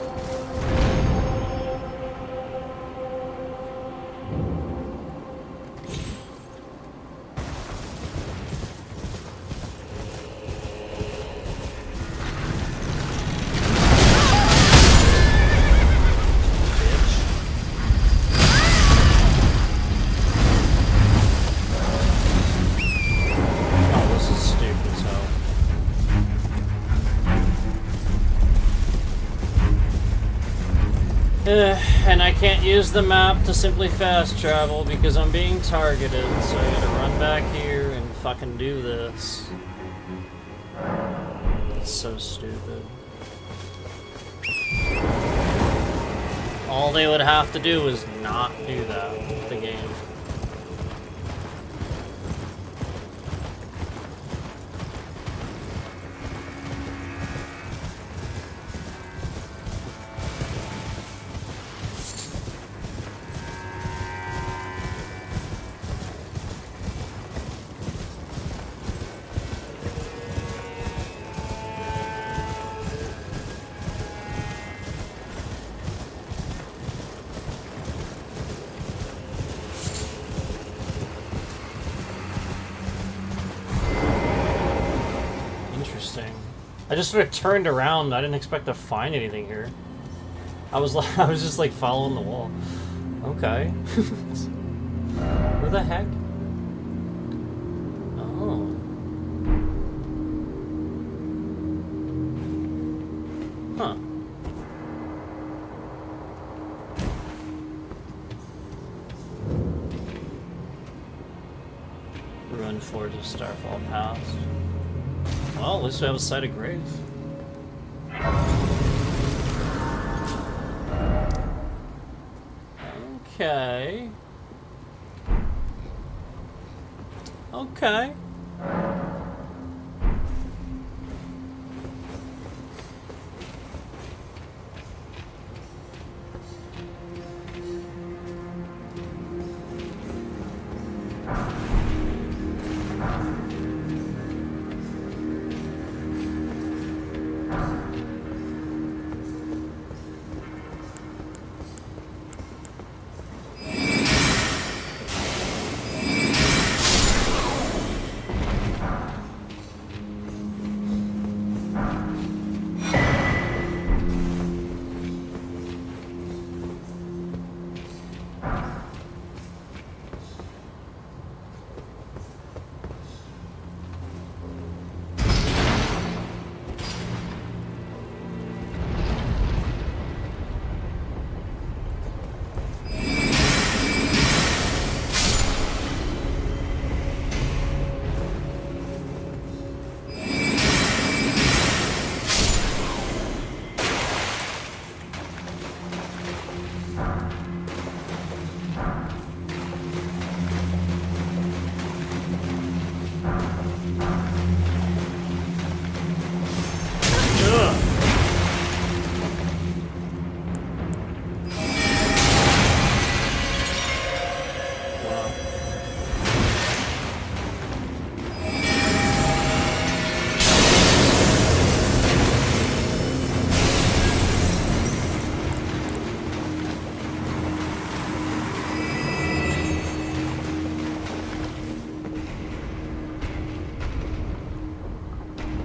And I can't use the map to simply fast travel because I'm being targeted, so I gotta run back here and fucking do this. It's so stupid. All they would have to do is not do that with the game. I just sort of turned around. I didn't expect to find anything here. I was just like following the wall. Okay. Where the heck? Oh. Huh. Run forward to Starfall Pass. Well, at least we have a sight of graves. Okay. Okay.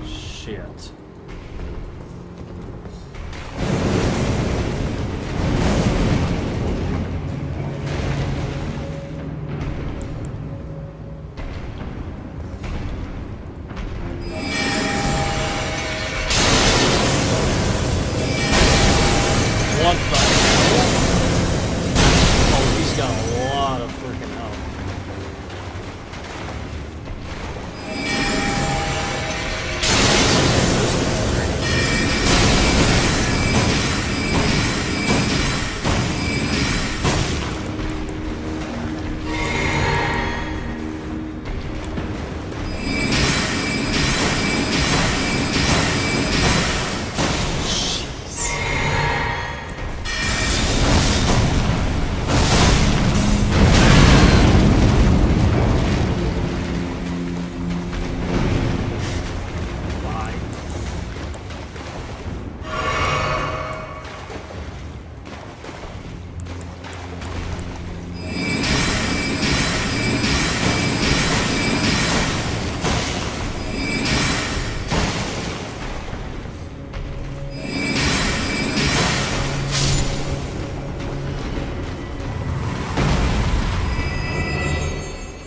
Shit. What the? Oh, he's got a lot of freaking health.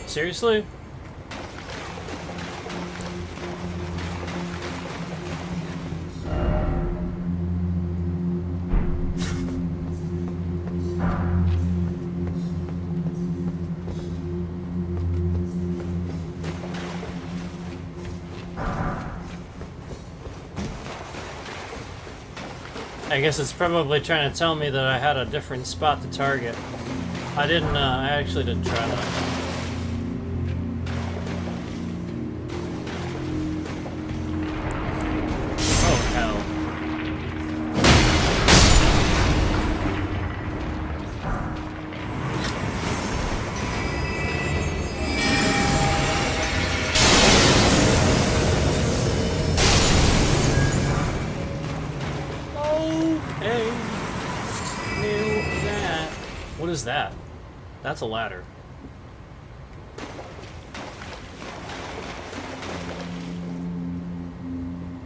Seriously? I guess it's probably trying to tell me that I had a different spot to target. I didn't, I actually didn't try that. What is that? That's a ladder.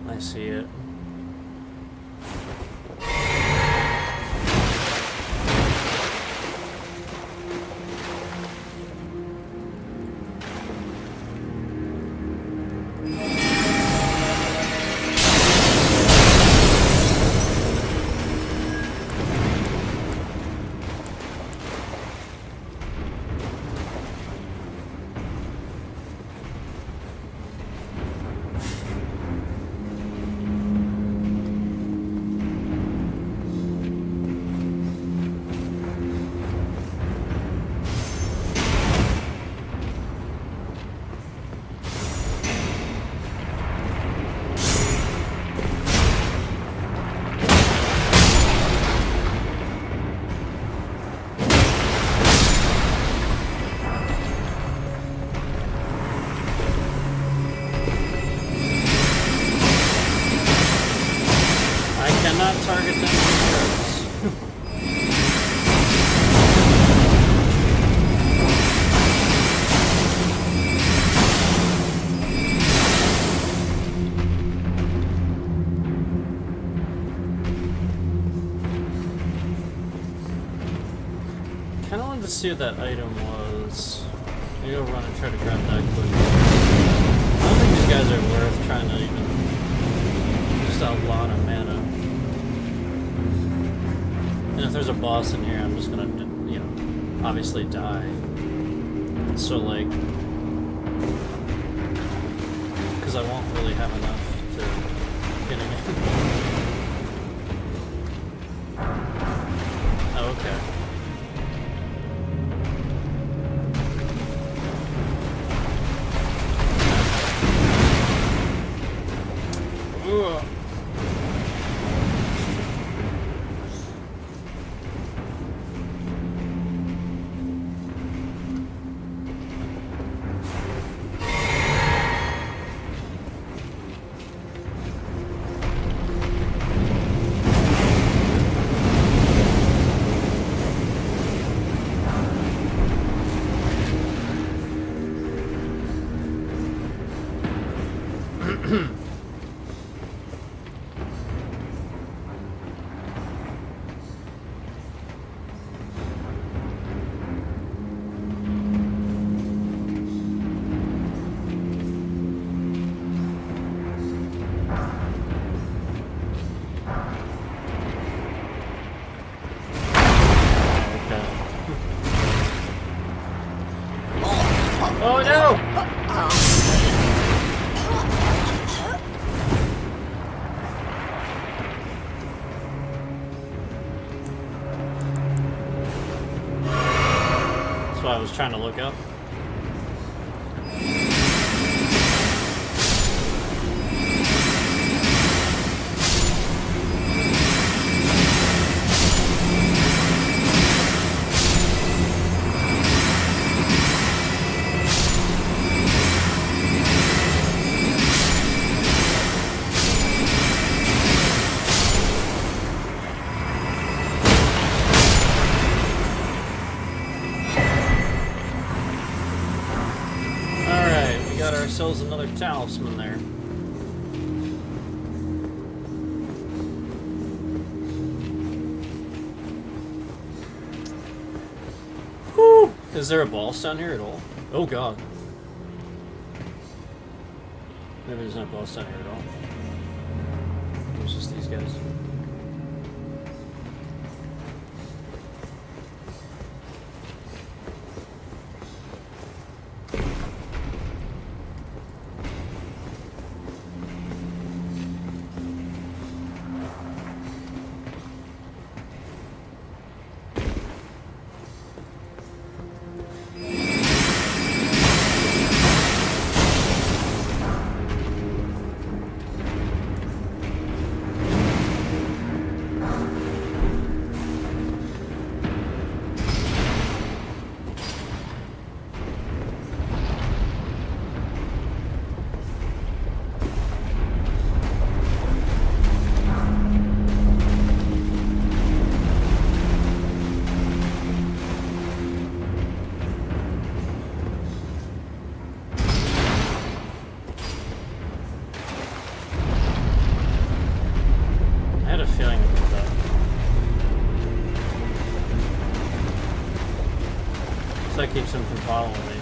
I see it. Target them with kind of wanted to see what that item was. Maybe I'll run and try to grab that quick. I don't think these guys are worth trying to even... Just a lot of mana. And if there's a boss in here, I'm just gonna, you know, obviously die. So, like... Because I won't really have enough to get in. Oh, okay. Oh no! That's why I was trying to look up. Ourselves another talisman there. Whew. Is there a boss down here at all? Oh god. Maybe there's no boss down here at all. It's just these guys. That keeps him from following me.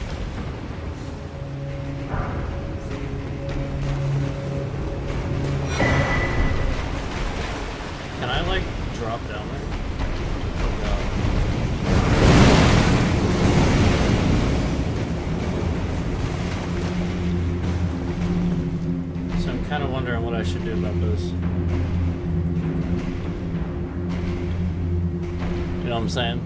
Can I, like, drop down there? Oh, God. So I'm kind of wondering what I should do about this. You know what I'm saying?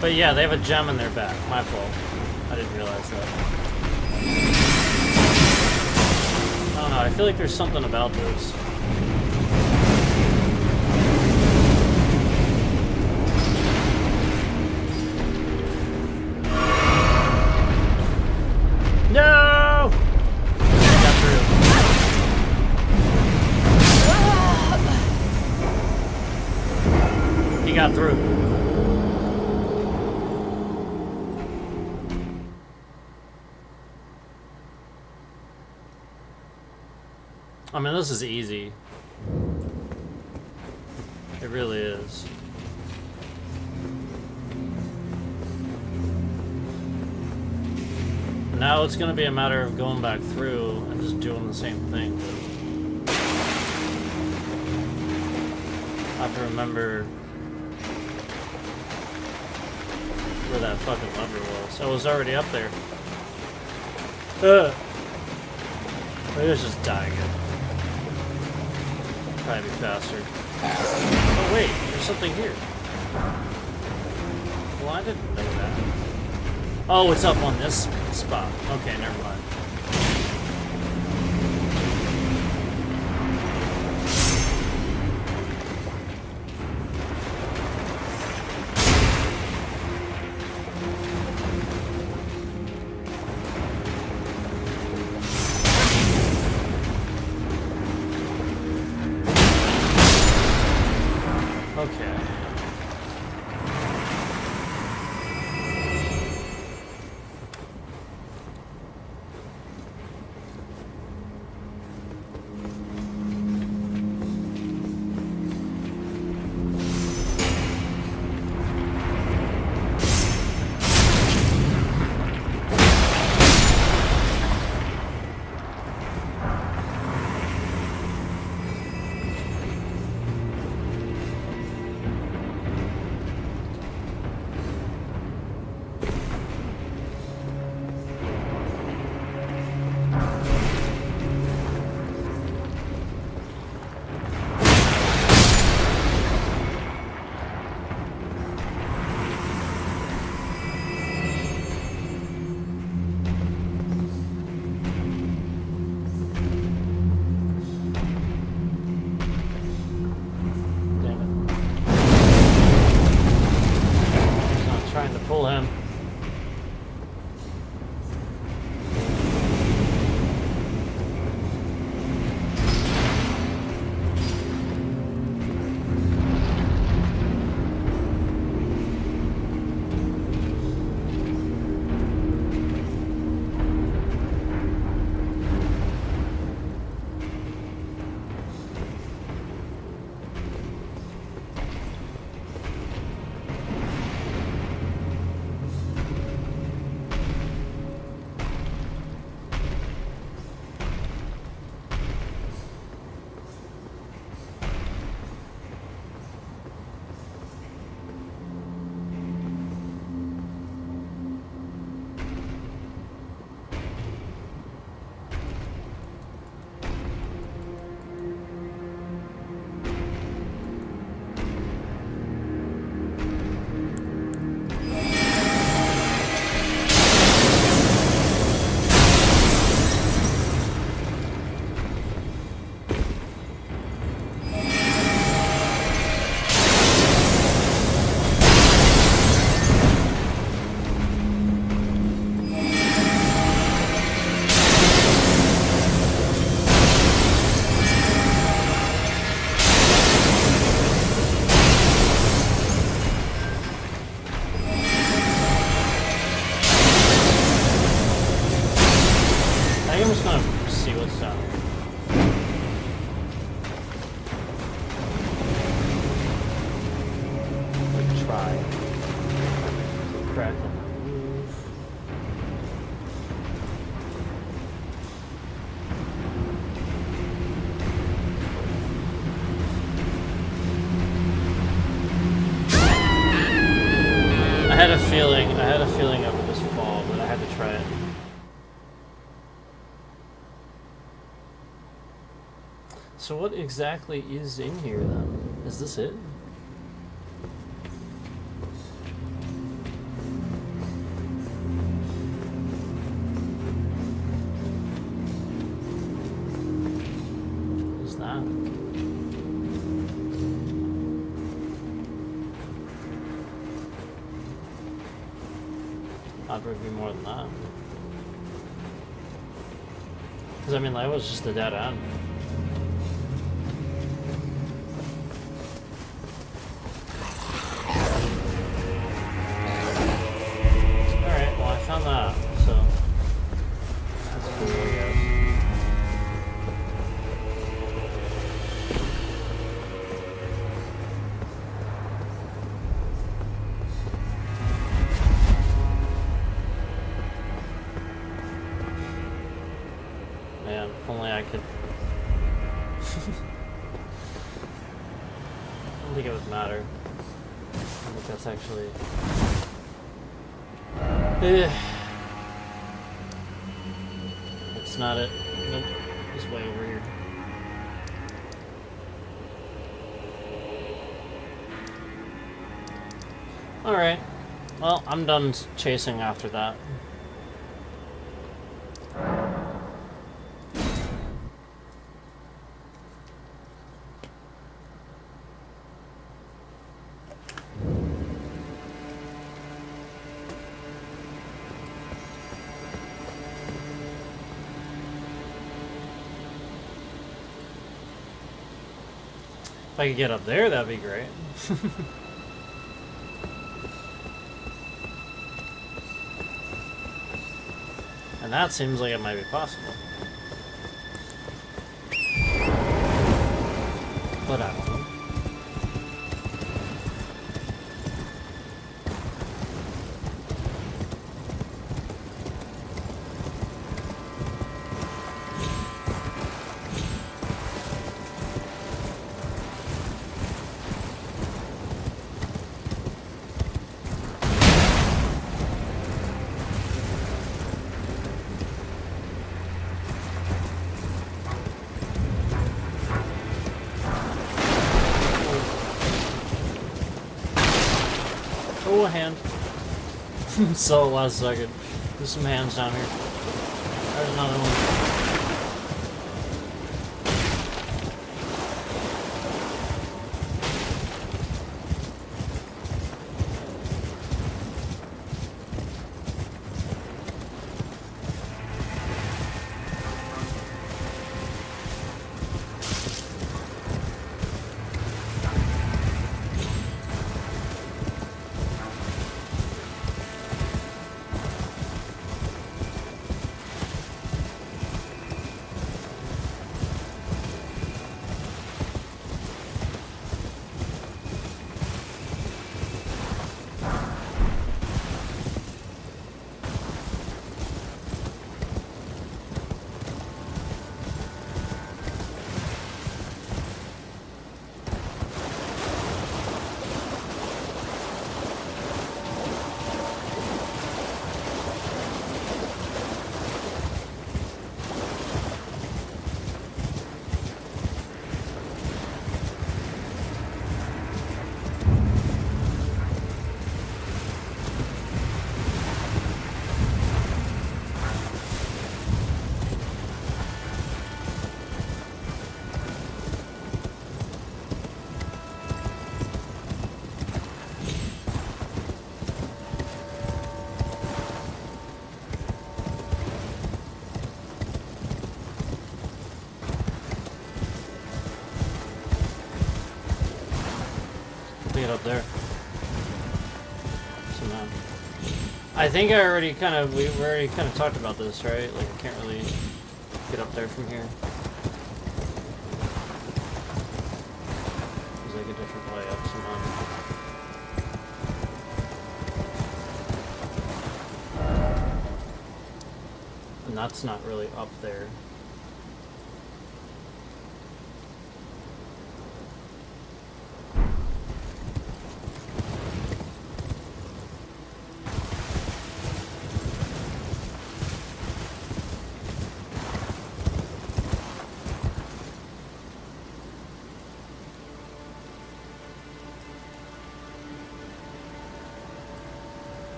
But yeah, they have a gem in their back. My fault. I didn't realize that. I don't know, I feel like there's something about this. No! I got through. He got through. I mean, this is easy. It really is. Now it's gonna be a matter of going back through and just doing the same thing. I have to remember where that fucking lever was. I was already up there. Maybe let's just die again. Probably be faster. Oh wait, there's something here. Well, I didn't know that. Oh, it's up on this spot. Okay, never mind. Okay. Pull him. I'm just gonna see what's down here. Like try. Crack on the roof. I had a feeling of this fall, but I had to try it. So what exactly is in here then? Is this it? What is that? I'd probably be more than that. Because I mean, that was just a dead end. Found that, so that's cool, I guess. Man, if only I could. I don't think it would matter. I think that's actually. That's not it. Nope. It's way over here. Alright. Well, I'm done chasing after that. If I could get up there, that'd be great. And that seems like it might be possible. But I don't know. Oh, a hand. So last second. There's some hands down here. There's another one. Get up there. Somehow. I think I already kind of, we already kind of talked about this, right? Like, I can't really get up there from here. There's like a different way up somehow. And that's not really up there.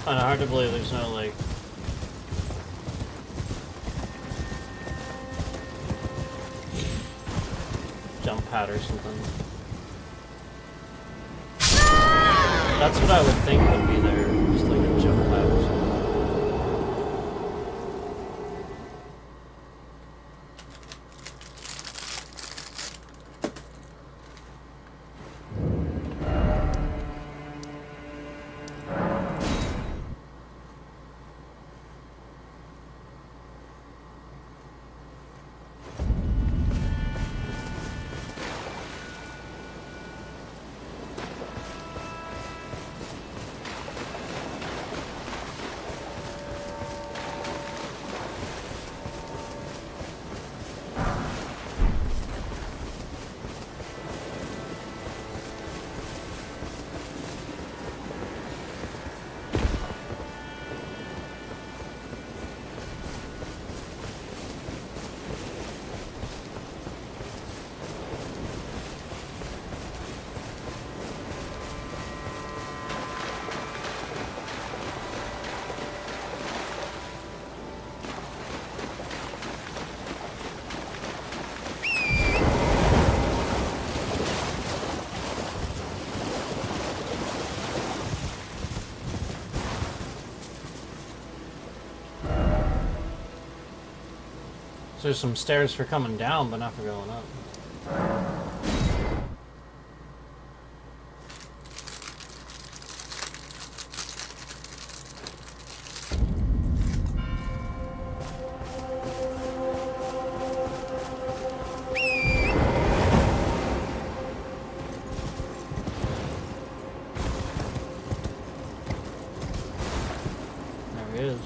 Kinda hard to believe there's no, like... jump pad or something. That's what I would think would be there, just like a jump pad or something. So there's some stairs for coming down, but not for going up. There he is.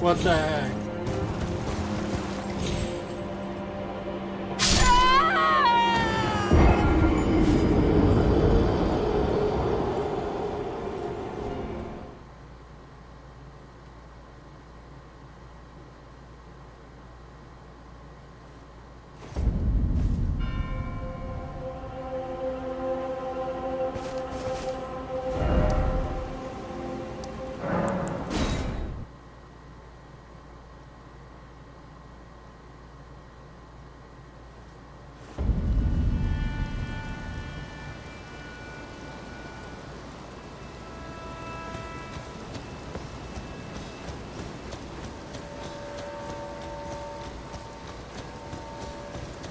What the heck?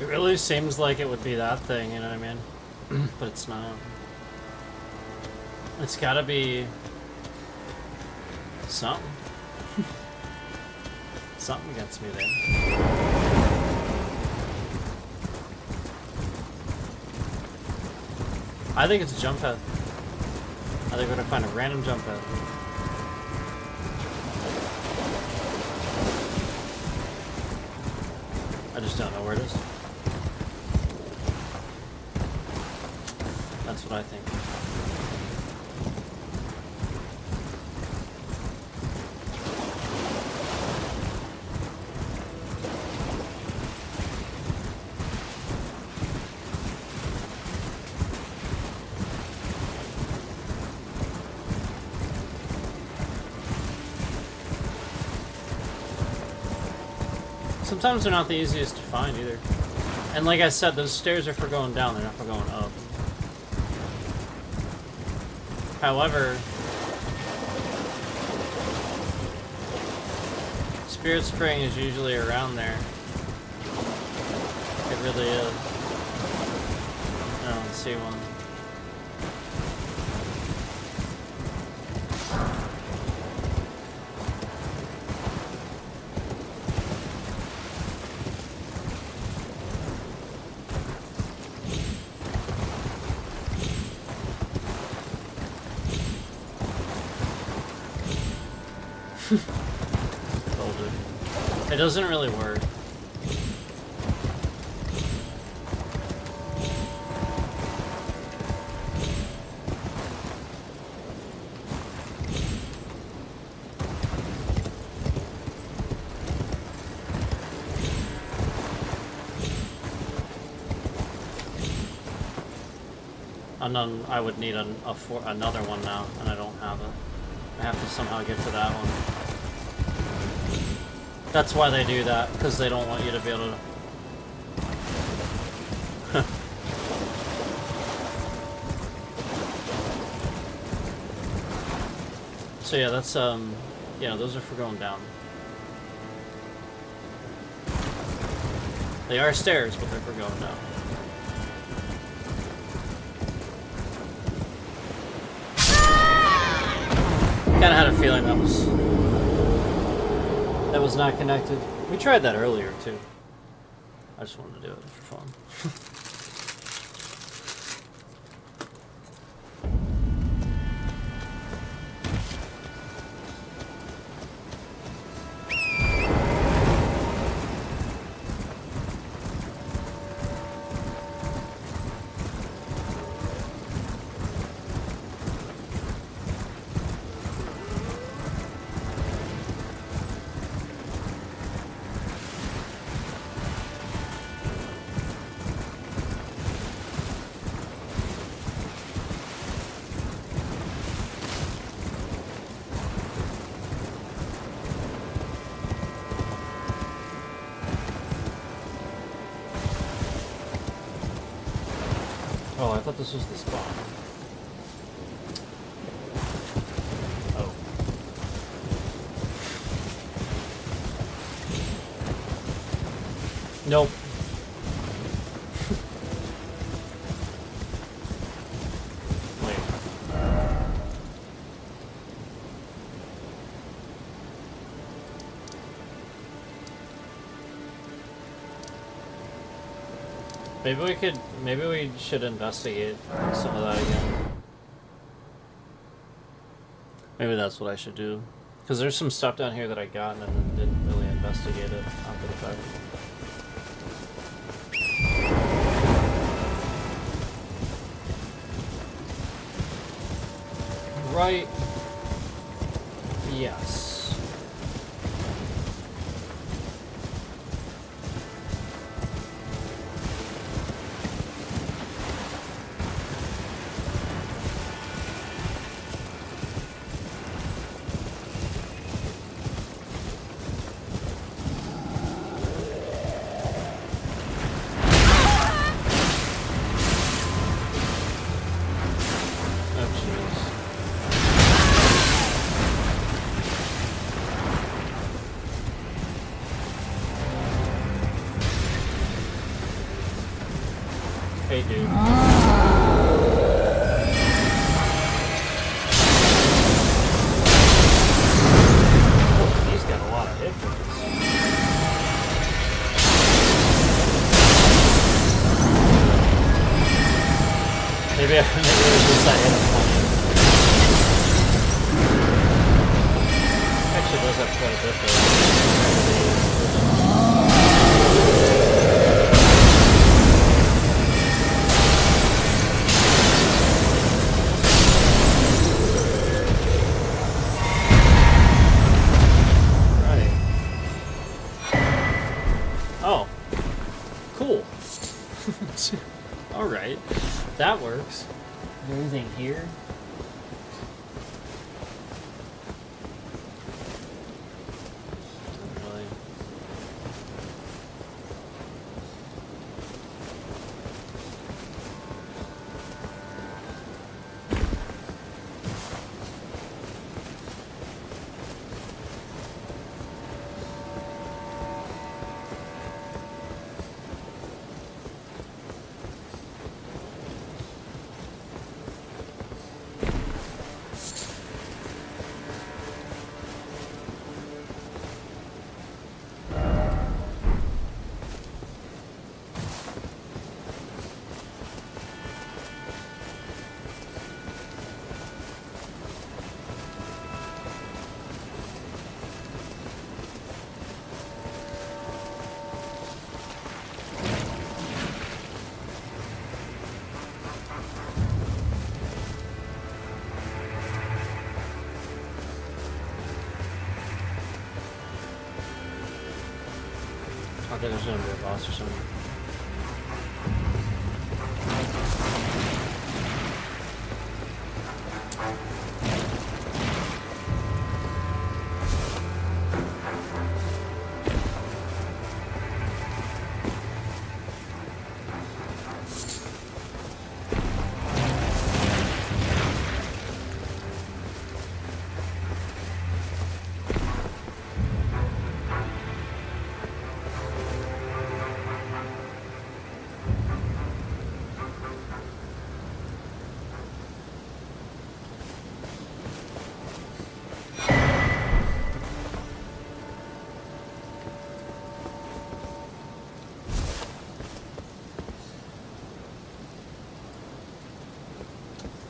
It really seems like it would be that thing, you know what I mean? But it's not. It's gotta be something. Something gets me there. I think it's a jump pad. I think we're gonna find a random jump pad. I just don't know where it is. That's what I think. Sometimes they're not the easiest to find either. And like I said, those stairs are for going down, they're not for going up. However, Spirit Spring is usually around there. It really is. I don't see one. It doesn't really work. And then I would need another one now, and I don't have it. I have to somehow get to that one. That's why they do that, because they don't want you to be able to... So yeah, that's, yeah, those are for going down. They are stairs, but they're for going down. Kinda had a feeling that was not connected. We tried that earlier too. I just wanted to do it for fun. Oh, I thought this was the spawn. Oh. Nope. Wait. Maybe we should investigate some of that again. Maybe that's what I should do. Because there's some stuff down here that I got and then didn't really investigate it after the fact. Right. Yes. Hey, dude. Oh, he's got a lot of hit points. Maybe it was just that hit point. Actually does have quite a bit though. Oh, cool. Alright, that works. Is there anything here? Not really. I think there's gonna be a boss or something.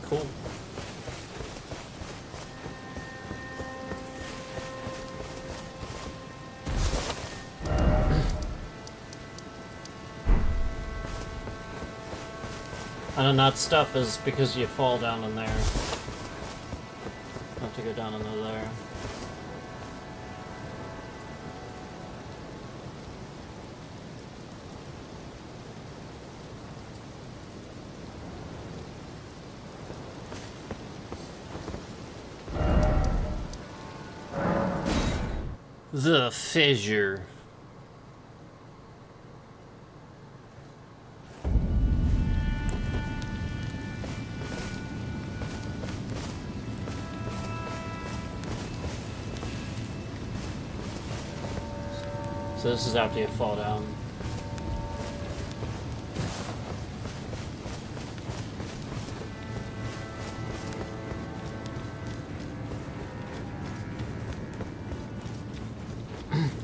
Cool. And then that stuff is because you fall down in there. You have to go down into there. The fissure. So this is after you fall down.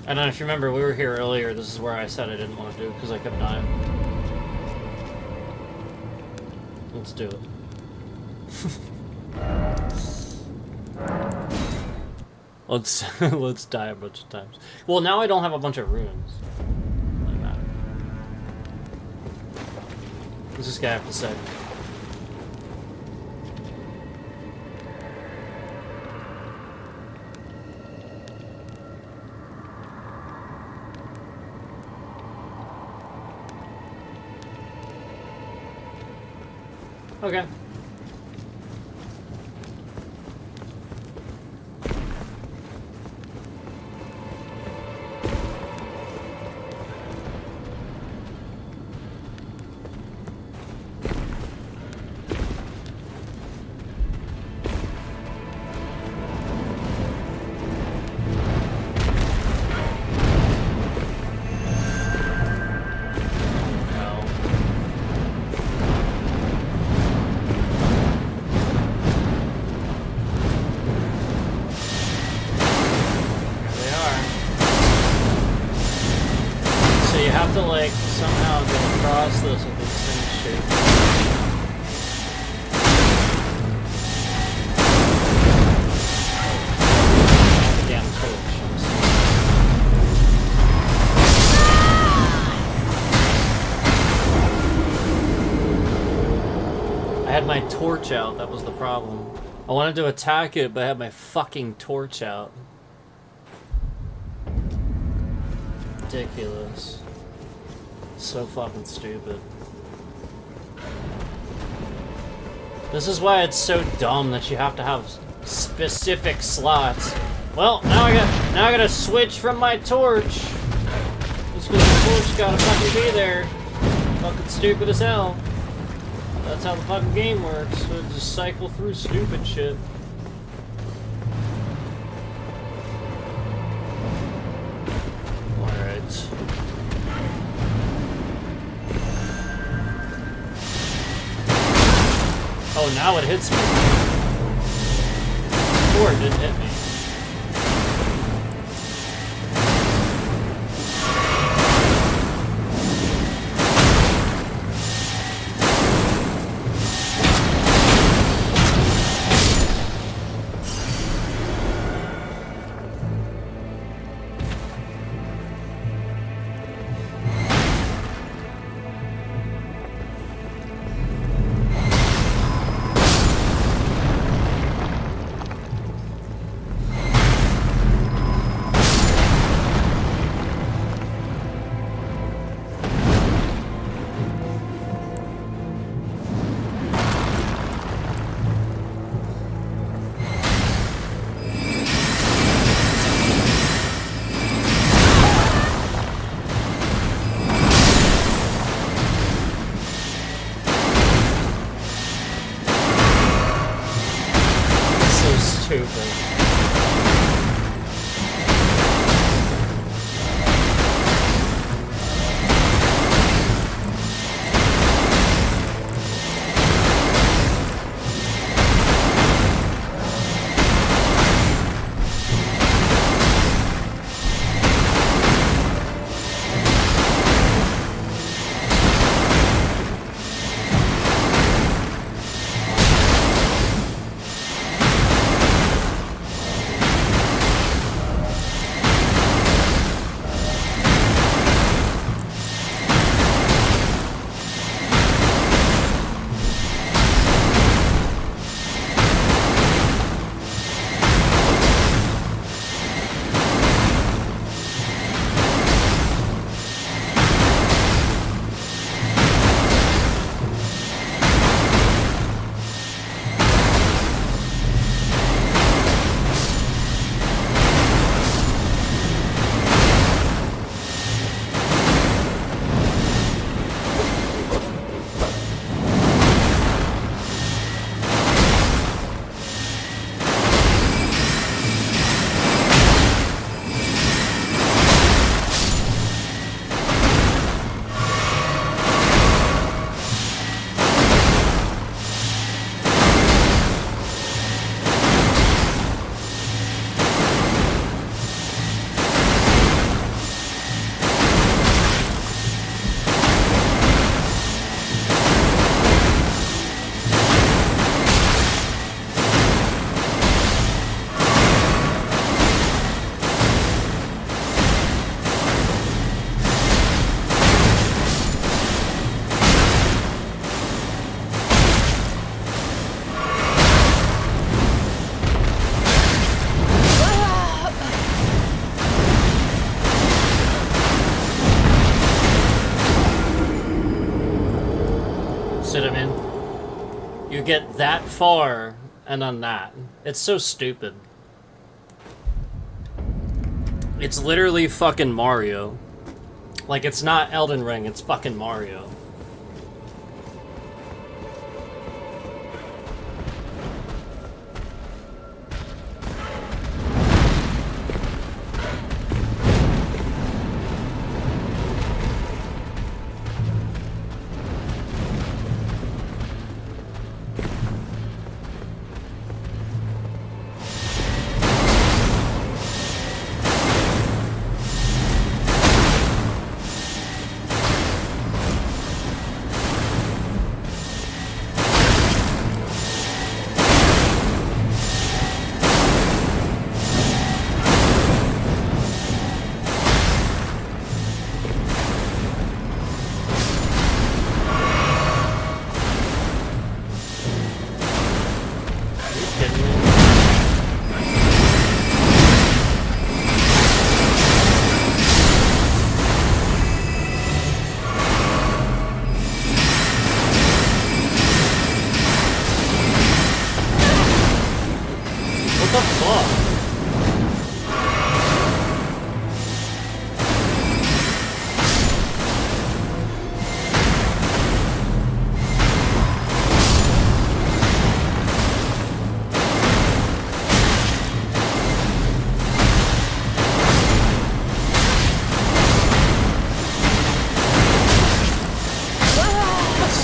And if you remember, we were here earlier. This is where I said I didn't want to do because I kept dying. Let's do it. Let's die a bunch of times. Well, now I don't have a bunch of runes. Doesn't matter. What's this guy have to say? Okay. ridiculous with these things, shit. Damn torch. I had my torch out, that was the problem. I wanted to attack it, but I had my fucking torch out. Ridiculous. So fucking stupid. This is why it's so dumb that you have to have specific slots. Well, now I gotta switch from my torch. Just because the torch gotta fucking be there. Fucking stupid as hell. That's how the fucking game works. So just cycle through stupid shit. Alright. Oh, now it hits me. Before it didn't hit me. You get that far, and on that. It's so stupid. It's literally fucking Mario. Like, it's not Elden Ring, it's fucking Mario.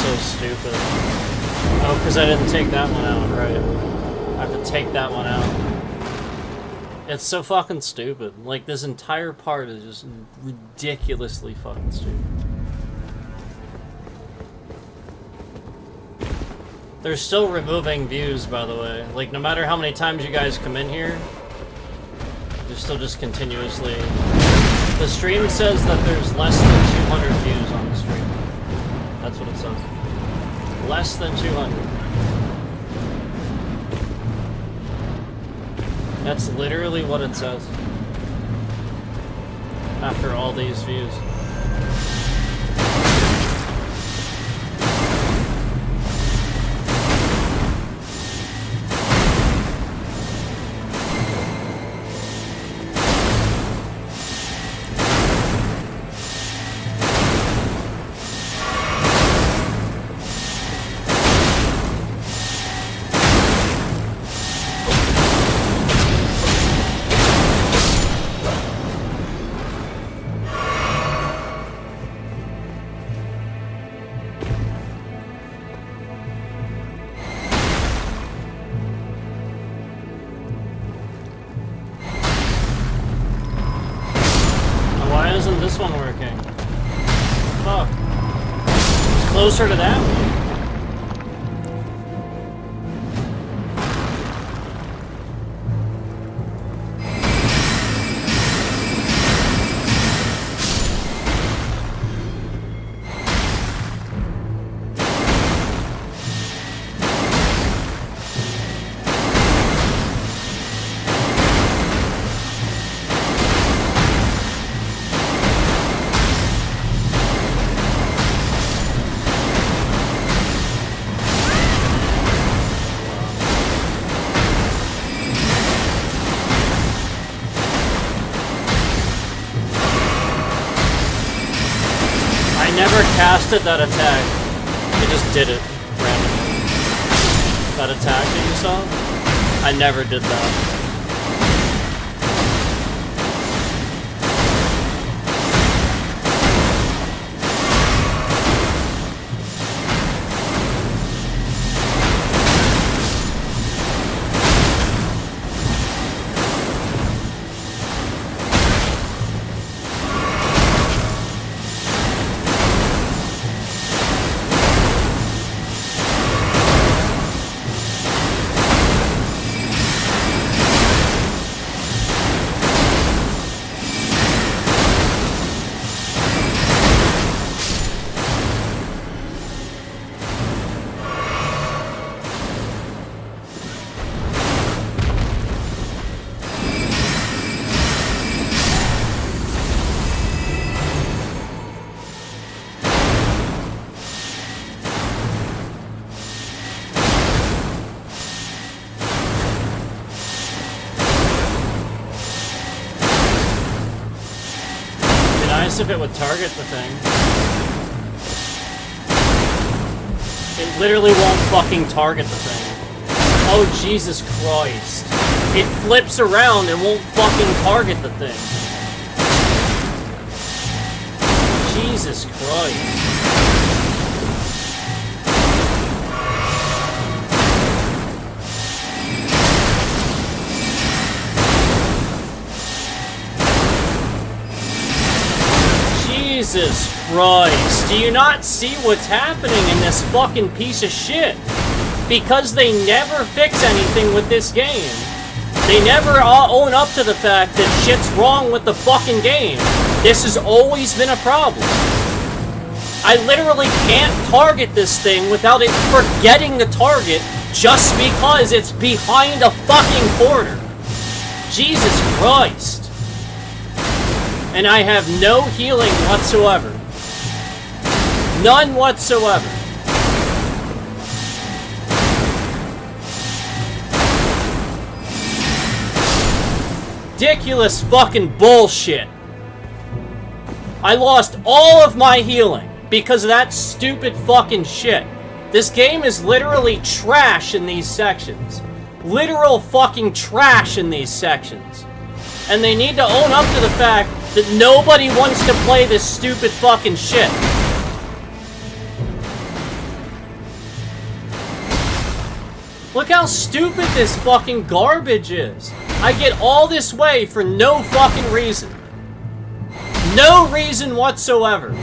so stupid. Oh, because I didn't take that one out, right? I have to take that one out. It's so fucking stupid. Like, this entire part is just ridiculously fucking stupid. They're still removing views, by the way. Like, no matter how many times you guys come in here, they're still just continuously... The stream says that there's less than 200 views on the stream. That's what it says. Less than 200. That's literally what it says. After all these views. This one working. Fuck. It's closer to that one. Casted that attack. It just did it randomly. That attack that you saw? I never did that. If it would target the thing. It literally won't fucking target the thing. Oh, Jesus Christ. It flips around and won't fucking target the thing. Jesus Christ. Jesus Christ, do you not see what's happening in this fucking piece of shit? Because they never fix anything with this game. They never own up to the fact that shit's wrong with the fucking game. This has always been a problem. I literally can't target this thing without it forgetting the target just because it's behind a fucking corner. Jesus Christ. And I have no healing whatsoever. None whatsoever. Ridiculous fucking bullshit. I lost all of my healing because of that stupid fucking shit. This game is literally trash in these sections. Literal fucking trash in these sections. And they need to own up to the fact that nobody wants to play this stupid fucking shit. Look how stupid this fucking garbage is. I get all this way for no fucking reason. No reason whatsoever.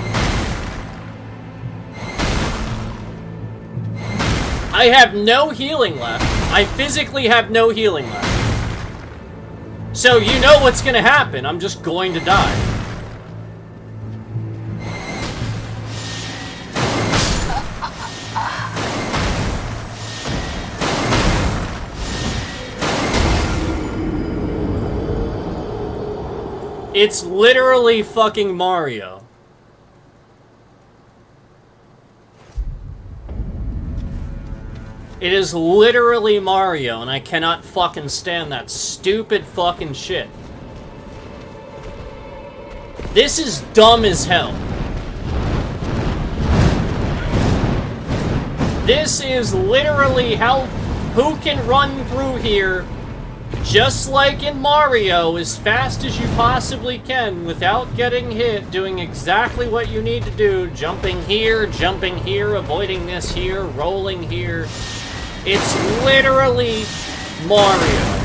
I have no healing left. I physically have no healing left. So you know what's gonna happen. I'm just going to die. It's literally fucking Mario. It is literally Mario, and I cannot fucking stand that stupid fucking shit. This is dumb as hell. This is literally how... Who can run through here just like in Mario, as fast as you possibly can without getting hit, doing exactly what you need to do, jumping here, avoiding this here, rolling here. It's literally Mario.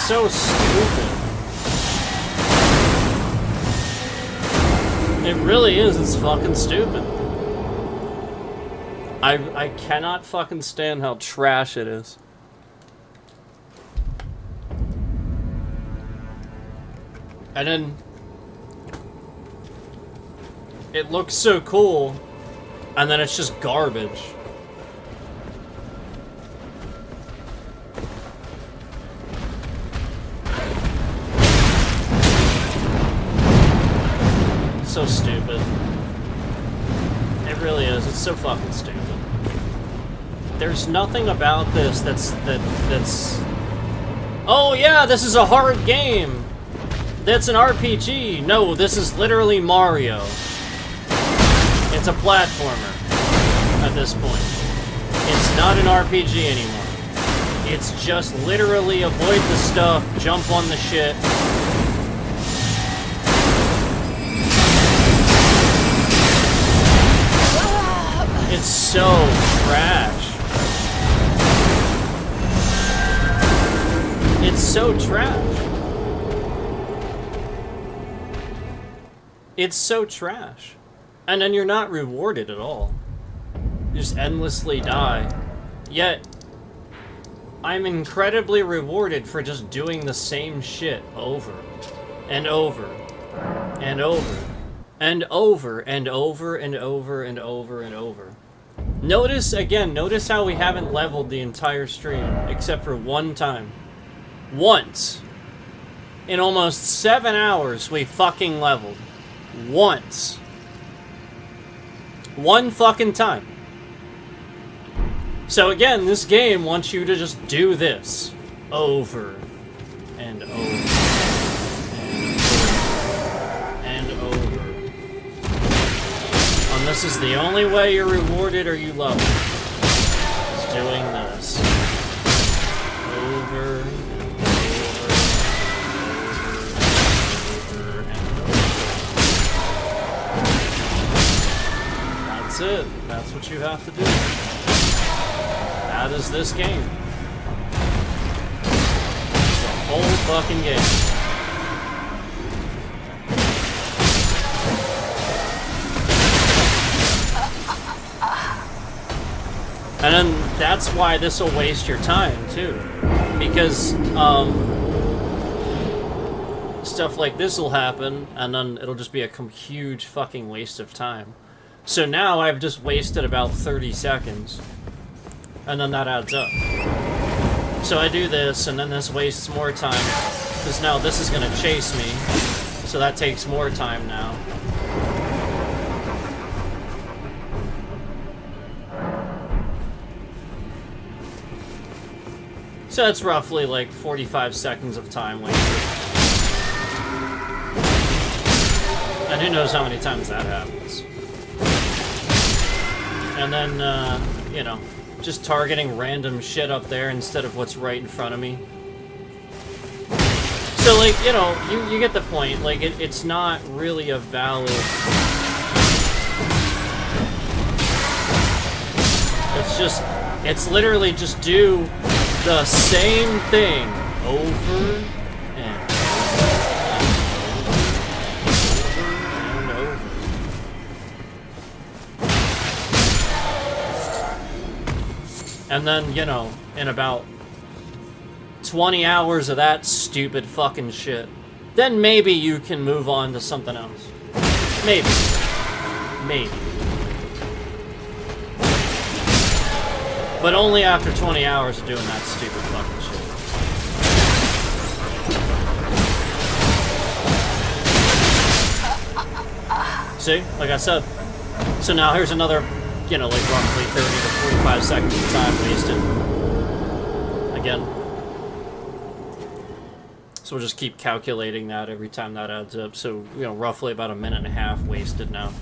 So stupid. It really is. It's fucking stupid. I cannot fucking stand how trash it is. And then it looks so cool, and then it's just garbage. So stupid. It really is. It's so fucking stupid. There's nothing about this that's... Oh yeah, this is a hard game. That's an RPG. No, this is literally Mario. It's a platformer at this point. It's not an RPG anymore. It's just literally avoid the stuff, jump on the shit. It's so trash. It's so trash. It's so trash. And then you're not rewarded at all. You just endlessly die. Yet, I'm incredibly rewarded for just doing the same shit over and over and over and over and over and over and over and over. Notice, again, notice how we haven't leveled the entire stream, except for one time. Once. In almost 7 hours, we fucking leveled. Once. One fucking time. So again, this game wants you to just do this. Over. And over. And over. And this is the only way you're rewarded or you love it. Is doing this. Over and over and over. That's it. That's what you have to do. That is this game. It's the whole fucking game. And then that's why this will waste your time, too. Because, stuff like this will happen, and then it'll just be a huge fucking waste of time. So now I've just wasted about 30 seconds. And then that adds up. So I do this, and then this wastes more time. Because now this is gonna chase me. So that takes more time now. So that's roughly like 45 seconds of time wasted. And who knows how many times that happens. And then, you know, just targeting random shit up there instead of what's right in front of me. So, like, you know, you get the point. Like, it's not really a valid... It's literally just do the same thing over and over. And then, you know, in about 20 hours of that stupid fucking shit, then maybe you can move on to something else. Maybe. Maybe. But only after 20 hours of doing that stupid fucking shit. See? Like I said. So now here's another, you know, like roughly 30 to 45 seconds of time wasted. Again. So we'll just keep calculating that every time that adds up. So, you know, roughly about a minute and a half wasted now.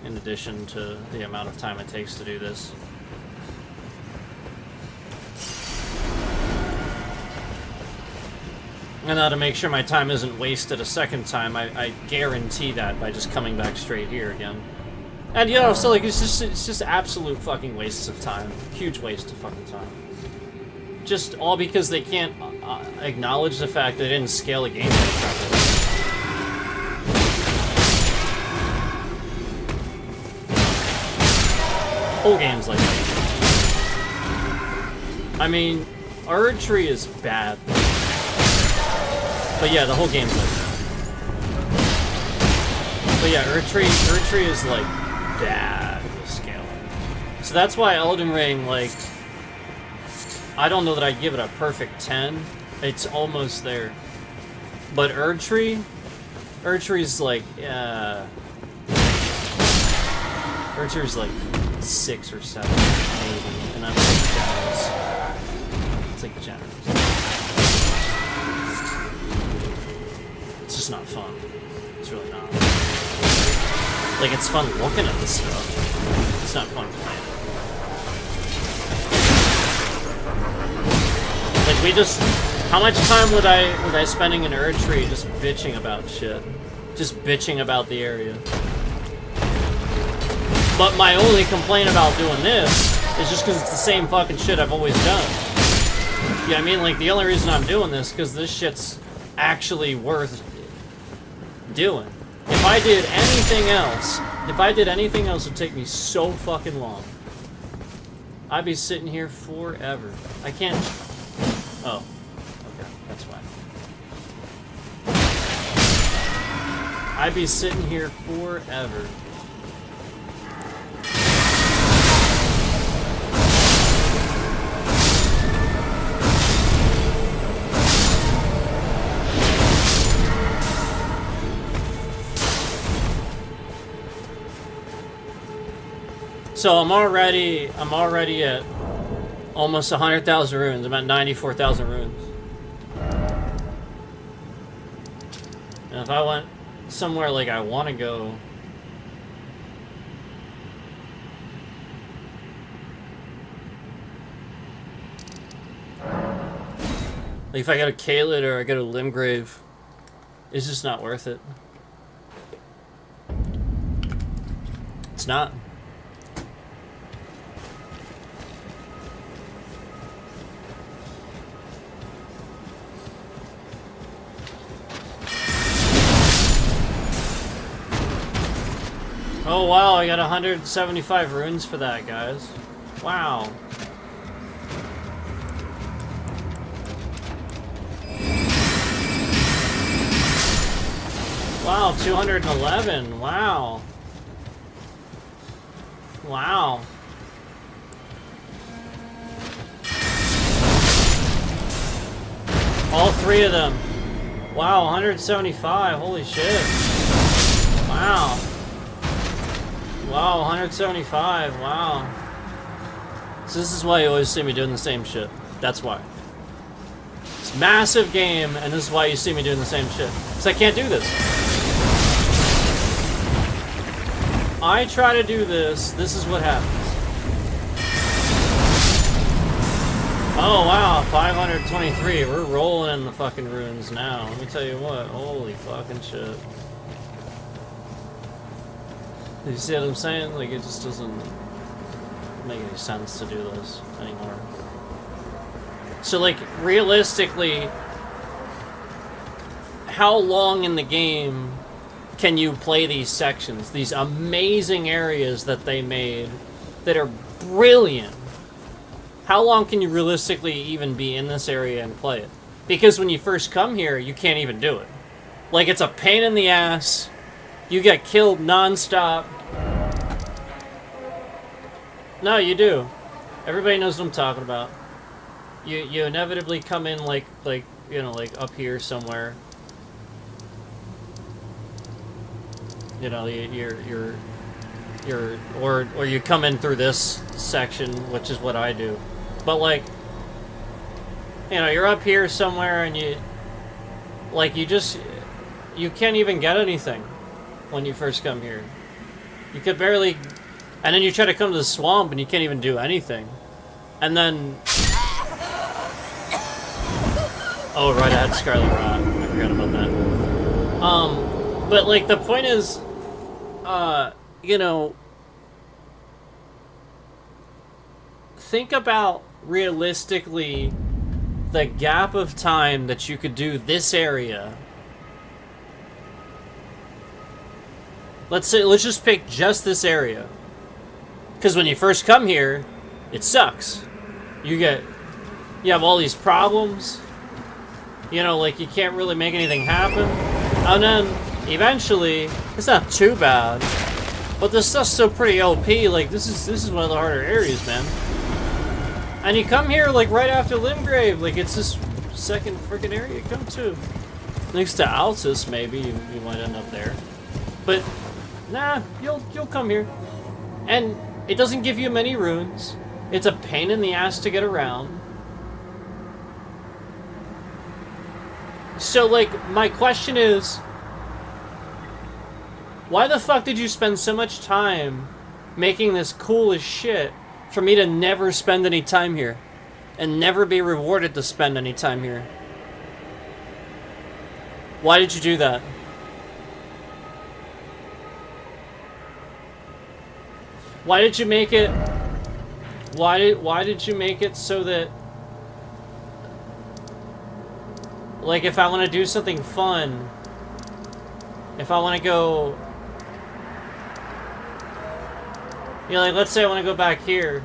In addition to the amount of time it takes to do this. And now to make sure my time isn't wasted a second time, I guarantee that by just coming back straight here again. And you know, so like it's just absolute fucking wastes of time. Huge waste of fucking time. Just all because they can't acknowledge the fact they didn't scale the game properly. Whole game's like that. I mean, Erdtree is bad. But yeah, the whole game's like that. But yeah, Erdtree is like bad with scaling. So that's why Elden Ring, like, I don't know that I'd give it a perfect 10. It's almost there. But Erdtree's like, Erdtree's like 6 or 7, maybe. And I'm like generous. It's like generous. It's just not fun. It's really not. Like, it's fun looking at this stuff. It's not fun playing it. Like, we just... How much time would I spending in Erdtree just bitching about shit? Just bitching about the area. But my only complaint about doing this is just because it's the same fucking shit I've always done. Yeah, I mean, like, the only reason I'm doing this is because this shit's actually worth doing. If I did anything else, it'd take me so fucking long. I'd be sitting here forever. I can't... Oh. Okay, that's fine. I'd be sitting here forever. So I'm already at almost 100,000 runes. I'm at 94,000 runes. And if I went somewhere like I want to go, like if I go to Caelid or I go to Limgrave, it's just not worth it. It's not. Oh wow, I got 175 runes for that, guys. Wow. Wow, 211. Wow. Wow. All three of them. Wow, 175. Holy shit. Wow. Wow, 175. Wow. So this is why you always see me doing the same shit. That's why. It's a massive game, and this is why you see me doing the same shit. Because I can't do this. I try to do this, this is what happens. Oh wow, 523. We're rolling in the fucking ruins now. Let me tell you what. Holy fucking shit. You see what I'm saying? Like, it just doesn't make any sense to do this anymore. So, like, realistically, how long in the game can you play these sections? These amazing areas that they made that are brilliant. How long can you realistically even be in this area and play it? Because when you first come here, you can't even do it. Like, it's a pain in the ass. You get killed non-stop. No, you do. Everybody knows what I'm talking about. You inevitably come in like you know, like up here somewhere. You know, or you come in through this section, which is what I do. But like, you know, you're up here somewhere and you can't even get anything when you first come here. You could barely, and then you try to come to the swamp and you can't even do anything. And then, oh right, I had Scarlet Rot. I forgot about that. But like the point is, you know, think about realistically the gap of time that you could do this area. Let's just pick just this area. Because when you first come here, it sucks. You have all these problems. You know, like you can't really make anything happen. And then eventually, it's not too bad. But this stuff's still pretty OP. Like this is one of the harder areas, man. And you come here like right after Limgrave. Like it's this second freaking area you come to. Next to Altus, maybe you might end up there. But nah, you'll come here. And it doesn't give you many runes. It's a pain in the ass to get around. So like my question is, why the fuck did you spend so much time making this cool as shit for me to never spend any time here and never be rewarded to spend any time here? Why did you do that? Why did you make it? Why did you make it so that, like, if I want to do something fun, if I want to go, you know, like, let's say I want to go back here.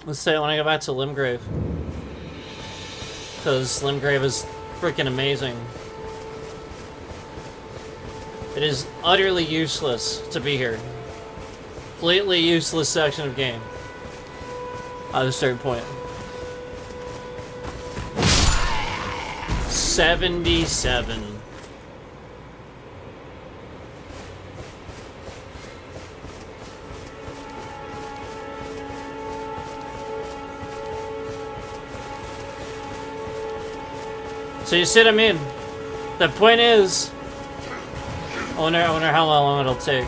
Let's say I want to go back to Limgrave. Because Limgrave is freaking amazing. It is utterly useless to be here. Completely useless section of game. At a certain point. 77. So you see what I mean? The point is, I wonder how long it'll take.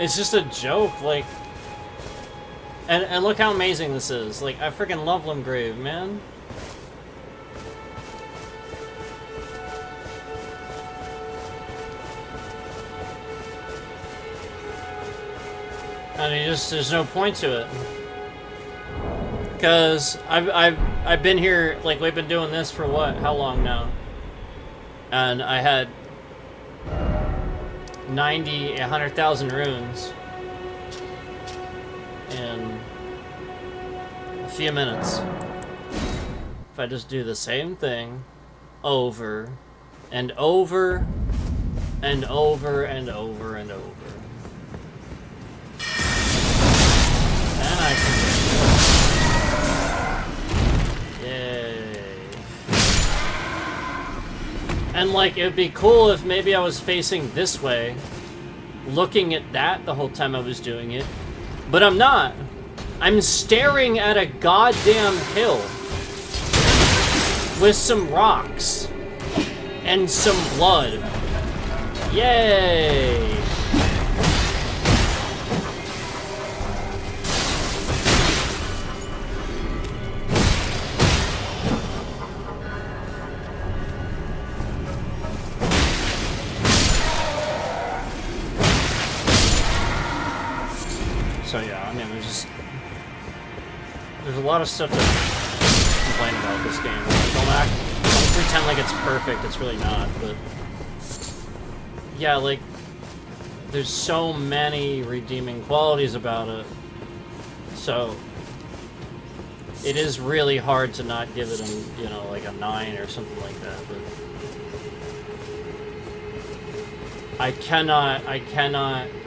It's just a joke, like... And look how amazing this is. Like, I freaking love Limgrave, man. I mean, just there's no point to it. Cause I've been here, like we've been doing this for what? How long now? And I had 100,000 runes in a few minutes. If I just do the same thing over and over and over and over and over. And I can... Yay. And like, it would be cool if maybe I was facing this way, looking at that the whole time I was doing it. But I'm not. I'm staring at a goddamn hill with some rocks and some blood. Yay! So yeah, I mean, there's a lot of stuff to complain about this game. Don't pretend like it's perfect, it's really not, but yeah, like, there's so many redeeming qualities about it, so it is really hard to not give it a, you know, like a 9 or something like that, but I cannot,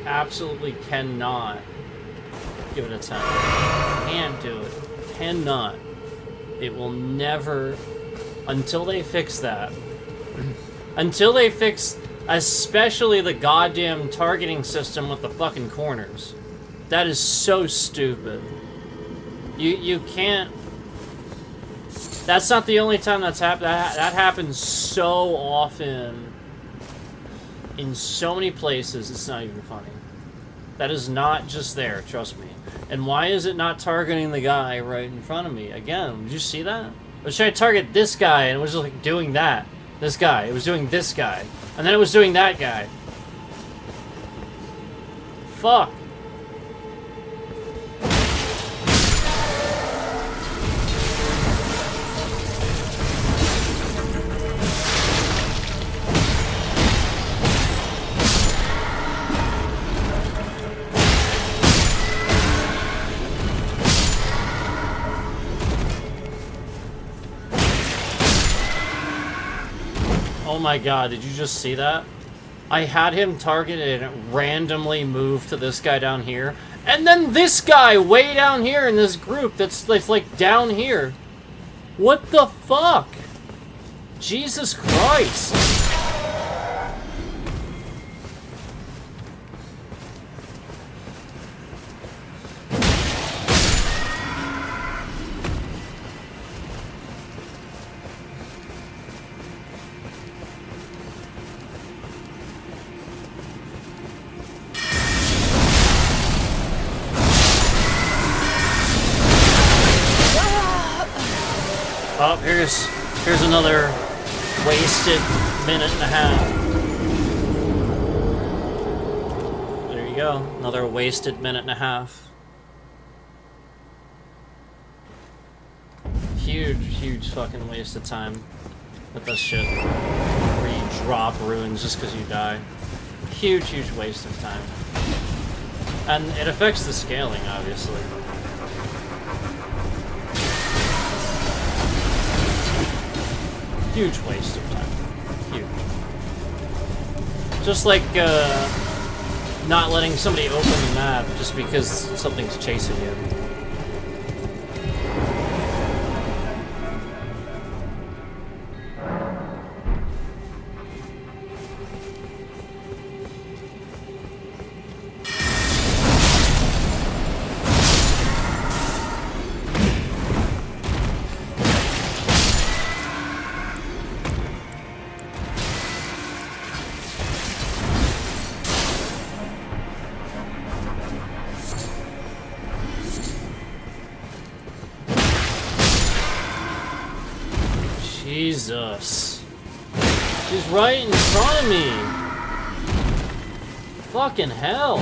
absolutely cannot give it a 10. Can't do it. Cannot. It will never, until they fix that. Until they fix, especially the goddamn targeting system with the fucking corners. That is so stupid. You can't... That's not the only time that's happened. That happens so often. In so many places, it's not even funny. That is not just there, trust me. And why is it not targeting the guy right in front of me? Again, did you see that? I was trying to target this guy, and it was just like doing that. This guy. It was doing this guy. And then it was doing that guy. Fuck. Oh my god, did you just see that? I had him targeted and it randomly moved to this guy down here. And then this guy way down here in this group that's like down here. What the fuck? Jesus Christ. Oh, here's another wasted minute and a half. There you go, another wasted minute and a half. Huge fucking waste of time with this shit. Where you drop runes just because you die. Huge waste of time. And it affects the scaling, obviously. Huge waste of time. Huge. Just like, not letting somebody open the map just because something's chasing you. Jesus. She's right in front of me. Fucking hell.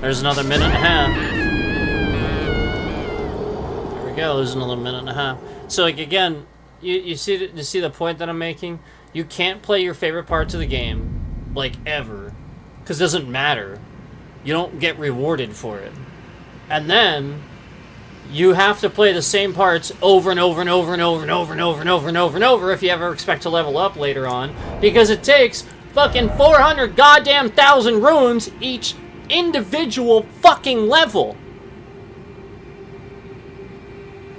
There's another minute and a half. There we go, there's another minute and a half. So, like, again, you see the point that I'm making? You can't play your favorite parts of the game, like, ever. Because it doesn't matter. You don't get rewarded for it. And then, you have to play the same parts over and over and over and over and over and over and over and over and over if you ever expect to level up later on. Because it takes fucking 400 goddamn thousand runes each individual fucking level.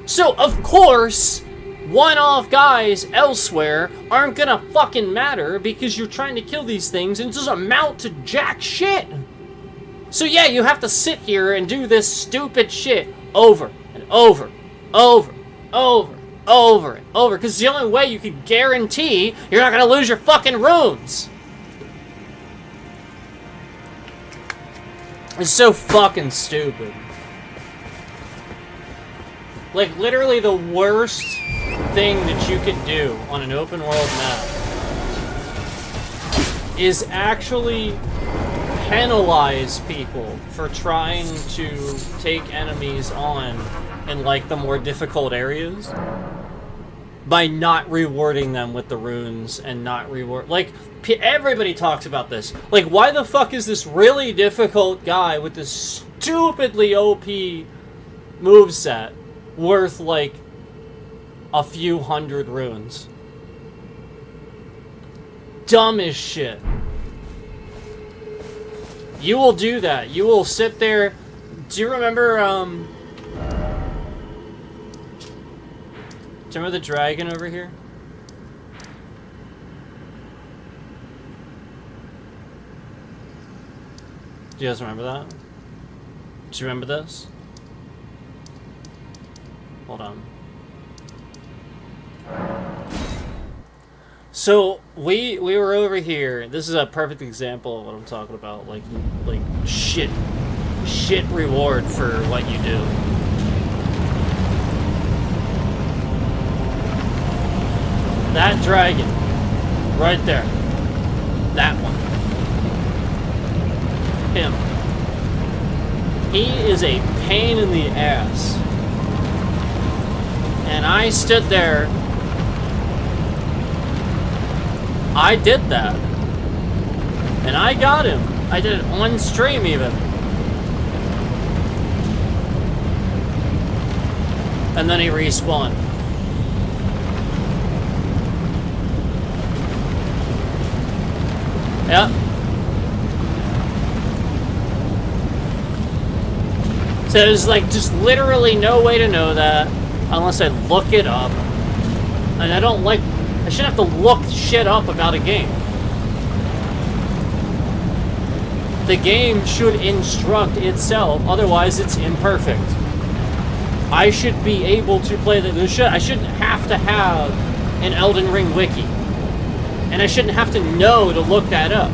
So, of course, one-off guys elsewhere aren't gonna fucking matter because you're trying to kill these things and it doesn't amount to jack shit. So yeah, you have to sit here and do this stupid shit over and over, over, over, over, and over, because it's the only way you can guarantee you're not gonna lose your fucking runes. It's so fucking stupid. Like, literally the worst thing that you can do on an open world map is actually penalize people for trying to take enemies on in, like, the more difficult areas by not rewarding them with the runes and not reward... Like, everybody talks about this. Like, why the fuck is this really difficult guy with this stupidly OP moveset worth, like, a few hundred runes? Dumb as shit. You will do that. You will sit there... Do you remember, Do you remember the dragon over here? Do you guys remember that? Do you remember this? Hold on. So we were over here. This is a perfect example of what I'm talking about. Like shit reward for what you do. That dragon, right there. That one. Him. He is a pain in the ass. And I stood there. I did that. And I got him. I did it on stream even. And then he respawned. Yep. So there's like just literally no way to know that unless I look it up. And I shouldn't have to look shit up about a game. The game should instruct itself, otherwise it's imperfect. I should be able to play I shouldn't have to have an Elden Ring wiki. And I shouldn't have to know to look that up.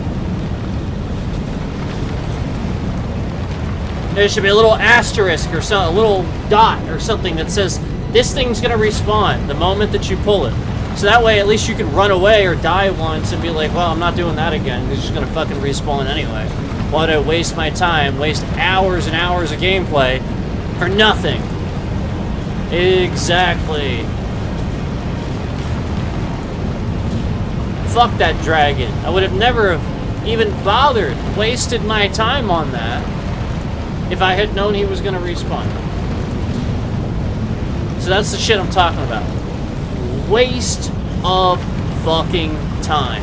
There should be a little asterisk or a little dot or something that says, this thing's gonna respawn the moment that you pull it. So that way at least you can run away or die once and be like, well, I'm not doing that again, because it's just gonna fucking respawn anyway. Why would I waste my time, waste hours and hours of gameplay for nothing? Exactly. Fuck that dragon. I would have never even bothered, wasted my time on that if I had known he was gonna respawn. So that's the shit I'm talking about. Waste of fucking time.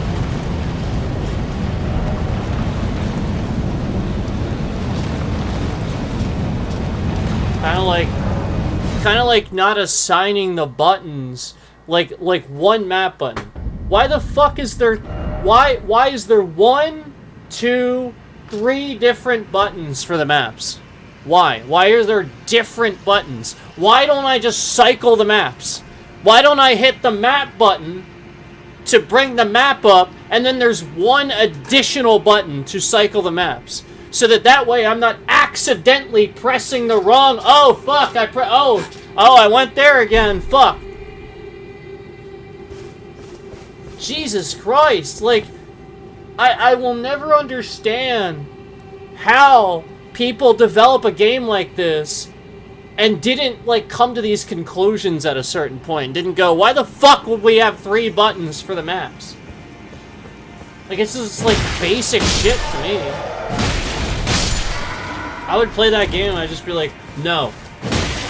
Kind of like not assigning the buttons, like one map button. Why the fuck is there... Why is there 1, 2, 3 different buttons for the maps? Why? Why are there different buttons? Why don't I just cycle the maps? Why don't I hit the map button to bring the map up, and then there's one additional button to cycle the maps? So that way I'm not accidentally pressing the wrong... Oh, fuck, oh, I went there again, fuck. Jesus Christ, like, I will never understand how people develop a game like this and didn't, like, come to these conclusions at a certain point. Didn't go, why the fuck would we have 3 buttons for the maps? Like, it's just, like, basic shit to me. I would play that game and I'd just be like, no.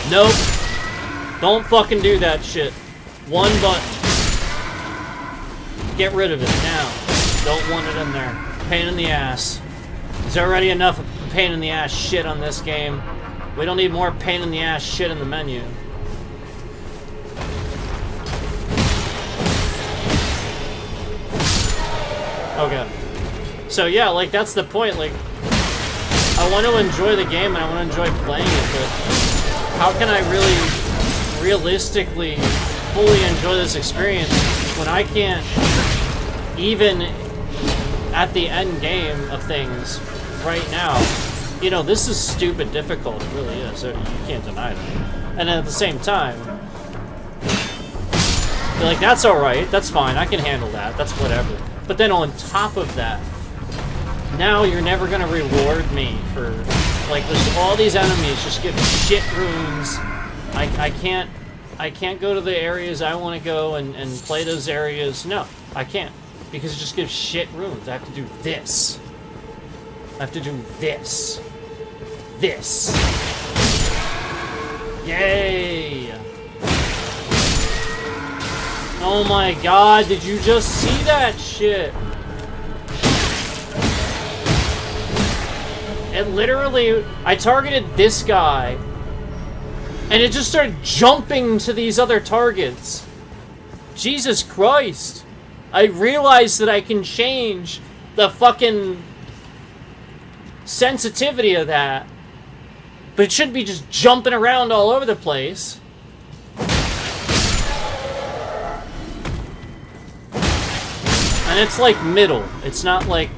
Nope. Don't fucking do that shit. 1 button. Get rid of it now. Don't want it in there. Pain in the ass. There's already enough pain in the ass shit on this game. We don't need more pain in the ass shit in the menu. Okay. So yeah, like, that's the point. Like, I want to enjoy the game and I want to enjoy playing it, but how can I really realistically fully enjoy this experience when I can't even at the end game of things right now? You know, this is stupid difficult. It really is. You can't deny that. And at the same time, you're like, that's alright. That's fine. I can handle that. That's whatever. But then on top of that, now you're never going to reward me for, like, there's all these enemies just give shit runes. I can't go to the areas I want to go and play those areas. No, I can't. Because it just gives shit runes. I have to do this. I have to do this. This. Yay! Oh my god, did you just see that shit? It literally, I targeted this guy, and it just started jumping to these other targets. Jesus Christ. I realized that I can change the fucking sensitivity of that, but it shouldn't be just jumping around all over the place. And it's like middle. It's not like,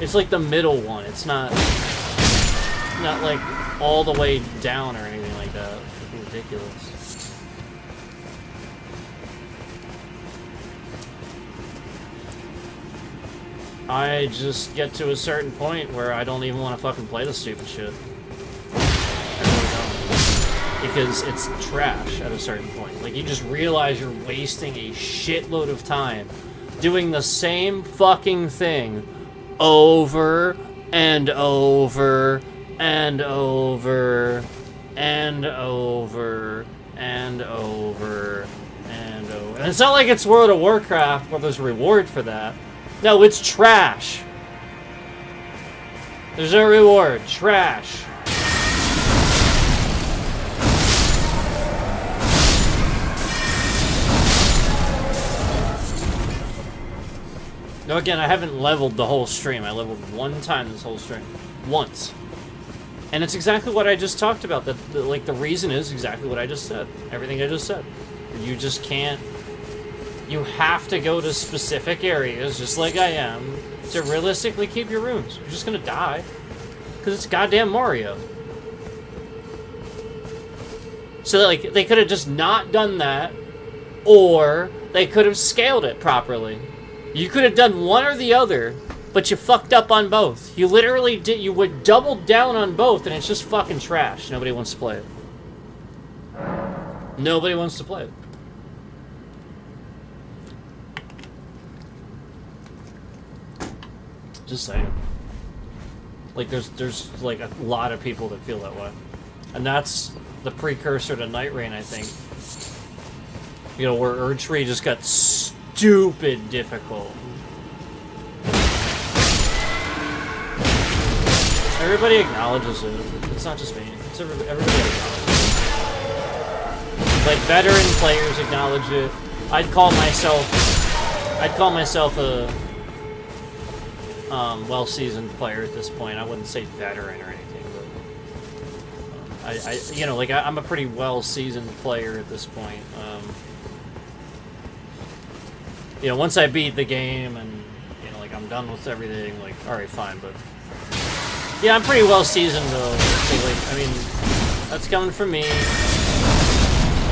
it's like the middle one. It's not like all the way down or anything like that. It's ridiculous. I just get to a certain point where I don't even want to fucking play the stupid shit. I really don't. Because it's trash at a certain point. Like, you just realize you're wasting a shitload of time doing the same fucking thing over and over and over and over and over and over. And it's not like it's World of Warcraft where there's a reward for that. No, it's trash. There's no reward. Trash. Now again, I haven't leveled the whole stream. I leveled 1 time this whole stream. Once. And it's exactly what I just talked about. Like, the reason is exactly what I just said. Everything I just said. You just can't... You have to go to specific areas, just like I am, to realistically keep your runes. You're just gonna die. Because it's goddamn Mario. So, like, they could have just not done that, or they could have scaled it properly. You could have done one or the other, but you fucked up on both. You literally did, you would double down on both, and it's just fucking trash. Nobody wants to play it. Nobody wants to play it. Just saying. Like, there's like a lot of people that feel that way. And that's the precursor to Night Rain, I think. You know, where Erdtree just got stupid difficult. Everybody acknowledges it. It's not just me. It's everybody acknowledges it. Like, veteran players acknowledge it. I'd call myself I'd call myself a well-seasoned player at this point. I wouldn't say veteran or anything, but you know, like I'm a pretty well-seasoned player at this point. You know, once I beat the game and you know, like I'm done with everything, like all right, fine. But yeah, I'm pretty well-seasoned though. So, like, I mean, that's coming from me.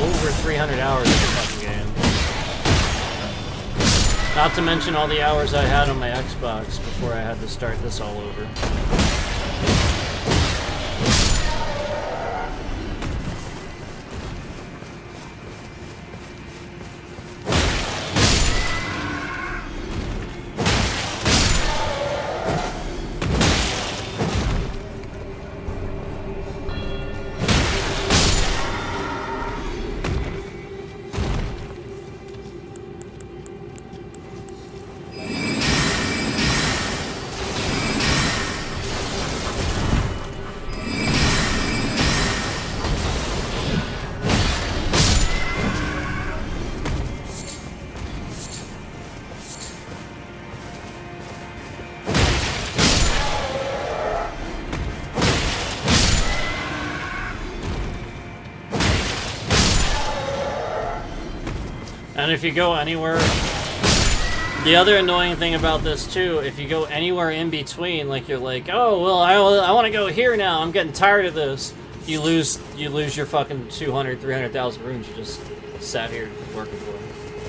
Over 300 hours of the fucking game. Not to mention all the hours I had on my Xbox before I had to start this all over. And if you go anywhere, the other annoying thing about this too, if you go anywhere in between, like you're like, oh well, I want to go here now. I'm getting tired of this. You lose your fucking 200, 300,000 runes you just sat here working for.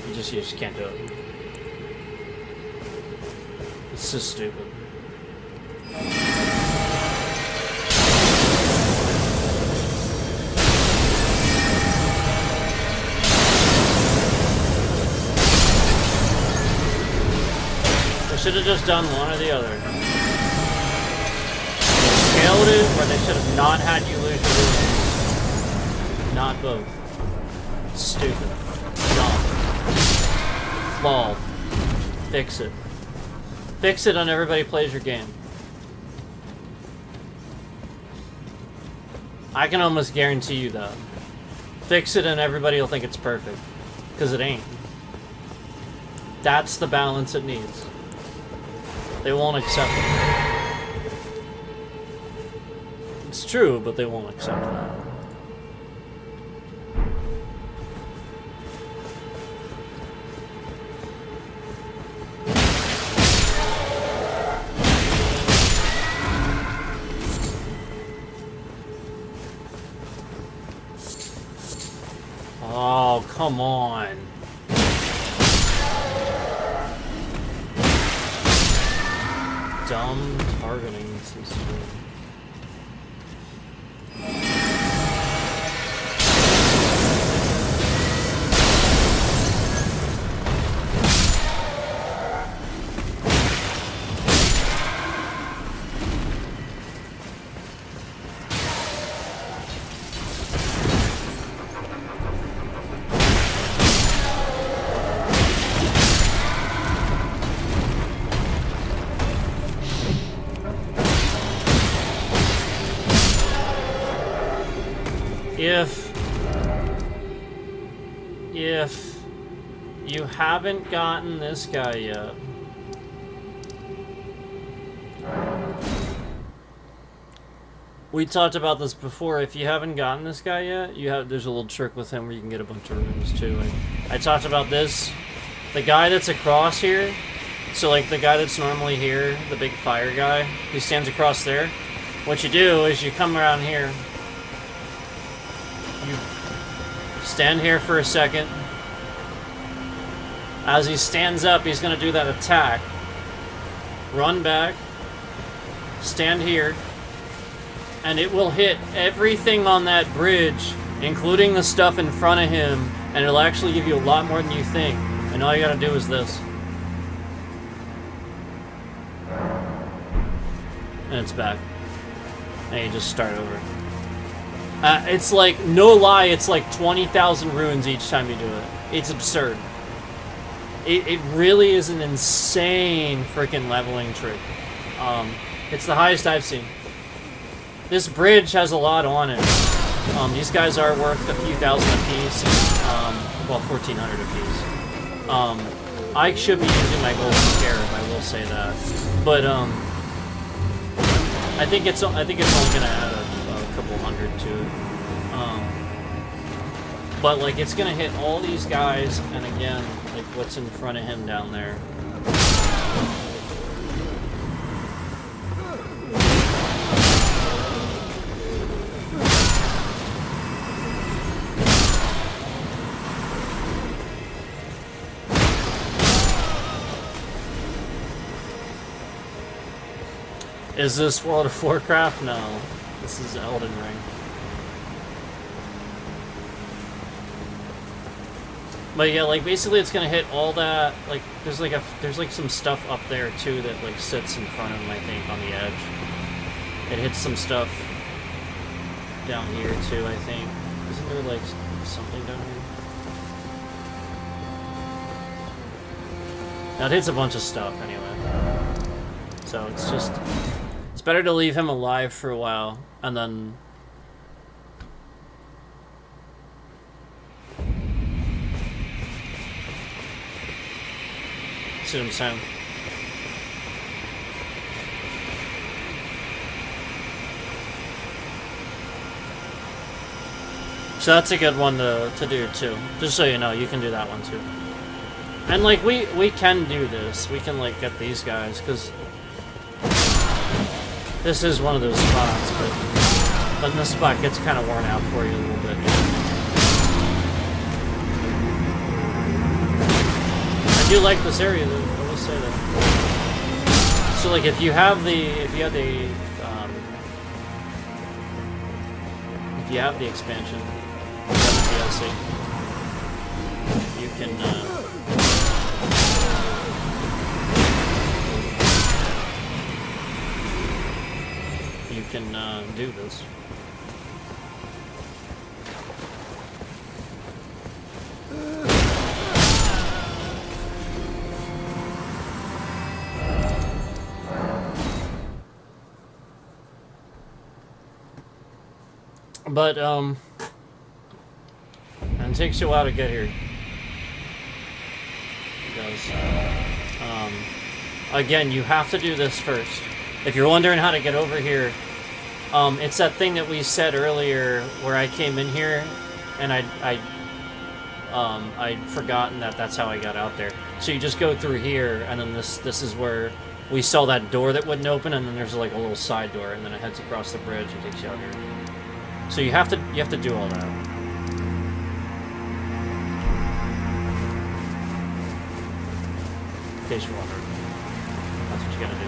You just can't do it. It's just stupid. Should have just done one or the other. They scaled it, or they should have not had you lose your runes. Not both. Stupid. Dumb. Flawed. Fix it. Fix it and everybody plays your game. I can almost guarantee you that. Fix it and everybody will think it's perfect. Because it ain't. That's the balance it needs. They won't accept it. It's true, but they won't accept that. Oh, come on. Dumb targeting system. If you haven't gotten this guy yet, we talked about this before. If you haven't gotten this guy yet, there's a little trick with him where you can get a bunch of runes too. And I talked about this. The guy that's across here, so like the guy that's normally here, the big fire guy, who stands across there. What you do is you come around here. You stand here for a second. As he stands up, he's going to do that attack. Run back. Stand here. And it will hit everything on that bridge, including the stuff in front of him, and it'll actually give you a lot more than you think. And all you got to do is this. And it's back. And you just start over. It's like, no lie, it's like 20,000 runes each time you do it. It's absurd. It really is an insane freaking leveling trick. It's the highest I've seen. This bridge has a lot on it. These guys are worth a few thousand apiece. Well, 1,400 apiece. I should be using my golden scarab, I will say that. But I think it's only gonna add a couple hundred to it. But like it's gonna hit all these guys, and again, like what's in front of him down there. Is this World of Warcraft? No. This is Elden Ring. But yeah, like basically it's gonna hit all that, like there's like some stuff up there too that like sits in front of him, I think, on the edge. It hits some stuff down here too, I think. Isn't there like something down here? Now it hits a bunch of stuff anyway. So it's just, it's better to leave him alive for a while and then see what I'm saying? So that's a good one to do too. Just so you know, you can do that one too. And like we can do this. We can like get these guys because this is one of those spots, but then this spot gets kind of worn out for you a little bit. I do like this area though, I will say that. So like if you have the expansion, the DLC, you can do this. But, and it takes you a while to get here. It does. Again, you have to do this first. If you're wondering how to get over here, it's that thing that we said earlier where I came in here and I'd forgotten that that's how I got out there. So you just go through here, and then this is where we saw that door that wouldn't open, and then there's like a little side door, and then it heads across the bridge and takes you out here. So you have to do all that. In case you're wondering. That's what you gotta do.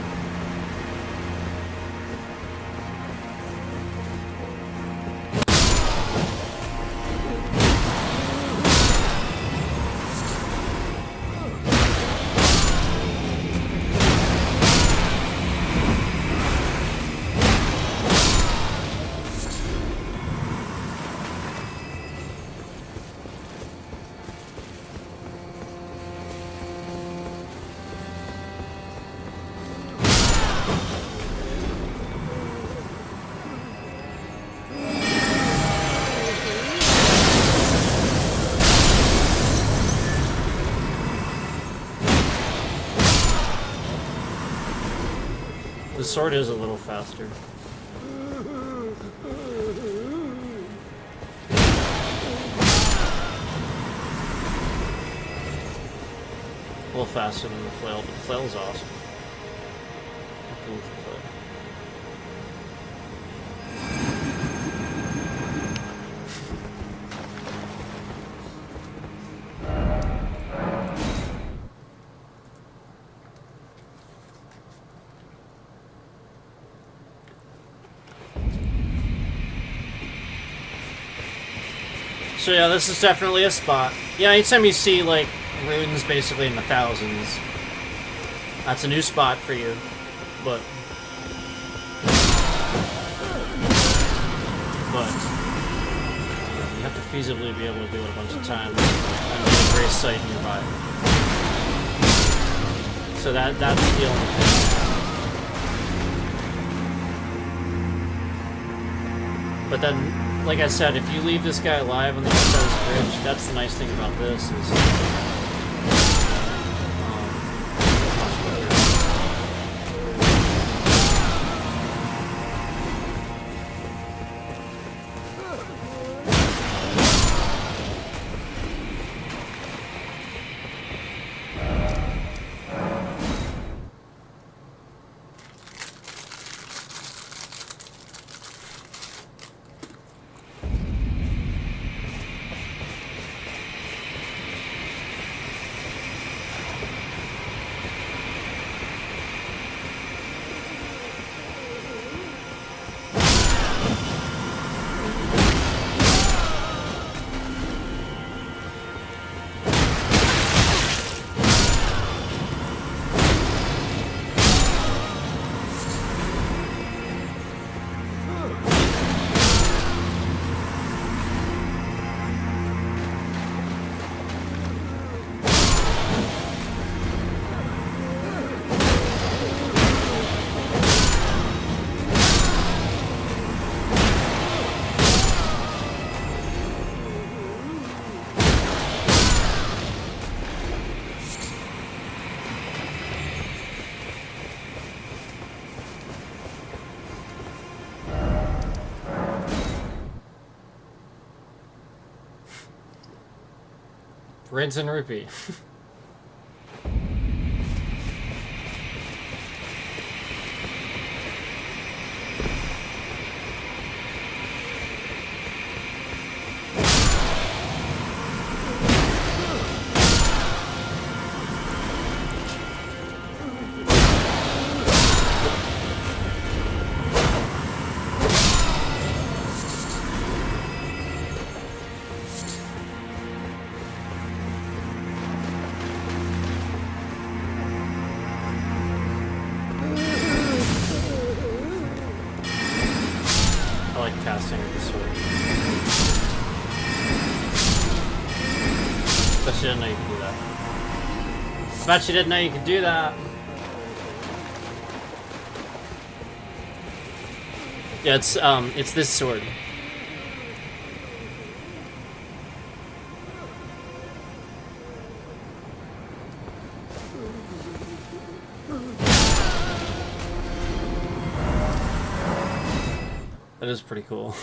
The sword is a little faster. A little faster than the flail, but the flail is awesome. I love the flail. So yeah, this is definitely a spot. Yeah, anytime you see like runes basically in the thousands, that's a new spot for you. But you have to feasibly be able to do it a bunch of times and be a great site nearby. So that's the only thing. But then, like I said, if you leave this guy alive on the other side of this bridge, that's the nice thing about this is Rinse and repeat. Casting with the sword. Bet you didn't know you could do that. I bet you didn't know you could do that. Yeah, it's this sword. That is pretty cool.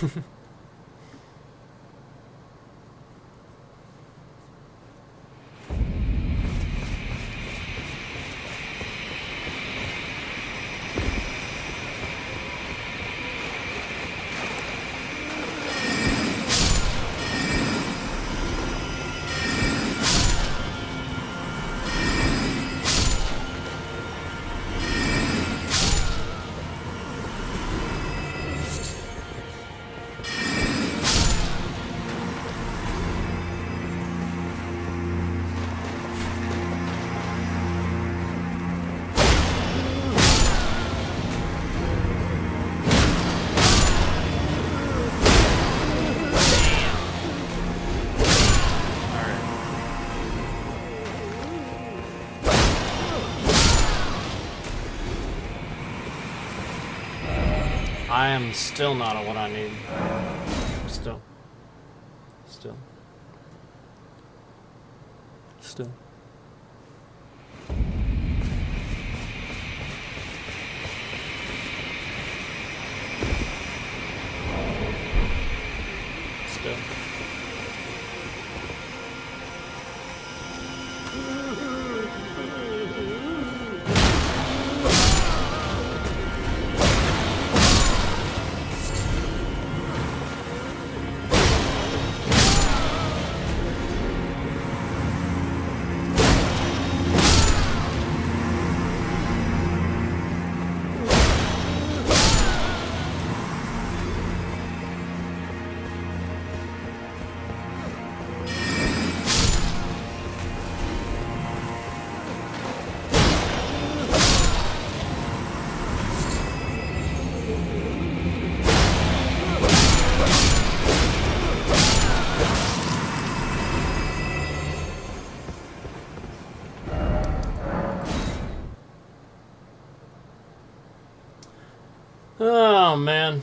I am still not on what I need. Still. Still. Still. Still. Oh, man.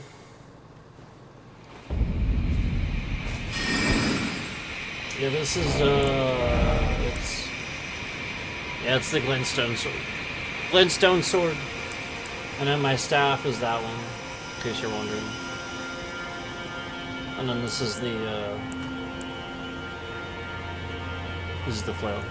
Yeah, this is, it's the glintstone sword. Glintstone sword. And then my staff is that one, in case you're wondering. And then this is the flail.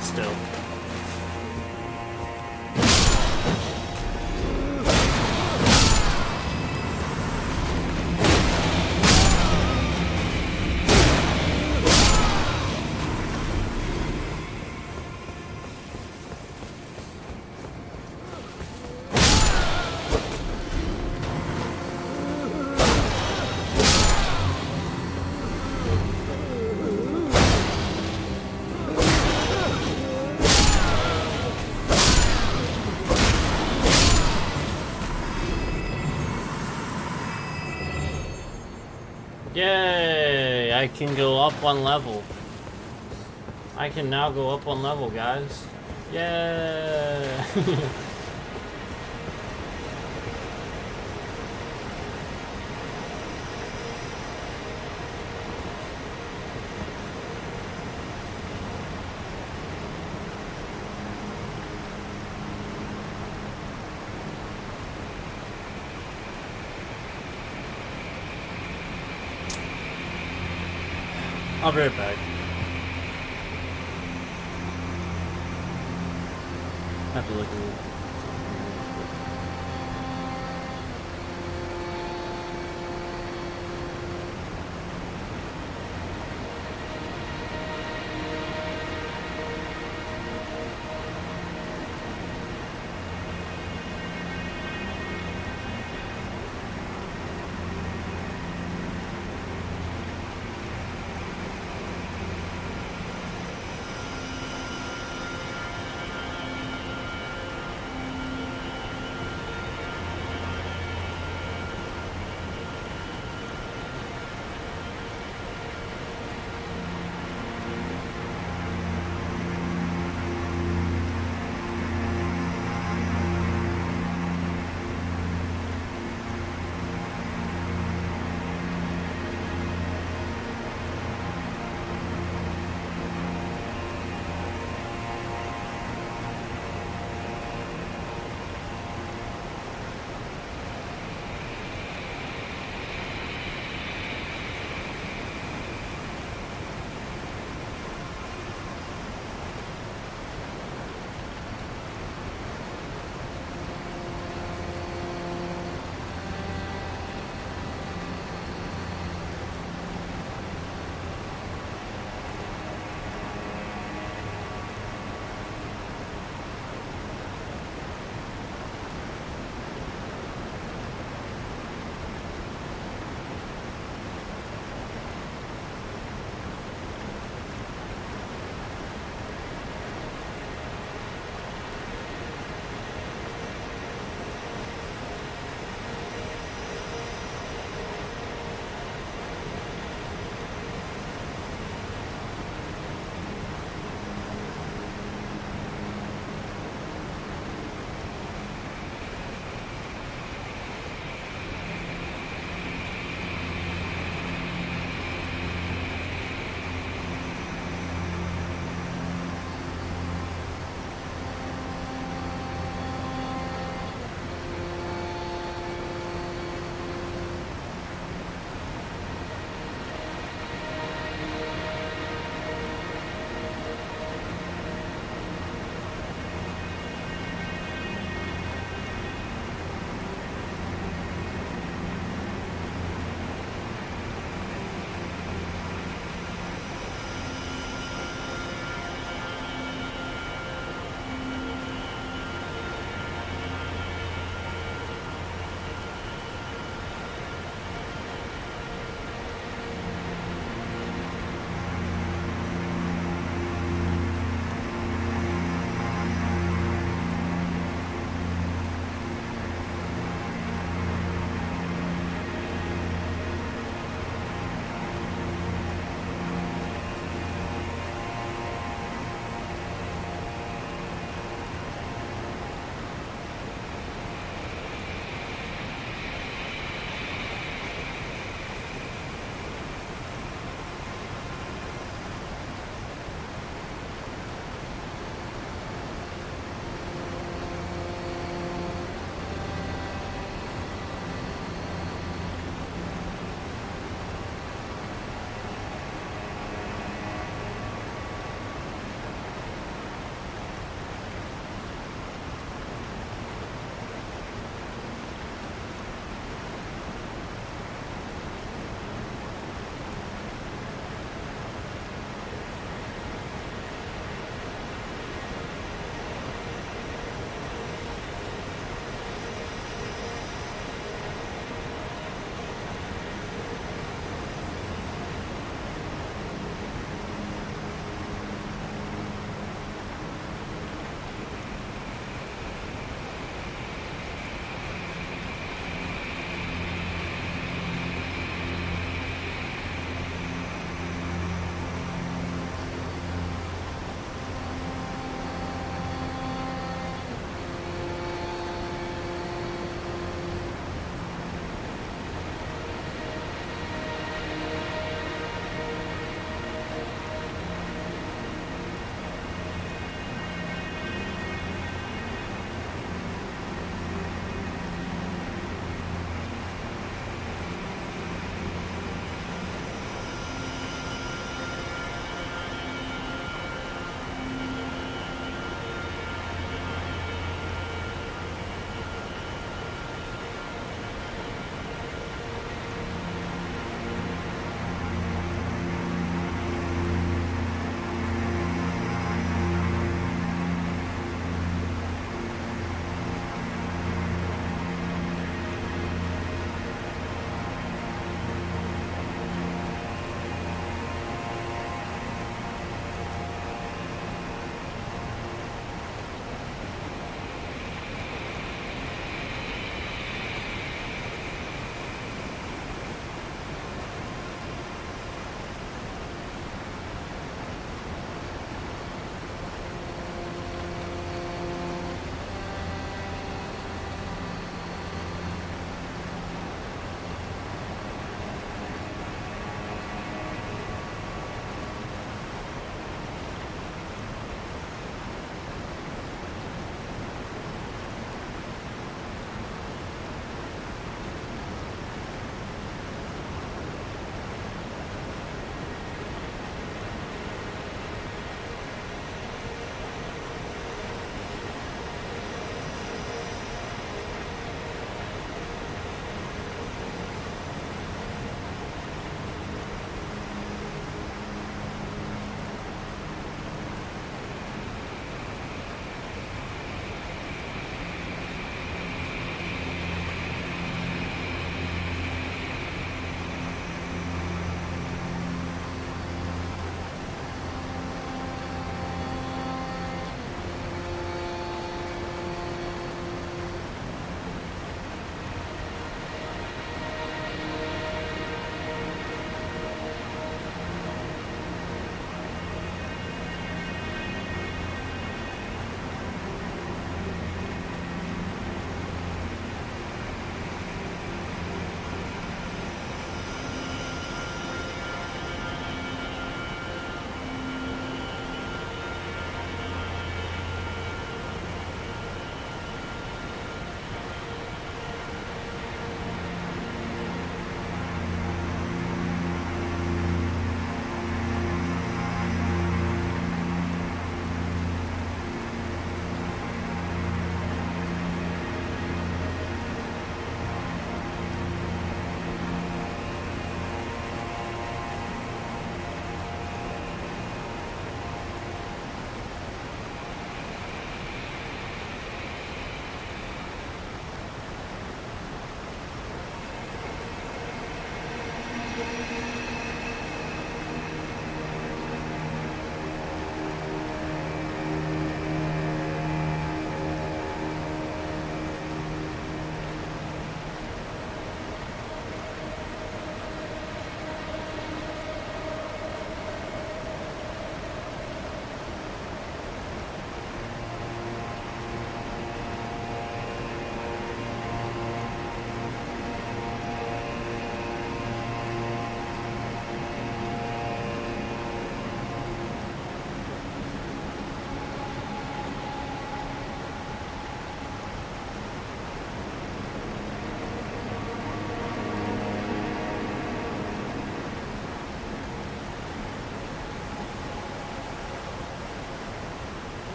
Still. Yay! I can go up one level. I can now go up one level, guys. Yay! I'll be right back. Have to look at it.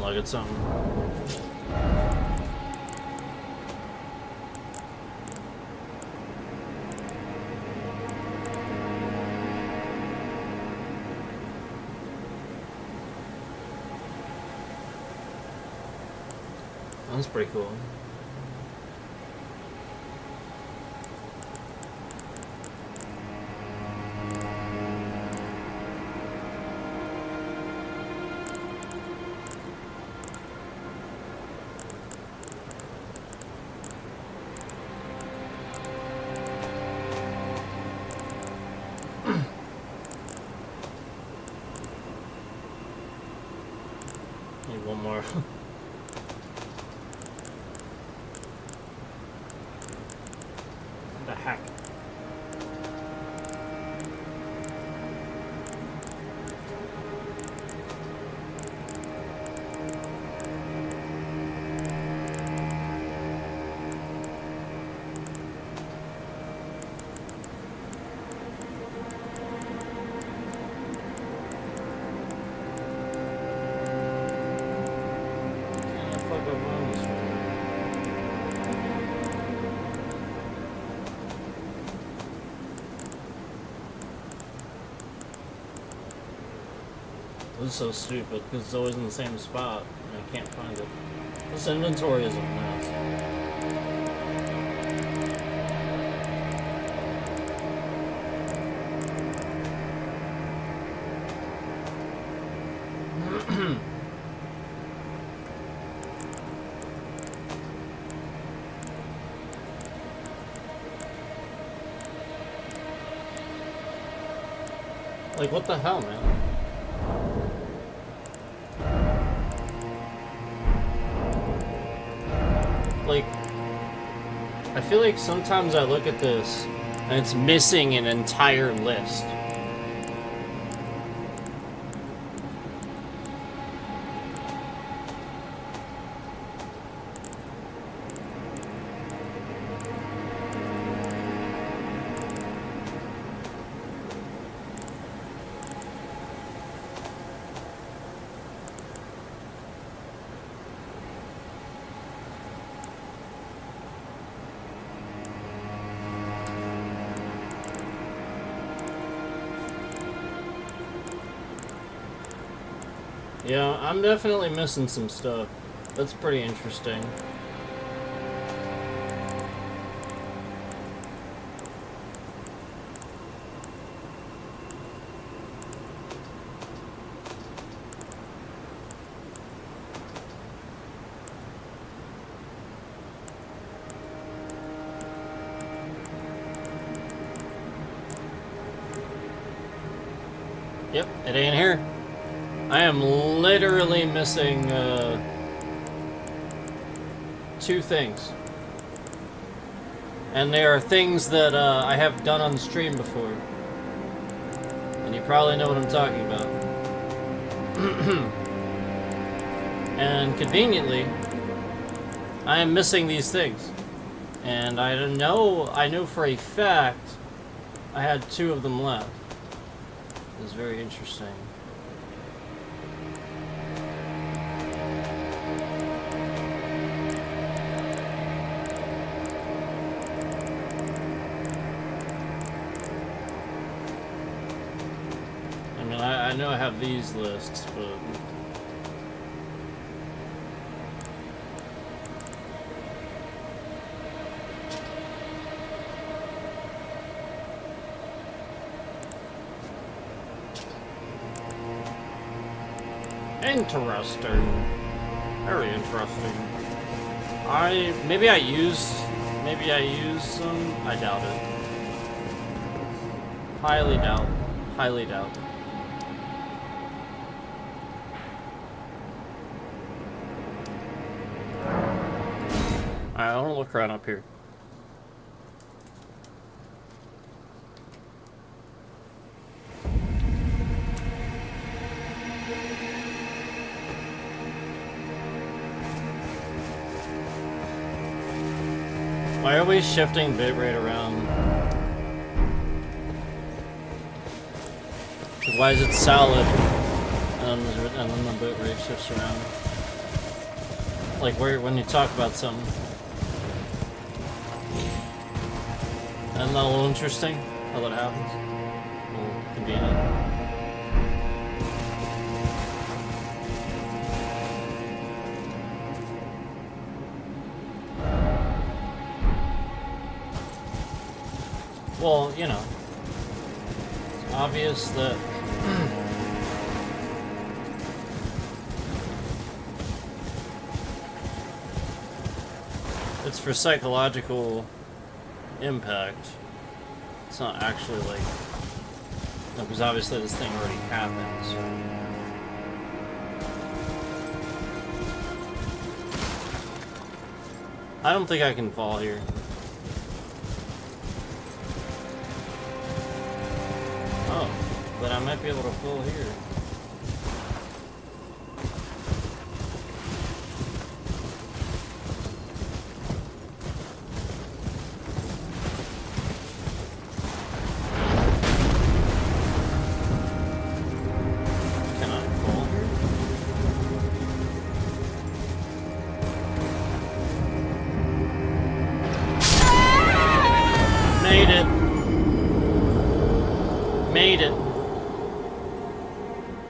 look at something. That's pretty cool. Need one more. The heck? This is so stupid because it's always in the same spot and I can't find it. This inventory is a mess. Like, what the hell, man? Like, I feel like sometimes I look at this and it's missing an entire list. Yeah, I'm definitely missing some stuff. That's pretty interesting. Yep, it ain't here. I am literally missing 2 things. And they are things that I have done on stream before. And you probably know what I'm talking about. And conveniently, I am missing these things. And I know for a fact I had 2 of them left. It's very interesting. I know I have these lists, but interesting. Very interesting. Maybe I use some. I doubt it. Highly doubt. Highly doubt. Alright, I want to look around up here. Why are we shifting bitrate around? Why is it solid and then the bitrate shifts around? Like when you talk about something. Isn't that a little interesting how that happens? A little convenient. Well, you know, it's obvious that it's for psychological impact. It's not actually like, because obviously this thing already happened, so. I don't think I can fall here. Oh, but I might be able to fall here. Made it.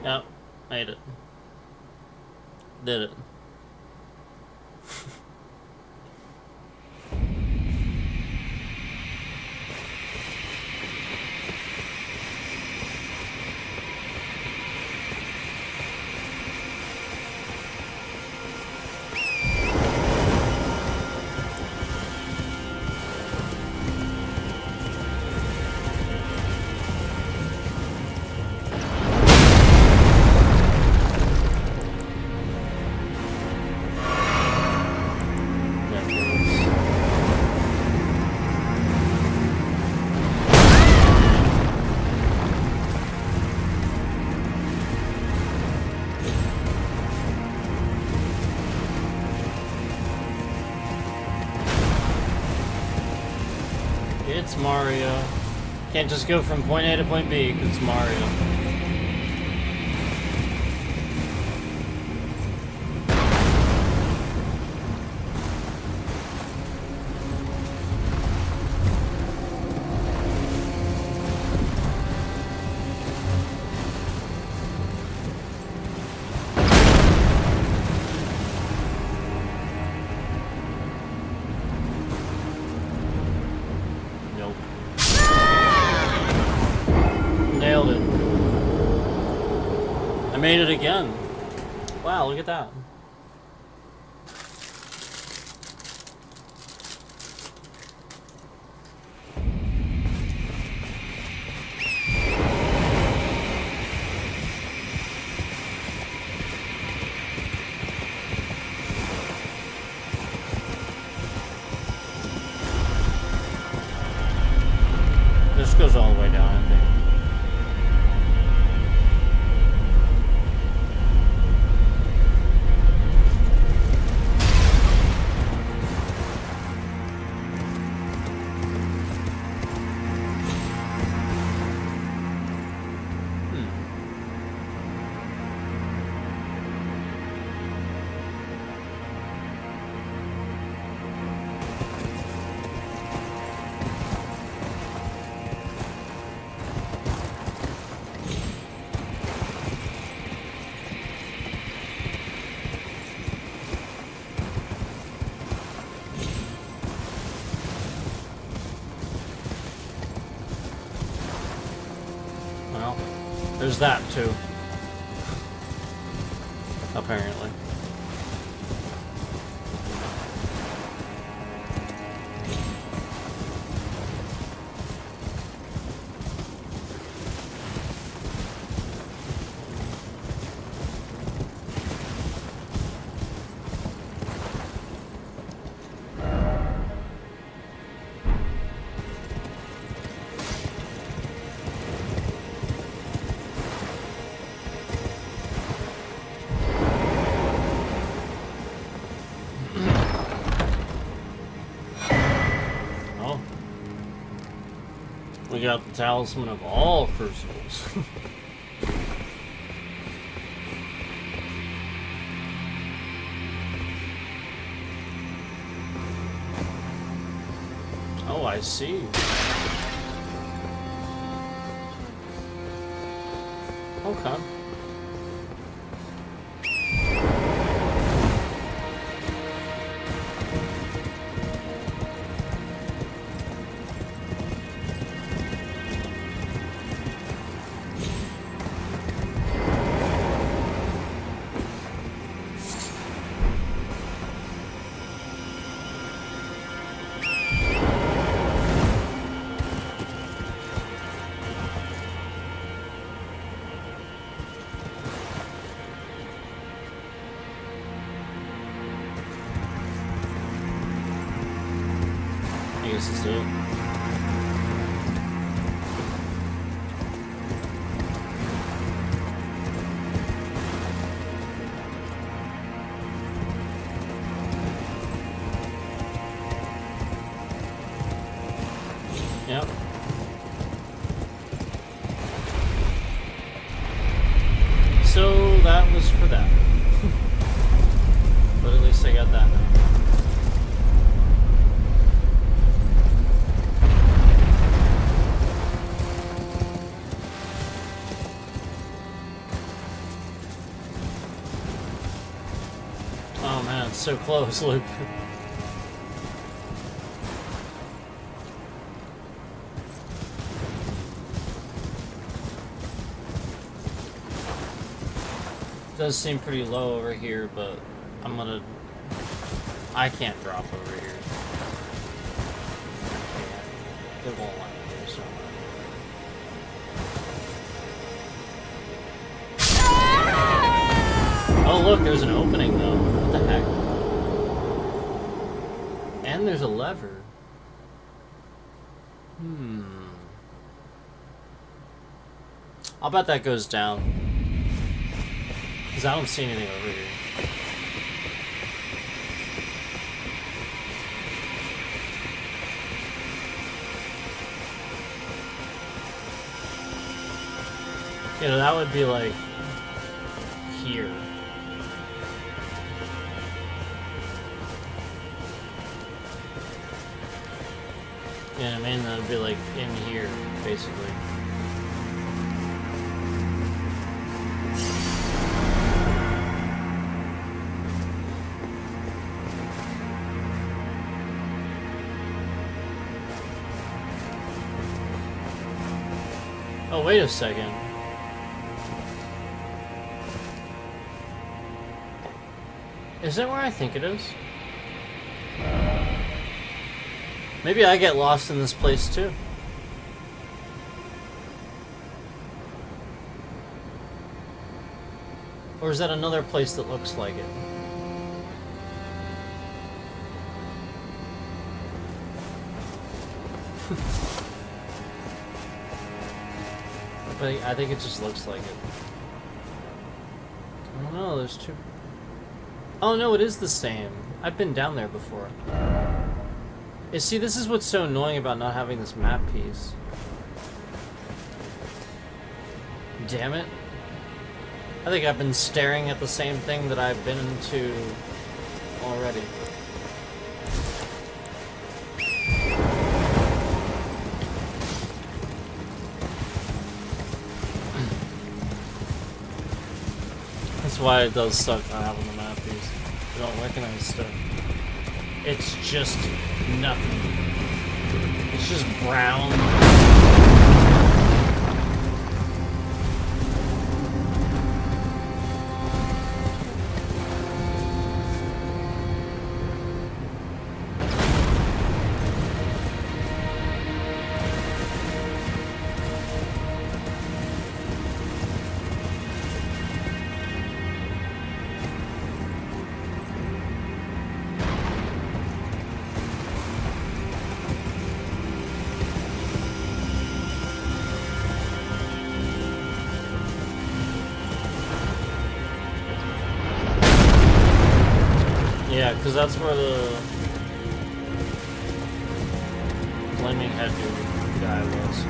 Yep, made it. Did it. It's Mario. Can't just go from point A to point B because it's Mario. Nailed it. I made it again. Wow, look at that. This goes all the way down, I think. Well, there's that too. Apparently. We got the talisman of all crucibles. I see. Okay. This is it. Yep. So that was for that. But at least I got that now. So close, Luke. Does seem pretty low over here, but I can't drop over here. It won't let me do so. Oh look, there's an opening though. What the heck? And there's a lever. I'll bet that goes down. Because I don't see anything over here. You know, that would be like here. Yeah, I mean, that would be like in here, basically. Oh, wait a second. Is that where I think it is? Maybe I get lost in this place too. Or is that another place that looks like it? But I think it just looks like it. I don't know, there's two... Oh no, it is the same. I've been down there before. You see, this is what's so annoying about not having this map piece. Damn it. I think I've been staring at the same thing that I've been to already. That's why it does suck not having the map piece. You don't recognize stuff. It's just nothing. It's just brown. Yeah, because that's where the flaming head dude guy was.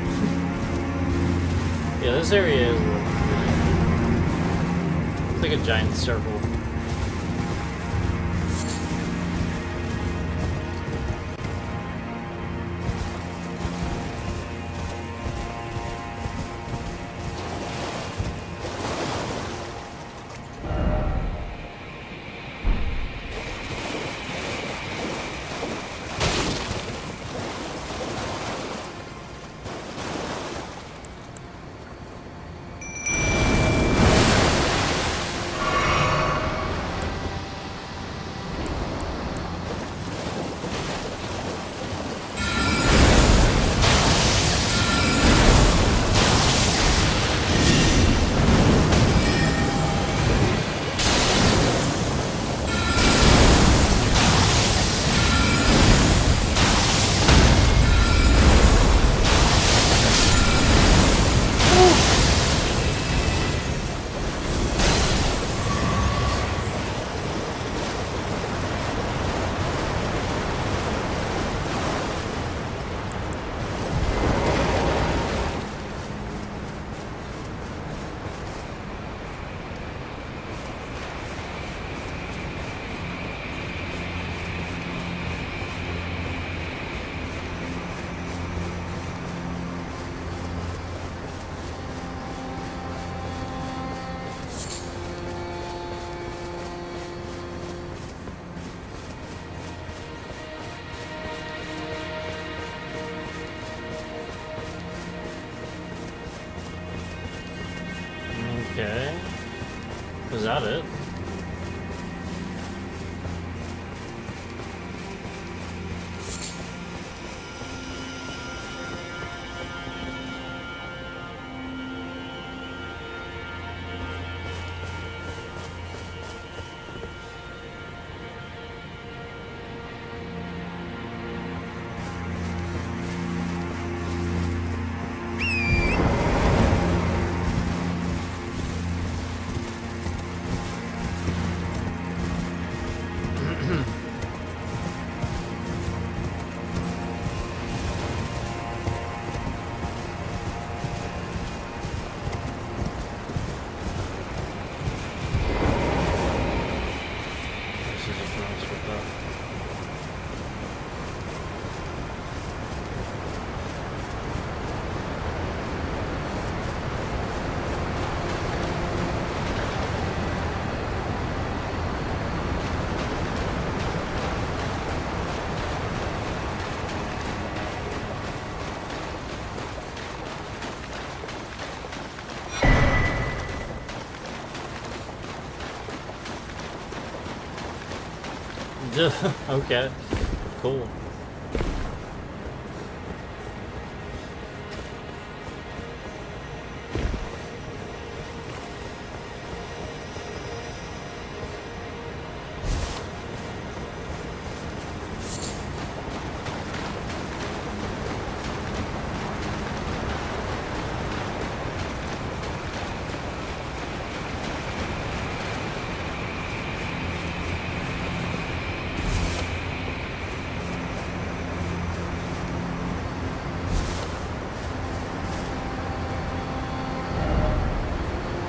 Yeah, this area is it's like a giant circle. Okay. Was that it? Okay, cool.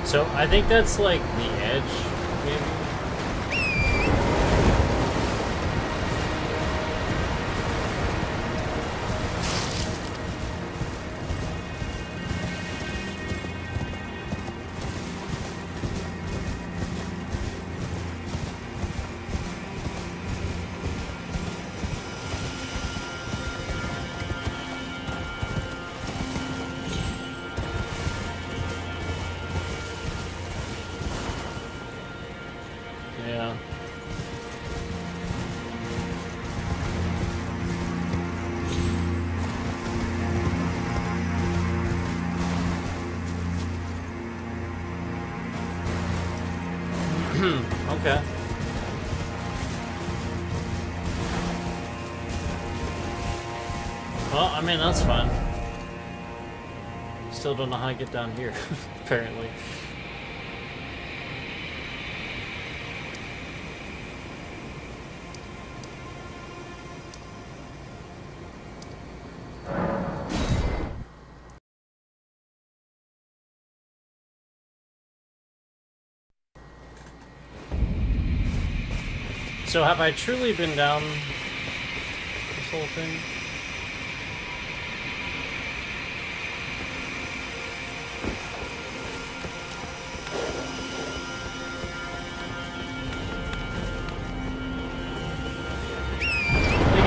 So I think that's like the edge, maybe? Yeah. Okay. Well, I mean, that's fine. Still don't know how to get down here, apparently. So have I truly been down this whole thing?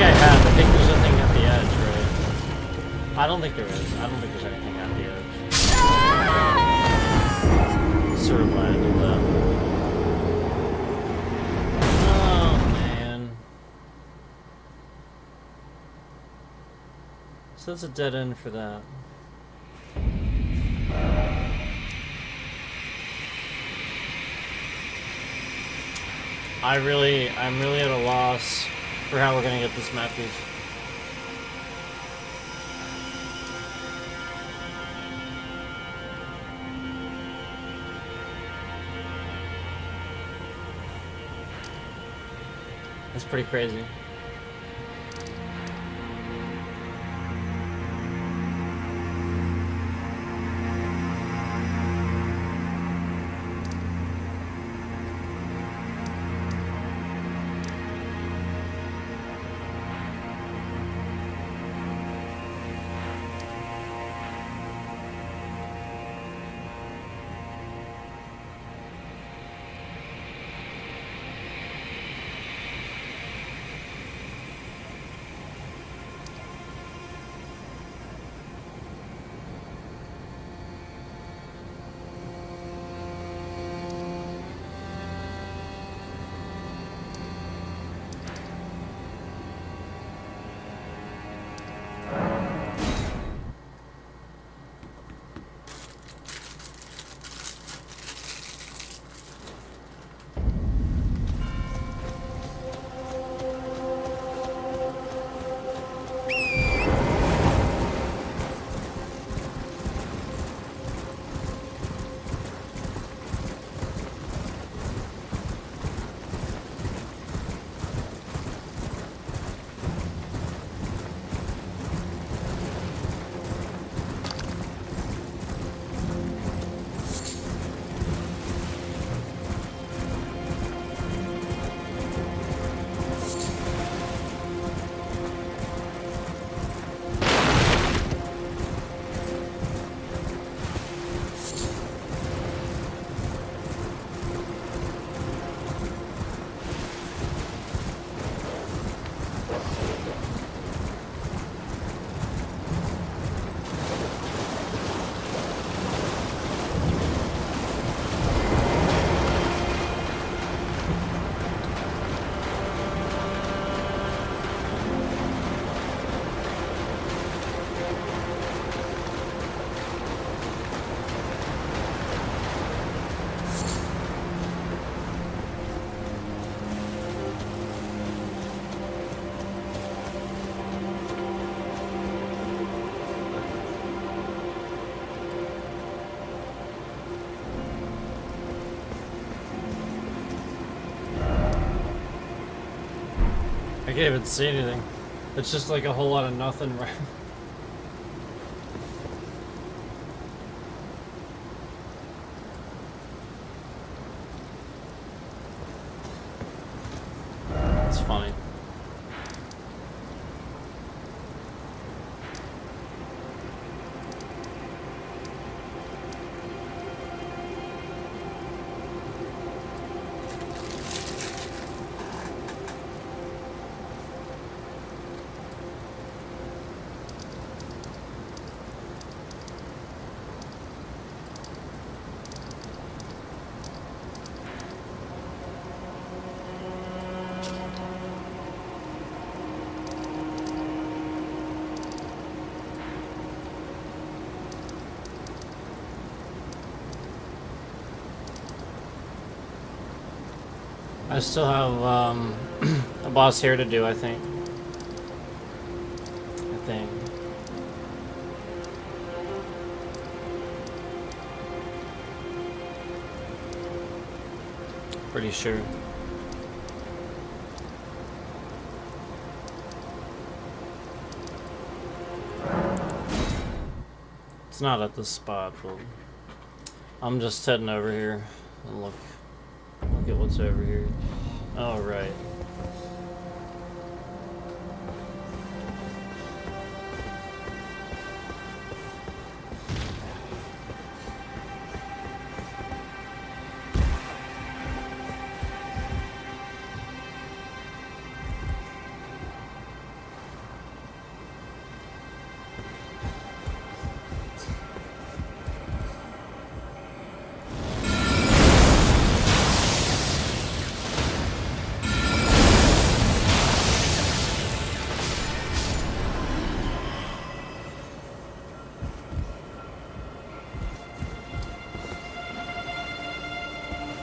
I think there's nothing at the edge, right? I don't think there is. I don't think there's anything at the edge. Cerulean, oh, man. So that's a dead end for that. I'm really at a loss for how we're gonna get this map piece. That's pretty crazy. can't even see anything. It's just like a whole lot of nothing, right? It's funny. I still have a boss here to do, I think. Pretty sure. It's not at this spot, but I'm just heading over here and look at what's over here. Oh, right.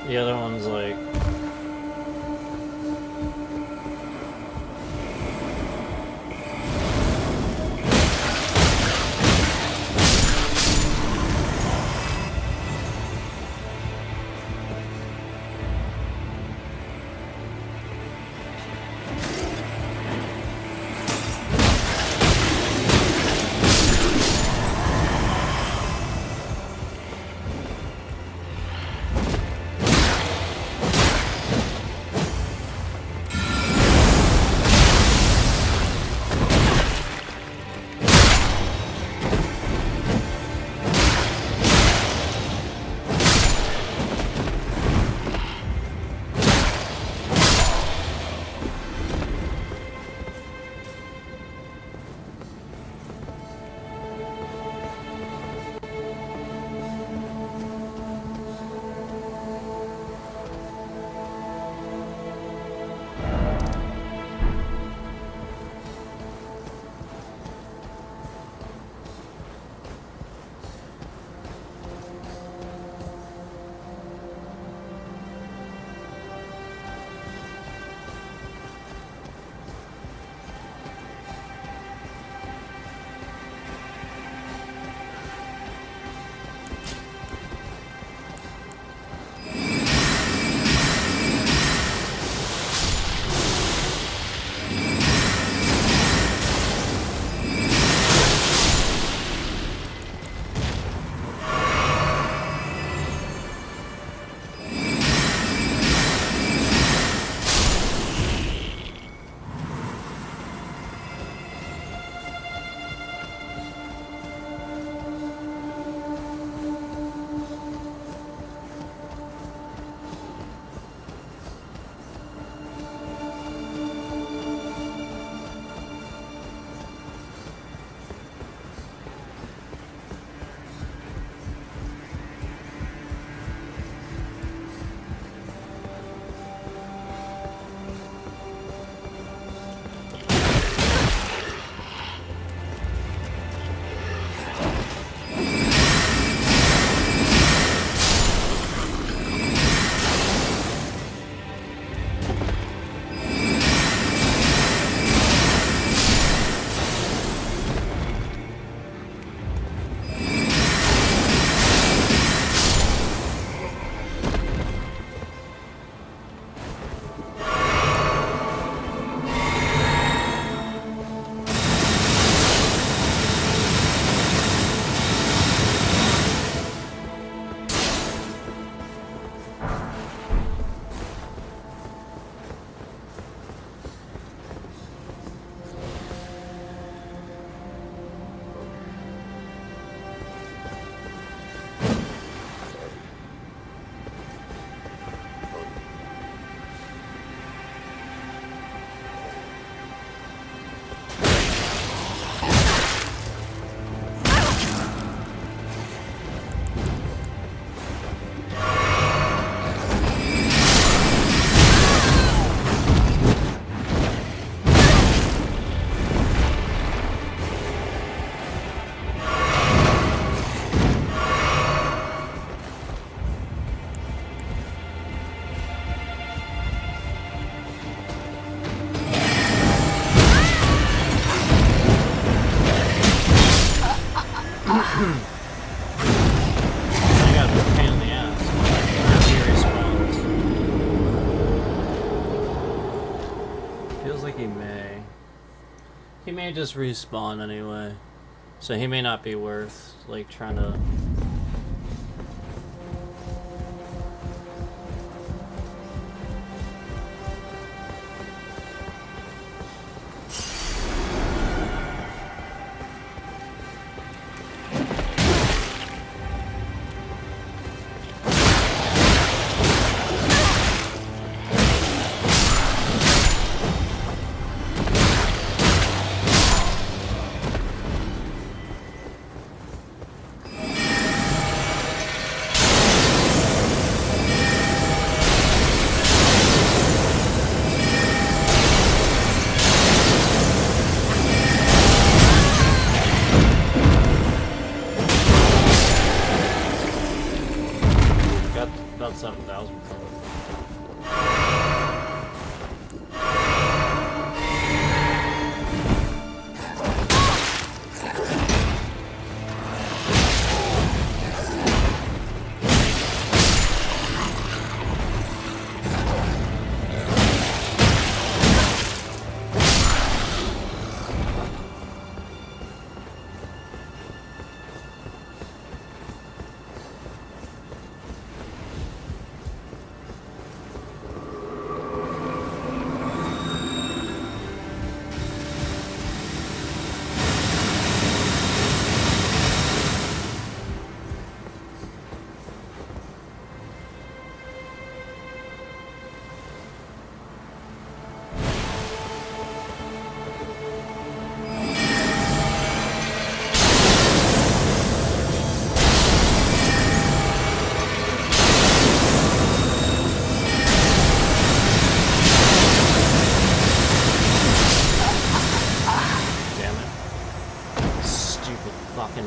The other one's like... He may. He may just respawn anyway. So he may not be worth, like, trying to... About 7,000 from it.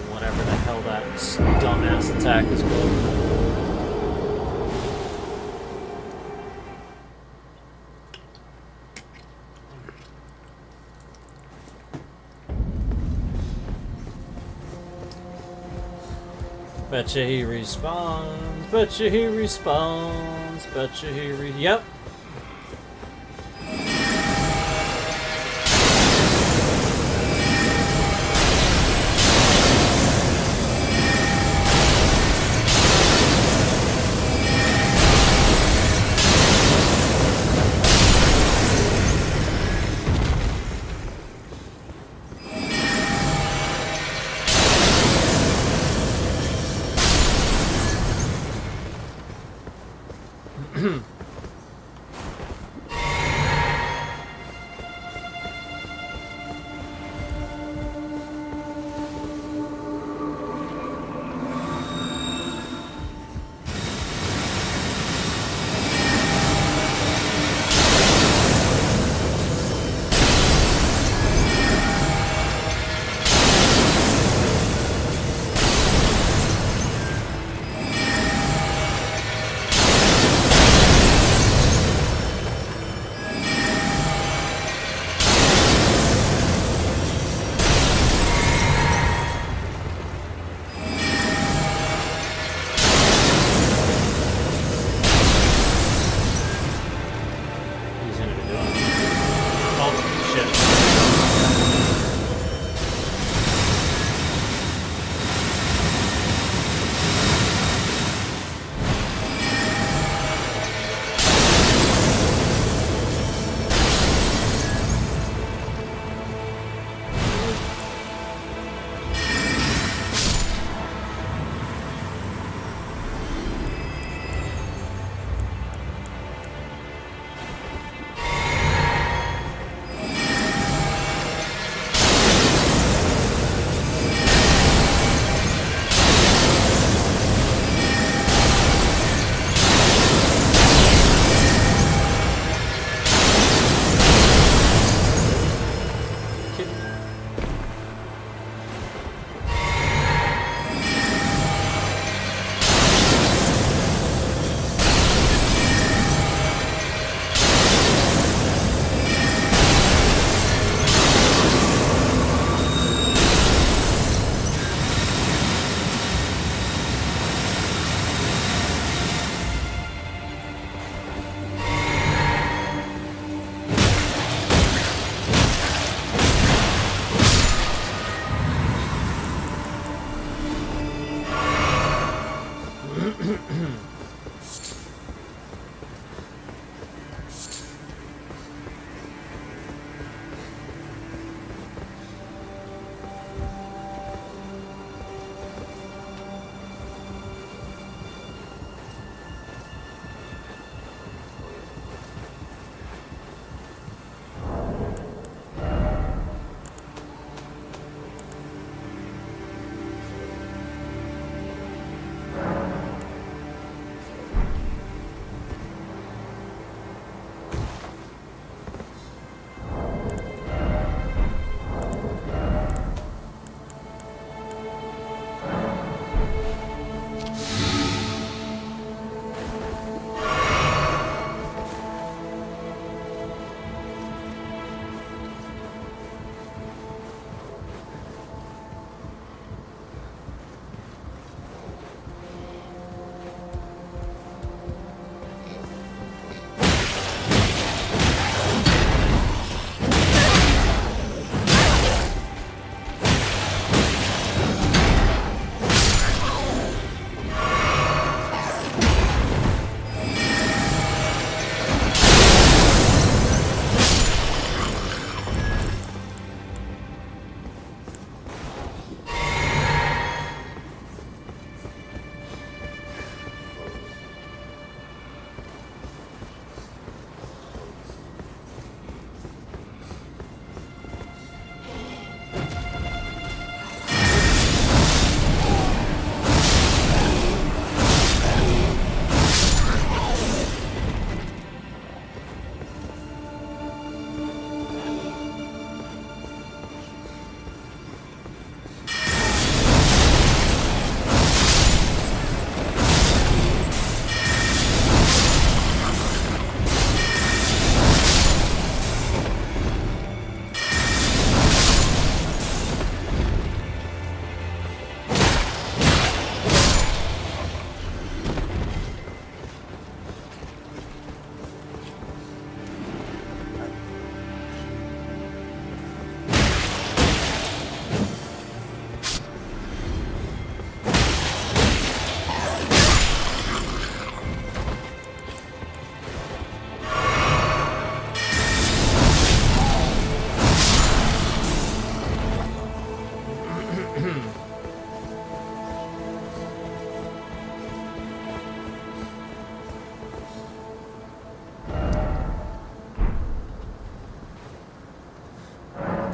Whatever the hell that dumbass attack is called. Betcha he respawns, betcha he respawns, betcha he yep.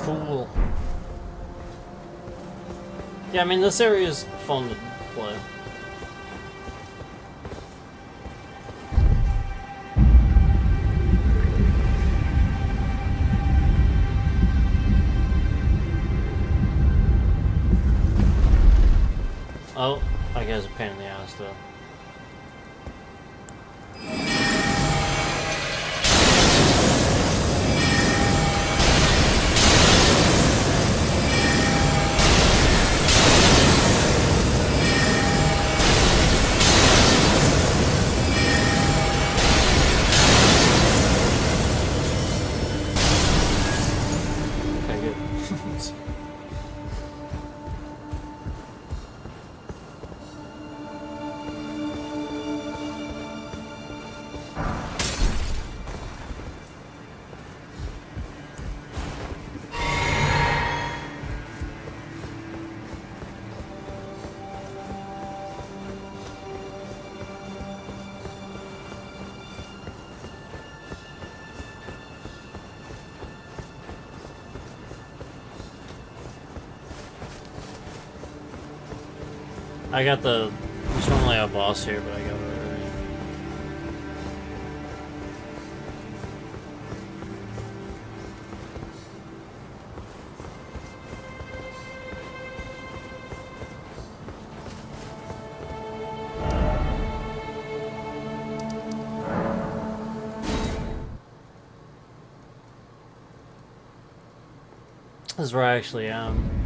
Cool. Yeah, I mean, this area is fun to play. Oh, that guy's a pain in the ass, though. Okay, good. I got the... There's normally a boss here, but I got it already. This is where I actually am.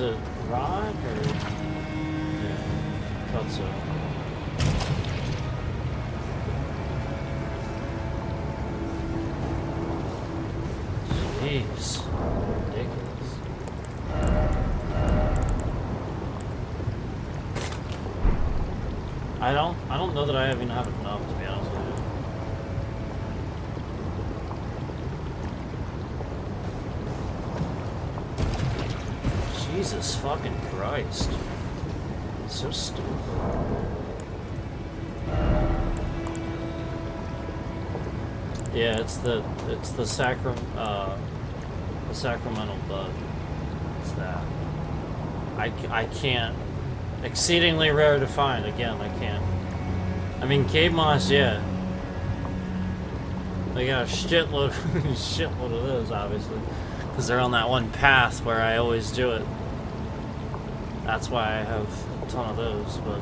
it rot or? Yeah, thought so. Jeez, ridiculous. I don't know that I even have enough, to be honest with you. Jesus fucking Christ. It's so stupid. Yeah, it's the sacramental bug. It's that. I can't. Exceedingly rare to find. Again, I can't. I mean, cave moss, yeah. They got a shitload of those, obviously, because they're on that one path where I always do it. That's why I have a ton of those, but.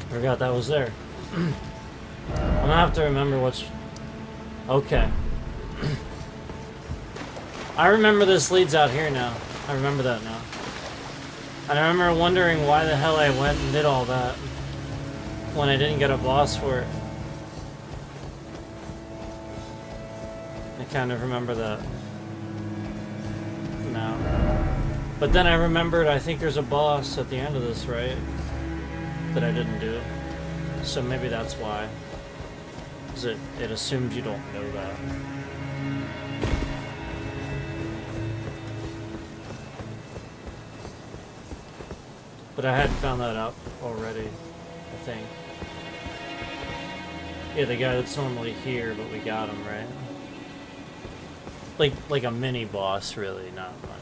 Forgot that was there. I'm gonna have to remember which. Okay. I remember this leads out here now. I remember that now. And I remember wondering why the hell I went and did all that when I didn't get a boss for it. I kind of remember that now. But then I remembered I think there's a boss at the end of this, right? That I didn't do. So maybe that's why. Because it assumes you don't know that. But I had found that out already, I think. Yeah, the guy that's normally here, but we got him, right? Like a mini boss, really, not like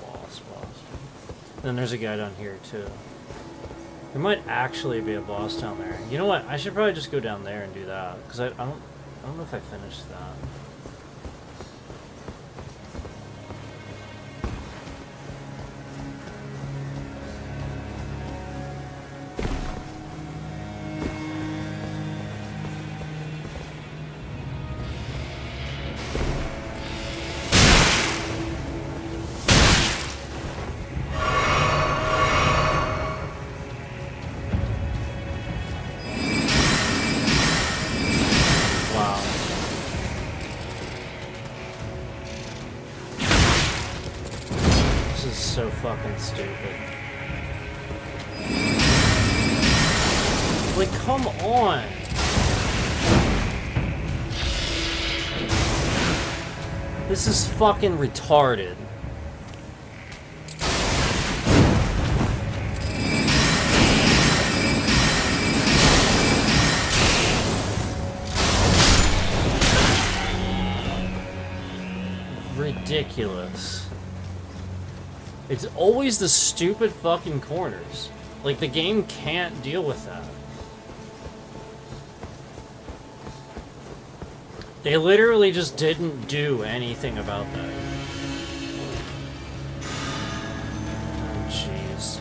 a boss. Then there's a guy down here, too. There might actually be a boss down there. You know what? I should probably just go down there and do that, because I don't know if I finished that. So fucking stupid. Like, come on! This is fucking retarded. ridiculous. It's always the stupid fucking corners. Like, the game can't deal with that. They literally just didn't do anything about that. Oh, jeez.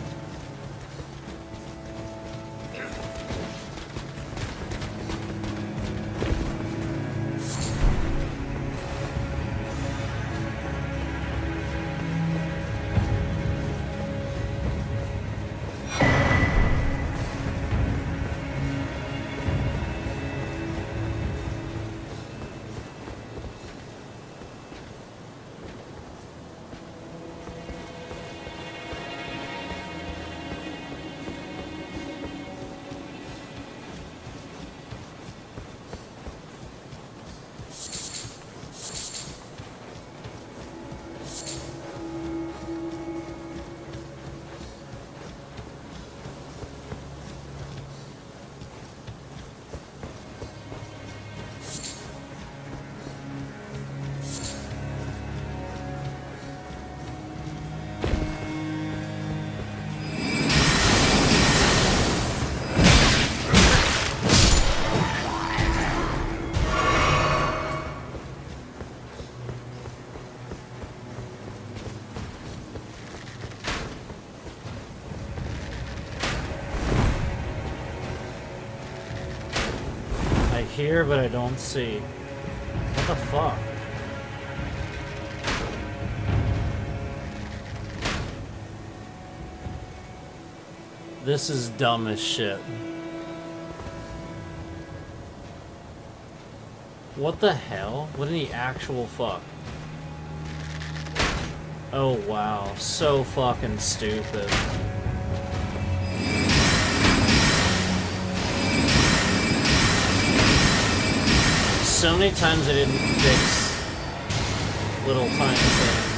Hear, but I don't see. What the fuck? This is dumb as shit. What the hell? What in the actual fuck? Oh wow, so fucking stupid. So many times I didn't fix little tiny things.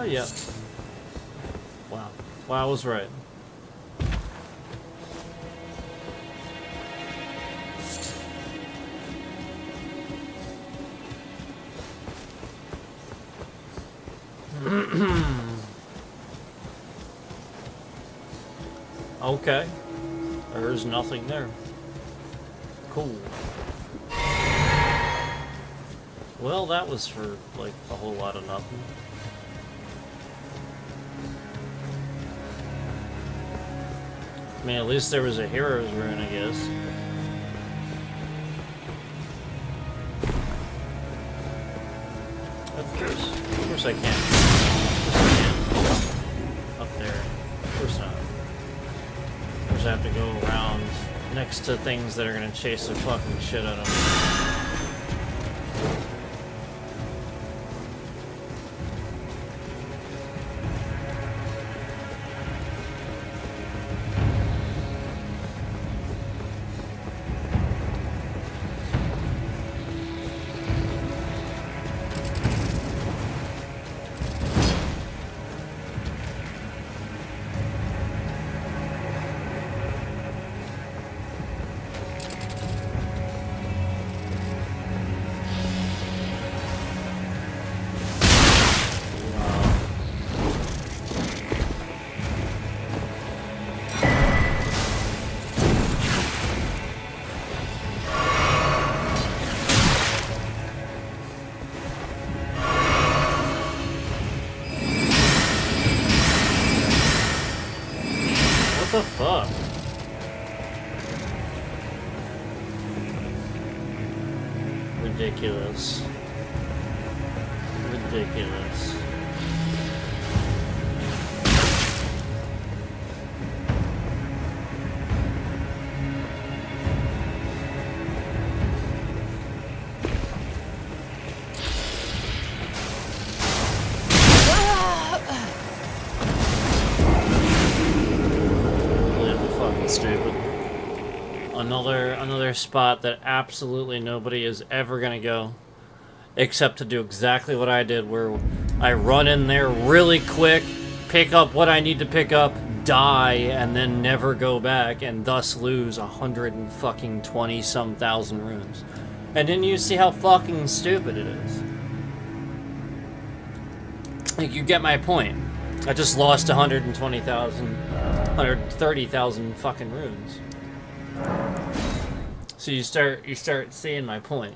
Yep. Wow. Wow, I was right. Okay. There's nothing there. Cool. Well, that was for, like, a whole lot of nothing. I mean, at least there was a hero's rune, I guess. Of course I can. Of course I can. Up there. Of course not. Of course I have to go around next to things that are gonna chase the fucking shit out of me. What the fuck? Ridiculous. Ridiculous. another spot that absolutely nobody is ever gonna go, except to do exactly what I did, where I run in there really quick, pick up what I need to pick up, die, and then never go back, and thus lose 120 some thousand runes. And didn't you see how fucking stupid it is? Like, you get my point. I just lost 130,000 fucking runes. So you start seeing my point.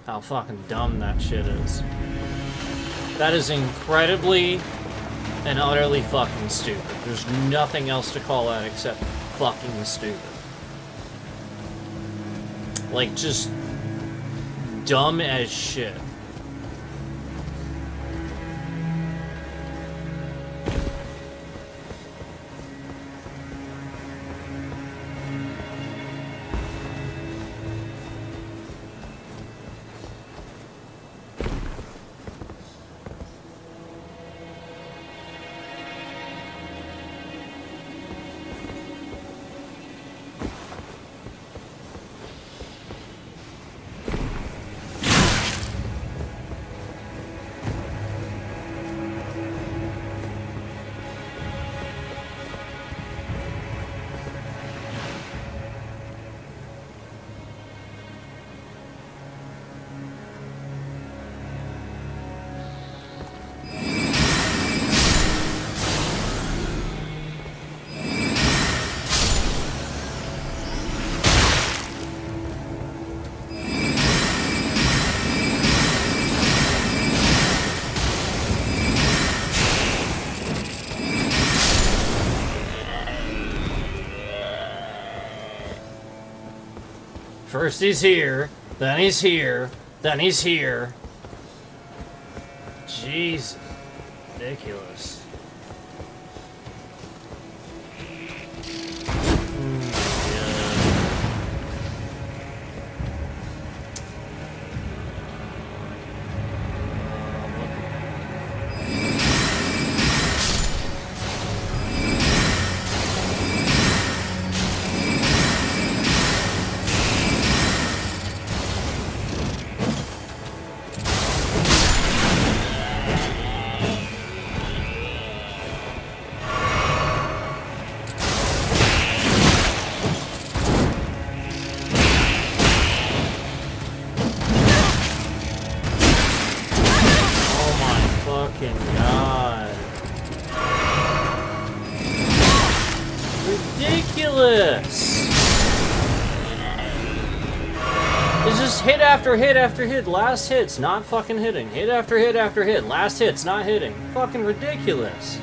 How fucking dumb that shit is. That is incredibly and utterly fucking stupid. There's nothing else to call that except fucking stupid. Like, just dumb as shit. First he's here, then he's here, then he's here. Jeez. Ridiculous. After hit after hit, last hit's not fucking hitting. Hit after hit after hit, last hit's not hitting. Fucking ridiculous.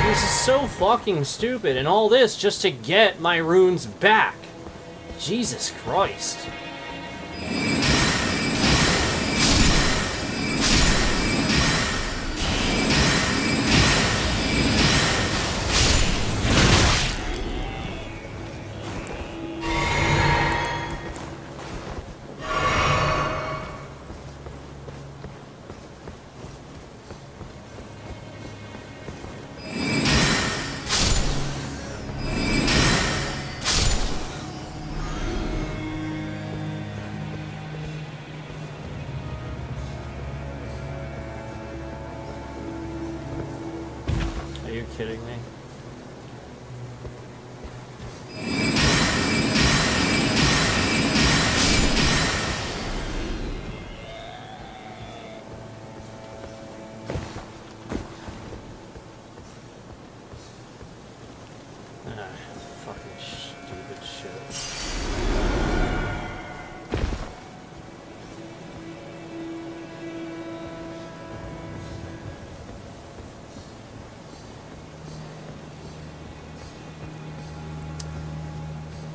This is so fucking stupid, and all this just to get my runes back. Jesus Christ. Kidding me? Fucking stupid shit.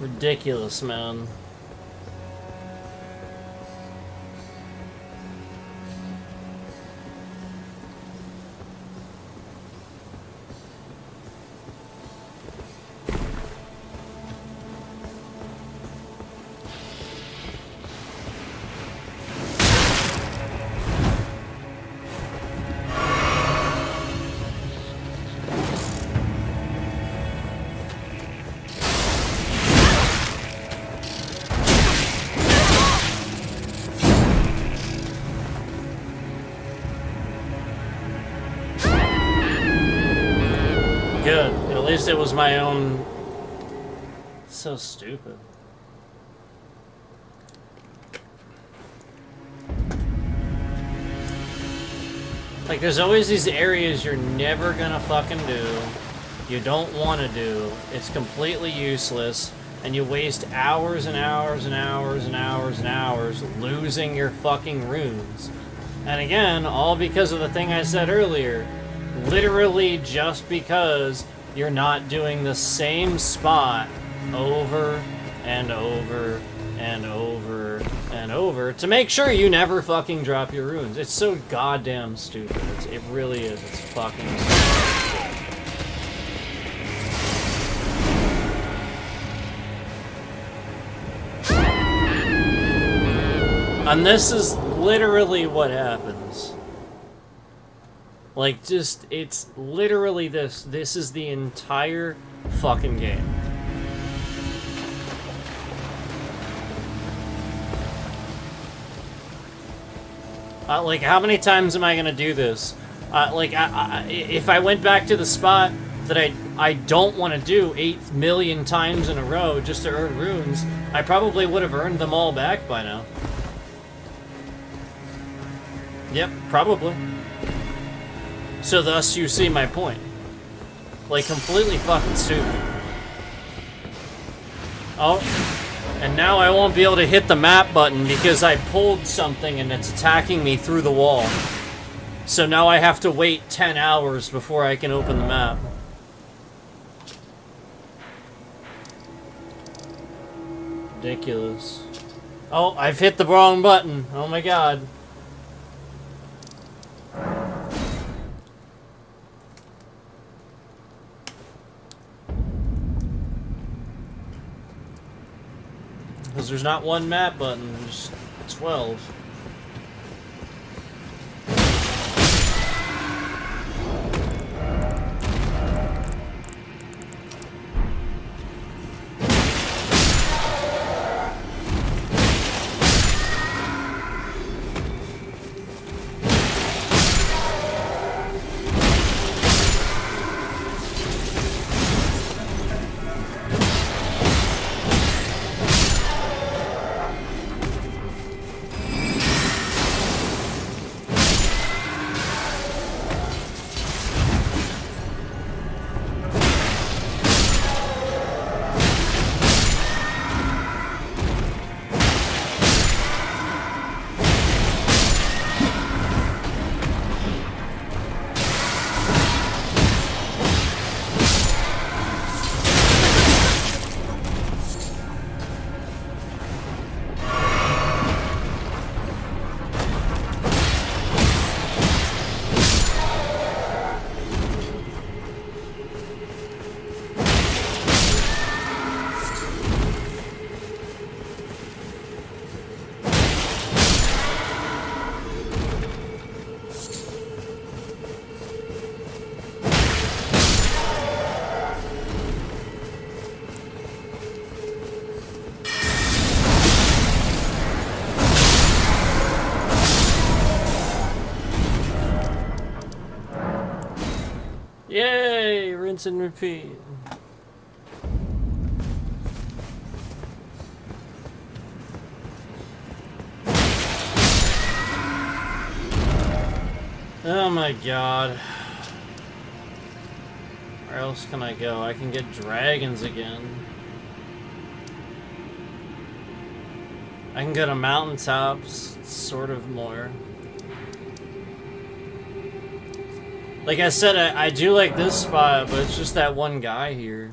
Ridiculous, man. least it was my own... So stupid. Like, there's always these areas you're never gonna fucking do. You don't want to do. It's completely useless. And you waste hours and hours and hours and hours and hours losing your fucking runes. And again, all because of the thing I said earlier. Literally just because you're not doing the same spot over and over and over and over to make sure you never fucking drop your runes. It's so goddamn stupid. It really is. It's fucking stupid. And this is literally what happens. Like, just, it's literally this. This is the entire fucking game. Like, how many times am I gonna do this? If I went back to the spot that I don't want to do 8 million times in a row just to earn runes, I probably would have earned them all back by now. Yep, probably. So thus you see my point. Like, completely fucking stupid. Oh, and now I won't be able to hit the map button because I pulled something and it's attacking me through the wall. So now I have to wait 10 hours before I can open the map. Ridiculous. Oh, I've hit the wrong button. Oh my god. Because there's not one map button, there's 12. Yay! Rinse and repeat. Oh my god. Where else can I go? I can get dragons again. I can go to mountaintops, sort of more. Like I said, I do like this spot, but it's just that one guy here.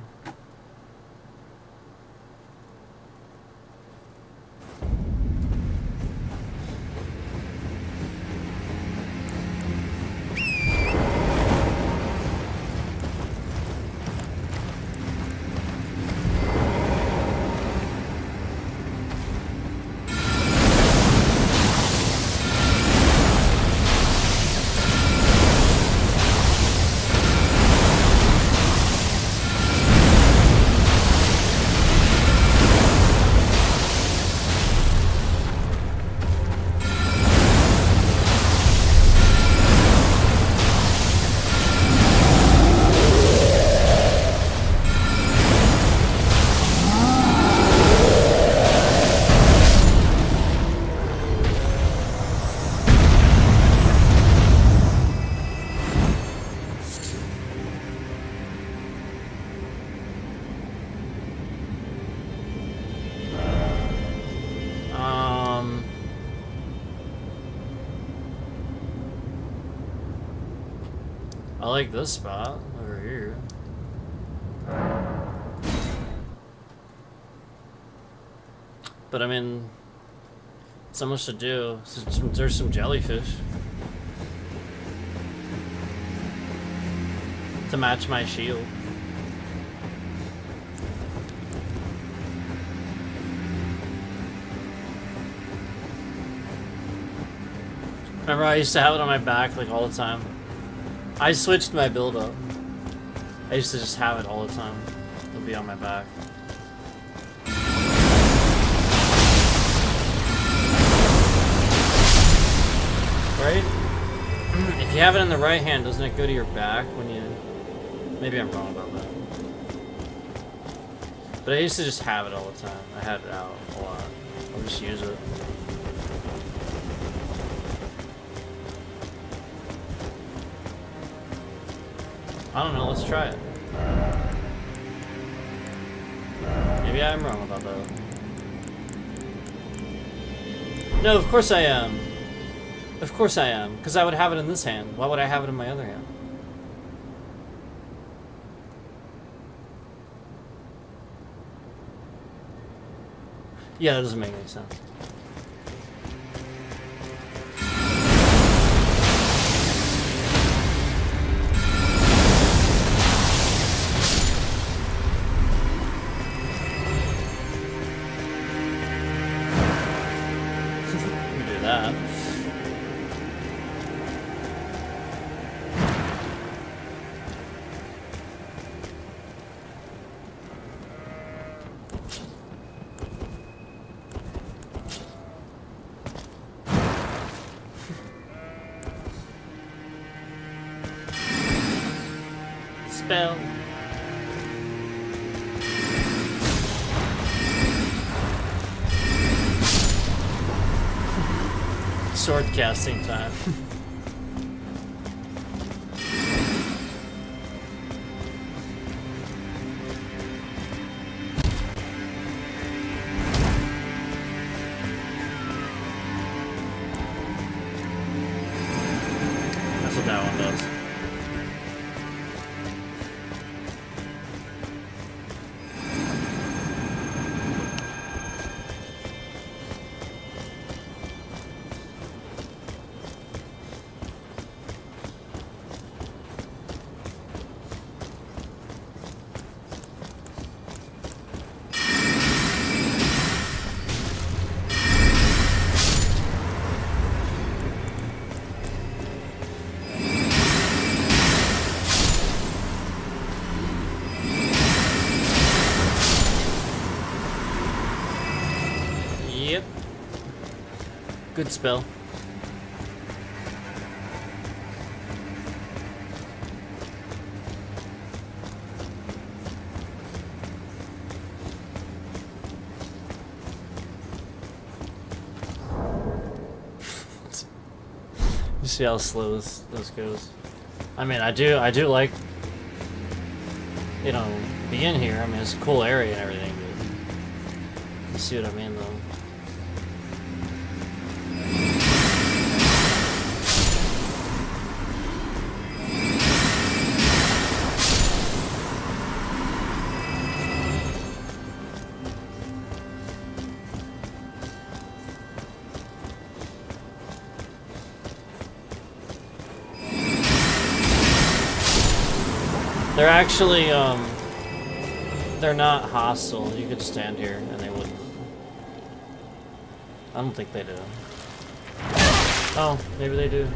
I like this spot over here. But I mean, so much to do. There's some jellyfish to match my shield. Remember, I used to have it on my back like all the time. I switched my build up. I used to just have it all the time. It'll be on my back. Right? If you have it in the right hand, doesn't it go to your back when you... Maybe I'm wrong about that. But I used to just have it all the time. I had it out a lot. I'll just use it. I don't know, let's try it. Maybe I'm wrong about that. No, of course I am. Of course I am, because I would have it in this hand. Why would I have it in my other hand? Yeah, that doesn't make any sense. Spell. Sword casting time. That's what that one does. Good spell. You see how slow this goes. I mean, I do like, you know, being here. I mean, it's a cool area and everything, but you see what I mean, though. They're actually, they're not hostile. You could stand here and they wouldn't. I don't think they do. Oh, maybe they do.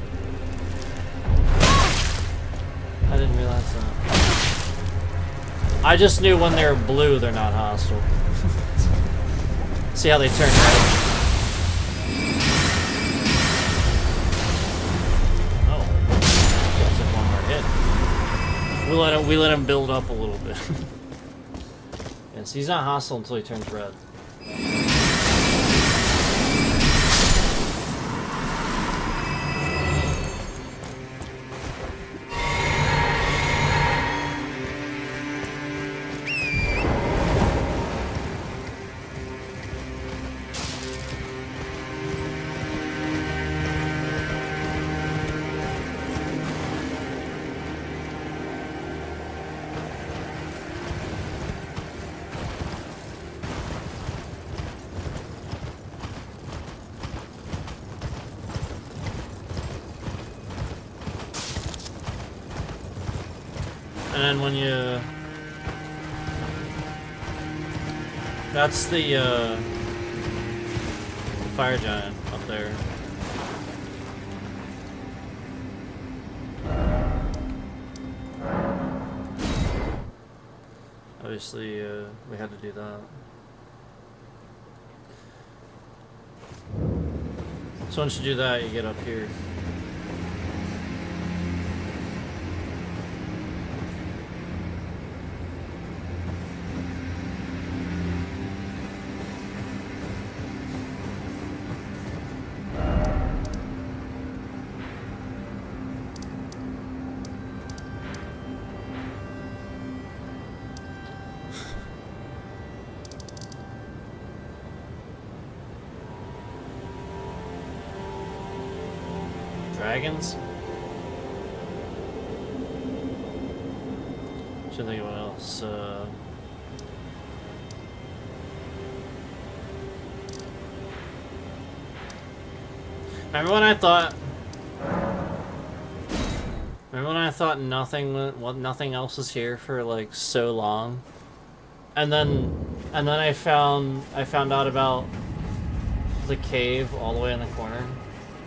I didn't realize that. I just knew when they're blue, they're not hostile. See how they turn red? We let him build up a little bit. Yes, he's not hostile until he turns red. And then when you... That's the fire giant up there. Obviously, we had to do that. So once you do that, you get up here. Dragons? Should think of what else. Remember when I thought? Remember when I thought nothing else was here for like so long, and then I found out about the cave all the way in the corner.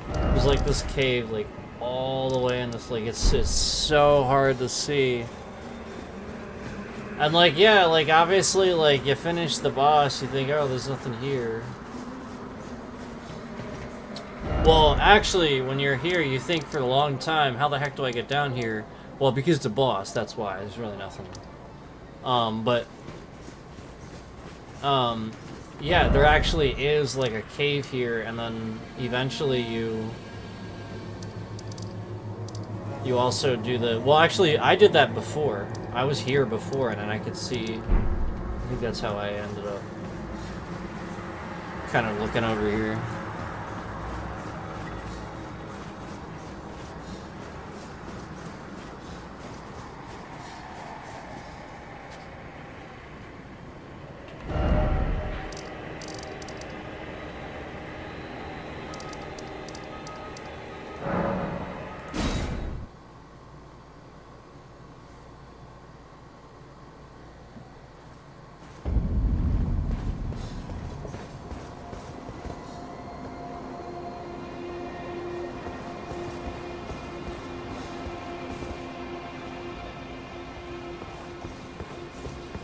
It was like this cave, like all the way in this, like it's so hard to see. And like, yeah, like obviously, like you finish the boss, you think, oh, there's nothing here. Well, actually, when you're here, you think for a long time, how the heck do I get down here? Well, because it's a boss, that's why. There's really nothing. Yeah, there actually is like a cave here, and then eventually you also do the... Well, actually, I did that before. I was here before, and then I could see... I think that's how I ended up kind of looking over here.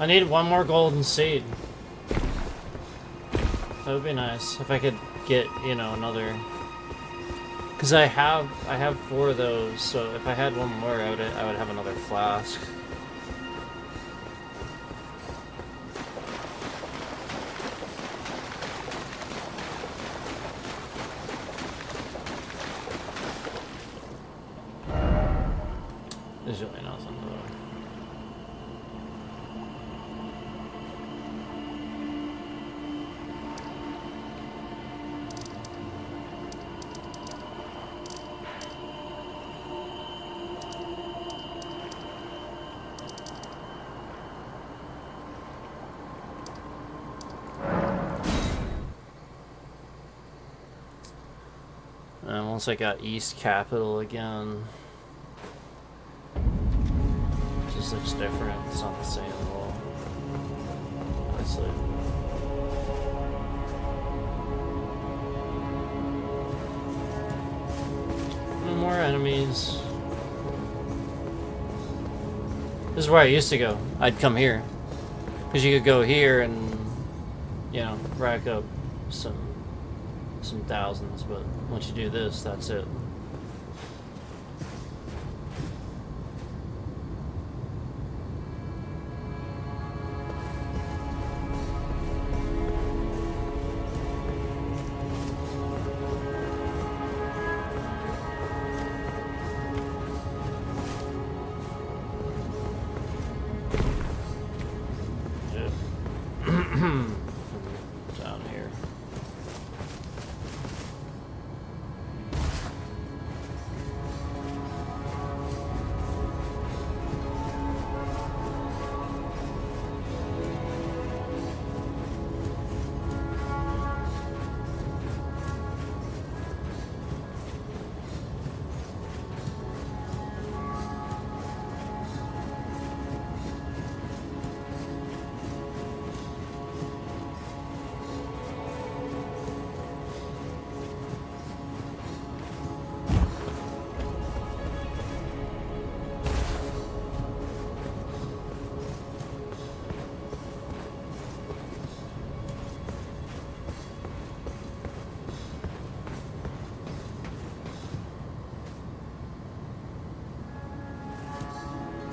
I need one more golden seed. That would be nice if I could get, you know, another. Because I have 4 of those, so if I had one more, I would have another flask. There's really nothing though. And once I got East Capital again, it just looks different. It's not the same at all. Honestly. No more enemies. This is where I used to go. I'd come here. Because you could go here and, you know, rack up some thousands, but once you do this, that's it. Down here.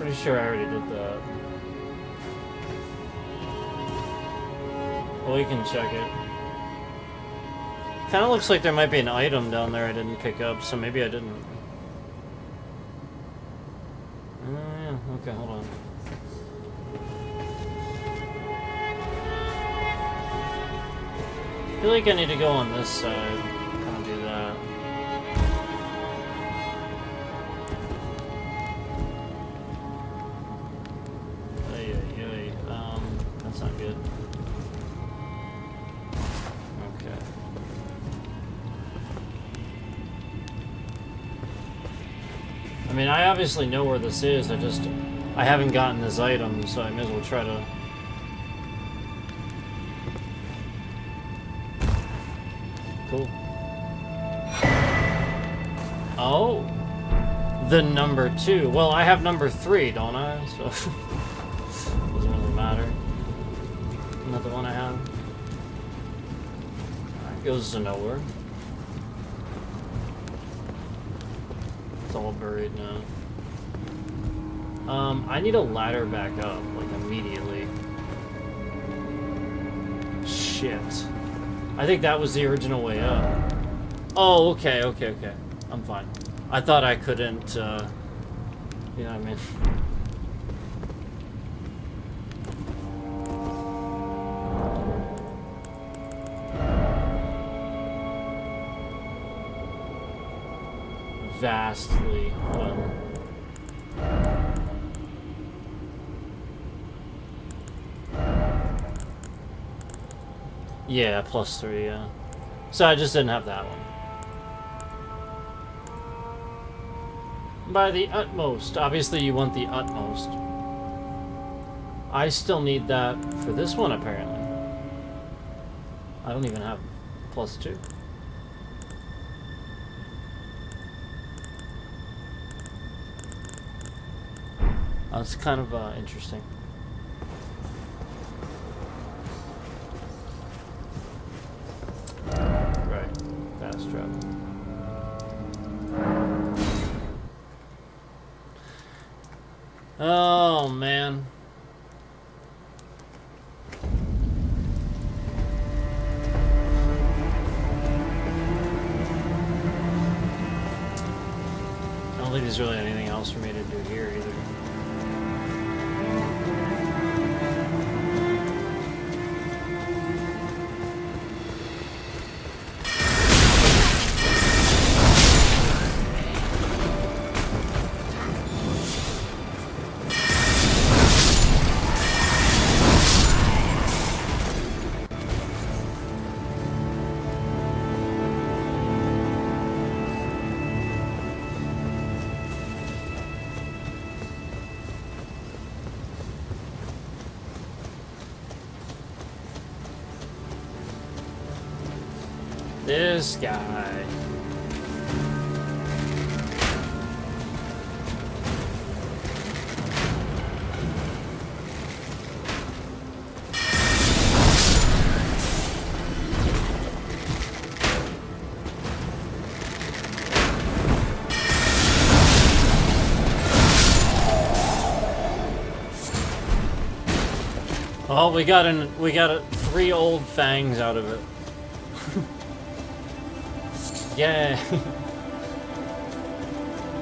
Pretty sure I already did that. Well, you can check it. Kind of looks like there might be an item down there I didn't pick up, so maybe I didn't. Yeah, okay, hold on. I feel like I need to go on this side. Kind of do that. That's not good. Okay. I mean, I obviously know where this is. I haven't gotten this item, so I may as well try to. Cool. Oh, the number 2. Well, I have number 3, don't I? So doesn't really matter. Not the one I have. That goes to nowhere. It's all buried now. I need a ladder back up, like immediately. Shit. I think that was the original way up. Oh, okay. I'm fine. I thought I couldn't, you know what I mean? Vastly well. Yeah, +3, yeah. So I just didn't have that one. By the utmost. Obviously you want the utmost. I still need that for this one, apparently. I don't even have +2. That's kind of interesting. Right, fast travel. Oh man. I don't think there's really anything else for me to do here either. This guy. Oh, we got 3 old fangs out of it. Yeah.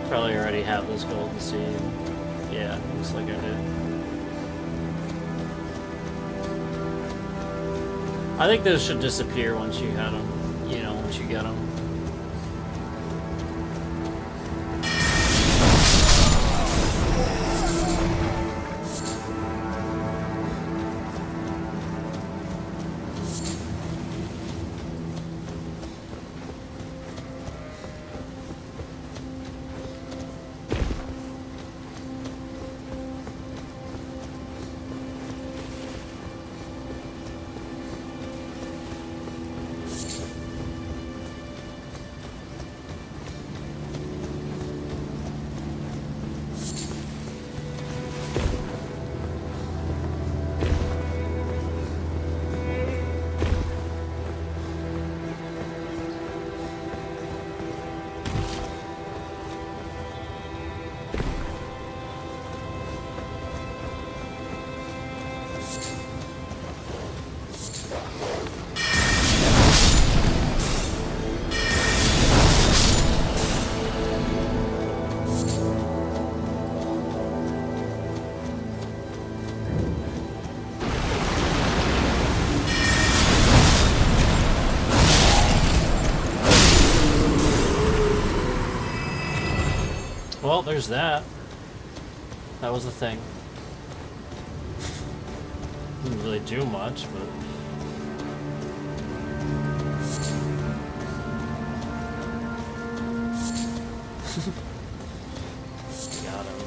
Probably already have this golden seed. Yeah, looks like I did. I think those should disappear once you had them. You know, once you get them. Well, there's that. That was the thing. Didn't really do much, but... Got him.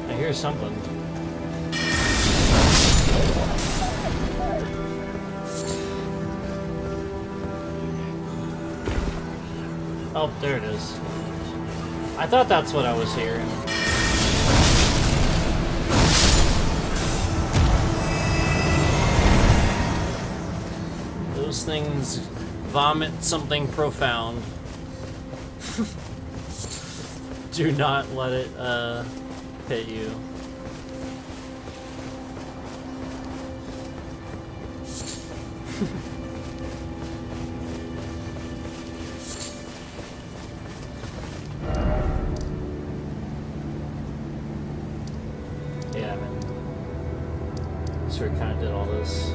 I hear something. Oh, there it is. I thought that's what I was hearing. Those things vomit something profound. Do not let it hit you. Yeah, man. So we kind of did all this.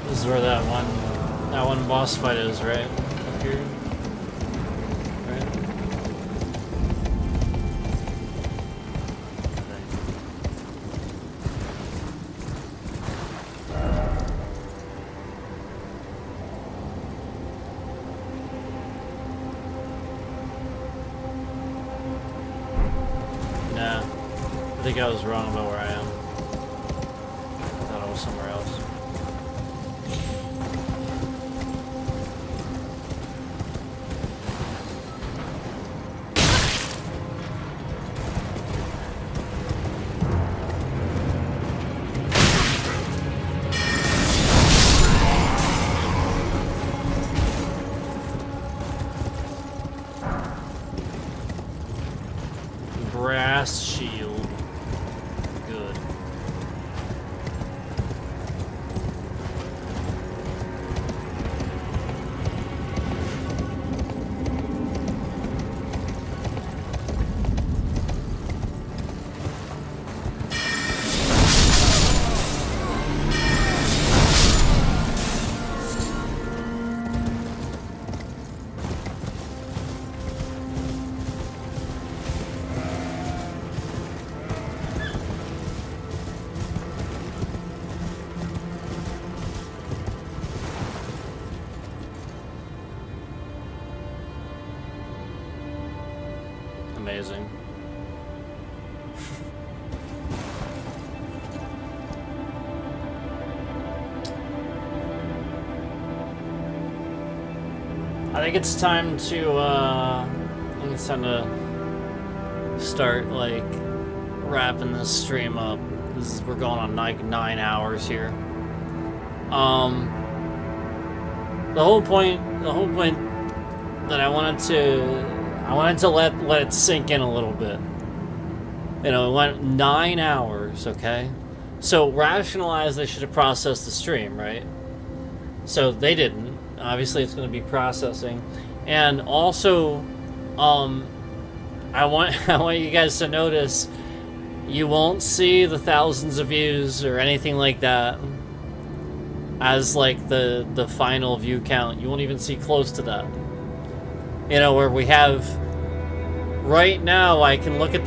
This is where that one boss fight is, right? Up here. Right? Nah. I think I was wrong about where I am. I thought I was somewhere else. Brass shield. Good. Amazing. I think it's time to start like wrapping this stream up. We're going on like 9 hours here. The whole point that I wanted to let it sink in a little bit. You know, it went 9 hours, okay? So rationalize they should have processed the stream, right? So they didn't. Obviously it's going to be processing. And also, I want you guys to notice you won't see the thousands of views or anything like that as like the final view count. You won't even see close to that. You know, where we have right now, I can look at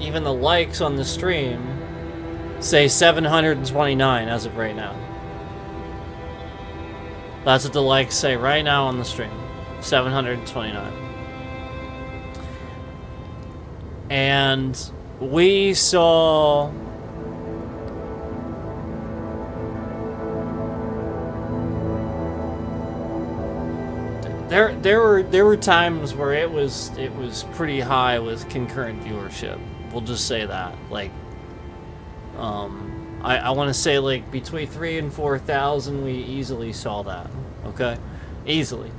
even the likes on the stream, say 729 as of right now. That's what the likes say right now on the stream, 729. And we saw there were times where it was pretty high with concurrent viewership. We'll just say that. Like, I want to say like between 3,000 and 4,000, we easily saw that. Okay, easily.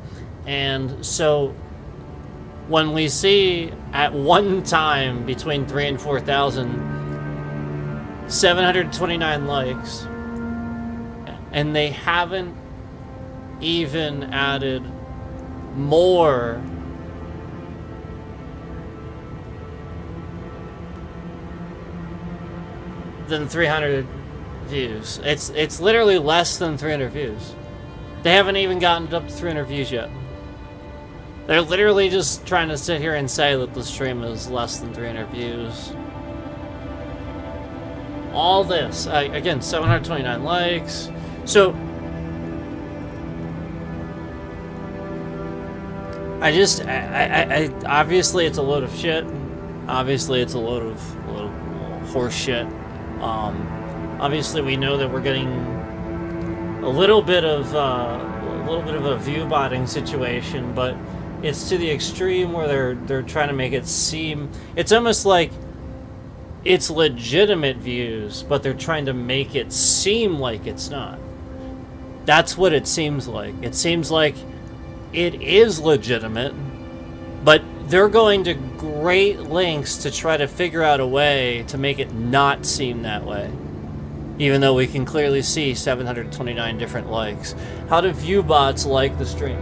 And so when we see at one time between 3,000 and 4,000, 729 likes, and they haven't even added more than 300 views. It's literally less than 300 views. They haven't even gotten it up to 300 views yet. They're literally just trying to sit here and say that the stream is less than 300 views. All this, again, 729 likes. So I obviously it's a load of shit. Obviously it's a load of horse shit. Obviously we know that we're getting a little bit of a view botting situation, but it's to the extreme where they're trying to make it seem, it's almost like it's legitimate views, but they're trying to make it seem like it's not. That's what it seems like. It seems like it is legitimate, but they're going to great lengths to try to figure out a way to make it not seem that way. Even though we can clearly see 729 different likes. How do view bots like the stream?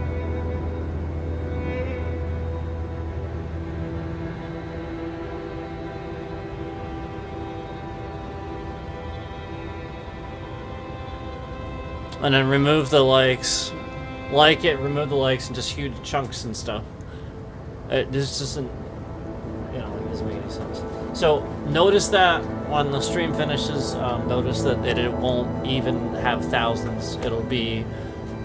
And then remove the likes. Like it, remove the likes, and just huge chunks and stuff. This doesn't, it doesn't make any sense. So notice that when the stream finishes, notice that it won't even have thousands. It'll be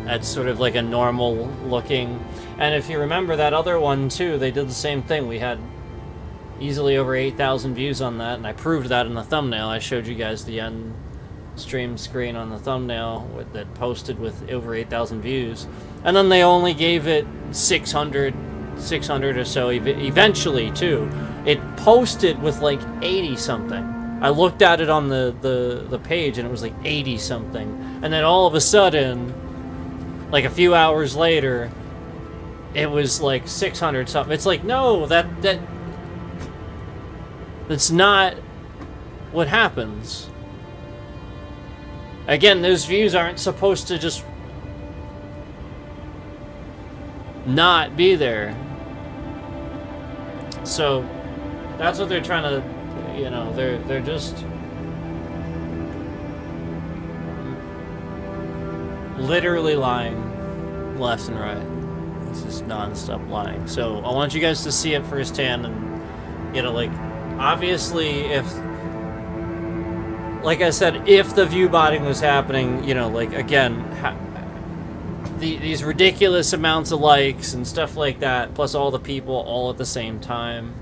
at sort of like a normal looking. And if you remember that other one too, they did the same thing. We had easily over 8,000 views on that, and I proved that in the thumbnail. I showed you guys the end stream screen on the thumbnail that posted with over 8,000 views, and then they only gave it 600 or so eventually too. It posted with like 80 something. I looked at it on the page and it was like 80 something, and then all of a sudden, like a few hours later, it was like 600 something. It's like, no, that's not what happens. Again, those views aren't supposed to just not be there. So that's what they're trying to, they're just literally lying left and right. It's just non-stop lying. So I want you guys to see it firsthand, and obviously if, like I said, if the view botting was happening, again, these ridiculous amounts of likes and stuff like that, plus all the people all at the same time,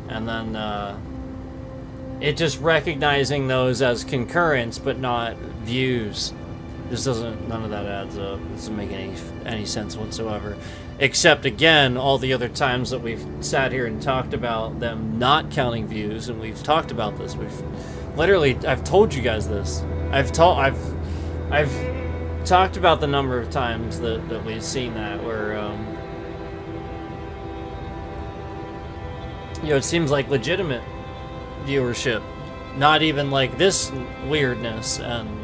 and then it just recognizing those as concurrents but not views. None of that adds up. It doesn't make any sense whatsoever. Except, again, all the other times that we've sat here and talked about them not counting views, and we've talked about this. I've told you guys this. I've talked about the number of times that we've seen that, where, it seems like legitimate viewership. Not even like this weirdness, and,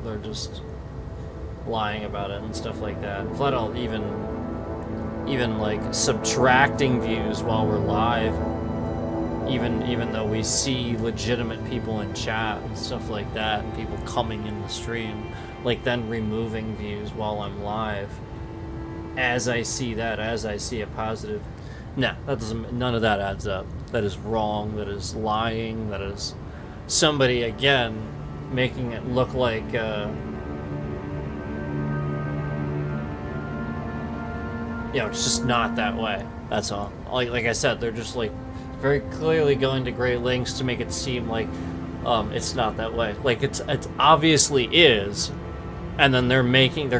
they're just lying about it and stuff like that. Flat out even like subtracting views while we're live, even though we see legitimate people in chat and stuff like that, and people coming in the stream, like then removing views while I'm live as I see a positive. No, none of that adds up. That is wrong. That is lying. That is somebody, again, making it look like it's just not that way. That's all. Like I said, they're just like very clearly going to great lengths to make it seem like it's not that way. Like it's obviously is, and then they're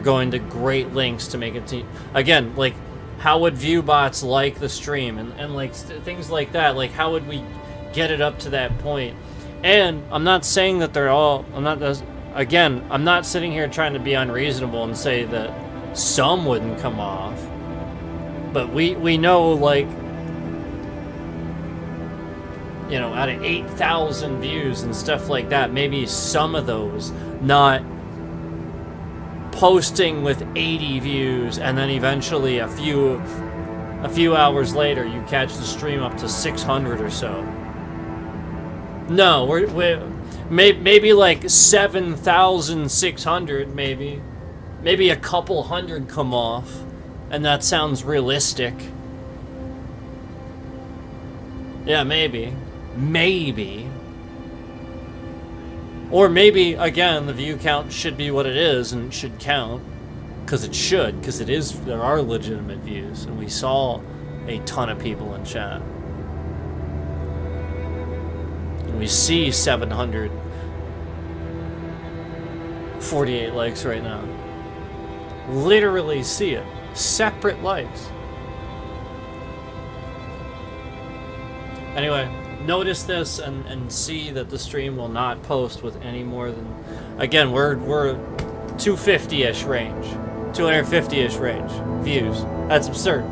going to great lengths to make it again, like, how would viewbots like the stream and like things like that? Like, how would we get it up to that point? And I'm not saying that they're all, I'm not sitting here trying to be unreasonable and say that some wouldn't come off, but we know, like, you know, out of 8,000 views and stuff like that, maybe some of those not posting with 80 views, and then eventually a few hours later you catch the stream up to 600 or so. No, we're maybe like 7,600, maybe a couple hundred come off, and that sounds realistic. Yeah, maybe. Or maybe, again, the view count should be what it is, and it should count, because it should, because it is, there are legitimate views, and we saw a ton of people in chat. And we see 748 likes right now. Literally see it. Separate likes. Anyway, notice this and see that the stream will not post with any more than, again, we're 250-ish range, 250-ish range views. That's absurd.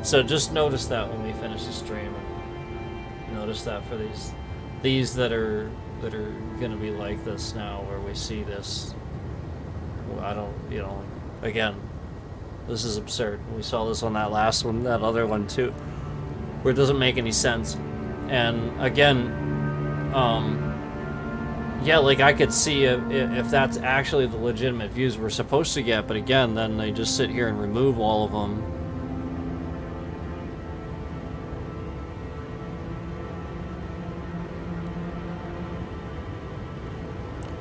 So just notice that when we finish the stream. Notice that for these that are gonna be like this now, where we see this. I don't, you know, again, this is absurd. We saw this on that last one, that other one too, where it doesn't make any sense. And again, yeah, like, I could see if that's actually the legitimate views we're supposed to get, but again, then they just sit here and remove all of them.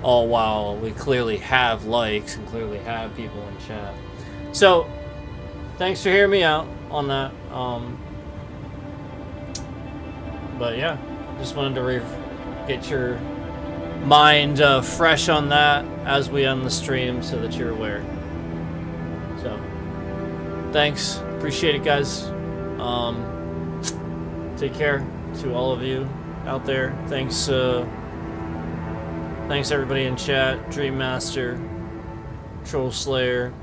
All while we clearly have likes and clearly have people in chat. So, thanks for hearing me out on that. But yeah, just wanted to get your mind fresh on that as we end the stream, so that you're aware. So, thanks. Appreciate it, guys. Take care to all of you out there. Thanks, thanks everybody in chat. Dream Master, Troll Slayer,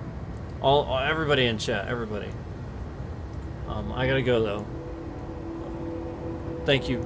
everybody in chat, everybody. I gotta go though. Thank you.